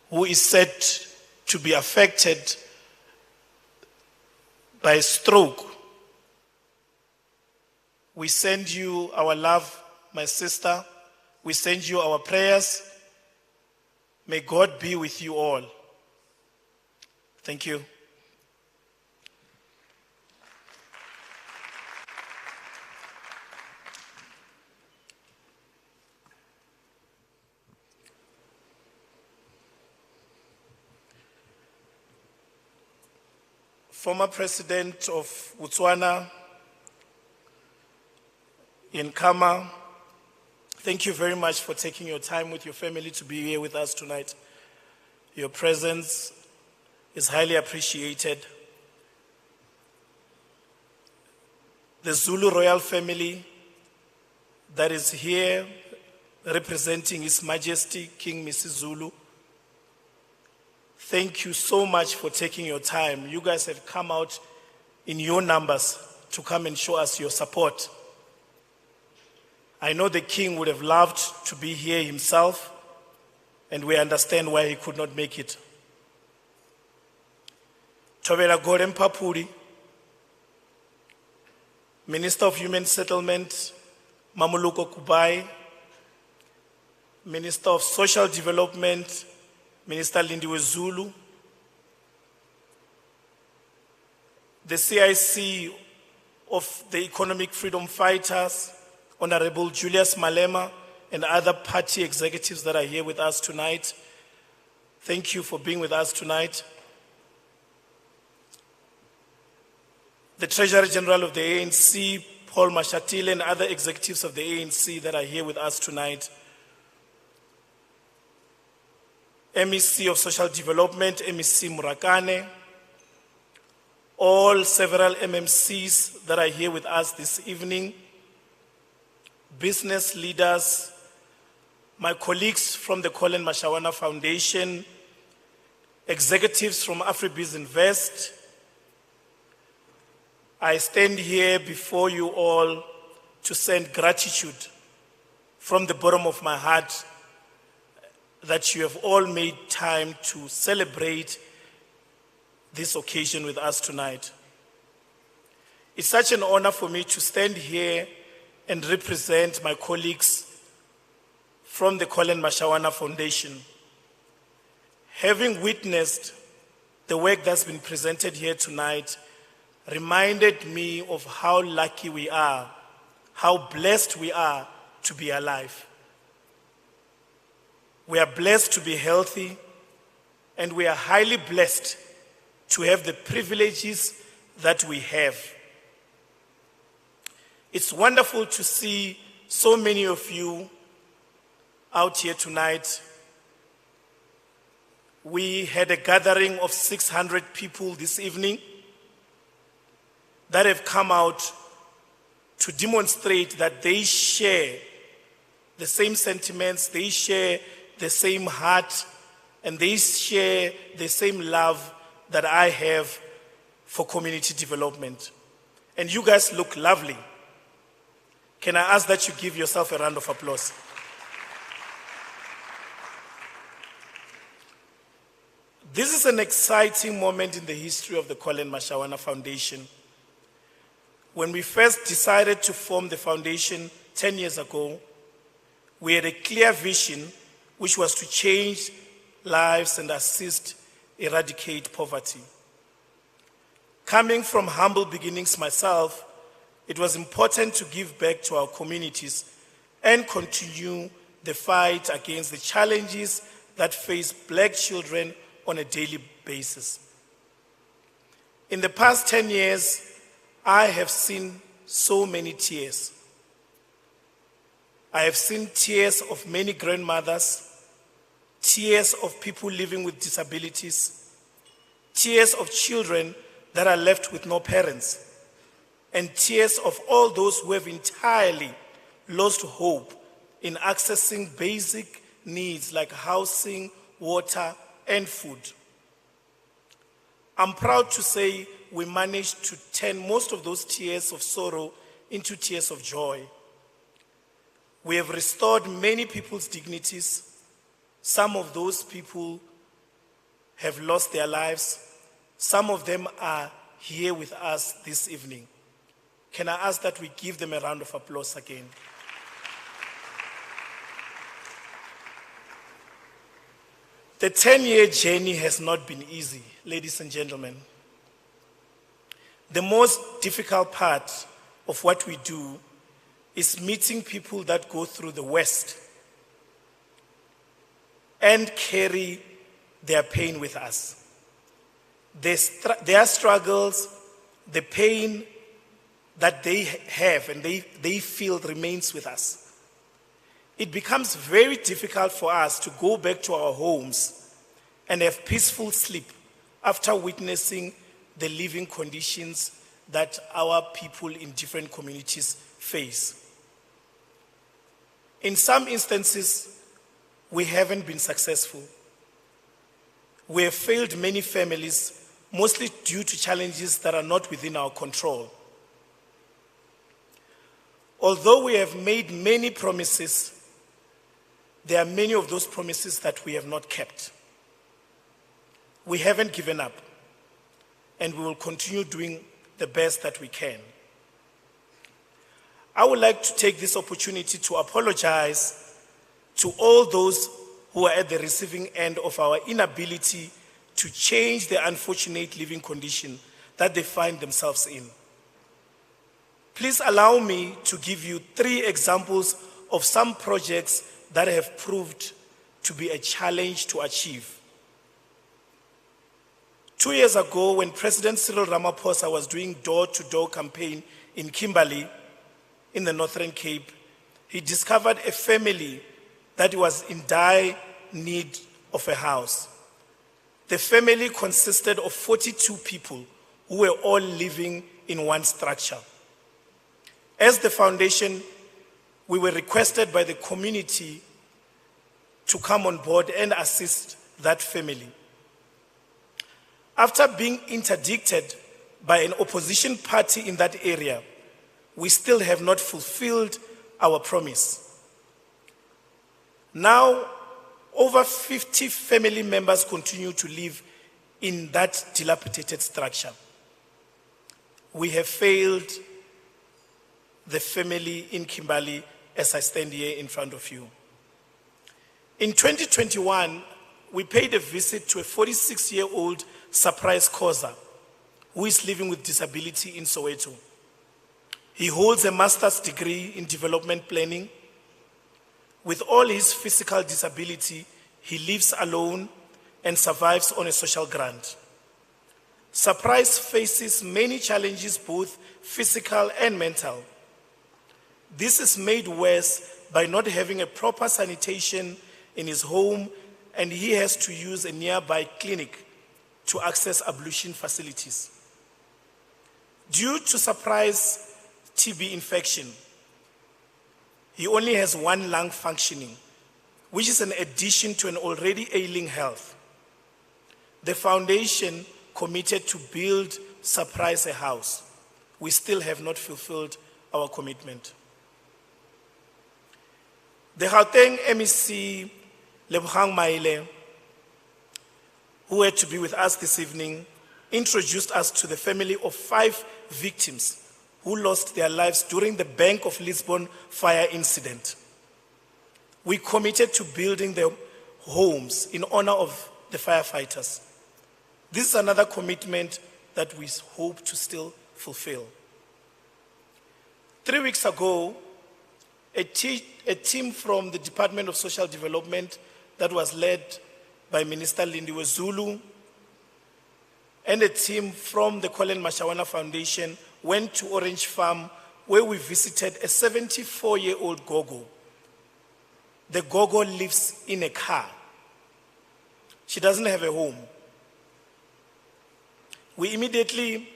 who is said to be affected by stroke. We send you our love, my sister. We send you our prayers. May God be with you all. Thank you. Former President of Botswana, Nkama, thank you very much for taking your time with your family to be here with us tonight. Your presence is highly appreciated. The Zulu royal family that is here representing His Majesty King Mrs. Zulu, thank you so much for taking your time. You guys have come out in your numbers to come and show us your support. I know the king would have loved to be here himself, and we understand why he could not make it. Tobela Golem Papuri, Minister of Human Settlement, Mamuluko Kubai, Minister of Social Development, Minister Lindiwe Zulu, the CIC of the Economic Freedom Fighters, Honorable Julius Malema, and other party executives that are here with us tonight. Thank you for being with us tonight. The Treasurer General of the ANC, Paul Mashatile, and other executives of the ANC that are here with us tonight. MEC of Social Development, MEC Murakane, all several MMCs that are here with us this evening, business leaders, my colleagues from the Collen Mashawana Foundation, executives from AfriBiz Invest. I stand here before you all to send gratitude from the bottom of my heart that you have all made time to celebrate this occasion with us tonight. It's such an honor for me to stand here and represent my colleagues from the Collen Mashawana Foundation. Having witnessed the work that's been presented here tonight reminded me of how lucky we are, how blessed we are to be alive. We are blessed to be healthy, and we are highly blessed to have the privileges that we have. It's wonderful to see so many of you out here tonight. We had a gathering of 600 people this evening that have come out to demonstrate that they share the same sentiments, they share the same heart, and they share the same love that I have for community development. And you guys look lovely. Can I ask that you give yourself a round of applause? This is an exciting moment in the history of the Collen Mashawana Foundation. When we first decided to form the foundation 10 years ago, we had a clear vision, which was to change lives and assist eradicate poverty. Coming from humble beginnings myself, it was important to give back to our communities and continue the fight against the challenges that face Black children on a daily basis. In the past 10 years, I have seen so many tears. I have seen tears of many grandmothers, tears of people living with disabilities, tears of children that are left with no parents, and tears of all those who have entirely lost hope in accessing basic needs like housing, water, and food. I'm proud to say we managed to turn most of those tears of sorrow into tears of joy. We have restored many people's dignities. Some of those people have lost their lives. Some of them are here with us this evening. Can I ask that we give them a round of applause again? The 10-year journey has not been easy, ladies and gentlemen. The most difficult part of what we do is meeting people that go through the worst and carry their pain with us. Their struggles, the pain that they have and they feel remains with us. It becomes very difficult for us to go back to our homes and have peaceful sleep after witnessing the living conditions that our people in different communities face. In some instances, we haven't been successful. We have failed many families, mostly due to challenges that are not within our control. Although we have made many promises, there are many of those promises that we have not kept. We haven't given up, and we will continue doing the best that we can. I would like to take this opportunity to apologize to all those who are at the receiving end of our inability to change the unfortunate living condition that they find themselves in. Please allow me to give you 3 examples of some projects that have proved to be a challenge to achieve. 2 years ago, when President Cyril Ramaphosa was doing door-to-door campaign in Kimberley, in the Northern Cape, he discovered a family that was in dire need of a house. The family consisted of 42 people who were all living in one structure. As the foundation, we were requested by the community to come on board and assist that family. After being interdicted by an opposition party in that area, we still have not fulfilled our promise. Now, over 50 family members continue to live in that dilapidated structure. We have failed the family in Kimberley as I stand here in front of you. In 2021, we paid a visit to a 46-year-old Surprise Khoza who is living with disability in Soweto. He holds a master's degree in development planning. With all his physical disability, he lives alone and survives on a social grant. Surprise faces many challenges, both physical and mental. This is made worse by not having a proper sanitation in his home, and he has to use a nearby clinic to access ablution facilities. Due to Surprise TB infection, he only has one lung functioning, which is an addition to an already ailing health. The foundation committed to build Surprise a house. We still have not fulfilled our commitment. The Gauteng MEC, Lebogang Maile, who had to be with us this evening, introduced us to the family of 5 victims who lost their lives during the Bank of Lisbon fire incident. We committed to building the homes in honor of the firefighters. This is another commitment that we hope to still fulfill. 3 weeks ago, a team from the Department of Social Development that was led by Minister Lindiwe Zulu and a team from the Collen Mashawana Foundation went to Orange Farm, where we visited a 74-year-old gogo. The gogo lives in a car. She doesn't have a home. We immediately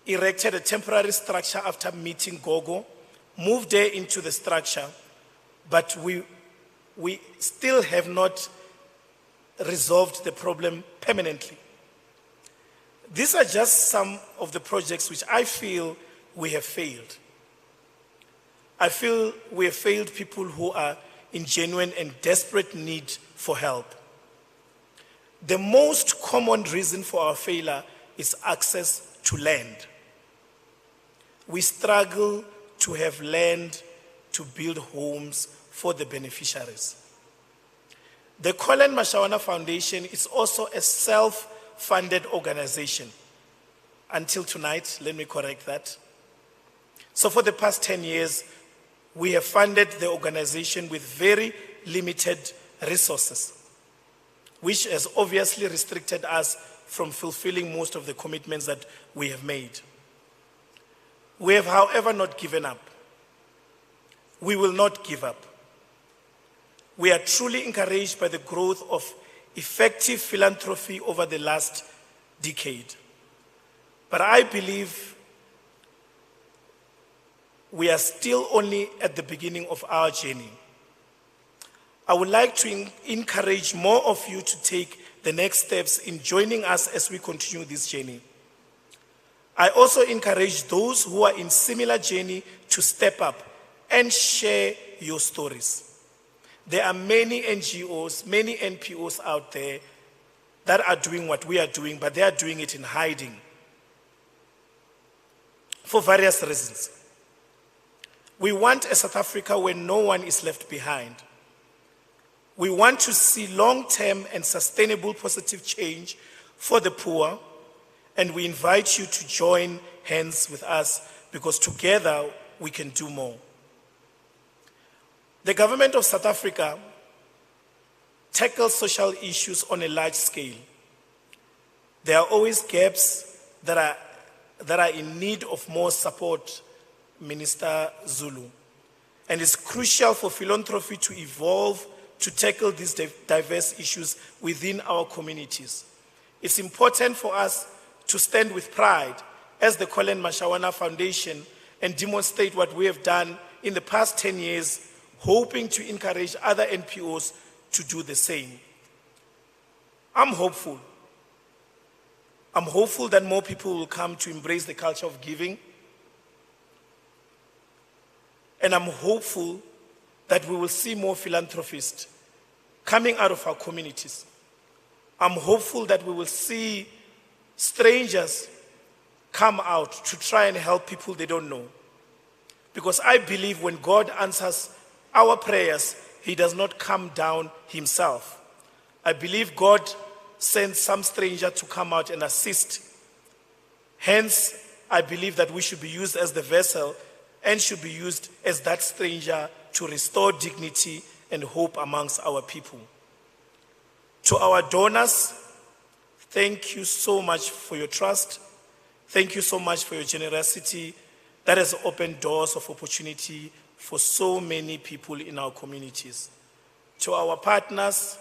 erected a temporary structure after meeting gogo, moved her into the structure, but we still have not resolved the problem permanently. These are just some of the projects which I feel we have failed. I feel we have failed people who are in genuine and desperate need for help. The most common reason for our failure is access to land. We struggle to have land to build homes for the beneficiaries. The Collen Mashawana Foundation is also a self-funded organization. Until tonight, let me correct that. So for the past 10 years, we have funded the organization with very limited resources, which has obviously restricted us from fulfilling most of the commitments that we have made. We have, however, not given up. We will not give up. We are truly encouraged by the growth of effective philanthropy over the last decade. But I believe we are still only at the beginning of our journey. I would like to encourage more of you to take the next steps in joining us as we continue this journey. I also encourage those who are in similar journey to step up and share your stories. There are many NGOs, many NPOs out there that are doing what we are doing, but they are doing it in hiding for various reasons. We want a South Africa where no one is left behind. We want to see long-term and sustainable positive change for the poor, and we invite you to join hands with us because together we can do more. The government of South Africa tackles social issues on a large scale. There are always gaps that are in need of more support, Minister Zulu. And it's crucial for philanthropy to evolve to tackle these diverse issues within our communities. It's important for us to stand with pride as the Collen Mashawana Foundation and demonstrate what we have done in the past 10 years, hoping to encourage other NPOs to do the same. I'm hopeful. I'm hopeful that more people will come to embrace the culture of giving. And I'm hopeful that we will see more philanthropists coming out of our communities. I'm hopeful that we will see strangers come out to try and help people they don't know. Because I believe when God answers our prayers, He does not come down Himself. I believe God sends some stranger to come out and assist. Hence, I believe that we should be used as the vessel and should be used as that stranger to restore dignity and hope amongst our people. To our donors, thank you so much for your trust. Thank you so much for your generosity. That has opened doors of opportunity for so many people in our communities. To our partners,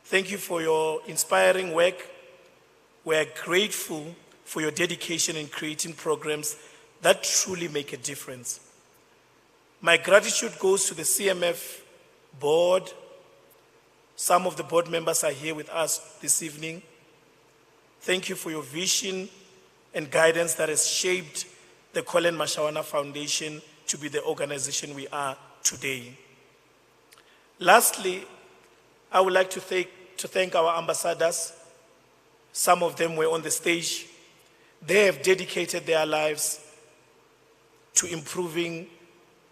thank you for your inspiring work. We are grateful for your dedication in creating programs that truly make a difference. My gratitude goes to the CMF board. Some of the board members are here with us this evening. Thank you for your vision and guidance that has shaped the Collen Mashawana Foundation to be the organization we are today. Lastly, I would like to thank our ambassadors. Some of them were on the stage. They have dedicated their lives to improving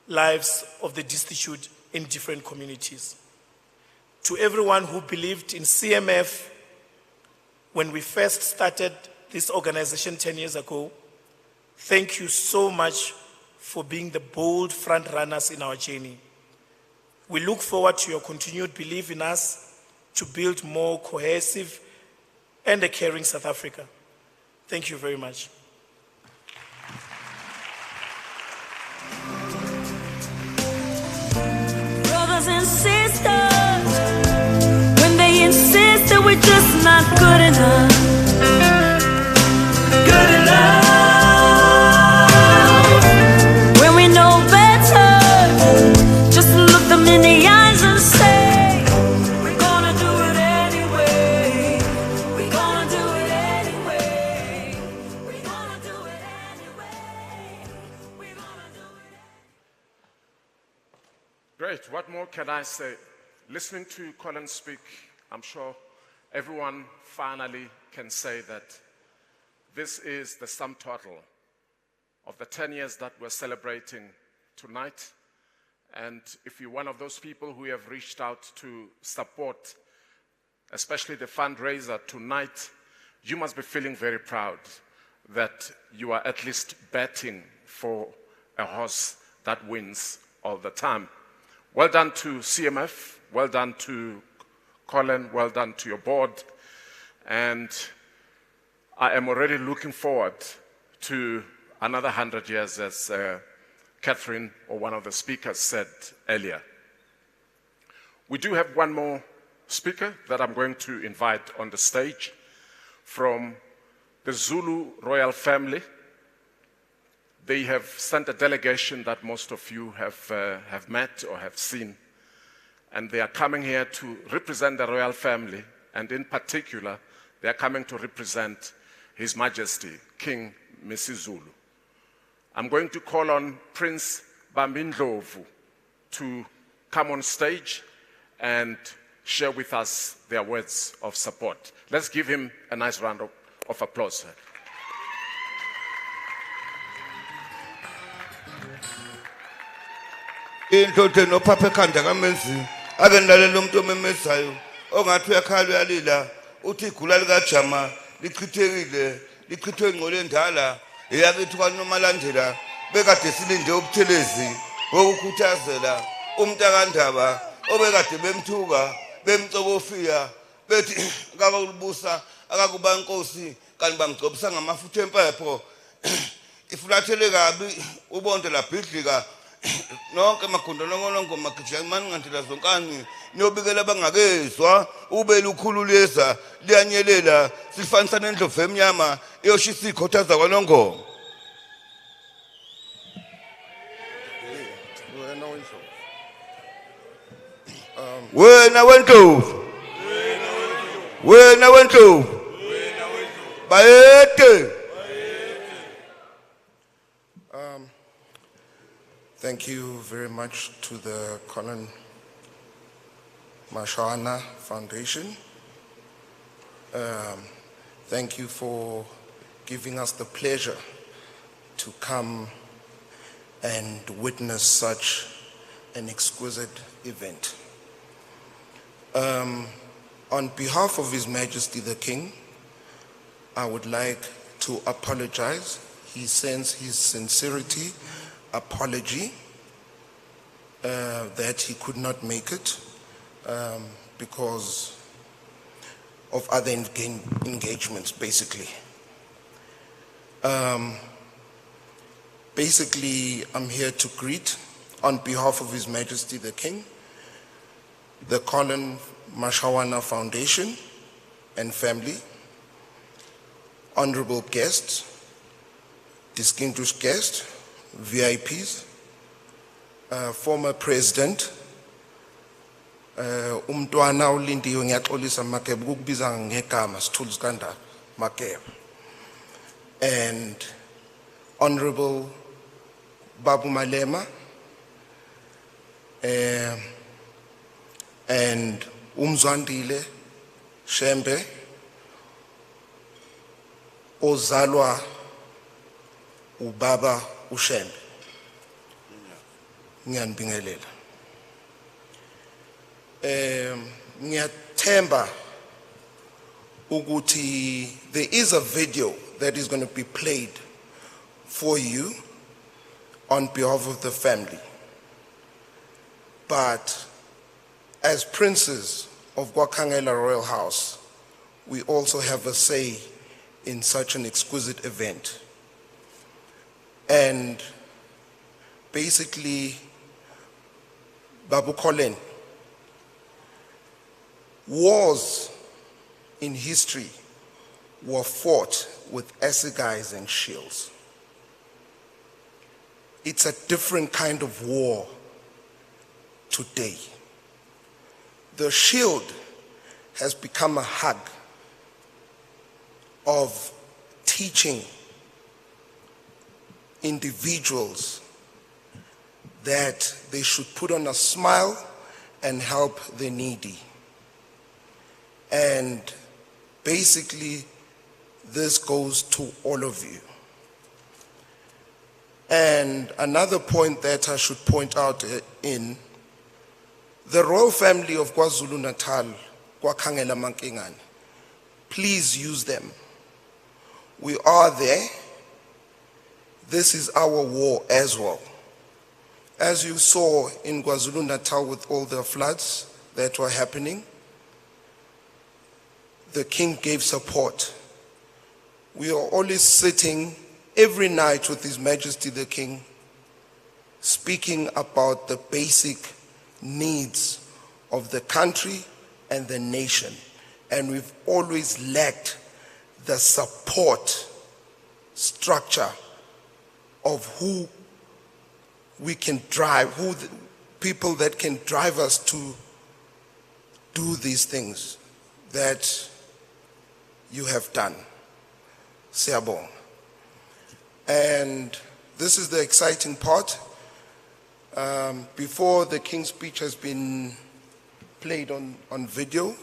lives of the destitute in different communities. To everyone who believed in CMF when we first started this organization 10 years ago, thank you so much for being the bold front runners in our journey. We look forward to your continued belief in us to build more cohesive and a caring South Africa. Thank you very much. Brothers and sisters, when they insist that we're just not good enough, good enough. When we know better, just look them in the eyes and say, we're gonna do it anyway. We're gonna do it anyway. We're gonna do it anyway. We're gonna do it. Great. What more can I say? Listening to Collen speak, I'm sure everyone finally can say that this is the sum total of the 10 years that we're celebrating tonight. And if you're one of those people who have reached out to support, especially the fundraiser tonight, you must be feeling very proud that you are at least betting for a horse that wins all the time. Well done to CMF, well done to Collen, well done to your board. And I am already looking forward to another 100 years, as Catherine or one of the speakers said earlier. We do have one more speaker that I'm going to invite on the stage from the Zulu royal family. They have sent a delegation that most of you have met or have seen. And they are coming here to represent the royal family. And in particular, they are coming to represent His Majesty, King Misizulu. I'm going to call on Prince Bambindlovu to come on stage and share with us their words of support. Let's give him a nice round of applause. Indlothe nophapha ekhanda kamenzi ake nilalela umuntu omemezayo ongathi uyakhala uyalila uthi igula likajama lichithekile lichithwe ingqole endala eyakithi kwanomalandela bekade silinde ubuthelezi wokukhuthazela umntakandaba obekade bemthuka bemcokofiya bethi akakubusa akakuba inkosi kanti bamgcobisa ngamafutha empepho ifulathele kabi ubonto labhidlika nonke magundo nonke magijima mangandlela zonkani niyobikela bangakezwa ube lukhululeza liyanyelela sifanisa nendlovu emnyama eyoshisa ikhothaza kwanongo wena wendlovu wena wendlovu bayede. Thank you very much to the Collen Mashawana Foundation. Thank you for giving us the pleasure to come and witness such an exquisite event. On behalf of His Majesty the King, I would like to apologize. He sends his sincerity apology that he could not make it because of other engagements, basically. Basically, I'm here to greet, on behalf of His Majesty the King, the Collen Mashawana Foundation and family, honorable guests, distinguished guests, VIPs, former president, umntwana ulindiwe ngiyaxolisa Makeba ukukubiza ngegama sithuli sikandaba Makeba, and honorable Babu Malema, and Umzwandile Shembe ozalwa ubaba uShembe. Ngiyanibingelela. Ngiyathemba ukuthi there is a video that is going to be played for you on behalf of the family. But as princes of Gwakangela Royal House, we also have a say in such an exquisite event. And basically, Babu Collen, wars in history were fought with assegais and shields. It's a different kind of war today. The shield has become a hug of teaching individuals that they should put on a smile and help the needy. And basically, this goes to all of you. And another point that I should point out in the royal family of KwaZulu-Natal, Kwakhangela Mankingane, please use them. We are there. This is our war as well. As you saw in KwaZulu-Natal with all the floods that were happening, the king gave support. We are always sitting every night with His Majesty the King, speaking about the basic needs of the country and the nation. And we've always lacked the support structure of who we can drive, who the people that can drive us to do these things that you have done. Siyabonga. And this is the exciting part. Before the King's speech has been played on video,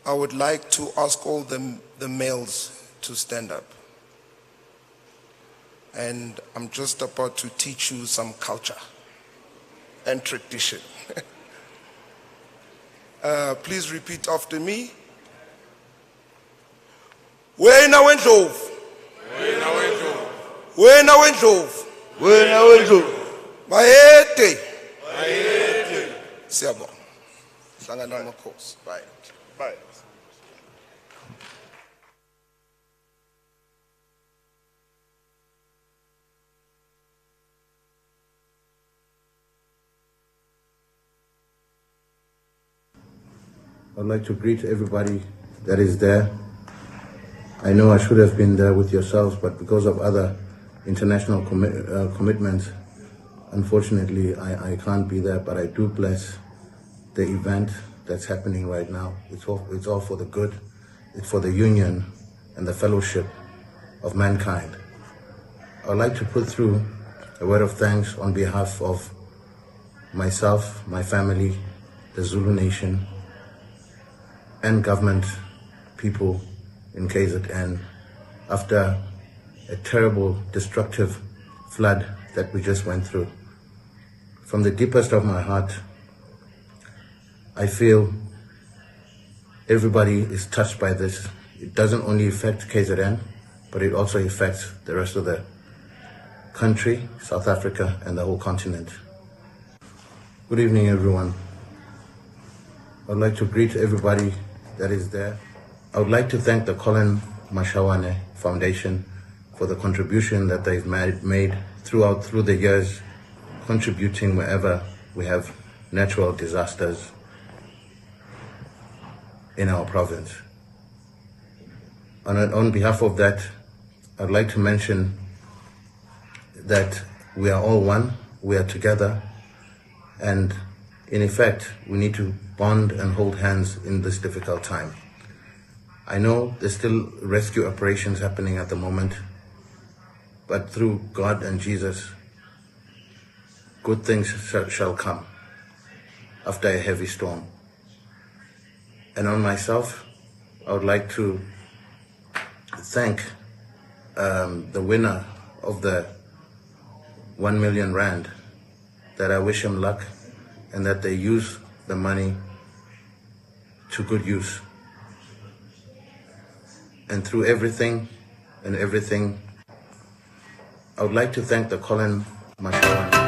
I would like to ask all the males to stand up. and I'm just about to teach you some culture and tradition. Please repeat after me. Wena wendlovu. Wena wendlovu. Wena wendlovu. Wena wendlovu. Bayede. Bayede. Siyabonga. Hlangana amakhosi. Bye. Bye. I'd like to greet everybody that is there. I know I should have been there with yourselves, but because of other international commitments, unfortunately, I can't be there, but I do bless the event that's happening right now. It's all for the good. It's for the union and the fellowship of mankind. I'd like to put through a word of thanks on behalf of myself, my family, the Zulu Nation, and government people in KZN after a terrible, destructive flood that we just went through. From the deepest of my heart, I feel everybody is touched by this. It doesn't only affect KZN, but it also affects the rest of the country, South Africa, and the whole continent. Good evening, everyone. I'd like to greet everybody that is there. I would like to thank the Collen Mashawana Foundation for the contribution that they've made through the years, contributing wherever we have natural disasters in our province. On behalf of that, I'd like to mention that we are all one, we are together, and in effect, we need to bond and hold hands in this difficult time. I know there's still rescue operations happening at the moment, but through God and Jesus, good things shall come after a heavy storm. And on myself, I would like to thank the winner of the 1 million rand, that I wish him luck and that they use the money to good use. And through everything, I would like to thank the Collen Mashawana.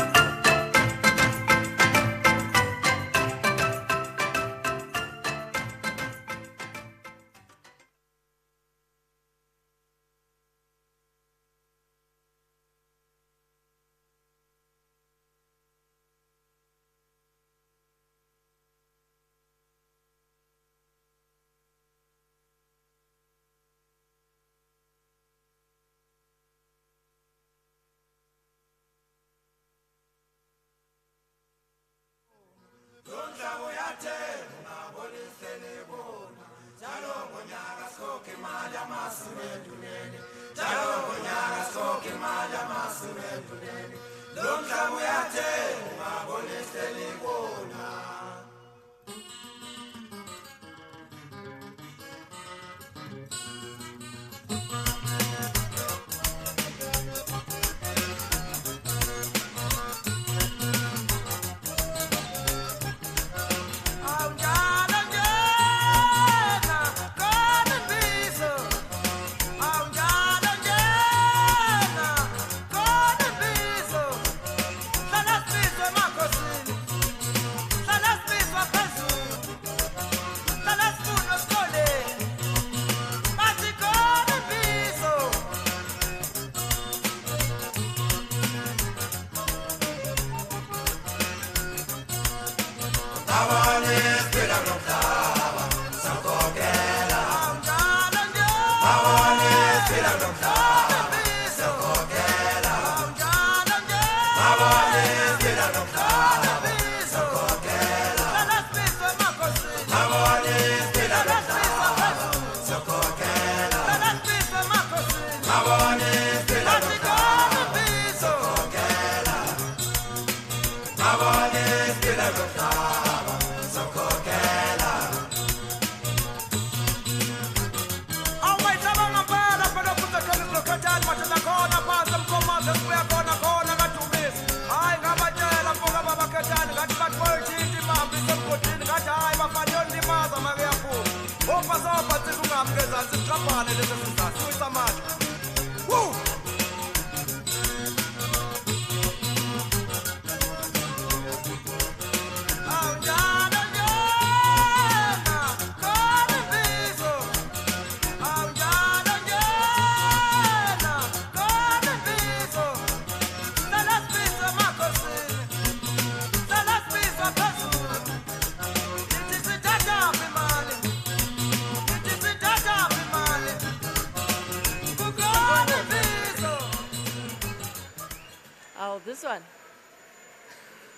Oh, this one.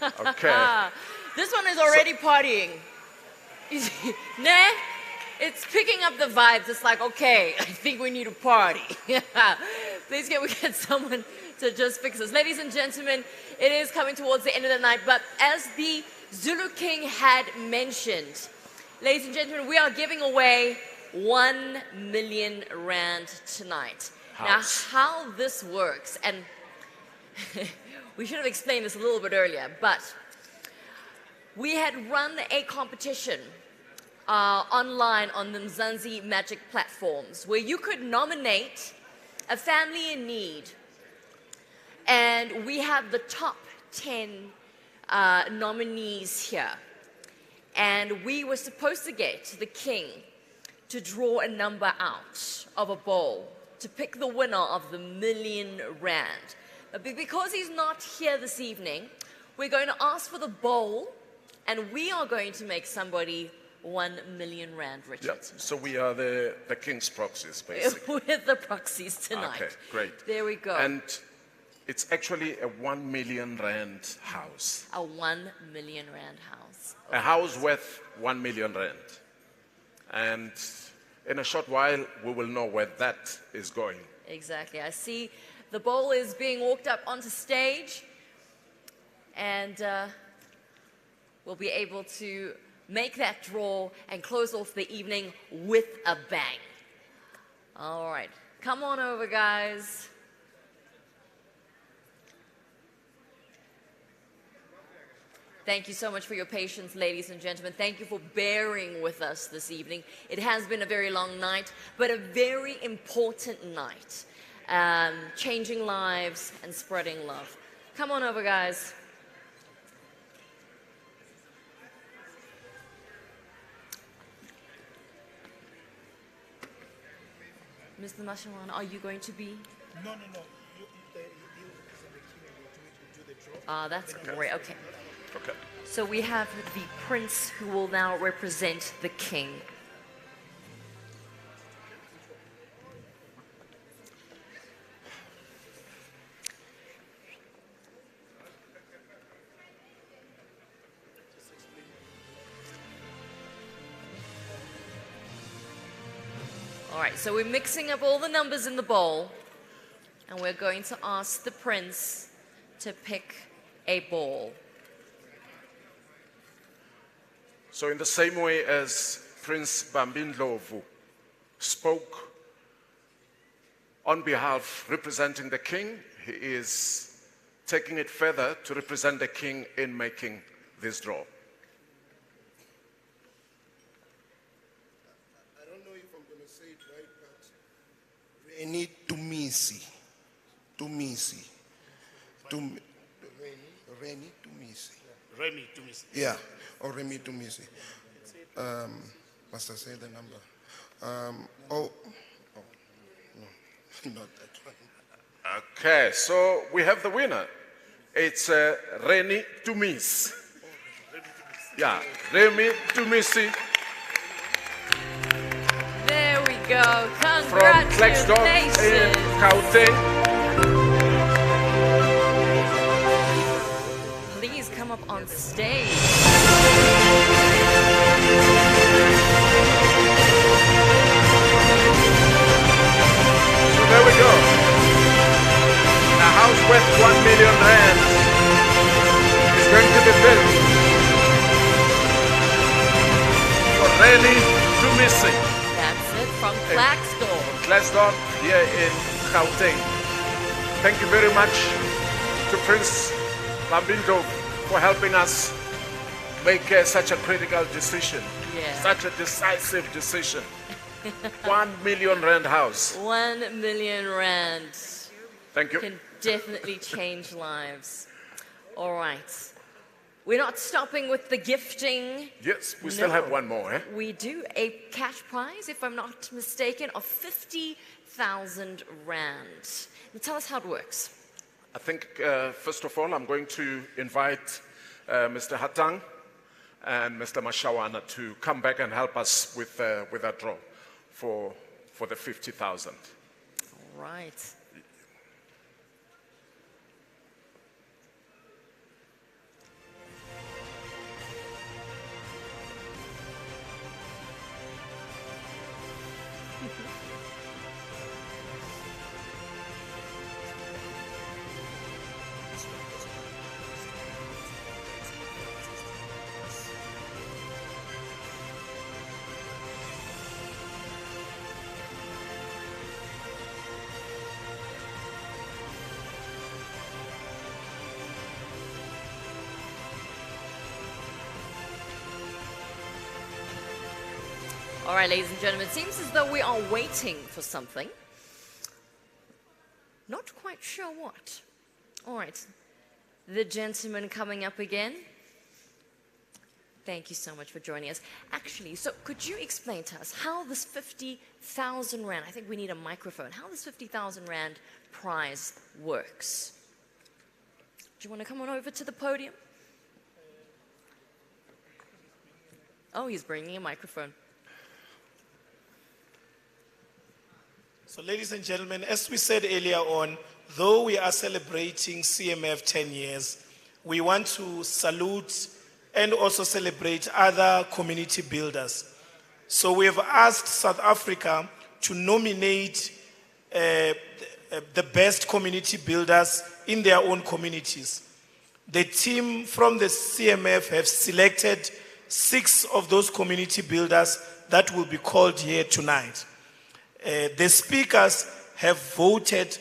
Okay. This one is already partying. Nah? It's picking up the vibes. It's like, okay, I think we need a party. Please can we get someone to just fix this. Ladies and gentlemen, it is coming towards the end of the night, but as the Zulu King had mentioned, ladies and gentlemen, we are giving away 1 million rand tonight. House. Now, how this works, and we should have explained this a little bit earlier, but we had run a competition online on the Mzansi Magic platforms where you could nominate a family in need, and we have the top 10 nominees here, and we were supposed to get the king to draw a number out of a bowl to pick the winner of the 1 million rand. But because he's not here this evening, we're going to ask for the bowl, and we are going to make somebody 1 million rand, Richard. Yep. So we are the king's proxies, basically. We're the proxies tonight. Okay, great. There we go. And it's actually a 1 million rand house. A 1 million rand house. A house worth 1 million rand. And in a short while, we will know where that is going. Exactly. I see the bowl is being walked up onto stage, and we'll be able to make that draw and close off the evening with a bang. All right. Come on over, guys. Thank you so much for your patience, ladies and gentlemen. Thank you for bearing with us this evening. It has been a very long night, but a very important night. Changing lives and spreading love. Come on over, guys. Mr. Mashawana, are you going to be? No. That's great. Okay. Okay. So we have the prince who will now represent the king. All right, so we're mixing up all the numbers in the bowl, and we're going to ask the prince to pick a ball. So in the same way as Prince Bambindlovu spoke on behalf, representing the king, he is taking it further to represent the king in making this draw. I don't know if I'm going to say it right, but Reni Tumisi. Tumisi. Reni Tumisi. Remy Tumisi. Yeah, or Remi Tumisi. Must I say the number? No, not that one. Okay, so we have the winner. It's Reni Tumis. Yeah, Remi Tumisi There we go. from Blackstone in Congratulations. Gauteng. Please come up on stage. So there we go. A house worth 1 million rand is going to be built for Reni Tumisi. That's it from Blackstone. Blackstone here in Gauteng. Thank you very much to Prince Bambindo for helping us make such a critical decision, Yeah. such a decisive decision. 1 million rand house. 1 million rand. Thank you. Can definitely change lives. All right. We're not stopping with the gifting. Yes, we still have one more. We do a cash prize, if I'm not mistaken, of 50,000 rand. Now tell us how it works. I think, first of all, I'm going to invite Mr. Hatang and Mr. Mashawana to come back and help us with that draw for the 50,000. All right. All right, ladies and gentlemen, it seems as though we are waiting for something. Not quite sure what. All right, the gentleman coming up again. Thank you so much for joining us. Actually, so could you explain to us how this 50,000 rand, I think we need a microphone, how this 50,000 rand prize works? Do you want to come on over to the podium? Oh, he's bringing a microphone. So, ladies and gentlemen, as we said earlier on, though we are celebrating CMF 10 years, we want to salute and also celebrate other community builders. So we have asked South Africa to nominate the best community builders in their own communities. The team from the CMF have selected 6 of those community builders that will be called here tonight. The speakers have voted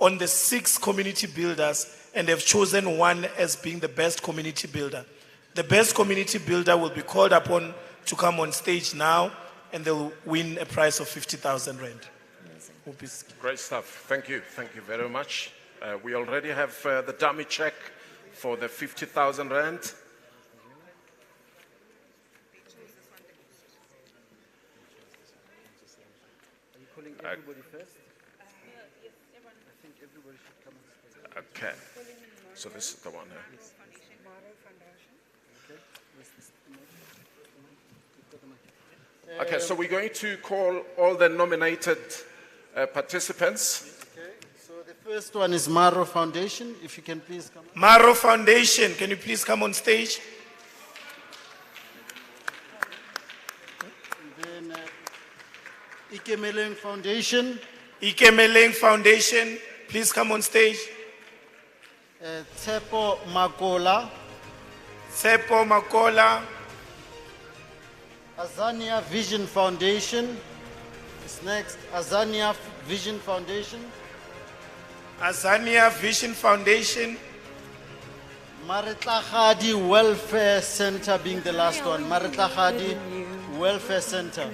on the 6 community builders and have chosen one as being the best community builder. The best community builder will be called upon to come on stage now, and they'll win a prize of 50,000 rand. Great stuff. Thank you. Thank you very much. We already have the dummy check for the 50,000 rand. Everybody first? Yes, everyone. I think everybody should come on stage. Okay. So this is the one here. Okay, so we're going to call all the nominated participants. Okay, so the first one is Maro Foundation. If you can please come. Maro Foundation, can you please come on stage? And then Ikemeleng Foundation. Ikemeleng Foundation, please come on stage. Tsepo Makola. Tsepo Makola. Azania Vision Foundation is next. Azania Vision Foundation. Azania Vision Foundation. Maritlahadi Welfare Center being the last one. Maritlahadi Welfare Center.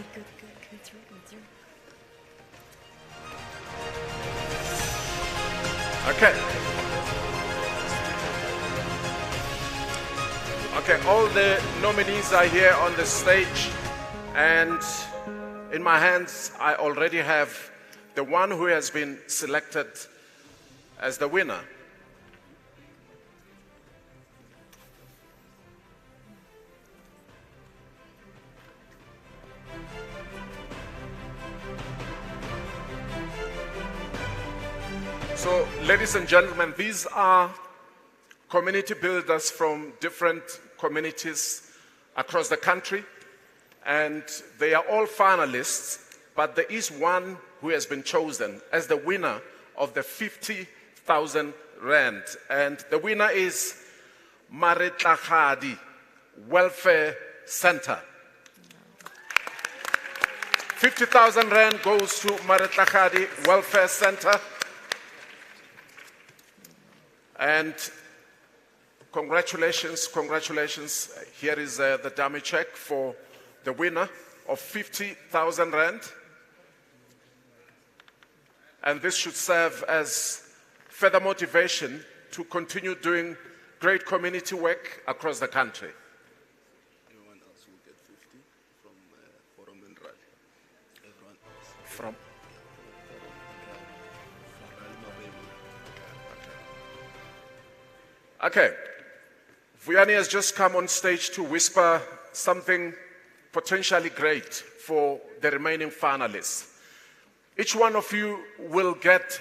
Okay. Okay, all the nominees are here on the stage, and in my hands I already have the one who has been selected as the winner. So, ladies and gentlemen, these are community builders from different communities across the country, and they are all finalists, but there is one who has been chosen as the winner of the 50,000 rand, and the winner is Maritlahadi Welfare Center. 50,000 rand goes to Maritlahadi Welfare Center. And congratulations, congratulations. Here is the dummy check for the winner. of 50,000 rand. And this should serve as further motivation to continue doing great community work across the country. Everyone else will get 50 from Forum and Rally. Everyone else. From? Okay. Vuyani has just come on stage to whisper something potentially great for the remaining finalists. Each one of you will get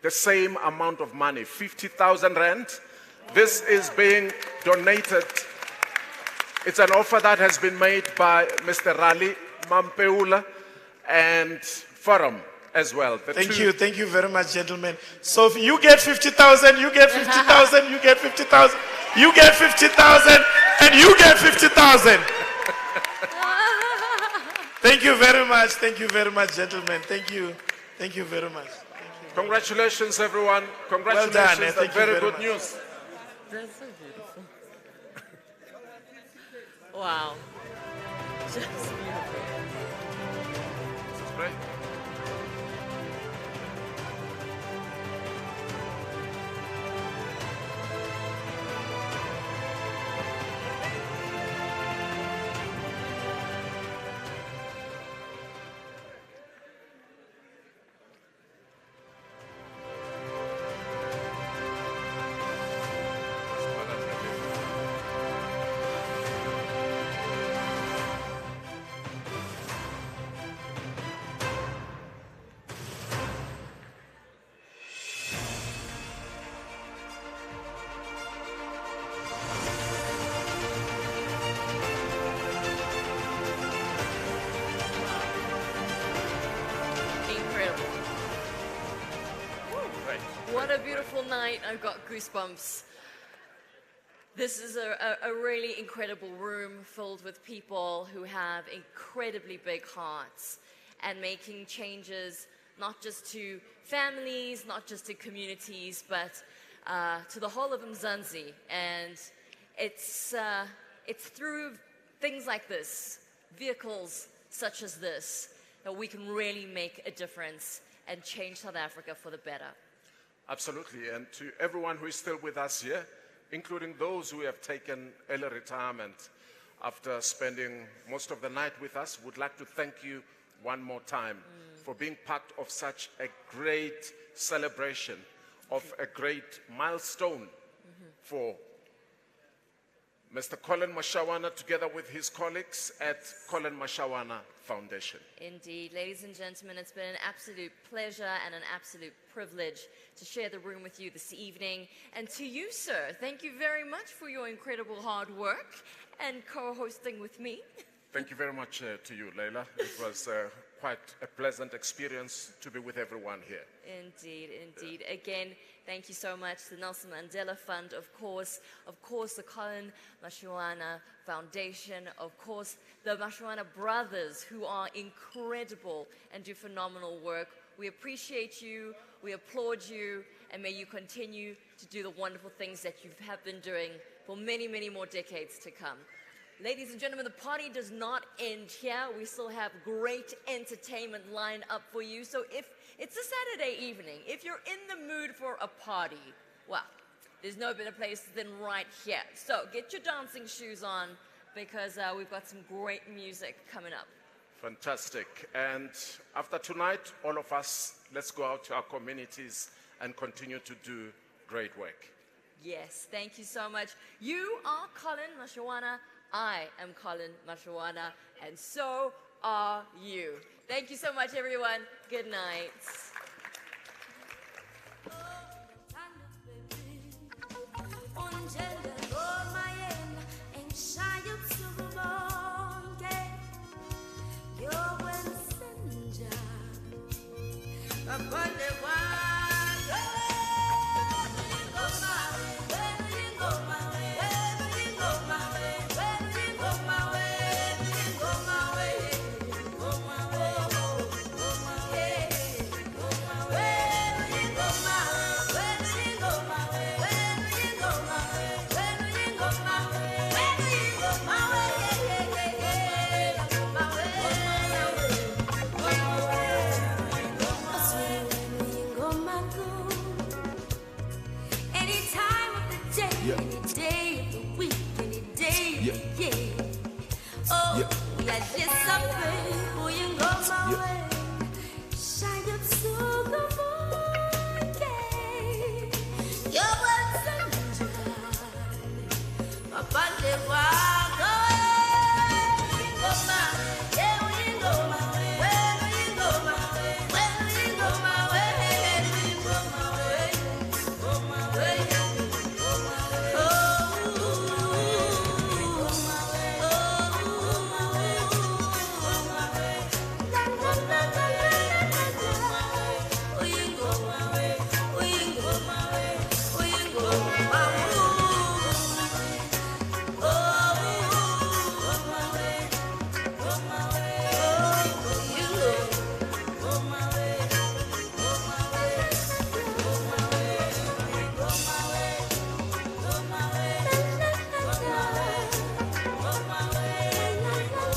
the same amount of money, 50,000 rand. This is being donated. It's an offer that has been made by Mr. Rally Mampeula and Forum as well. Thank you very much, gentlemen. So if you get 50,000, you get 50,000, you get 50,000, you get 50,000, and you get 50,000. Thank you very much, gentlemen. Thank you very much. Congratulations, everyone. Congratulations. Well done, thank you very very good much. news. That's so beautiful. Wow. Just beautiful. This is great. Incredible. What a beautiful night. I've got goosebumps. This is a really incredible room filled with people who have incredibly big hearts and making changes not just to families, not just to communities, but to the whole of Mzansi. And it's through things like this, vehicles such as this, that we can really make a difference and change South Africa for the better. Absolutely. And to everyone who is still with us here, including those who have taken early retirement after spending most of the night with us, would like to thank you one more time for being part of such a great celebration of a great milestone for Mr. Collen Mashawana together with his colleagues at Collen Mashawana Foundation. Indeed. Ladies and gentlemen, it's been an absolute pleasure and an absolute privilege to share the room with you this evening. And to you, sir, thank you very much for your incredible hard work and co-hosting with me. Thank you very much to you, Leila. It was quite a pleasant experience to be with everyone here. Indeed, indeed. Again, thank you so much. The Nelson Mandela Fund, of course, the Collen Mashawana Foundation, of course, the Mashawana brothers, who are incredible and do phenomenal work. We appreciate you, we applaud you, and may you continue to do the wonderful things that you have been doing for many, many more decades to come. Ladies and gentlemen, the party does not end here. We still have great entertainment lined up for you. So if it's a Saturday evening, if you're in the mood for a party, well, there's no better place than right here. So get your dancing shoes on, because we've got some great music coming up. Fantastic. And after tonight, all of us, let's go out to our communities and continue to do great work. Yes, thank you so much. You are Collen Mashawana. I am Collen Mashawana, and so are you. Thank you so much, everyone. Good night. day of the week, any day of the year. Oh, Yeah. yeah, this something for you go my way. Shine up so good morning. Your words are magic. Upon the walk, go my way. Yeah, we go my way. Where we go my way. Where we go my way. We go my way. Go my way. Go my way. Oh, go my way. Oh, go my way. Go my way. La la la la la la la. We go my way. We go my way. We go my way. Oh, go my way. Go my way. Oh, you go my way. Go my way. Go my way. Go my way. Go my way. Go my way. Go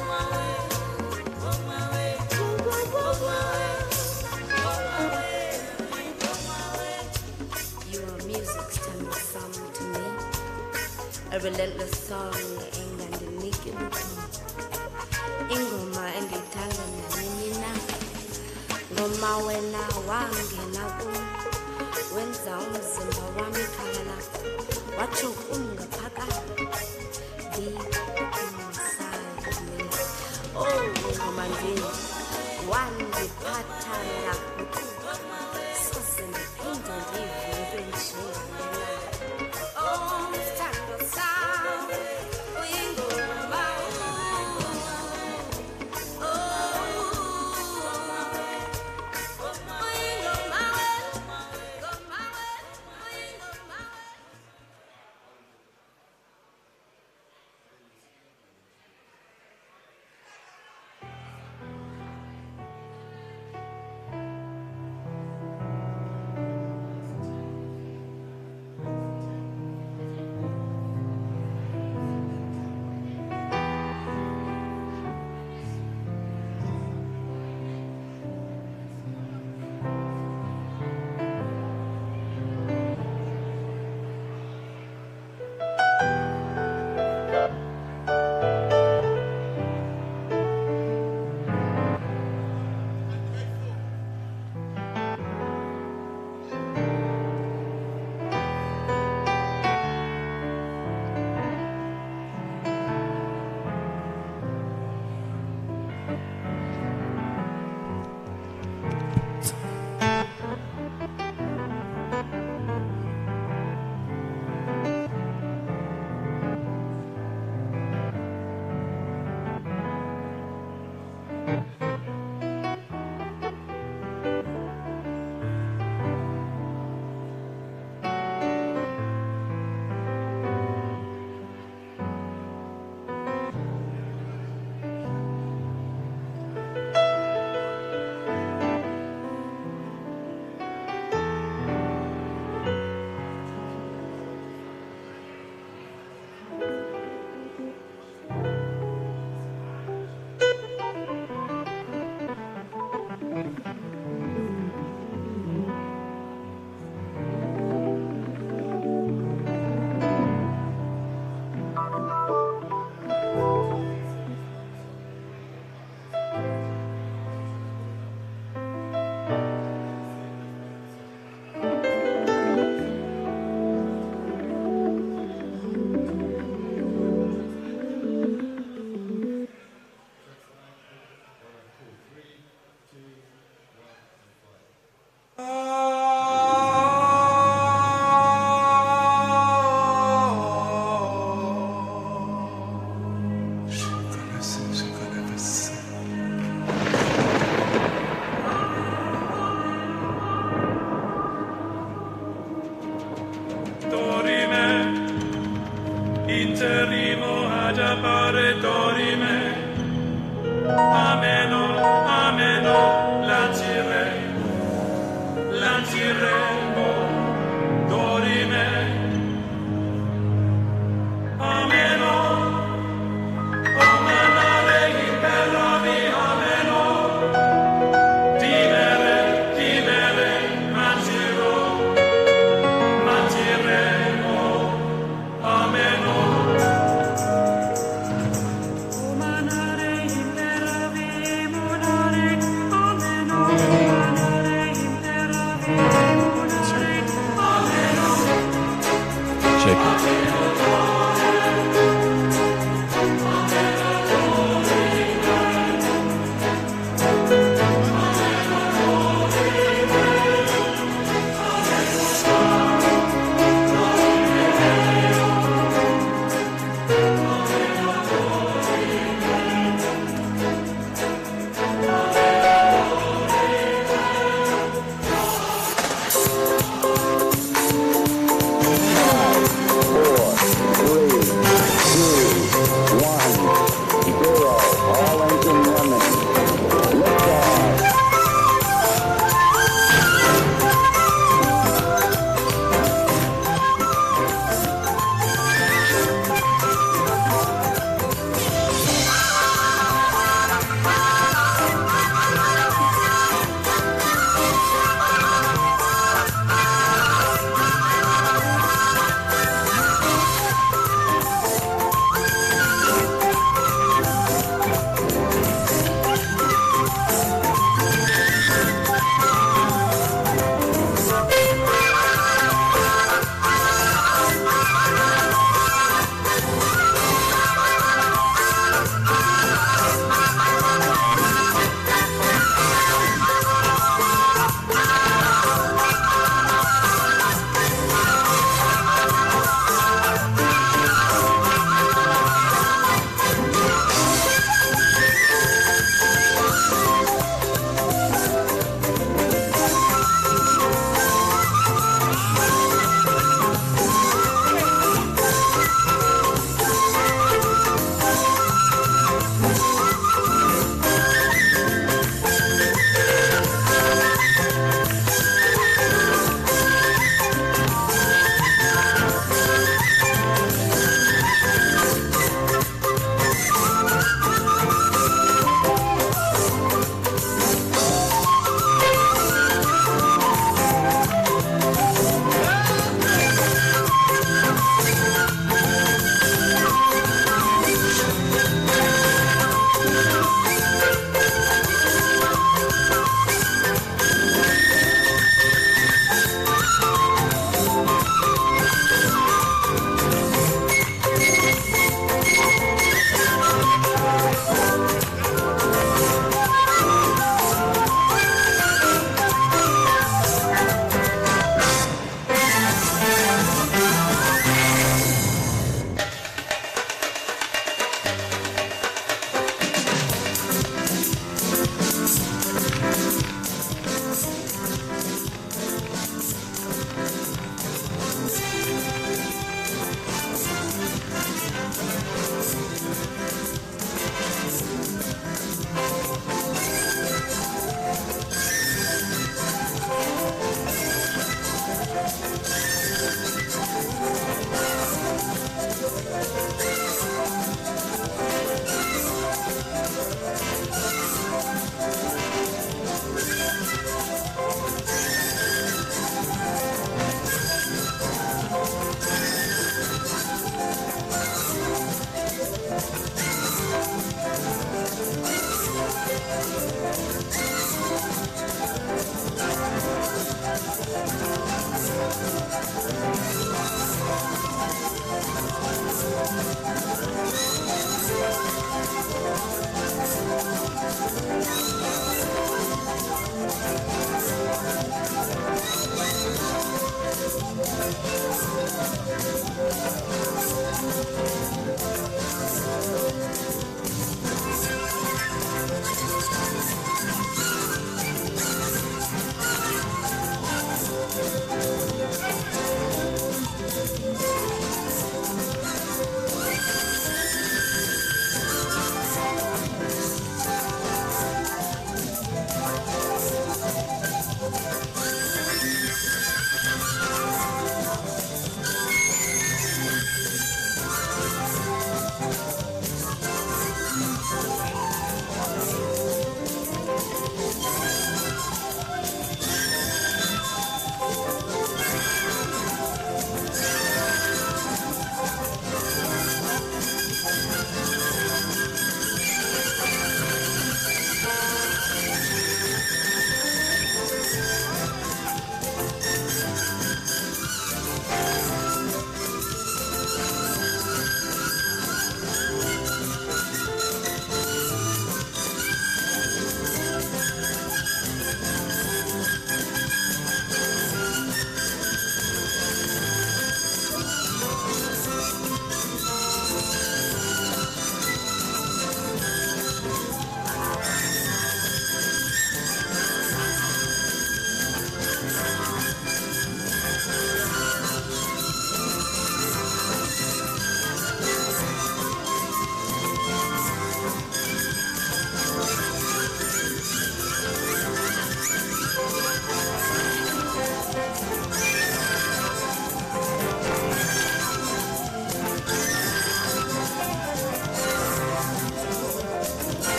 my way. Go my way. Go my way. Go my way. Your music's turned the song to me. A relentless song, and the unique in the tone. Ingoma and the talent nina. Ngoma wena wangena ku. Wenza umzimba wami khala. Wacho ungaphakathi. Deep inside me. Oh, ngoma ndini. Wangiphatha nakuku. Sose ndiphinda ndive into enje. Oh, stand aside. Uyingoma. Interrimo ad appare dorime. Ameno, ameno, lanciremo, dorime. Ameno, o manare imperavi, ameno. Dimere, manciremo. Amen.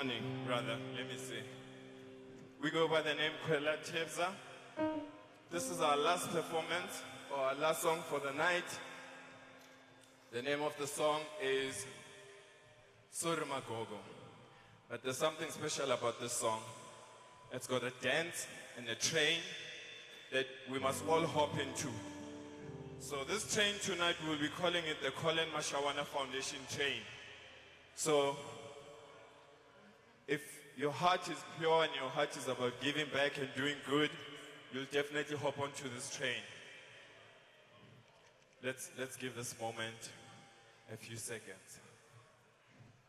morning, brother. Let me see. We go by the name Kwela Tebza. This is our last performance, or our last song for the night. The name of the song is Surimagogo. But there's something special about this song. It's got a dance and a train that we must all hop into. So this train tonight, we'll be calling it the Collen Mashawana Foundation train. So if your heart is pure and your heart is about giving back and doing good, you'll definitely hop onto this train. Let's give this moment a few seconds.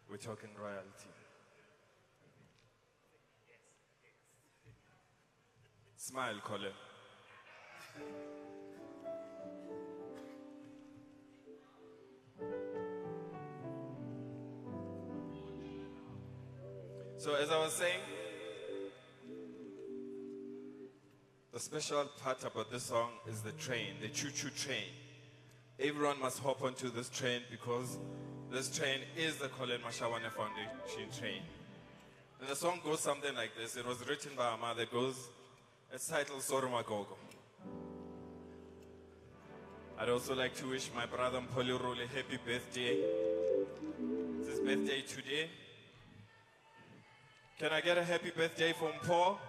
We're talking royalty. Smile, Colin. So as I was saying, the special part about this song is the train, the choo-choo train. Everyone must hop onto this train because this train is the Collen Mashawana Foundation train. And the song goes something like this. It was written by a mother. It goes, it's titled Surimagogo. I'd also like to wish my brother Mpoli a happy birthday. It's his birthday today. Can I get a happy birthday from Paul?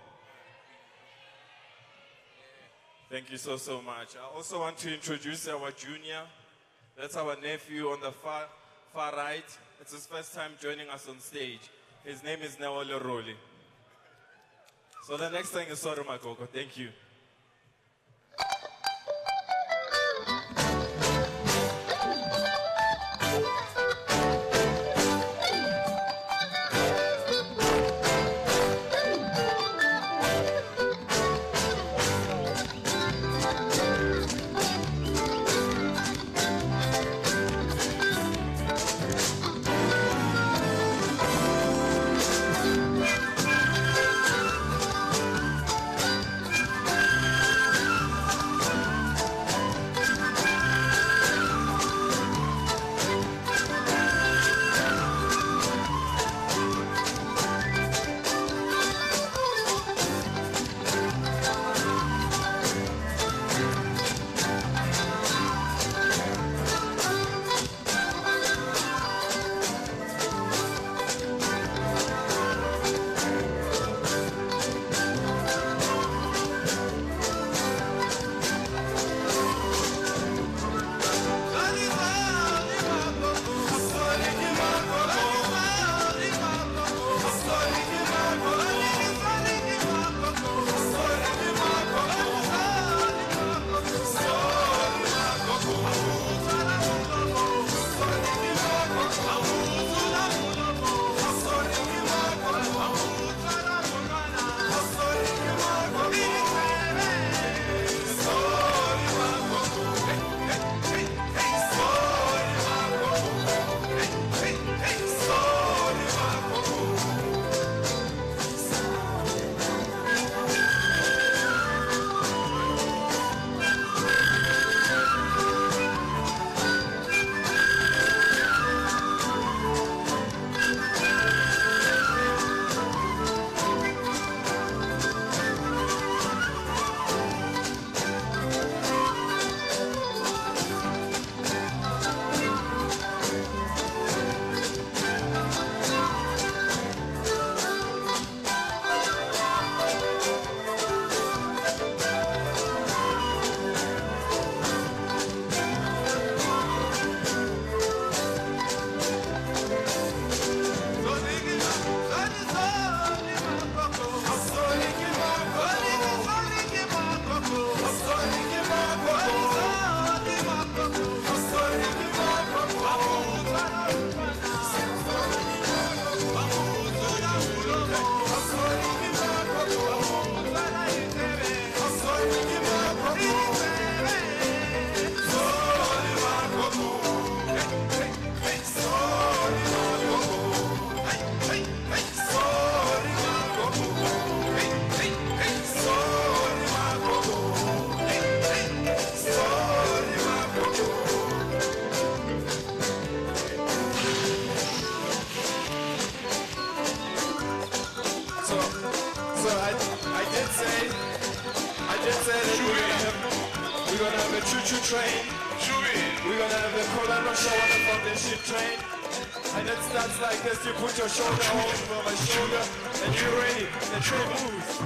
Thank you so much. I also want to introduce our junior. That's our nephew on the far right. It's his first time joining us on stage. His name is Nawale Roli. So the next thing is Surimagogo. Thank you. a choo-choo train. We're gonna have the Collen Mashawana Foundation train. And it starts like this, you put your shoulder over my shoulder, and you're ready, the train moves.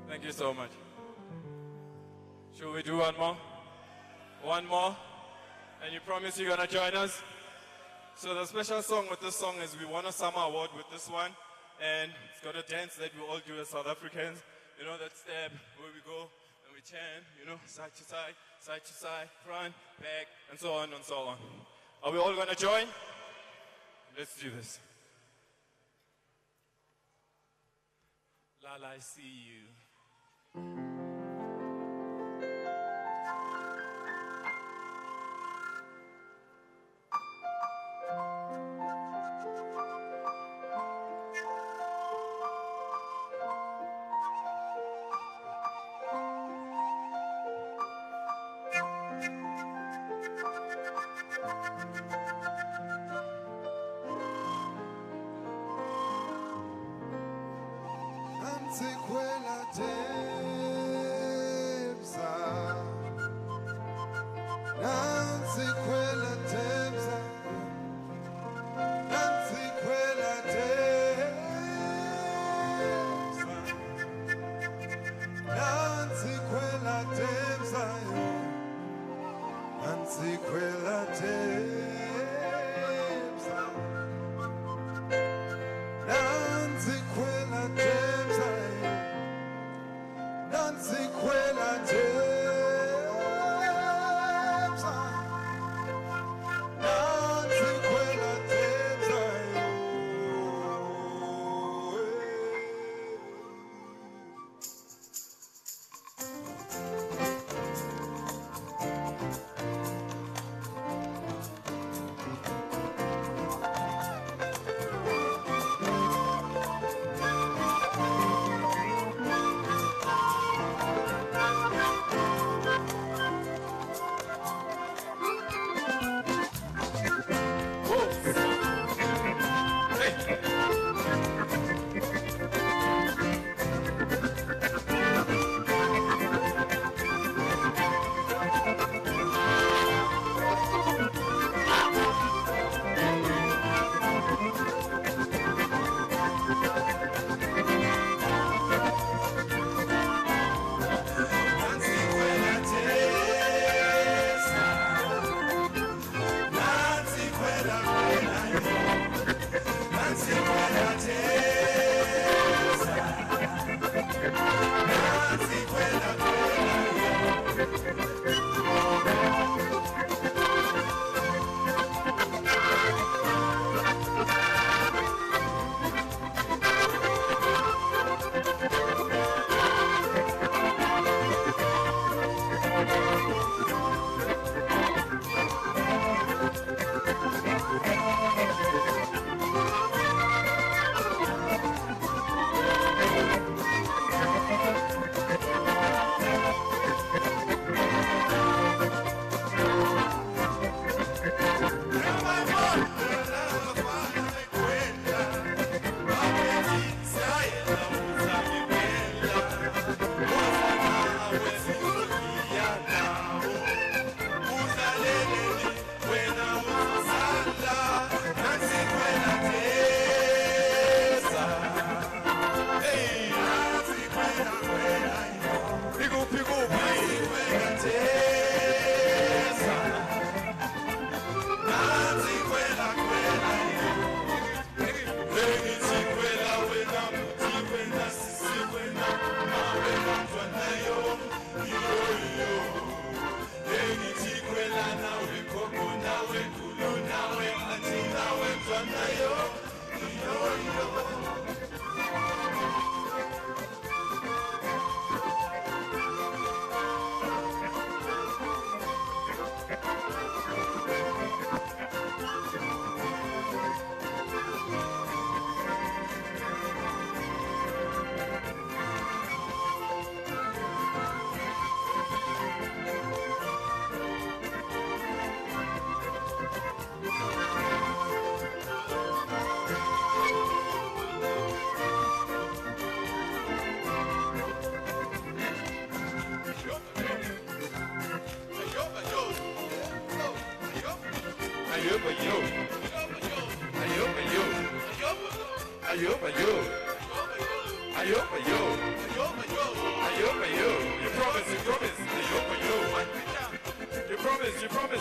Thank you so much. Should we do one more? One more? And you promise you're gonna join us? So the special song with this song is we won a summer award with this one, and it's got a dance that we all do as South Africans. You know that step where we go and we chant, you know, side to side, front, back, and so on and so on. Are we all gonna join? Let's do this. Lala, I see you.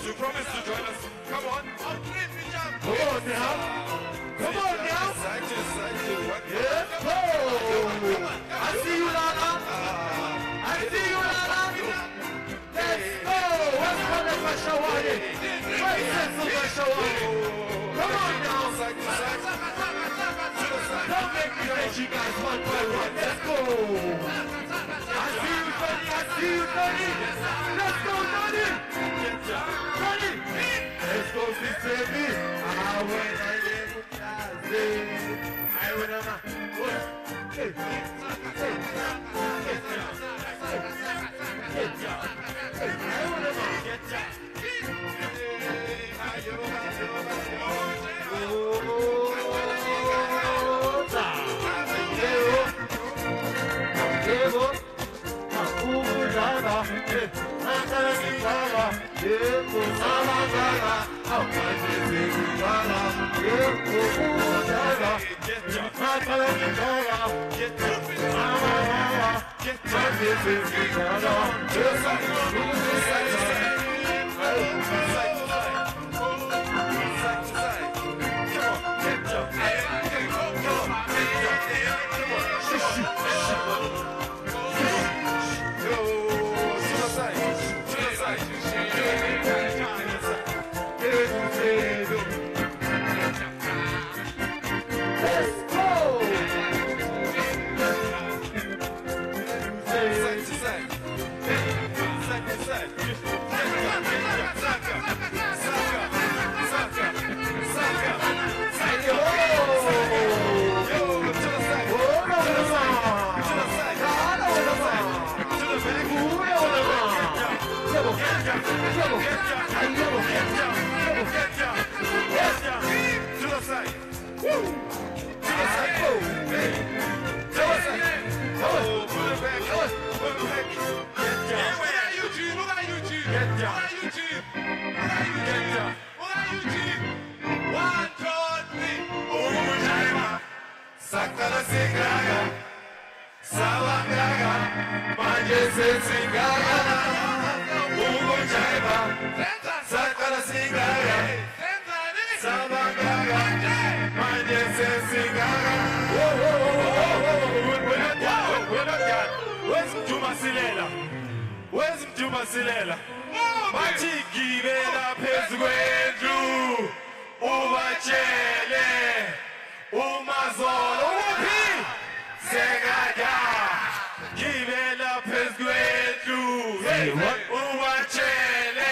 You promise to join us. Come on. Come on now. Come on now. Yes, go. I see you, Lala. I see you, Lala. Let's go. What's Collen Mashawana? Come on now. Don't make me let you guys one by one. Let's go. I see you, Tony. I see you, Tony. Let's go, Tony. Tony. Let's go, sister. I Where's Mjumasilela? Bathi gibela phezu kwendlu ubatshele umazolo uphi sekada gibela phezu kwendlu ubatshele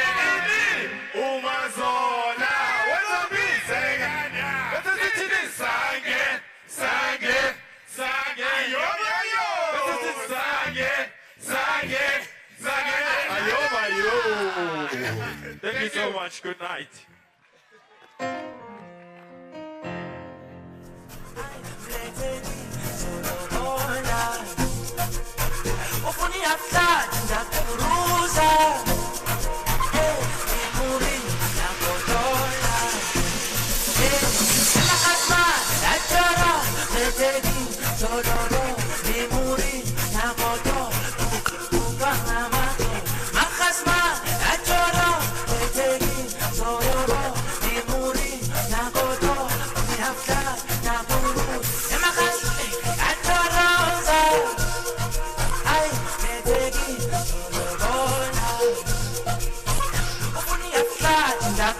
umazola wezaphi sekada bese sithi sange sange sange yo yo yo bese sithi sange sange Thank you so much. Good night.